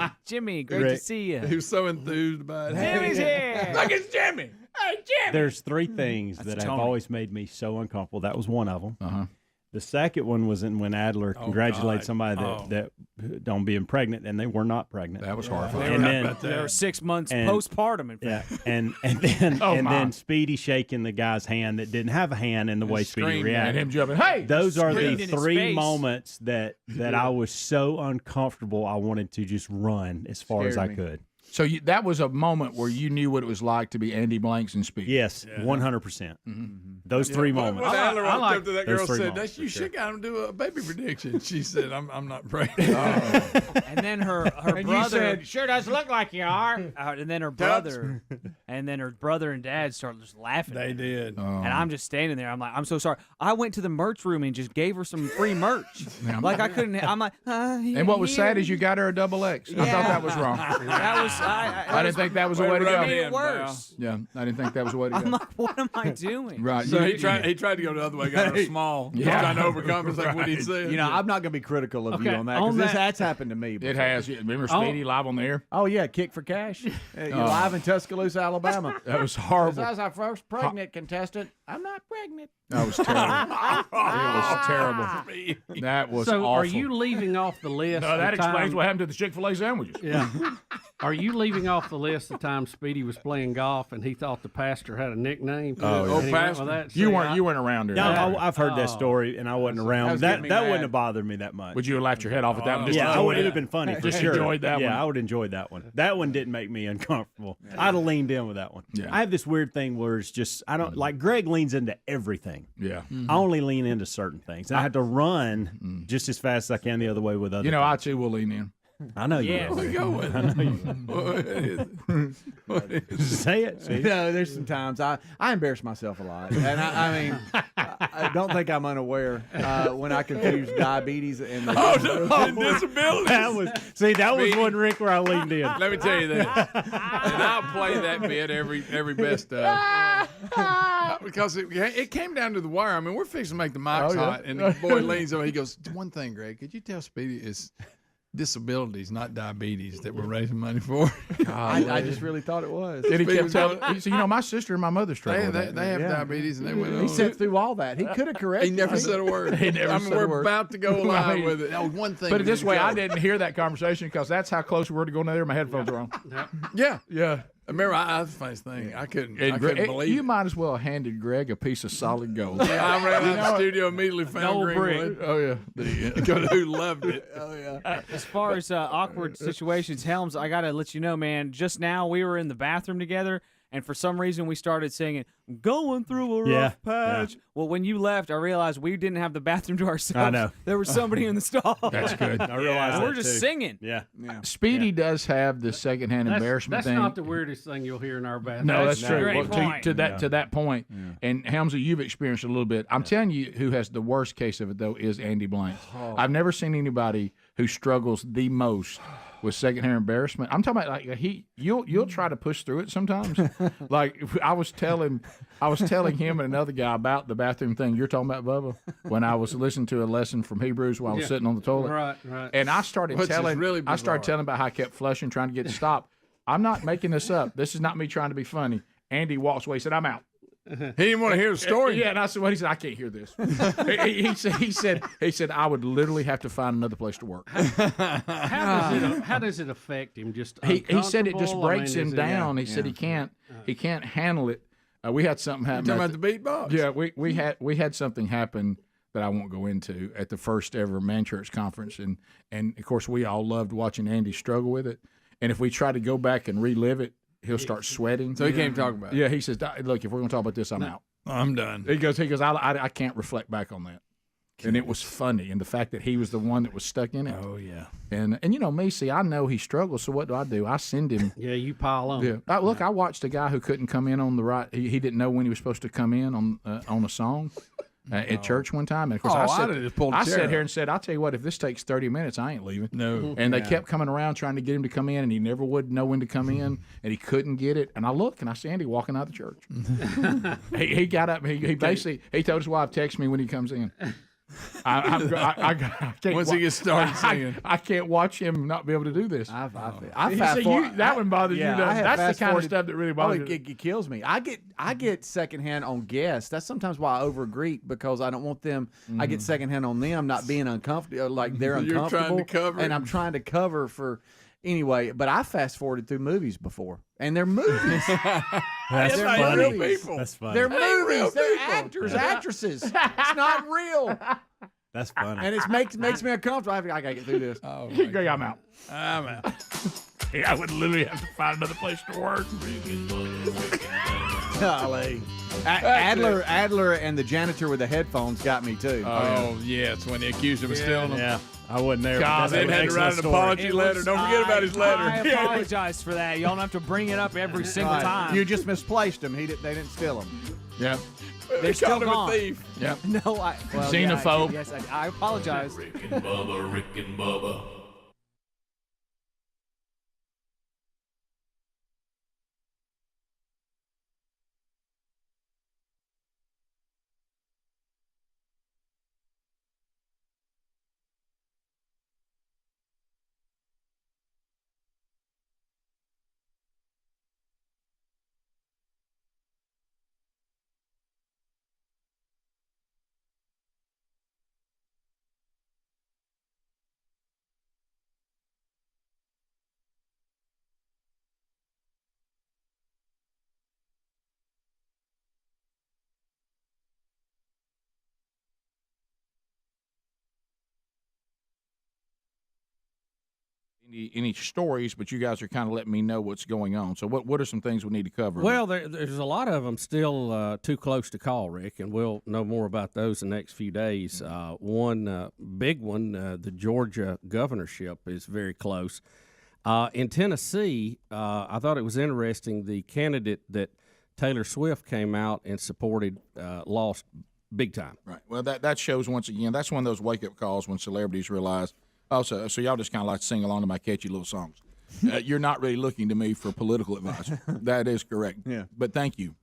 great to see you. He was so enthused about it. Jimmy's here. Look, it's Jimmy. Hey, Jimmy. There's three things that have always made me so uncomfortable. That was one of them. Uh-huh. The second one was when Adler congratulated somebody that don't being pregnant, and they were not pregnant. That was horrible. They were 6 months postpartum. In fact. Then Speedy shaking the guy's hand that didn't have a hand, and the way Speedy reacted. And him jumping. Hey, those are the three moments that I was so uncomfortable. I wanted to just run as far as I could. So that was a moment where you knew what it was like to be Andy Blanks and Speedy. Yes, 100%. Those three moments. Adler walked up to that girl and said, you should got him do a baby prediction. She said, I'm not pregnant. And then her brother. You said, sure does look like you are. And then her brother. And then her brother and dad started just laughing. They did. And I'm just standing there. I'm like, I'm so sorry. I went to the merch room and just gave her some free merch. Like I couldn't. I'm like, and what was sad is you got her a double X. I thought that was wrong. That was. I didn't think that was the way to go. It made it worse. Yeah, I didn't think that was the way to go. I'm like, what am I doing? Right. So he tried to go the other way, got her small. He's trying to overcompensate what he said. You know, I'm not going to be critical of you on that because that's happened to me before. It has. Remember Speedy live on the air? Oh, yeah, Kick for Cash. Live in Tuscaloosa, Alabama. That was horrible. As our first pregnant contestant, I'm not pregnant. That was terrible. It was terrible. That was so awful. Are you leaving off the list? No, that explains what happened to the Chick-fil-A sandwiches. Yeah. Are you leaving off the list the time Speedy was playing golf and he thought the pastor had a nickname? Pastor. You weren't around there. No, I've heard that story and I wasn't around. That wouldn't have bothered me that much. Would you have laughed your head off at that one? Yeah, I would have been funny. Just sure. enjoyed that one. Yeah, I would have enjoyed that one. That one didn't make me uncomfortable. I'd have leaned in with that one. Yeah. I have this weird thing where it's just like Greg leans into everything. Yeah. I only lean into certain things. I had to run just as fast as I can the other way with other. I too will lean in. I know you will. Go with it. Say it. See? No, there's some times I embarrass myself a lot, and I mean, I don't think I'm unaware when I confuse diabetes and disabilities. That was one Rick where I leaned in. Let me tell you this, and I'll play that bit every best because it came down to the wire. I mean, we're fixing to make the mics hot, and the boy leans over. He goes, "One thing, Greg, could you tell Speedy is disabilities, not diabetes, that we're raising money for?" I just really thought it was. And he kept telling. He said, "My sister and my mother struggle with that." They have diabetes, and they went on. He sat through all that. He could have corrected. He never said a word. We're about to go live with it. That was one thing. But this way, I didn't hear that conversation because that's how close we were to going there. My headphones were on. Yeah. Yeah. I remember, that's the funniest thing. I couldn't believe you might as well have handed Greg a piece of solid gold. Yeah, I ran out of the studio, immediately found Greenwood. Oh, yeah. Who loved it. Oh, yeah. As far as awkward situations, Helms, I got to let you know, man, just now we were in the bathroom together, And for some reason, we started singing, "Going through a rough patch." Yeah. Well, when you left, I realized we didn't have the bathroom to ourselves. I know. There was somebody in the stall. That's good. I realized We're just singing. Yeah. Speedy does have the secondhand embarrassment that's thing. not the weirdest thing you'll hear in our bathroom. No, that's true. Great Well, point. to that point, and Helmsley, you've experienced it a little bit. I'm telling you, who has the worst case of it though is Andy Blank. I've never seen anybody who struggles the most with secondhand embarrassment. I'm talking about like you'll try to push through it sometimes. Like I was telling him and another guy about the bathroom thing you're talking about, Bubba, when I was listening to a lesson from Hebrews while I was sitting on the toilet. Right. And I started telling about how I kept flushing, trying to get it to stop. I'm not making this up. This is not me trying to be funny. Andy walks away. He said, "I'm out." He didn't want to hear the story. Yeah, and I said, "What?" He said, "I can't hear this." he said, "I would literally have to find another place to work." How does it affect him? Just he said it just breaks him down. He said he can't handle it. We had something happen. You're talking about the beatbox? Yeah, we had something happen that I won't go into at the first ever Man Church conference, and of course we all loved watching Andy struggle with it. And if we try to go back and relive it, he'll start sweating. So he can't talk about it. Yeah, he says, "Look, if we're going to talk about this, I'm out. I'm done." He goes, I can't reflect back on that. And it was funny, and the fact that he was the one that was stuck in it. Oh yeah. And you know me, see, I know he struggles. So what do? I send him. Yeah, you pile on. Yeah. I watched a guy who couldn't come in on the right. He didn't know when he was supposed to come in on a song. At church one time, and of course I sat here and said, "I'll tell you what, if this takes 30 minutes, I ain't leaving." No, and they kept coming around trying to get him to come in, and he never would know when to come in, and he couldn't get it. And I look, and I see Andy walking out of the church. he got up, he basically told his wife, "Text me when he comes in." I can't Once he gets started singing, I can't watch him not be able to do this. I fast forward. That one bothers you. That's the kind of stuff that really bothers me. It kills me. I get secondhand on guests. That's sometimes why I over-greet, because I don't want them. I get secondhand on them not being uncomfortable, like they're uncomfortable. You're trying to cover, and I'm trying to cover for. Anyway, but I fast forwarded through movies before, and they're movies. That's funny. Real people. That's funny. They're movies. They're actors, actresses. It's not real. That's funny. And it makes me uncomfortable. I gotta get through this. Oh, I'm out. I'm out. I would literally have to find another place to work. Golly. Adler and the janitor with the headphones got me too. Oh, yes, when they accused him of stealing them. Yeah, I wasn't there. God, then had to write an apology letter. Don't forget about his letter. I apologize for that. Y'all don't have to bring it up every single time. You just misplaced them. They didn't steal them. Yeah. They're still gone. A thief. Yep. No, Xenophobe. Yes, I apologize. Rick and Bubba. Any stories, but you guys are kind of letting me know what's going on. So what are some things we need to cover? Well, there's a lot of them still too close to call, Rick, and we'll know more about those in the next few days. One big one, the Georgia governorship, is very close. In Tennessee, I thought it was interesting, the candidate that Taylor Swift came out and supported lost big time. Right. Well, that shows, once again, that's one of those wake-up calls when celebrities realize, so y'all just kind of like to sing along to my catchy little songs. You're not really looking to me for political advice. That is correct. Yeah. But thank you.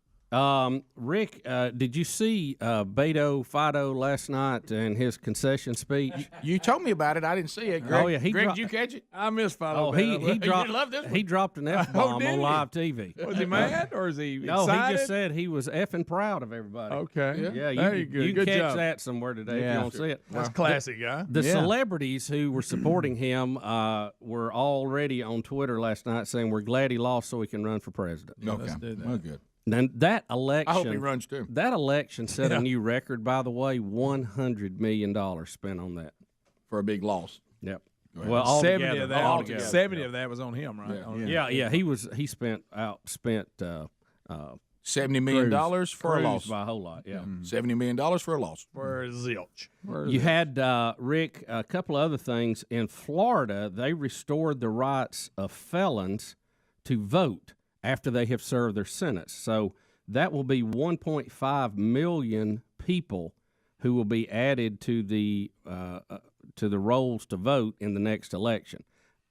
Rick, did you see Beto Fido last night and his concession speech? You told me about it. I didn't see it. Greg, oh yeah, Greg, did you catch it? I missed Fido. Oh, he dropped. You love this one? He dropped an F-bomb on live TV. Was he mad or is he No, excited? he just said he was effing proud of everybody. Okay. Yeah, Very you good. can Good catch job. that somewhere today if you want to see it. That's classic, huh? The celebrities who were supporting him were already on Twitter last night saying we're glad he lost so he can run for president. Okay. Let's do that. Well, good. Then that election, I hope he runs too. That election set a new record, by the way. $100 million spent on that for a big loss. Yep. Well, 70 of that. altogether. 70 of that was on him, right? Yeah. He spent $70 million for a loss. By a whole lot, yeah. $70 million for a loss. For zilch. You had, Rick, a couple of other things. In Florida, they restored the rights of felons to vote after they have served their sentence. So that will be 1.5 million people who will be added to the rolls to vote in the next election.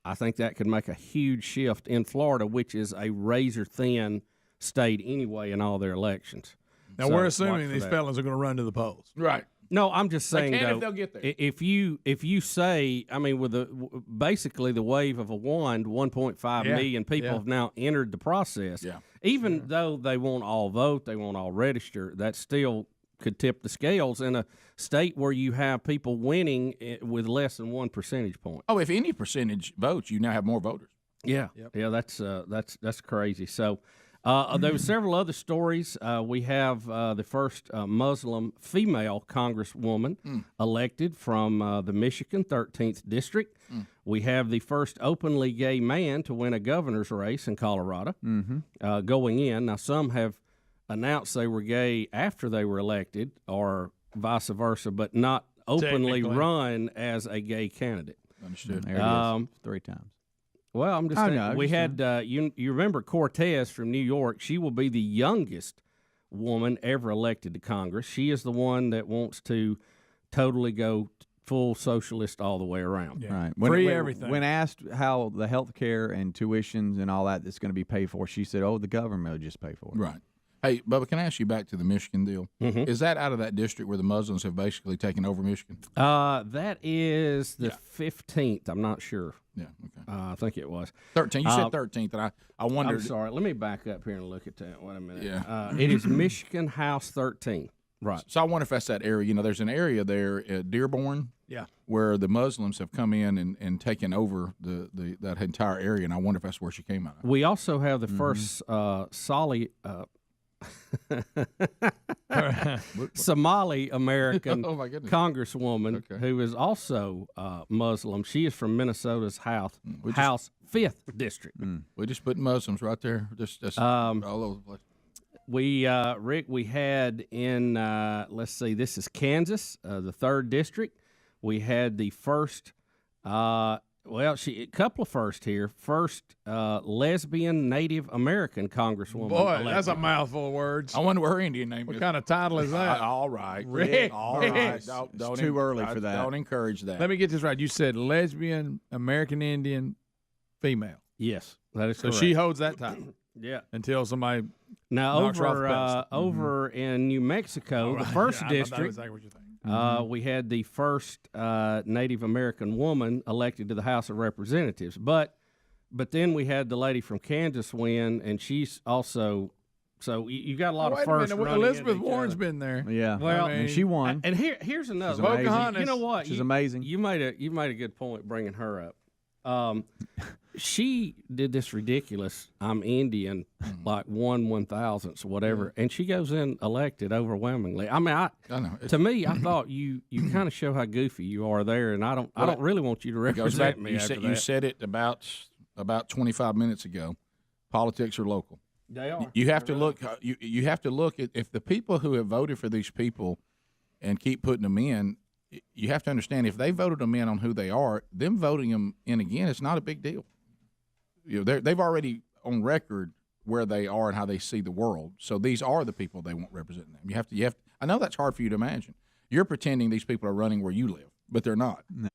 I think that could make a huge shift in Florida, which is a razor-thin state anyway in all their elections. Now, So we're watch assuming for these that. felons are going to run to the polls. Right. No, I'm just saying, They can though, if they'll get there. if you say, I mean, with basically the wave of a wand, 1.5 million people have now entered the process. Yeah. Even though they won't all vote, they won't all register, that still could tip the scales in a state where you have people winning with less than 1 percentage point. Oh, if any percentage votes, you now have more voters. Yeah, yeah, that's crazy. So there were several other stories. We have the first Muslim female congresswoman elected from the Michigan 13th district. We have the first openly gay man to win a governor's race in Colorado. Going in now, some have announced they were gay after they were elected, or vice versa, but not openly Technically. run as a gay candidate. Understood. There it is. 3 times. Well, I'm just I saying, know, we just had you remember Cortez from New York. She will be the youngest woman ever elected to Congress. She is the one that wants to totally go full socialist all the way around. Right. Free everything. When asked how the health care and tuitions and all that's going to be paid for, she said, "Oh, the government will just pay for it." Right. Hey, Bubba, can I ask you back to the Michigan deal? Mhm. Is that out of that district where the Muslims have basically taken over Michigan? That is the 15th. I'm not sure. Yeah. Okay. I think it was 13. You said 13th, and I wondered. I'm sorry. Let me back up here and look at that. Wait a minute. Yeah. It is Michigan House 13. Right. So I wonder if that's that area. You know, there's an area there at Dearborn, Yeah. where the Muslims have come in and taken over that entire area, and I wonder if that's where she came out of. We also have the first Somali American Oh, my goodness. congresswoman who is also Muslim. She is from Minnesota's House 5th District. We just put Muslims right there, just all over the place. We Rick, we had in let's see, this is Kansas, the 3rd District. We had the first a couple of first here. First lesbian Native American congresswoman. Boy, elected. that's a mouthful of words. I wonder what her Indian name What is. kind of title is that? All right. Rick. All right. Don't too early for that. Don't encourage that. Let me get this right. You said lesbian, American Indian, female. Yes, that is So correct. she holds that title. Yeah. Until somebody Now knocks her off the pedestal. over in New Mexico, All the right. first Yeah, I know district, exactly what you're thinking. we had the first Native American woman elected to the House of Representatives. But then we had the lady from Kansas win, and she's also. So you got a lot of Wait a first. minute. Elizabeth Warren's been there. Yeah. Well, and she won. And here's another. She's one. amazing. You know what? She's amazing. You made a good point bringing her up. She did this ridiculous "I'm Indian" like 1/1000th or whatever, and she goes in elected overwhelmingly. I mean, I know. To me, I thought you kind of show how goofy you are there, and I don't really want you to It goes back. represent me. You after said, that. you said it about 25 minutes ago. Politics are local. They are. You have to look. You have to look at if the people who have voted for these people and keep putting them in. You have to understand if they voted them in on who they are, them voting them in again, it's not a big deal. You know, they've already on record where they are and how they see the world. So these are the people they want representing them. You have to. I know that's hard for you to imagine. You're pretending these people are running where you live, but they're not. No.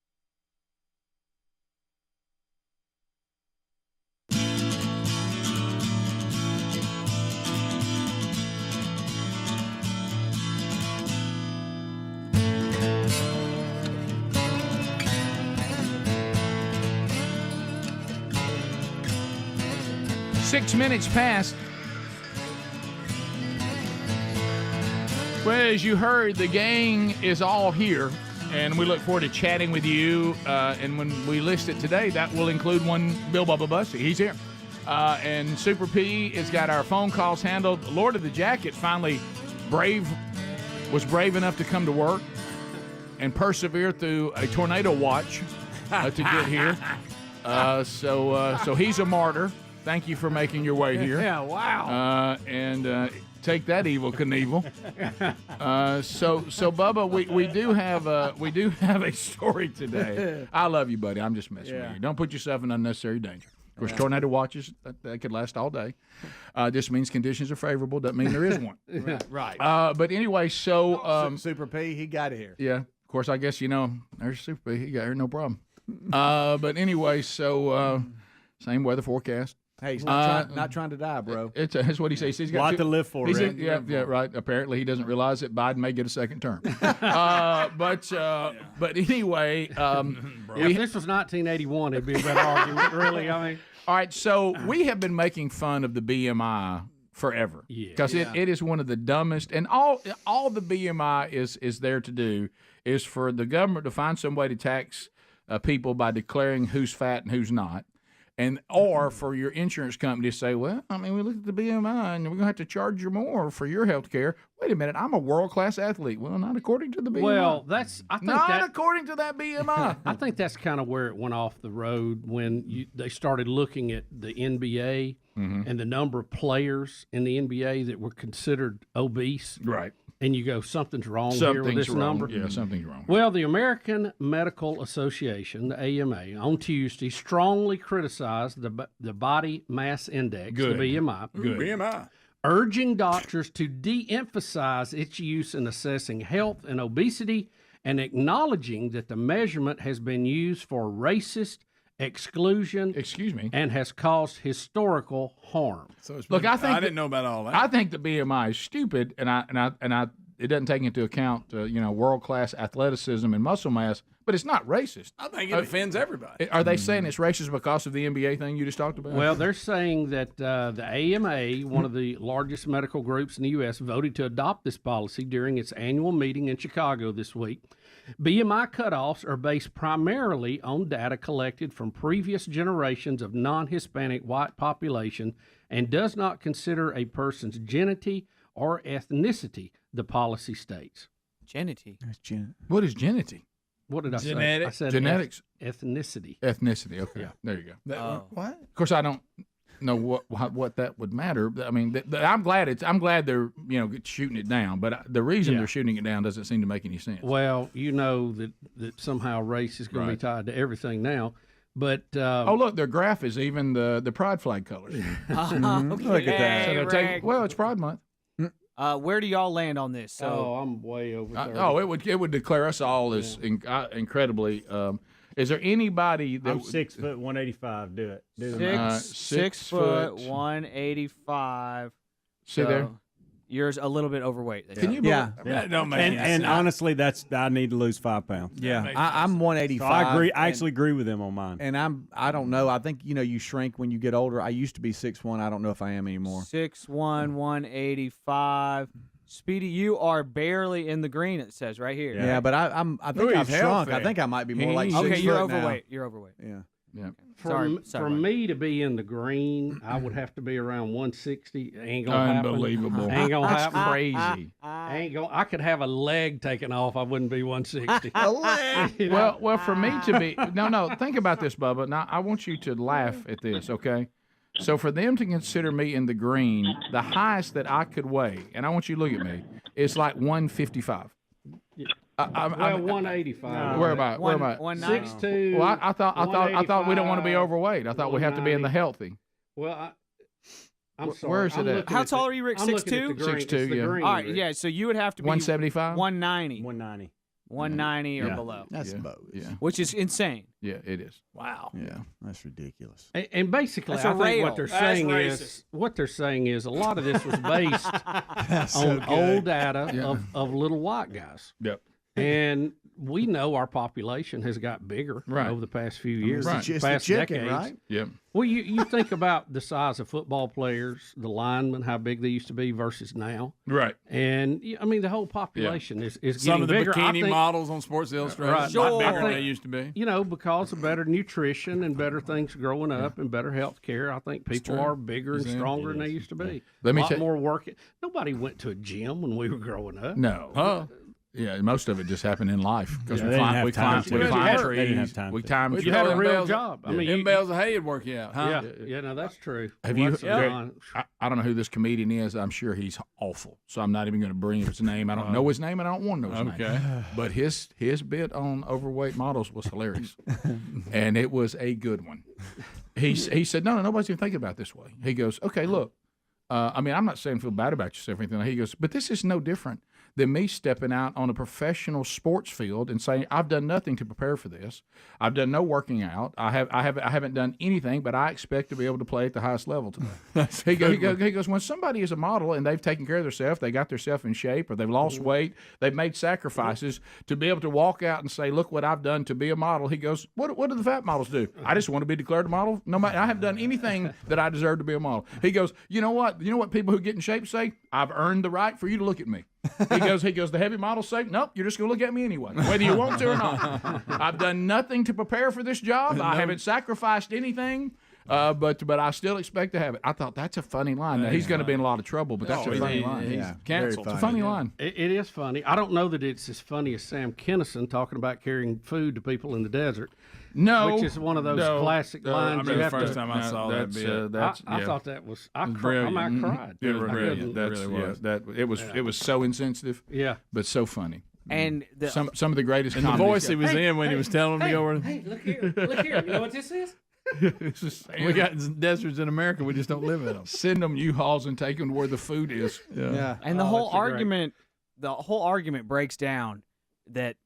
Six minutes past. Well, as you heard, the gang is all here, and we look forward to chatting with you. And when we list it today, that will include one Bill Bubba Bussey. He's here. And Super P has got our phone calls handled. Lord of the Jacket finally was brave enough to come to work and persevere through a tornado watch to get here. So he's a martyr. thank you for making your way here. Yeah, wow. And take that, Evil Knievel. So Bubba, we do have a story today. I love you, buddy. I'm just messing with you. Don't put yourself in unnecessary danger. Of course, tornado watches that could last all day. This means conditions are favorable. Doesn't mean there is one. Right. But anyway, so Super P, he got here. yeah. Of course, I guess there's Super P. He got here, no problem. But anyway, so same weather forecast. Hey, he's not trying to die, bro. That's what he says. He's got Lot to live for, Rick. Yeah, right. Apparently, he doesn't realize that Biden may get a second term. But anyway, if this was 1981, it'd be a better argument, really. I mean, all right. So we have been making fun of the BMI forever because it is one of the dumbest, and all the BMI is there to do is for the government to find some way to tax people by declaring who's fat and who's not. Or for your insurance company to say, well, I mean, we looked at the BMI and we're going to have to charge you more for your health care. Wait a minute, I'm a world-class athlete. Well, not according to the BMI. Well, according to that BMI. I think that's kind of where it went off the road when they started looking at the NBA and the number of players in the NBA that were considered obese. Right. And you go, something's wrong here with this number. Yeah, something's wrong. Well, the American Medical Association, the AMA, on Tuesday strongly criticized the body mass index, the BMI. Good. BMI. Urging doctors to de-emphasize its use in assessing health and obesity and acknowledging that the measurement has been used for racist exclusion and has caused historical harm. So Look, I didn't know about all that. I think the BMI is stupid, and it doesn't take into account world-class athleticism and muscle mass, but it's not racist. I think it offends everybody. Are they saying it's racist because of the NBA thing you just talked about? Well, they're saying that the AMA, one of the largest medical groups in the U.S., voted to adopt this policy during its annual meeting in Chicago this week. BMI cutoffs are based primarily on data collected from previous generations of non-Hispanic white population and does not consider a person's genity or ethnicity, the policy states. Genity? What is genity? What did I say? Genetics. I said Genetics. Ethnicity. Ethnicity. Okay. Yeah. There you go. What? Of course, I don't know what that would matter. I mean, I'm glad they're shooting it down, but the reason they're shooting it down doesn't seem to make any sense. Well, you know that somehow race is going to be tied to everything now. But look, their graph is even the pride flag colors. Look at that. So it's Pride Month. Where do y'all land on this? So, I'm way over there. It would declare us all as incredibly. Is there anybody that I'm 6 foot 185? Do it. Do the math. 6 foot 185. See there? Yours a little bit overweight. Can you? Yeah. That don't make any and sense. honestly, I need to lose 5 pounds. Yeah, I'm 185. So I agree. I actually agree with them on mine. And I don't know. I think you shrink when you get older. I used to be 6'1". I don't know if I am anymore. 6'1", 185. Speedy, you are barely in the green. It says right here. Yeah, but I think I've shrunk. I think I might be more like 6 okay. You're foot overweight. now. You're overweight. Yeah. Yeah. For me to be in the green, I would have to be around 160. Ain't gonna happen. Unbelievable. Ain't gonna That's happen. crazy. I could have a leg taken off. I wouldn't be 160. A leg. Well, for me to be no. Think about this, Bubba. Now I want you to laugh at this, okay? So for them to consider me in the green, the highest that I could weigh, and I want you to look at me, is like 155. Well, 185. Where am I? 6'2". Well, I thought we don't want to be overweight. I thought we have to be in the healthy. Well, I'm sorry. Where is it at? How tall are you, Rick? 6'2"? 6'2", yeah. All right, yeah. So you would have to be 175, 190, 190. 190 or below. That's both. Yeah. Which is insane. Yeah, it is. Wow. Yeah, that's ridiculous. And basically, That's I a think rail. what they're That's saying racist. is a lot of this was based on old data of little white guys. Yep. And we know our population has got bigger over the past few years, It's chicken, right? Yep. Well, you think about the size of football players, the linemen, how big they used to be versus now. Right. And, I mean, the whole population is getting Some of the bigger. bikini models on Sports Illustrated Right. a lot bigger than they used to be. You know, because of better nutrition and better things growing up and better health care, I think people are bigger and stronger than they used to be. Let me a lot tell you- more work. Nobody went to a gym when we were growing up. No. Yeah, most of it just happened in life because they didn't have time to. we They climb didn't trees. have time We to. climb Well, trees. you had a real bales, job. I mean, them you- bales of hay would work you out, huh? Yeah, no, that's true. Have you? Once it's gone- I don't know who this comedian is. I'm sure he's awful. So I'm not even going to bring his name. I don't know his name, and I don't want to know his name. But his bit on overweight models was hilarious, and it was a good one. He said, no, nobody's even thinking about it this way. He goes, okay, look. I mean, I'm not saying feel bad about yourself or anything. He goes, but this is no different than me stepping out on a professional sports field and saying, I've done nothing to prepare for this. I've done no working out. I haven't done anything, but I expect to be able to play at the highest level today. He goes, when somebody is a model and they've taken care of themselves, they got themselves in shape, or they've lost weight, they've made sacrifices to be able to walk out and say, look what I've done to be a model. He goes, what do the fat models do? I just want to be declared a model. No matter, I haven't done anything that I deserve to be a model. He goes, you know what? You know what people who get in shape say? I've earned the right for you to look at me. He goes, the heavy models say, nope, you're just going to look at me anyway, whether you want to or not. I've done nothing to prepare for this job. I haven't sacrificed anything, but I still expect to have it. I thought that's a funny line. Now, he's going to be in a lot of trouble, but that's a funny line. He's canceled. It's a funny line. It is funny. I don't know that it's as funny as Sam Kinison talking about carrying food to people in the desert. No, which is one of those classic lines. I remember the first time I saw that bit. I thought that was. I cried. It was brilliant. That really was. It was so insensitive. Yeah, but so funny. And some of the greatest. And the voice he was in when he was telling him to go over. Hey, look here! You know what this is? We got deserts in America. We just don't live in them. Send them U-Hauls and take them to where the food is. Yeah. And the whole argument breaks down that,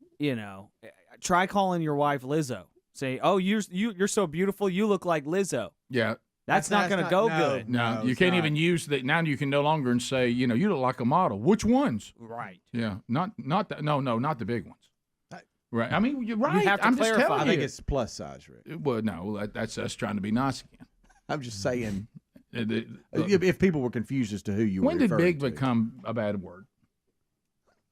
try calling your wife Lizzo. Say, oh, you're so beautiful. You look like Lizzo. Yeah. That's not going to go good. No, you can't even use that. Now you can no longer say, you look like a model. Which ones? Right. Yeah. Not the big ones. Right. I mean, you're right. You have to I'm clarify. just telling I think you. it's plus size, Rick. Well, no, that's us trying to be nice again. I'm just saying. If people were confused as to who you were when did referring big to. become a bad word?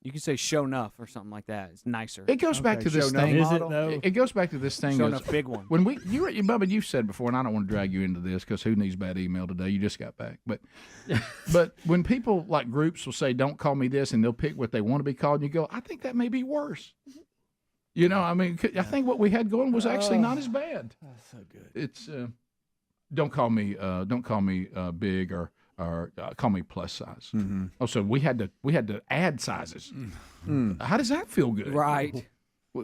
You can say show enough or something like that. It's nicer. It goes back to this thing. Is it though? It goes back to this thing. Show enough big one. When Bubba, you've said before, and I don't want to drag you into this because who needs bad email today? You just got back. But when people like groups will say, "Don't call me this," and they'll pick what they want to be called, and you go, "I think that may be worse." I mean, I think what we had going was actually not as bad. That's so good. It's don't call me big or call me plus size. Mm-hmm. Oh, so we had to add sizes. How does that feel good? Right.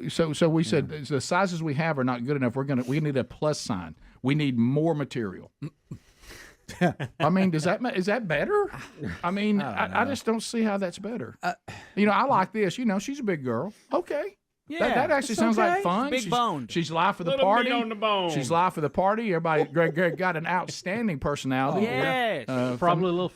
So we said the sizes we have are not good enough. We need a plus sign. We need more material. I mean, is that better? I mean, I just don't see how that's better. I like this. She's a big girl. Okay. Yeah, that actually sounds like fun. Big boned. She's live for the Little party. meat on the bone. She's live for the party. Everybody, Greg got an outstanding personality. Yes. Probably a little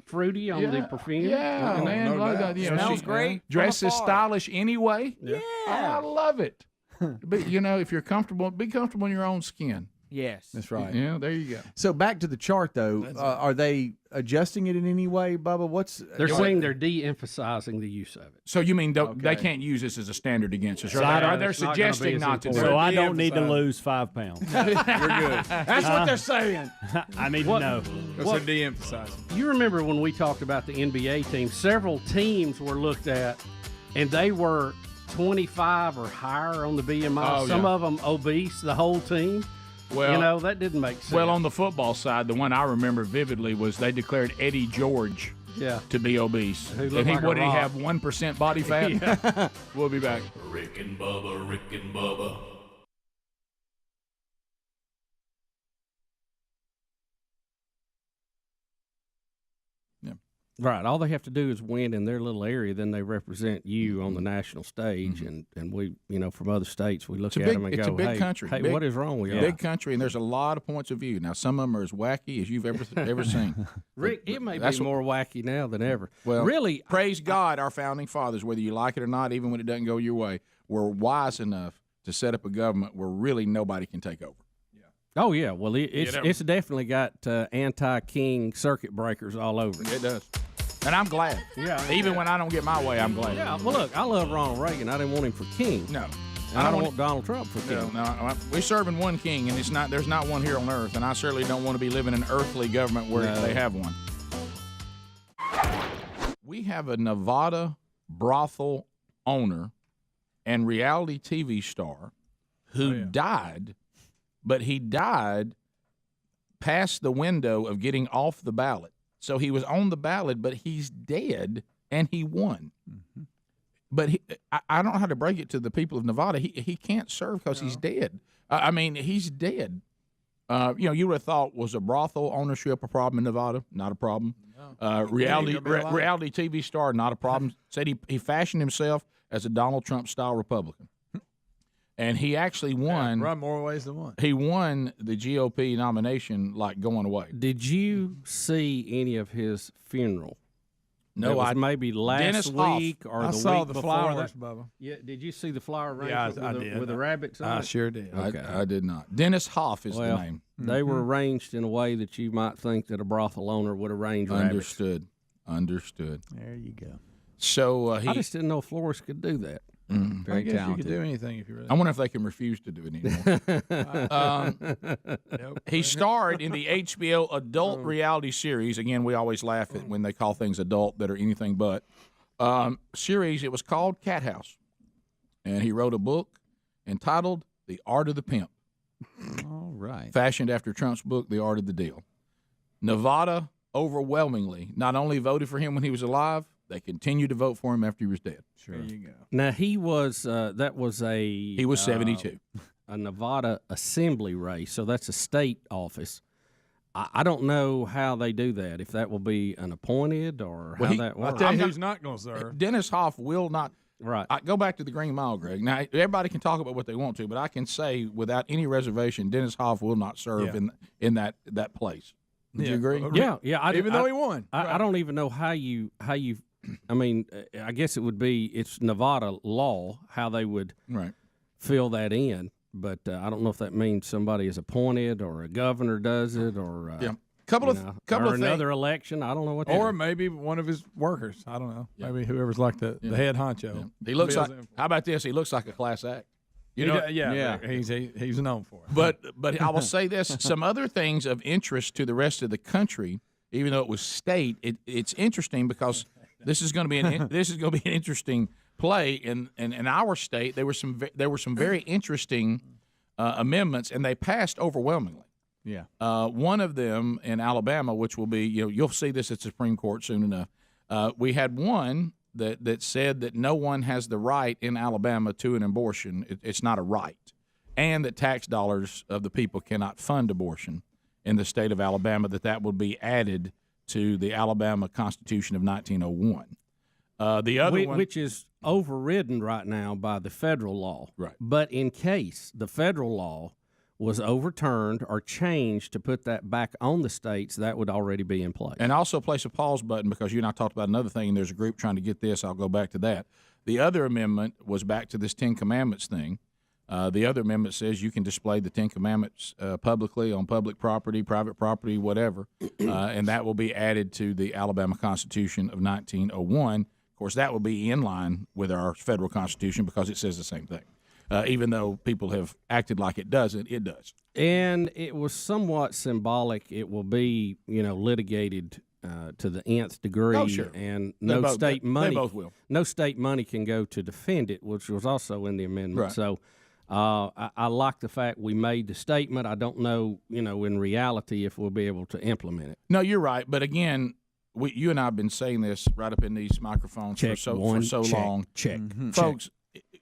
fruity on the perfume. Yeah, man. Smells great. Dresses stylish anyway. Yeah. I love it. But if you're comfortable, be comfortable in your own skin. Yes. That's right. Yeah, there you go. So back to the chart, though. Are they adjusting it in any way, Bubba? They're saying they're de-emphasizing the use of it. So you mean they can't use this as a standard against us? Are they suggesting not to do it? So I don't need to lose 5 pounds. You're good. That's what they're saying. I need to know. Because they're de-emphasizing. You remember when we talked about the NBA team, several teams were looked at, and they were 25 or higher on the BMI. Some of them obese, the whole team. Well, that didn't make sense. Well, on the football side, the one I remember vividly was they declared Eddie George to be obese. And he would have 1% body fat. We'll be back. Rick and Bubba. Right. All they have to do is win in their little area, then they represent you on the national stage, and we, from other states, we look at them and go, it's a big country. Hey, big, what is wrong with you? Big country, and there's a lot of points of view. Now, some of them are as wacky as you've ever seen. Rick, it may be more wacky now than ever. Well, really, praise God, our founding fathers, whether you like it or not, even when it doesn't go your way, were wise enough to set up a government where really nobody can take over. Oh, yeah. Well, it's definitely got anti-king circuit breakers all over it. It does. And I'm glad. Yeah. Even when I don't get my way, I'm glad. Yeah. Well, look, I love Ronald Reagan. I didn't want him for king. No. And I don't want Donald Trump for king. No. We're serving one king, and there's not one here on earth. And I certainly don't want to be living in an earthly government where they have one. We have a Nevada brothel owner and reality TV star who died, but he died past the window of getting off the ballot. So he was on the ballot, but he's dead, and he won. Mm-hmm. But I don't know how to break it to the people of Nevada. He can't serve because he's dead. I mean, he's dead. You would have thought, was a brothel ownership a problem in Nevada? Not a problem. No. Reality TV star, not a problem. Said he fashioned himself as a Donald Trump-style Republican. And he actually won. Run more ways than one. He won the GOP nomination like going away. Did you see any of his funeral? No, it was maybe last week or I the saw week the before flowers, that. Bubba. Yeah, did you see the flower Yeah, arrangement I with, did. with the rabbits on I it? sure did. Okay. I did not. Dennis Hoff is the name. They were arranged in a way that you might think that a brothel owner would arrange rabbits. Understood. There you go. So I just didn't know florists could do that. I guess you could do anything if you really. I wonder if they can refuse to do it anymore. He starred in the HBO adult reality series. Again, we always laugh at when they call things adult that are anything but. Series. It was called Cat House. And he wrote a book entitled The Art of the Pimp. All right. Fashioned after Trump's book, The Art of the Deal. Nevada overwhelmingly not only voted for him when he was alive, they continued to vote for him after he was dead. Sure. There you go. Now he was He was 72. A Nevada assembly race, so that's a state office. I don't know how they do that. If that will be an appointed or how that works. I'll tell you who's not going to serve. Dennis Hoff will not. Right. Go back to the Green Mile, Greg. Now everybody can talk about what they want to, but I can say without any reservation, Dennis Hoff will not serve in that place. Would you agree? Yeah. Even though he won, I don't even know how you. I mean, I guess it's Nevada law how they would fill that in, but I don't know if that means somebody is appointed or a governor does it or couple of another election. I don't know what. Or maybe one of his workers. I don't know. Maybe whoever's like the head honcho. Yeah. He looks like. How about this? He looks like a class act. He's known for it. But I will say this: some other things of interest to the rest of the country, even though it was state, it's interesting because this is going to be an interesting play in our state. There were some very interesting amendments, and they passed overwhelmingly. Yeah. One of them in Alabama, which will be you'll see this at the Supreme Court soon enough. We had one that said that no one has the right in Alabama to an abortion. It's not a right, and that tax dollars of the people cannot fund abortion in the state of Alabama. That would be added to the Alabama Constitution of 1901. The other one, which is overridden right now by the federal law. Right. But in case the federal law was overturned or changed to put that back on the states, that would already be in place. And also place a pause button because you and I talked about another thing, and there's a group trying to get this. I'll go back to that. The other amendment was back to this Ten Commandments thing. The other amendment says you can display the Ten Commandments publicly on public property, private property, whatever, and that will be added to the Alabama Constitution of 1901. Of course, that will be in line with our federal Constitution because it says the same thing. Even though people have acted like it doesn't, it does. And it was somewhat symbolic. It will be, litigated to the nth degree. Oh, sure. And They both will. No state money can go to defend it, which was also in the amendment. Right. So I like the fact we made the statement. I don't know, in reality if we'll be able to implement it. No, you're right. But again, you and I have been saying this right up in these microphones for so long. Check. Mm-hmm. Folks,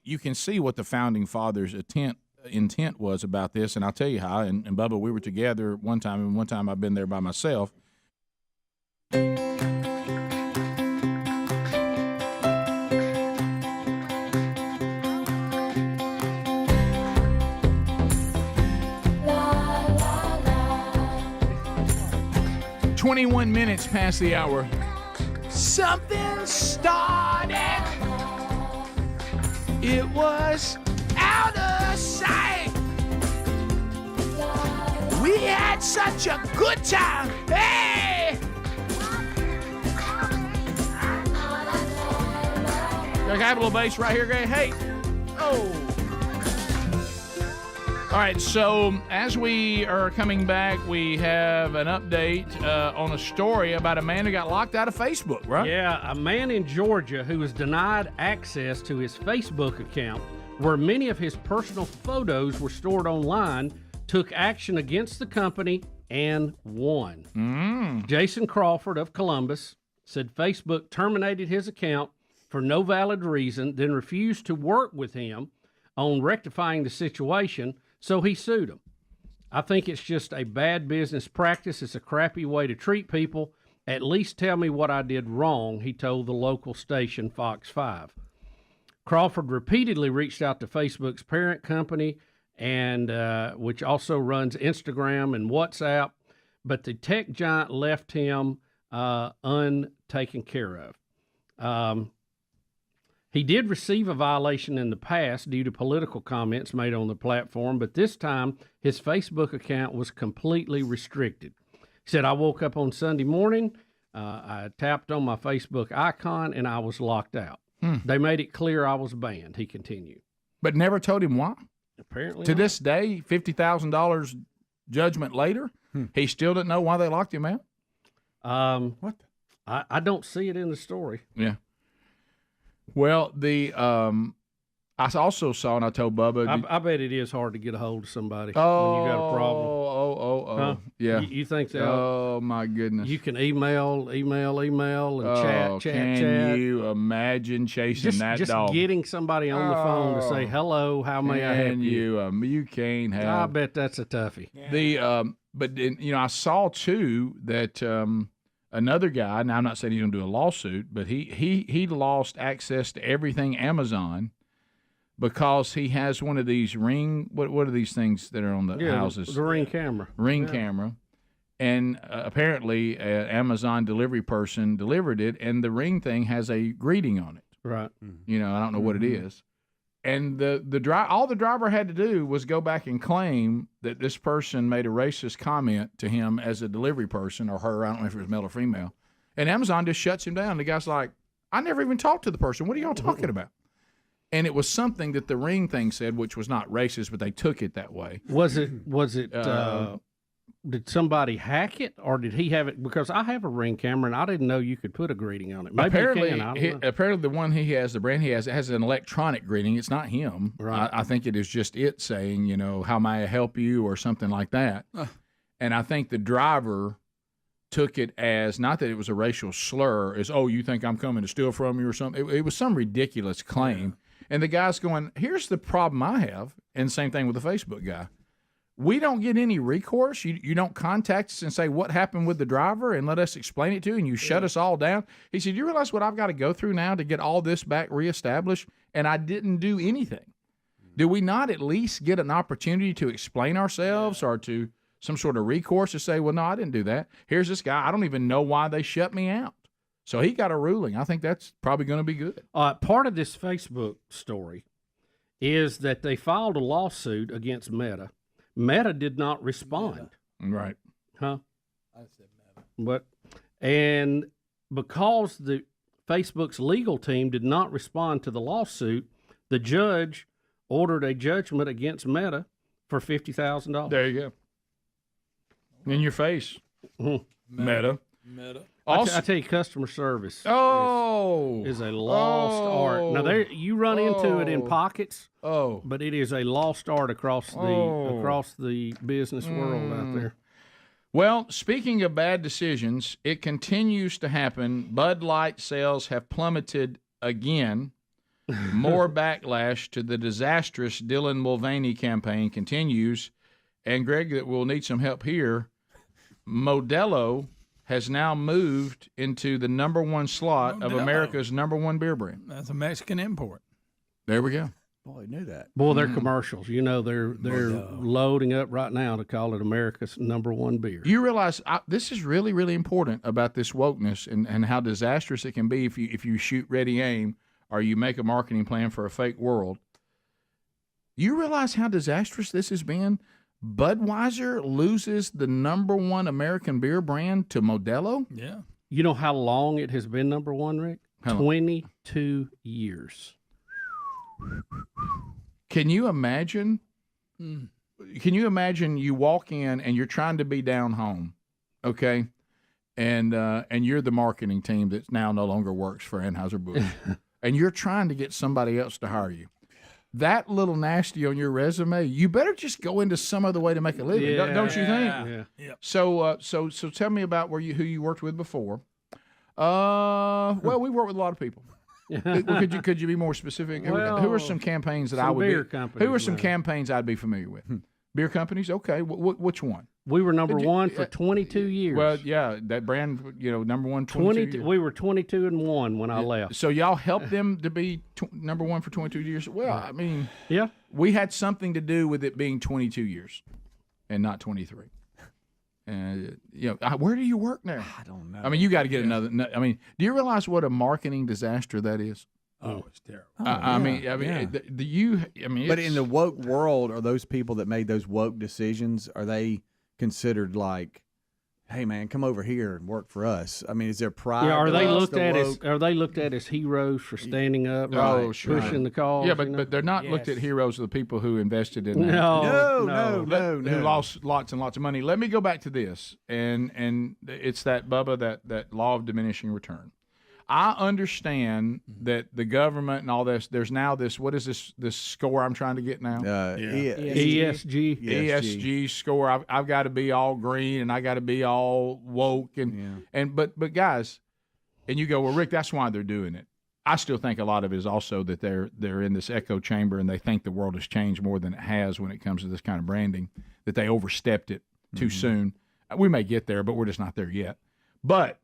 you can see what the Founding Fathers' intent was about this, and I'll tell you how. And Bubba, we were together one time, and one time I've been there by myself. – 21 minutes past the hour. Something started. It was out of sight. We had such a good time. Hey! I got a little bass right here, Greg. Hey! Oh! All All right, so as we are coming back, we have an update on a story about a man who got locked out of Facebook, right? Yeah, a man in Georgia who was denied access to his Facebook account, where many of his personal photos were stored online, took action against the company and won. Jason Crawford of Columbus said Facebook terminated his account for no valid reason, then refused to work with him on rectifying the situation, so he sued him. I think it's just a bad business practice. It's a crappy way to treat people. At least tell me what I did wrong, he told the local station Fox 5. Crawford repeatedly reached out to Facebook's parent company, and which also runs Instagram and WhatsApp, but the tech giant left him untaken care of. He did receive a violation in the past due to political comments made on the platform, but this time his Facebook account was completely restricted. He said, I woke up on Sunday morning, I tapped on my Facebook icon, and I was locked out. They made it clear I was banned, he continued. But never told him why? Apparently to not. this day, $50,000 judgment later, he still didn't know why they locked him out? What? I don't see it in the story. Yeah. Well, I also saw, and I told Bubba. I bet it is hard to get a hold of somebody when you got a problem. Huh? Yeah. You think that? Oh, my goodness. You can email, and chat. Can you imagine chasing that just dog? Getting somebody on the phone to say, hello, how may I help you? You can't have. I bet that's a toughie. But I saw, too, that another guy, now I'm not saying he's going to do a lawsuit, but he lost access to everything Amazon because he has one of these Ring, what are these things that are on the houses? The Ring camera. Camera. And apparently an Amazon delivery person delivered it, and the Ring thing has a greeting on it. Right. I don't know what it is. And all the driver had to do was go back and claim that this person made a racist comment to him as a delivery person, or her, I don't know if it was male or female. And Amazon just shuts him down. The guy's like, I never even talked to the person. What are y'all talking about? And it was something that the Ring thing said, which was not racist, but they took it that way. Was it did somebody hack it, or did he have it? Because I have a Ring camera, and I didn't know you could put a greeting on it. Maybe apparently, you can. I don't know. Apparently the one he has, the brand he has, it has an electronic greeting. It's not him. Right. I think it is just it saying, how may I help you, or something like that. And I think the driver took it as, not that it was a racial slur, as, oh, you think I'm coming to steal from you or something. It was some ridiculous claim. And the guy's going, here's the problem I have, and same thing with the Facebook guy. We don't get any recourse. You don't contact us and say what happened with the driver and let us explain it to you, and you shut us all down. He said, you realize what I've got to go through now to get all this back reestablished, and I didn't do anything. Do we not at least get an opportunity to explain ourselves or to some sort of recourse to say, well, no, I didn't do that. Here's this guy. I don't even know why they shut me out. So he got a ruling. I think that's probably going to be good. Part of this Facebook story is that they filed a lawsuit against Meta. Meta did not respond. Right. Huh? I said Meta. And because the Facebook's legal team did not respond to the lawsuit, the judge ordered a judgment against Meta for $50,000. There you go. In your face. Meta. I tell you, customer service is a lost art. Now, you run into it in pockets, but it is a lost art across the business world out there. Well, speaking of bad decisions, it continues to happen. Bud Light sales have plummeted again. More backlash to the disastrous Dylan Mulvaney campaign continues. And, Greg, that we'll need some help here. Modelo has now moved into the number one slot of America's number one beer brand. That's a Mexican import. There we go. Boy, I knew that. Boy, their commercials. They're loading up right now to call it America's number one beer. You realize this is really, really important about this wokeness and how disastrous it can be if you shoot ready aim or you make a marketing plan for a fake world. You realize how disastrous this has been? Budweiser loses the number one American beer brand to Modelo? Yeah. You know how long it has been number one, Rick? 22 years. Can you imagine can you imagine you walk in and you're trying to be down home, okay? And you're the marketing team that now no longer works for Anheuser-Busch. And you're trying to get somebody else to hire you. That little nasty on your resume, you better just go into some other way to make a living, don't you think? Yeah. So tell me about who you worked with before. Well, we worked with a lot of people. Could you be more specific? Who are some campaigns that I would beer be? companies, Who are some maybe. campaigns I'd be familiar with? Beer companies? Okay. Which one? We were number one for 22 years. Well, yeah, that brand, number one 22 years. We were 22-1 when I left. So y'all helped them to be number one for 22 years? Well, I mean, yeah, we had something to do with it being 22 years and not 23. And where do you work now? I don't know. I mean, you got to get another. I mean, do you realize what a marketing disaster that is? Oh, it's terrible. I mean, But in the woke world, are those people that made those woke decisions, are they considered like, hey man, come over here and work for us? I mean, is there pride? Yeah, are they amongst looked at as heroes for standing up, sure. pushing the cause? Yeah, but they're not looked at heroes of the people who invested in that. No. Who lost lots and lots of money. Let me go back to this, and it's that, Bubba, that law of diminishing return. I understand that the government and all this, there's now this, what is this score I'm trying to get now? ESG. ESG score. I've got to be all green and I got to be all woke. But guys, and you go, well, Rick, that's why they're doing it. I still think a lot of it is also that they're in this echo chamber and they think the world has changed more than it has when it comes to this kind of branding, that they overstepped it too soon. We may get there, but we're just not there yet. But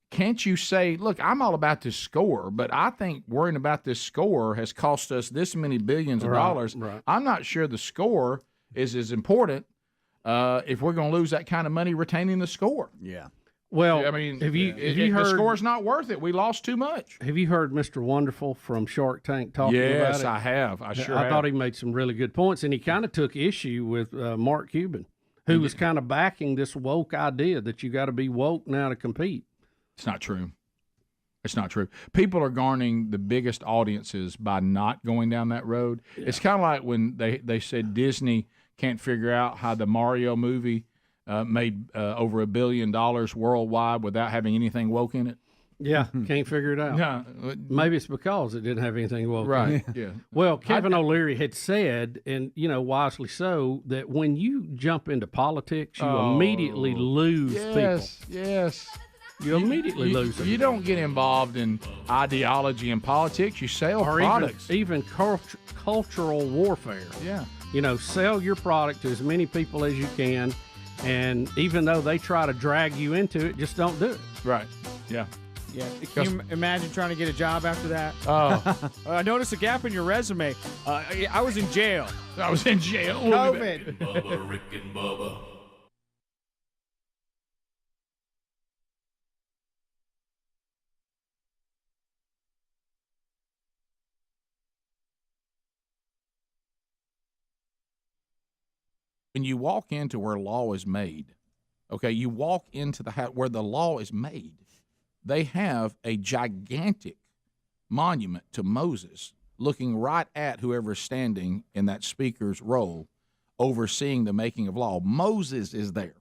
can't you say, look, I'm all about this score, but I think worrying about this score has cost us this many billions of dollars. Right. I'm not sure the score is as important if we're going to lose that kind of money retaining the score. Yeah. Well, I mean, have you heard the score's not worth it? We lost too much. Have you heard Mr. Wonderful from Shark Tank talking about it? Yes, I have. I thought he made some really good points, and he kind of took issue with Mark Cuban, who was kind of backing this woke idea that you got to be woke now to compete. It's not true. It's not true. People are garnering the biggest audiences by not going down that road. Yeah. It's kind of like when they said Disney can't figure out how the Mario movie made over $1 billion worldwide without having anything woke in it. Yeah, can't figure it out. Yeah. Maybe it's because it didn't have anything woke right. in it. Yeah. Well, Kevin O'Leary had said, and wisely so, that when you jump into politics, you immediately lose people. Yes. You immediately lose them. You don't get involved in ideology and politics. You sell products. Even cultural warfare. Yeah. Sell your product to as many people as you can, and even though they try to drag you into it, just don't do it. Right. Yeah. Yeah. Can you imagine trying to get a job after that? Oh. I noticed a gap in your resume. I was in jail. COVID. Bubba, Rick and Bubba. When you walk into where law is made, okay, you walk into the house where the law is made, they have a gigantic monument to Moses looking right at whoever is standing in that speaker's role overseeing the making of law. Moses is there.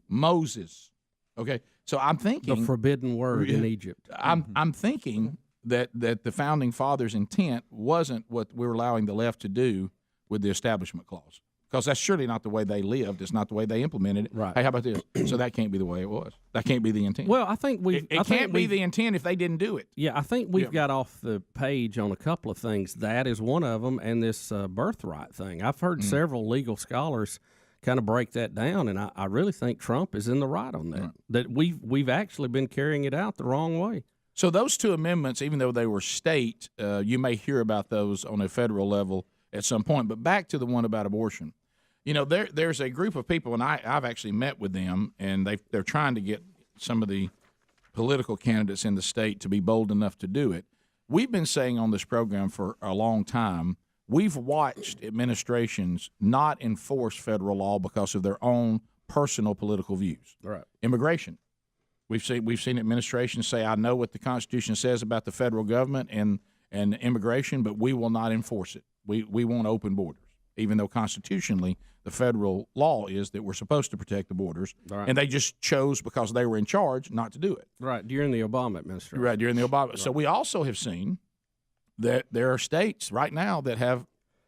Moses. Okay, so I'm thinking the forbidden word in Egypt. I'm thinking that the founding fathers' intent wasn't what we're allowing the left to do with the Establishment Clause. Because that's surely not the way they lived. It's not the way they implemented it. Right. Hey, how about this? So that can't be the way it was. That can't be the intent. Well, I think it can't be the intent if they didn't do it. Yeah, I think we've got off the page on a couple of things. That is one of them, and this birthright thing. I've heard several legal scholars kind of break that down, and I really think Trump is in the right on that. Right. That we've actually been carrying it out the wrong way. So those two amendments, even though they were state, you may hear about those on a federal level at some point. But back to the one about abortion. There's a group of people, and I've actually met with them, and they're trying to get some of the political candidates in the state to be bold enough to do it. We've been saying on this program for a long time, we've watched administrations not enforce federal law because of their own personal political views. Right. Immigration. We've seen administrations say, I know what the Constitution says about the federal government and immigration, but we will not enforce it. We won't open borders. even though constitutionally the federal law is that we're supposed to protect the borders. Right. And they just chose, because they were in charge, not to do it. Right, during the Obama administration. Right, during the Obama. Right. So we also have seen that there are states right now that have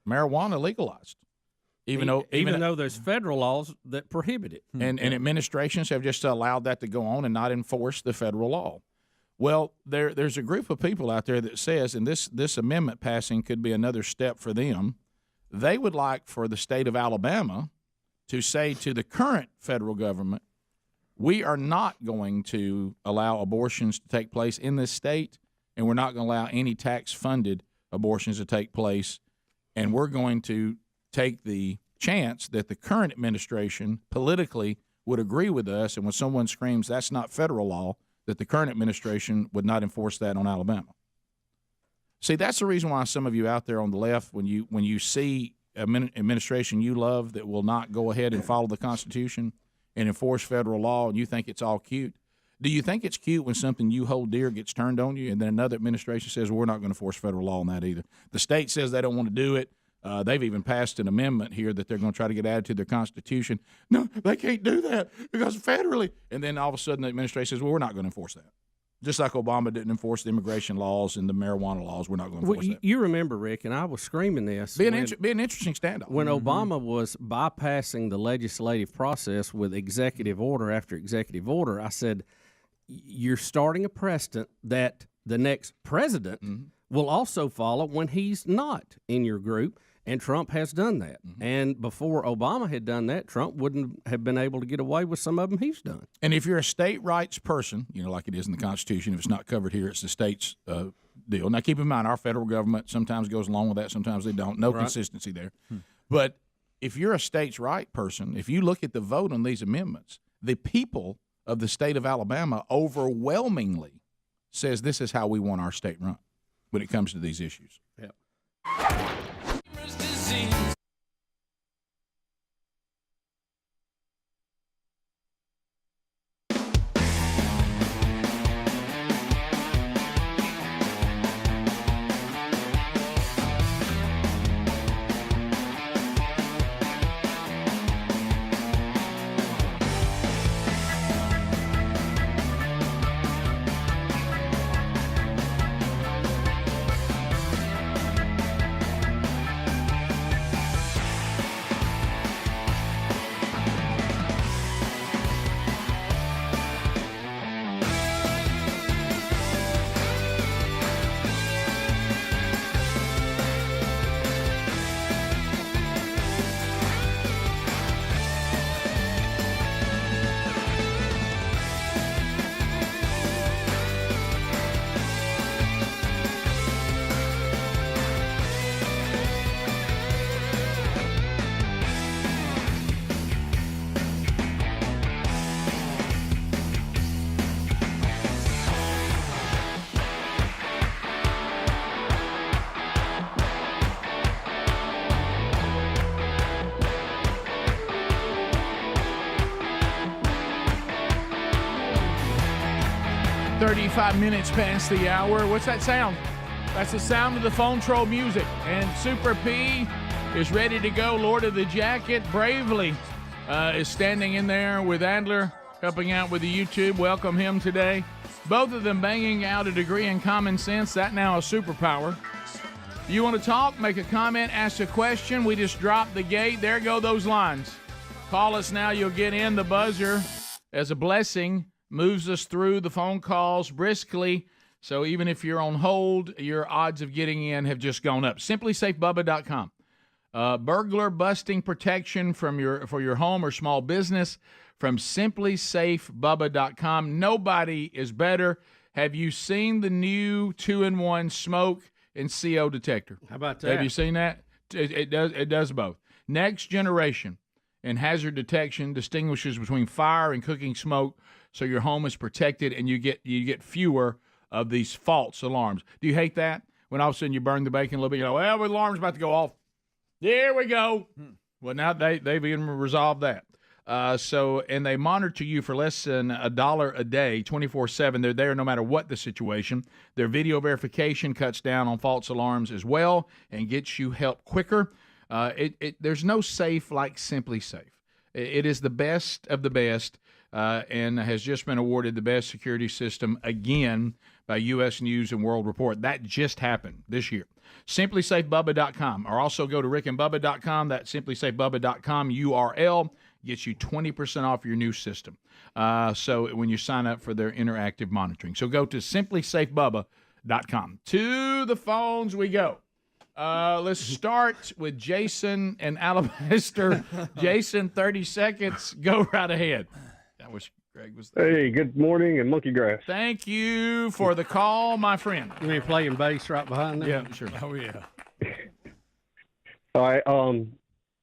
marijuana legalized. Even though there's federal laws that prohibit it. And administrations have just allowed that to go on and not enforce the federal law. Well, there's a group of people out there that says, and this amendment passing could be another step for them, they would like for the state of Alabama to say to the current federal government, we are not going to allow abortions to take place in this state, and we're not going to allow any tax-funded abortions to take place, and we're going to take the chance that the current administration politically would agree with us, and when someone screams that's not federal law, that the current administration would not enforce that on Alabama. See, that's the reason why some of you out there on the left, when you see an administration you love that will not go ahead and follow the Constitution and enforce federal law, and you think it's all cute. Do you think it's cute when something you hold dear gets turned on you, and then another administration says, well, we're not going to force federal law on that either? The state says they don't want to do it. They've even passed an amendment here that they're going to try to get added to their Constitution. No, they can't do that because federally. And then all of a sudden the administration says, well, we're not going to enforce that. Just like Obama didn't enforce the immigration laws and the marijuana laws, we're not going to enforce that. You remember, Rick, and I was screaming this. Be an interesting standoff. When Obama was bypassing the legislative process with executive order after executive order, I said, you're starting a precedent that the next president will also follow when he's not in your group. And Trump has done that. And before Obama had done that, Trump wouldn't have been able to get away with some of them he's done. And if you're a state rights person, like it is in the Constitution, if it's not covered here, it's the state's deal. Now, keep in mind, our federal government sometimes goes along with that, sometimes they don't. No consistency there. But if you're a states' right person, if you look at the vote on these amendments, the people of the state of Alabama overwhelmingly says this is how we want our state run when it comes to these issues. Yep. 35 minutes past the hour. What's that sound? That's the sound of the phone troll music. And Super P is ready to go. Lord of the Jacket bravely is standing in there with Adler, helping out with the YouTube. Welcome him today. Both of them banging out a degree in common sense. That now a superpower. You want to talk, make a comment, ask a question. We just dropped the gate. There go those lines. Call us now. You'll get in. The buzzer, as a blessing, moves us through the phone calls briskly. So even if you're on hold, your odds of getting in have just gone up. SimplySafeBubba.com. Burglar busting protection for your home or small business from SimplySafeBubba.com. Nobody is better. Have you seen the new 2-in-1 smoke and CO detector? How about that? Have you seen that? It does both. Next generation and hazard detection distinguishes between fire and cooking smoke, so your home is protected and you get fewer of these false alarms. Do you hate that? When all of a sudden you burn the bacon a little bit, well, the alarm's about to go off. There we go. Well, now they've even resolved that. And they monitor you for less than $1 a day, 24/7. They're there no matter what the situation. Their video verification cuts down on false alarms as well and gets you help quicker. There's no safe like Simply Safe. It is the best of the best, and has just been awarded the best security system again by U.S. News and World Report. That just happened this year. SimplySafeBubba.com, or also go to rickandbubba.com. That SimplySafeBubba.com URL gets you 20% off your new system. So when you sign up for their interactive monitoring. So go to SimplySafeBubba.com. To the phones we go. Let's start with Jason and Alabaster. Jason, 30 seconds. Go right ahead. I wish Greg was there. Hey, good morning and monkey grass. Thank you for the call, my friend. You mean playing bass right behind them? Yeah, sure. Oh, yeah. All right.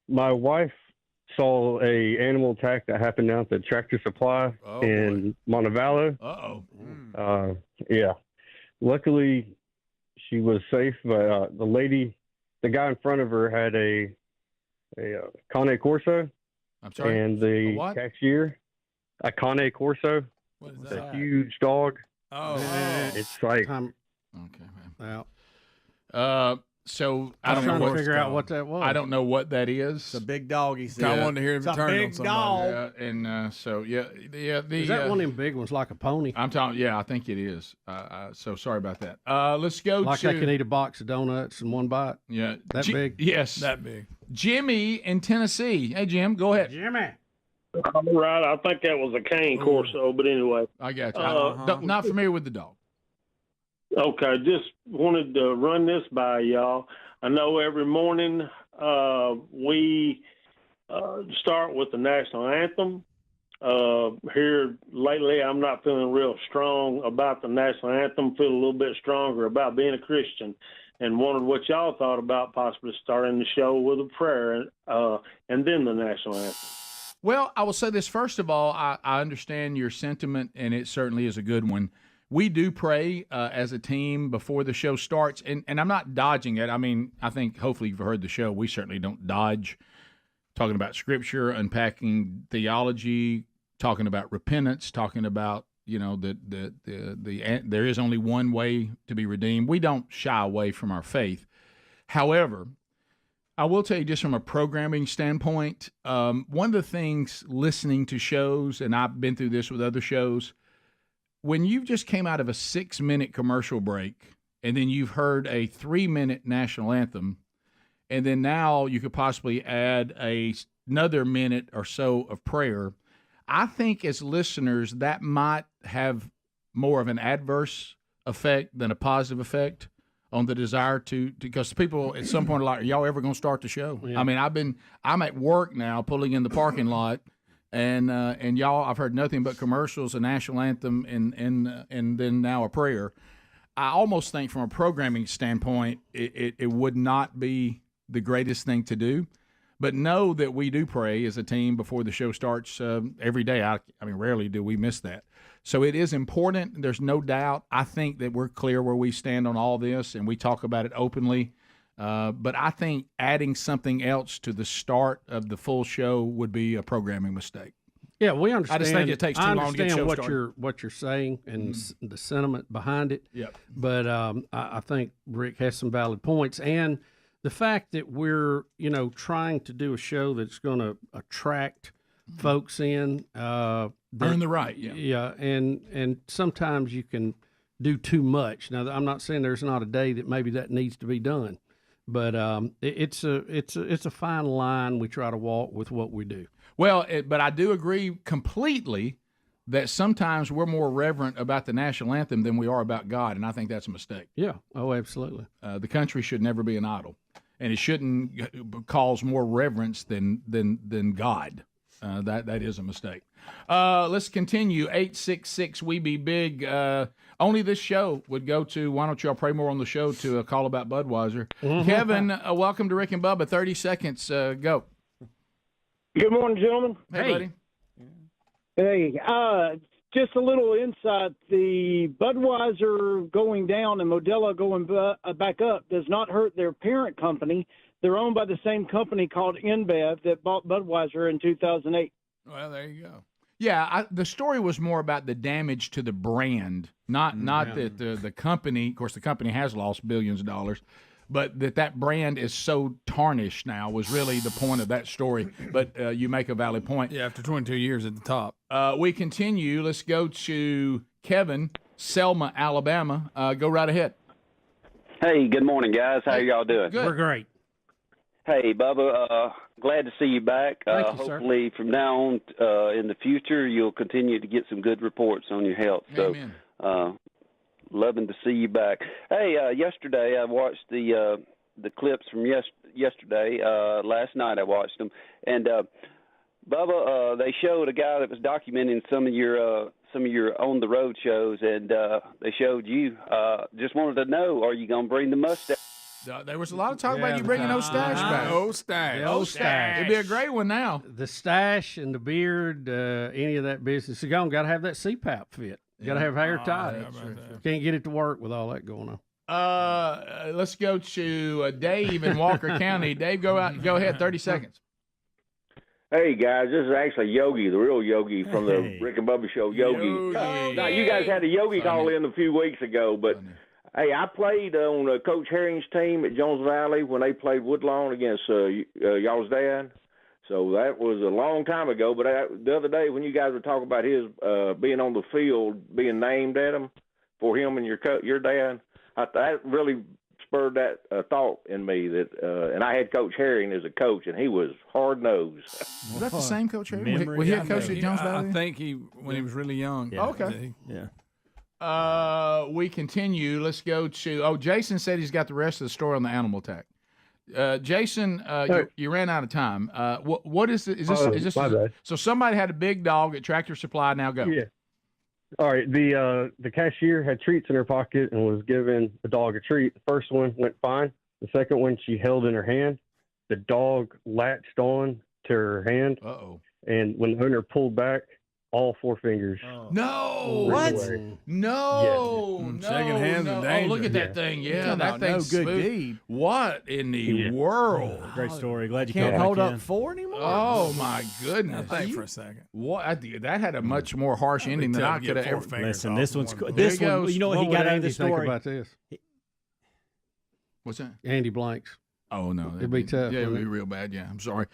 My wife saw a animal attack that happened down at the Tractor Supply in Montevallo. Uh-oh. Yeah. Luckily, she was safe, but the guy in front of her had a Cane Corso. I'm sorry? And A the what? cashier, a Cane Corso. What is It's that? a huge dog. Oh. It's like... Okay, man. Well, so I was trying to figure out what that was. I don't know what that is. It's a big dog, he said. I wanted to hear him It's a turn on big somebody. dog. Yeah, and so the Is that one of them big ones like a pony? I'm talking. Yeah, I think it is. So sorry about that. Let's go Like to they can eat a box of donuts in one bite? yeah That big? Yes, That big. Jimmy in Tennessee. Hey, Jim, go ahead. Jimmy. All right, I think that was a cane Corso, but anyway. I got you. Not familiar with the dog. Okay, just wanted to run this by y'all. I know every morning we start with the national anthem. Here lately, I'm not feeling real strong about the national anthem. Feel a little bit stronger about being a Christian, and wondered what y'all thought about possibly starting the show with a prayer and then the national anthem. Well, I will say this. First of all, I understand your sentiment, and it certainly is a good one. We do pray as a team before the show starts, and I'm not dodging it. I mean, I think hopefully you've heard the show. We certainly don't dodge talking about Scripture, unpacking theology, talking about repentance, talking about there is only one way to be redeemed. We don't shy away from our faith. However, I will tell you just from a programming standpoint, one of the things listening to shows, and I've been through this with other shows, when you've just came out of a 6-minute commercial break and then you've heard a 3-minute national anthem, and then now you could possibly add another minute or so of prayer, I think as listeners that might have more of an adverse effect than a positive effect on the desire to because people at some point are like, are y'all ever going to start the show? Yeah. I mean, I'm at work now pulling in the parking lot. And y'all, I've heard nothing but commercials, a national anthem, and then now a prayer. I almost think from a programming standpoint, it would not be the greatest thing to do. But know that we do pray as a team before the show starts every day. I mean, rarely do we miss that. So it is important. There's no doubt. I think that we're clear where we stand on all this, and we talk about it openly. But I think adding something else to the start of the full show would be a programming mistake. Yeah, we understand. I just think it takes too long to get the show started. what you're saying and the sentiment behind it. Yep. But I think Rick has some valid points, and the fact that we're trying to do a show that's going to attract folks in. Earn the right. Yeah. Yeah, and sometimes you can do too much. Now, I'm not saying there's not a day that maybe that needs to be done. But it's a fine line we try to walk with what we do. Well, but I do agree completely that sometimes we're more reverent about the national anthem than we are about God, and I think that's a mistake. Yeah. Oh, absolutely. The country should never be an idol, and it shouldn't cause more reverence than God. That is a mistake. Let's continue. 866 We Be Big. Only this show would go to, why don't y'all pray more on the show, to a call about Budweiser. Kevin, welcome to Rick and Bubba. 30 seconds. Go. Good morning, gentlemen. Hey, buddy. Hey, just a little insight. The Budweiser going down and Modelo going back up does not hurt their parent company. They're owned by the same company called InBev that bought Budweiser in 2008. Well, there you go. Yeah, the story was more about the damage to the brand, not that the company. Of course, the company has lost billions of dollars, but that brand is so tarnished now was really the point of that story. But you make a valid point. Yeah, after 22 years at the top. We continue. Let's go to Kevin, Selma, Alabama. Go right ahead. Hey, good morning, guys. How y'all doing? Good. We're great. Hey, Bubba. Glad to see you back. Thank you, sir. Hopefully, from now on in the future, you'll continue to get some good reports on your health. Amen. So, loving to see you back. Hey, yesterday I watched the clips from yesterday. Last night I watched them, and Bubba, they showed a guy that was documenting some of your on the road shows, and they showed you. Just wanted to know, are you gonna bring the mustache? There was a lot of talk about you bringing those stash back. Old stash. The old stash. It'd be a great one now. The stash and the beard, any of that business. You got to have that CPAP fit. You got to have hair tied. Can't get it to work with all that going on. Let's go to Dave in Walker County. Dave, go ahead. 30 seconds. Hey, guys, this is actually Yogi, the real Yogi from the Rick and Bubba Show, Yogi. Now, you guys had a Yogi call in a few weeks ago, but, hey, I played on Coach Herring's team at Jones Valley when they played Woodlawn against y'all's dad. So that was a long time ago, but the other day when you guys were talking about his being on the field, being named at him for him and your dad, that really spurred that thought in me that, and I had Coach Herring as a coach, and he was hard-nosed. Was that the same Coach Herring? Was he a coach at Jones Valley? I think when he was really young. Yeah. Okay. Yeah. We continue. Let's go to, Jason said he's got the rest of the story on the animal attack. Jason, you ran out of time. What is this? Is this my bad. So somebody had a big dog at Tractor Supply. Now go. Yeah. All right. The cashier had treats in her pocket and was giving the dog a treat. The first one went fine. The second one she held in her hand. The dog latched on to her hand. Uh-oh. And when the owner pulled back, all four fingers. No. What? No. Yeah. No. Second hand's no. a danger. Oh, look at that thing. Yeah, that no thing's good smooth. deed. What in the world? Great story. Glad you Can't called hold back up in. four anymore. Oh my goodness! Think for a second. What? That had a much more harsh ending than I could have ever. Listen, this one's There this he one. goes. You know what he would got out of Andy the think story? about this? What's that? Andy Blanks. Oh no, It'd be tough. Yeah, it'd wouldn't be it? real bad. Yeah, I'm sorry.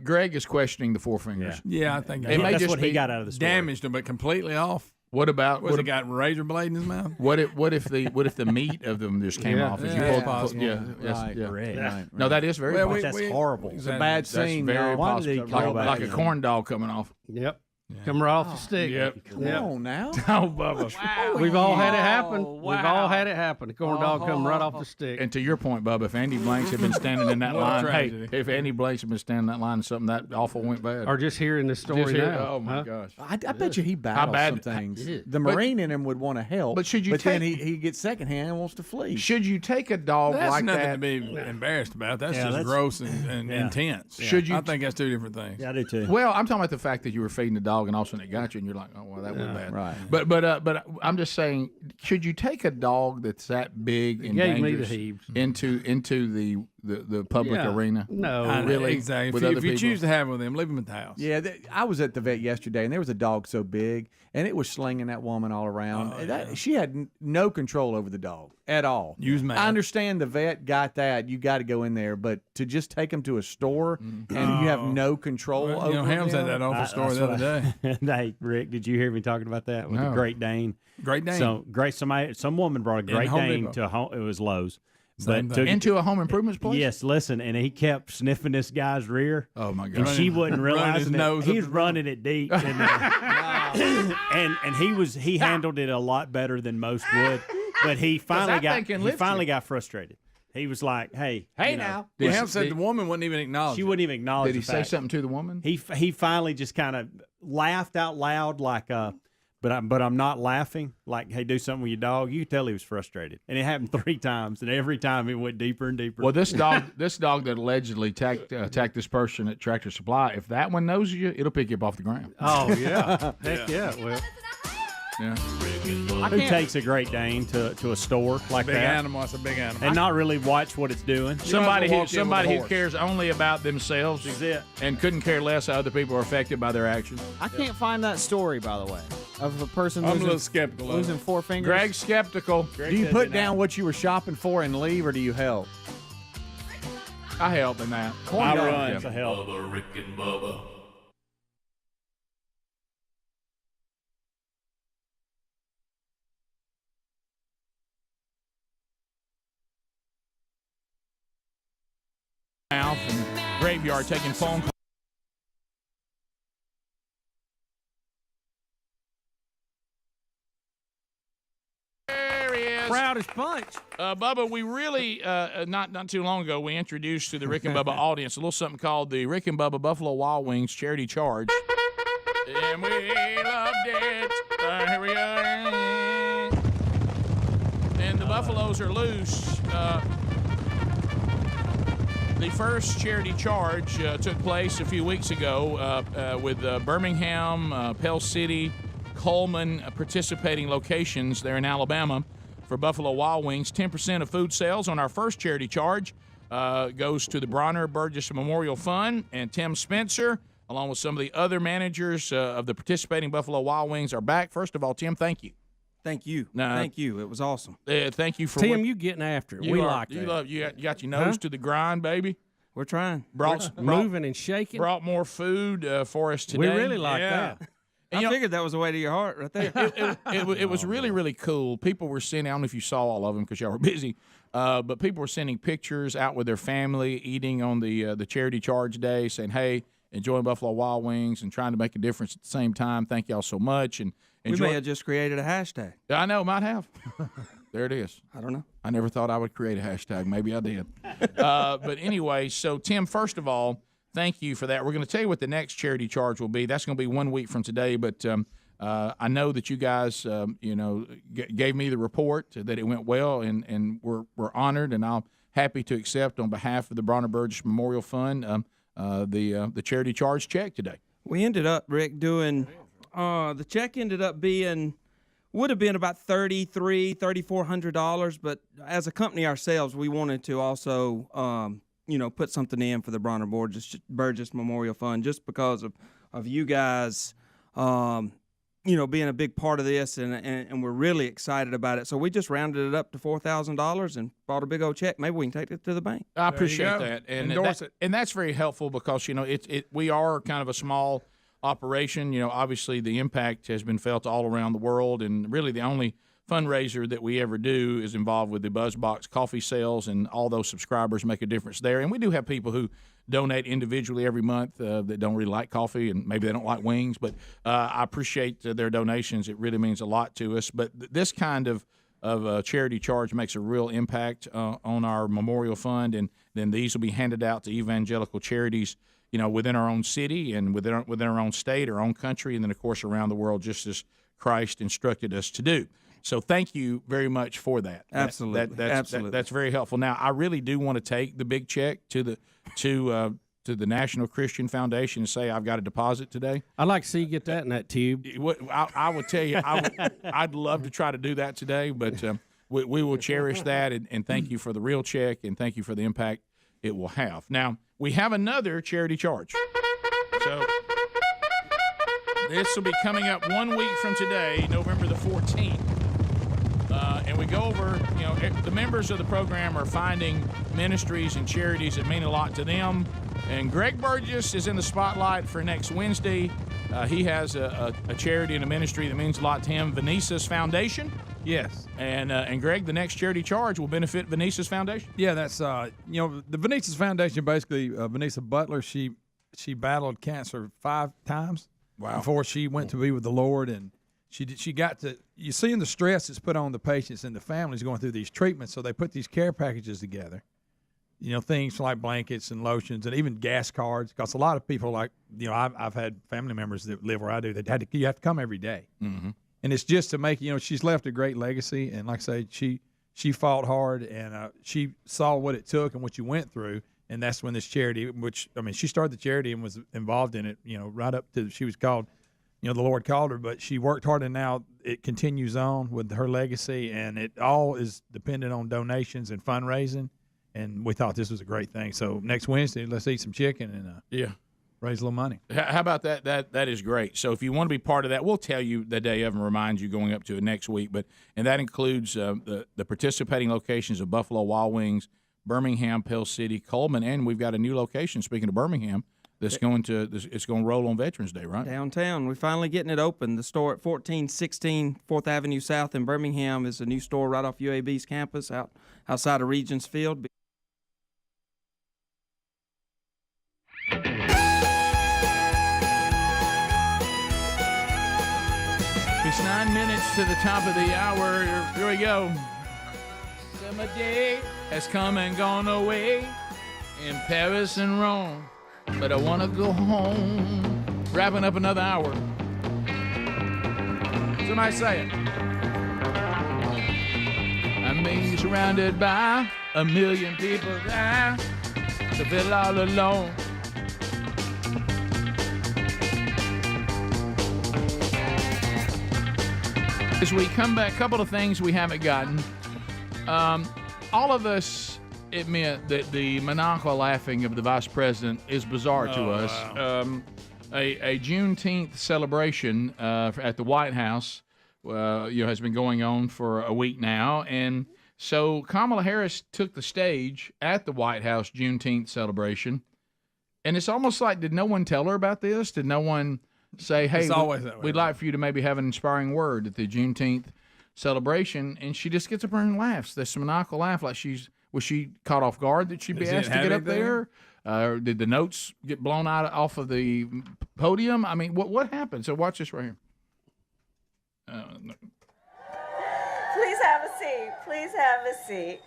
Greg is questioning the four fingers. Yeah, I think It may that's just what he be got out of the story. damaged him, but completely off. What about Was he got a razor blade in his mouth? what if the meat of them just came Yeah. off? Yeah, you it's pulled- possible. yeah, yes, Right, yeah. correct. Yeah. Right, No, that is very Well, possible. That's horrible. It's a bad That's scene. very y'all. Why did possible. they call Like back a corn dog coming off. Yep. Come right off the stick. Yep. Come on now. Oh, Bubba. We've all had it happen. Wow. We've all had it happen. The corn dog come right off the stick. And to your point, Bubba, if Andy Blanks had been standing in that What a line, tragedy. if Andy Blanks had been standing in that line, and something that awful went bad. Or just hearing this story Just here- now. oh my huh? gosh. I bet you he battles bad- some things. Yeah. The Marine in him would want to help. But should you But then take- he gets secondhand and wants to flee. Should you take a dog That's like nothing that? to be embarrassed about. That's Yeah, just that's- gross and Yeah. intense. Should you- I think that's two different things. Yeah, I do too. Well, I'm talking about the fact that you were feeding the dog and all of a sudden it got you, and you're like, oh well, that was bad. Right. But I'm just saying, should you take a dog that's that big and gave me the dangerous heaves. into the public Yeah. arena? No. I know, really? exactly. With If other you people? choose to have with him, leave him at the house. Yeah, I was at the vet yesterday, and there was a dog so big, and it was slinging that woman all around. She had no control over the dog at all. You was mad. I understand the vet got that. You got to go in there, but to just take him to a store and you have no control Well, over Helms had him. that awful story the other day. Hey, Rick, did you hear me talking about that with No. the Great Dane? Great Dane. So, some woman brought a Great Home Dane Depot. to a home. It was Lowe's. Same But thing. took, Into a home improvement place? yes, listen, and he kept sniffing this guy's rear. Oh my And god. she wasn't running his realizing nose it. up He's the- running it deep, and he handled it a lot better than most would. But he finally got frustrated. He was like, "Hey, you know, Well, Helms said the woman wouldn't even acknowledge she it. wouldn't even acknowledge." Did he the say fact. something to the woman? He finally just kind of laughed out loud, like, but I'm not laughing. Like, hey, do something with your dog. You could tell he was frustrated, and it happened 3 times, and every time it went deeper and deeper. Well, this dog that allegedly attacked this person at Tractor Supply, if that one knows you, it'll pick you up off the ground. Oh, yeah. Heck yeah, it will. Yeah. Who takes a Great Dane to a store like Big that animal. It's a big animal. and not really watch what it's doing? Somebody walk in with a who horse. cares only about themselves That's it. and couldn't care less how other people are affected by their actions. I can't find that story, by the way, of a person I'm a losing, little skeptical of losing it. 4 fingers. Greg's skeptical. Do you put down what you were shopping for and leave, or do you help? I help in that. I dog. run Yeah. to help. Bubba, Rick and Bubba. Mouth and graveyard taking phone calls. There he is. Proud as punch. Bubba, we really, not too long ago, we introduced to the Rick and Bubba audience a little something called the Rick and Bubba Buffalo Wild Wings Charity Charge. And we loved it. Here we are. And the Buffaloes are loose. The first charity charge took place a few weeks ago with Birmingham, Pell City, Coleman participating locations there in Alabama for Buffalo Wild Wings. 10% of food sales on our first charity charge goes to the Bronner Burgess Memorial Fund. And Tim Spencer, along with some of the other managers of the participating Buffalo Wild Wings, are back. First of all, Tim, thank you. Thank you. Thank you. It was awesome. Thank you for Tim, you getting after it. We like that. You got your nose to the grind, baby. We're trying. Brought moving and shaking. Brought more food for us today. We really like that. And I figured that was the way to your heart right there. It was really, really cool. People were sending, I don't know if you saw all of them because y'all were busy, but people were sending pictures out with their family eating on the charity charge day, saying, hey, enjoying Buffalo Wild Wings and trying to make a difference at the same time. Thank y'all so much. And we may have just created a hashtag. I know, might have. There it is. I don't know. I never thought I would create a hashtag. Maybe I did. But anyway, so Tim, first of all, thank you for that. We're going to tell you what the next charity charge will be. That's going to be 1 week from today. But I know that you guys, gave me the report that it went well, and we're honored, and I'm happy to accept on behalf of the Bronner Burgess Memorial Fund the charity charge check today. We ended up, Rick, doing the check ended up would have been about $3,400, but as a company ourselves, we wanted to also put something in for the Bronner Burgess Memorial Fund just because of you guys being a big part of this, and we're really excited about it. So we just rounded it up to $4,000 and bought a big old check. Maybe we can take it to the bank. I appreciate that, and endorse it, and that's very helpful because we are kind of a small operation. Obviously the impact has been felt all around the world, and really the only fundraiser that we ever do is involved with the BuzzBox coffee sales, and all those subscribers make a difference there. And we do have people who donate individually every month that don't really like coffee, and maybe they don't like wings, but I appreciate their donations. It really means a lot to us. But this kind of charity charge makes a real impact on our memorial fund, and then these will be handed out to evangelical charities within our own city and within our own state, our own country, and then, of course, around the world, just as Christ instructed us to do. So thank you very much for that. Absolutely. Absolutely. That's very helpful. Now, I really do want to take the big check to the National Christian Foundation and say I've got a deposit today. I'd like to see you get that in that tube. I would tell you, I'd love to try to do that today, but we will cherish that, and thank you for the real check, and thank you for the impact it will have. Now, we have another charity charge. So this will be coming up 1 week from today, November the 14th. And we go over, the members of the program are finding ministries and charities that mean a lot to them. And Greg Burgess is in the spotlight for next Wednesday. He has a charity and a ministry that means a lot to him, Vanisa's Foundation. Yes. And Greg, the next charity charge will benefit Vanisa's Foundation. Yeah, that's the Vanisa's Foundation. Basically, Vanessa Butler, she battled cancer 5 times before she went to be with the Lord, and she got to, you see, in the stress that's put on the patients and the families going through these treatments. So they put these care packages together. Things like blankets and lotions and even gas cards, because a lot of people, like, I've had family members that live where I do that you have to come every day. Mm-hmm. And it's just to make, she's left a great legacy. And like I say, she fought hard, and she saw what it took and what you went through. And that's when this charity, she started the charity and was involved in it, right up to, she was called, the Lord called her, but she worked hard, and now it continues on with her legacy, and it all is dependent on donations and fundraising. And we thought this was a great thing. So next Wednesday, let's eat some chicken and raise a little money. How about that? That is great. So if you want to be part of that, we'll tell you the day of and remind you going up to it next week. And that includes the participating locations of Buffalo Wild Wings, Birmingham, Pell City, Coleman, and we've got a new location. Speaking of Birmingham, it's going to roll on Veterans Day, right? Downtown. We're finally getting it open. The store at 1416 4th Avenue South in Birmingham is a new store right off UAB's campus outside of Regents Field. It's 9 minutes to the top of the hour. Here we go. Summer day has come and gone away in Paris and Rome, but I want to go home. Wrapping up another hour. Somebody say it. I'm being surrounded by a million people there to feel all alone. As we come back, a couple of things we haven't gotten. All of us admit that the maniacal laughing of the vice president is bizarre to us. Wow. A Juneteenth celebration at the White House has been going on for a week now, and so Kamala Harris took the stage at the White House Juneteenth celebration, and it's almost like, did no one tell her about this? Did no one say, hey, It's always that way, we'd like for you to maybe have an inspiring word at the Juneteenth celebration? And she just gets up there and laughs. This maniacal laugh, like was she caught off guard that she'd be Does it asked to have get up anything? there? Did the notes get blown out off of the podium? I mean, what happened? So watch this right here. No. Please have a seat. Please have a seat.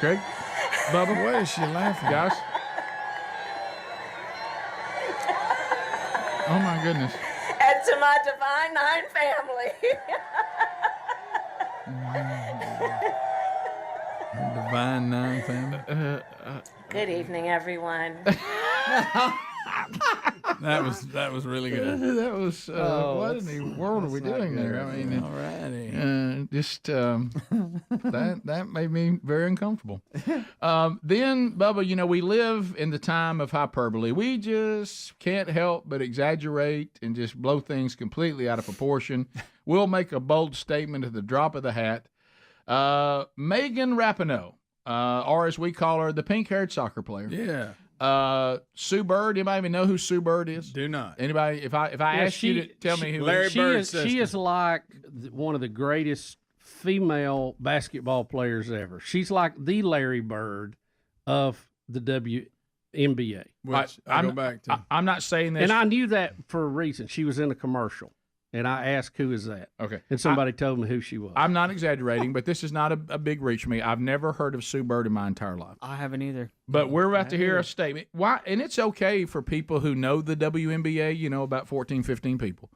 Greg? Bubba? Why is she laughing? Guys? Oh, my goodness. And to my Divine Nine family. Divine Nine family. Good evening, everyone. That was really good. That was what in the world are we doing there? I mean, that made me very uncomfortable. Then, Bubba, we live in the time of hyperbole. We just can't help but exaggerate and just blow things completely out of proportion. We'll make a bold statement at the drop of the hat. Megan Rapinoe, or as we call her, the pink-haired soccer player. Yeah. Sue Bird. Anybody even know who Sue Bird is? Do not. Anybody? If I ask you to tell me who Larry Bird's she is like one of the greatest female basketball players ever. She's like the Larry Bird of the WNBA. Which I go back to. I'm not saying this, and I knew that for a reason. She was in a commercial, and I asked, "Who is that?" Okay, and somebody told me who she was. I'm not exaggerating, but this is not a big reach for me. I've never heard of Sue Bird in my entire life. I haven't either. But we're about to hear a statement. Why? And it's okay for people who know the WNBA. About 14, 15 people.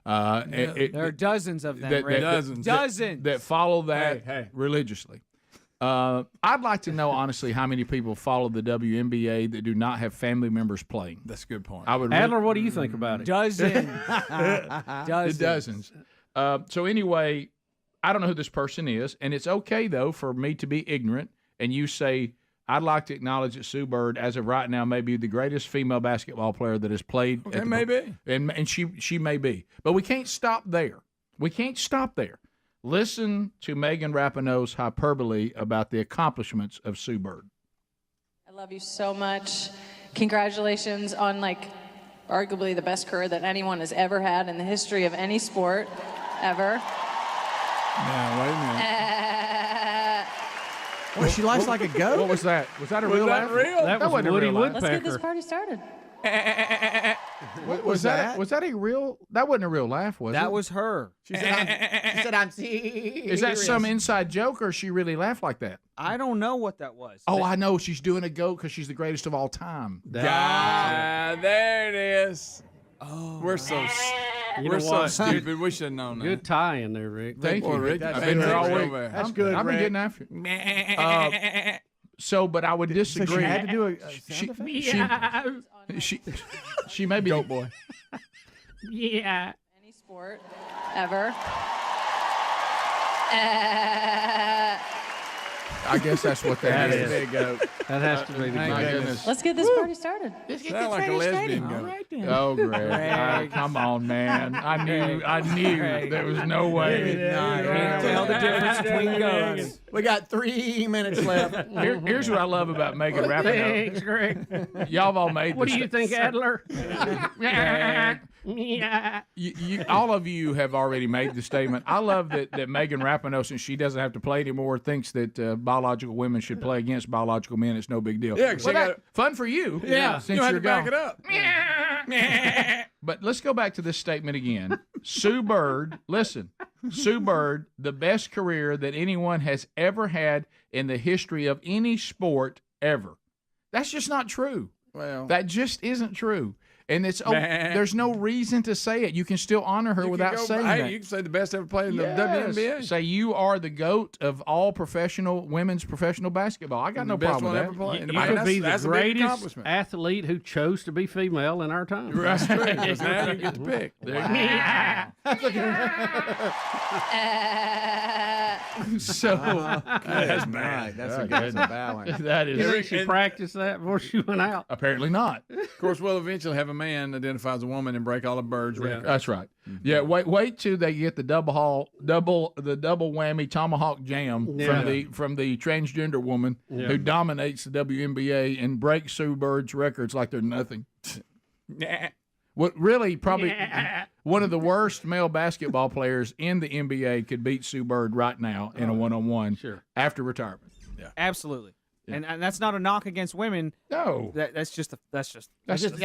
There are dozens of them. Rick. Dozens that follow that religiously. I'd like to know honestly how many people follow the WNBA that do not have family members playing. That's a good point. Adler, what do you think about it? Dozens. Dozens. So anyway, I don't know who this person is, and it's okay though for me to be ignorant. And you say, I'd like to acknowledge that Sue Bird, as of right now, may be the greatest female basketball player that has played. It may be, and she may be, but we can't stop there. We can't stop there. Listen to Megan Rapinoe's hyperbole about the accomplishments of Sue Bird. I love you so much. Congratulations on arguably the best career that anyone has ever had in the history of any sport ever. Now, wait a minute. Well, she laughs like a goat. What was that? Was that a real laugh? That was wasn't a Woody real laugh. Let's get this Woodpecker. party started. What was that? Was that a real? That wasn't a real laugh, was it? That was her. She said, I'm serious. Is that some inside joke, or she really laughed like that? I don't know what that was. Oh, I know. She's doing a goat because she's the greatest of all time. There it is. Oh, we're so You we're know so what? stupid. We should have known that. Good tie in there, Rick. Thank you, Rick. I've been here all week. That's good, I've been Rick. getting after it. So, but I would disagree. So she had to do a sound effect? She may be. Goat boy. Yeah. Any sport ever. I guess that's what that is. Big goat. That has to be the My goat. goodness. Let's get this party started. Sound like a lesbian goat. Oh, Greg. Come on, man. I knew there was no way. Can't tell the difference between goats. We got 3 minutes left. Here's what I love about Megan Rapinoe. Thanks, Greg. Y'all have all made What this. do you think, Adler? All of you have already made the statement. I love that Megan Rapinoe, since she doesn't have to play anymore, thinks that biological women should play against biological men. It's no big deal. Yeah, 'cause fun for you. Yeah, since you had you're to back gone. it up. But let's go back to this statement again. Sue Bird, listen, Sue Bird, the best career that anyone has ever had in the history of any sport ever. That's just not true. Well, that just isn't true. And there's no reason to say it. You can still honor her without saying that. Hey, you can say the best ever played in the WNBA. Say you are the GOAT of all women's professional basketball. I got no problem with that. You could be the greatest athlete who chose to be female in our time. That's true. Because now you get to pick. So that's bad. That's a good balance. That is. You think she practiced that before she went out? Apparently not. Of course, we'll eventually have a man identify as a woman and break all the birds' records. That's right. Yeah, wait till they get the double whammy tomahawk jam from the transgender woman who dominates the WNBA and breaks Sue Bird's records like they're nothing. What really probably one of the worst male basketball players in the NBA could beat Sue Bird right now in a one-on-one after retirement. Yeah, absolutely. Yeah. And that's not a knock against women. No, that's just a fact. That's just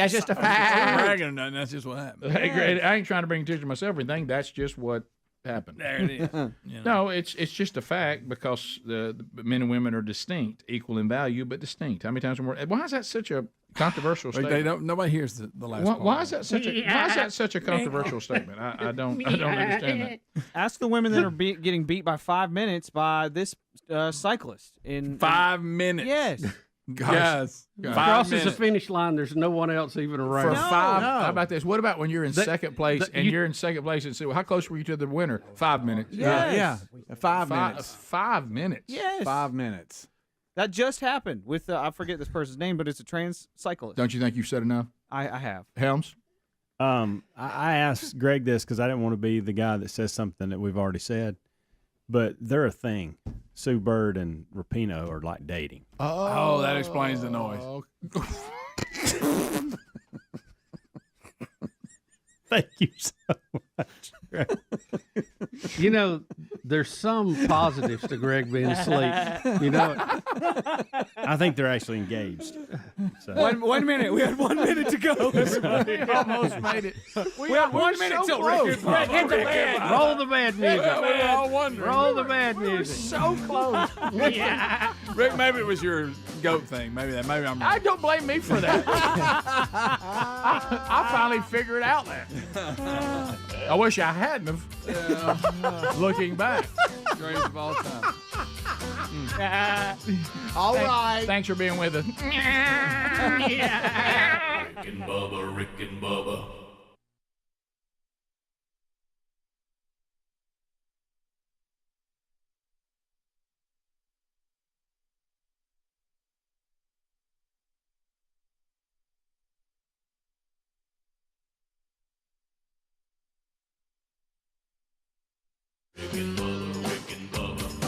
what happened. Hey, Greg, I ain't trying to bring attention to myself or anything. That's just what happened. There it is. No, it's just a fact because the men and women are distinct, equal in value, but distinct. How many times more? Why is that such a controversial statement? Nobody hears the last part. Why is that such a controversial statement? I don't understand that. Ask the women that are getting beat by 5 minutes by this cyclist in 5 minutes. Yes. Guys. Crosses the finish line. There's no one else even around. For how about this? What about when you're in second place and you're in second place and say, well, how close were you to the winner? 5 minutes. Yes. 5 minutes. 5 minutes. Yes. 5 minutes. That just happened with I forget this person's name, but it's a trans cyclist. Don't you think you've said enough? I have. Helms? I asked Greg this because I didn't want to be the guy that says something that we've already said, but they're a thing. Sue Bird and Rapinoe are like dating. Oh, that explains the noise. Thank you so much, Greg. You know, there's some positives to Greg being asleep. You know, I think they're actually engaged. So. 1 minute. We had 1 minute to go. We almost made it. We had 1 minute till Rick hit the bed. Roll the bad music. We're all wondering. Roll the bad music. So close. Yeah. Rick, maybe it was your goat thing. Maybe I'm wrong. I don't blame me for that. I finally figured out that. I wish I hadn't have. Looking back. Greatest of all time. All right. Thanks for being with us. Rick and Bubba, Rick and Bubba.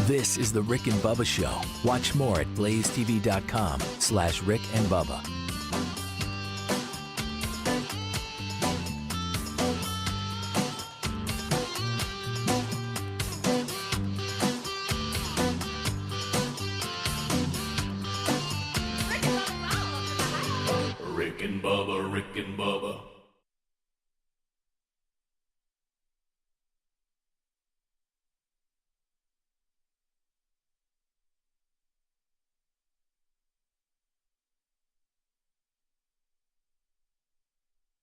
This is the Rick and Bubba Show. Watch more at blazetv.com/Rick and Bubba. Rick and Bubba, Rick and Bubba.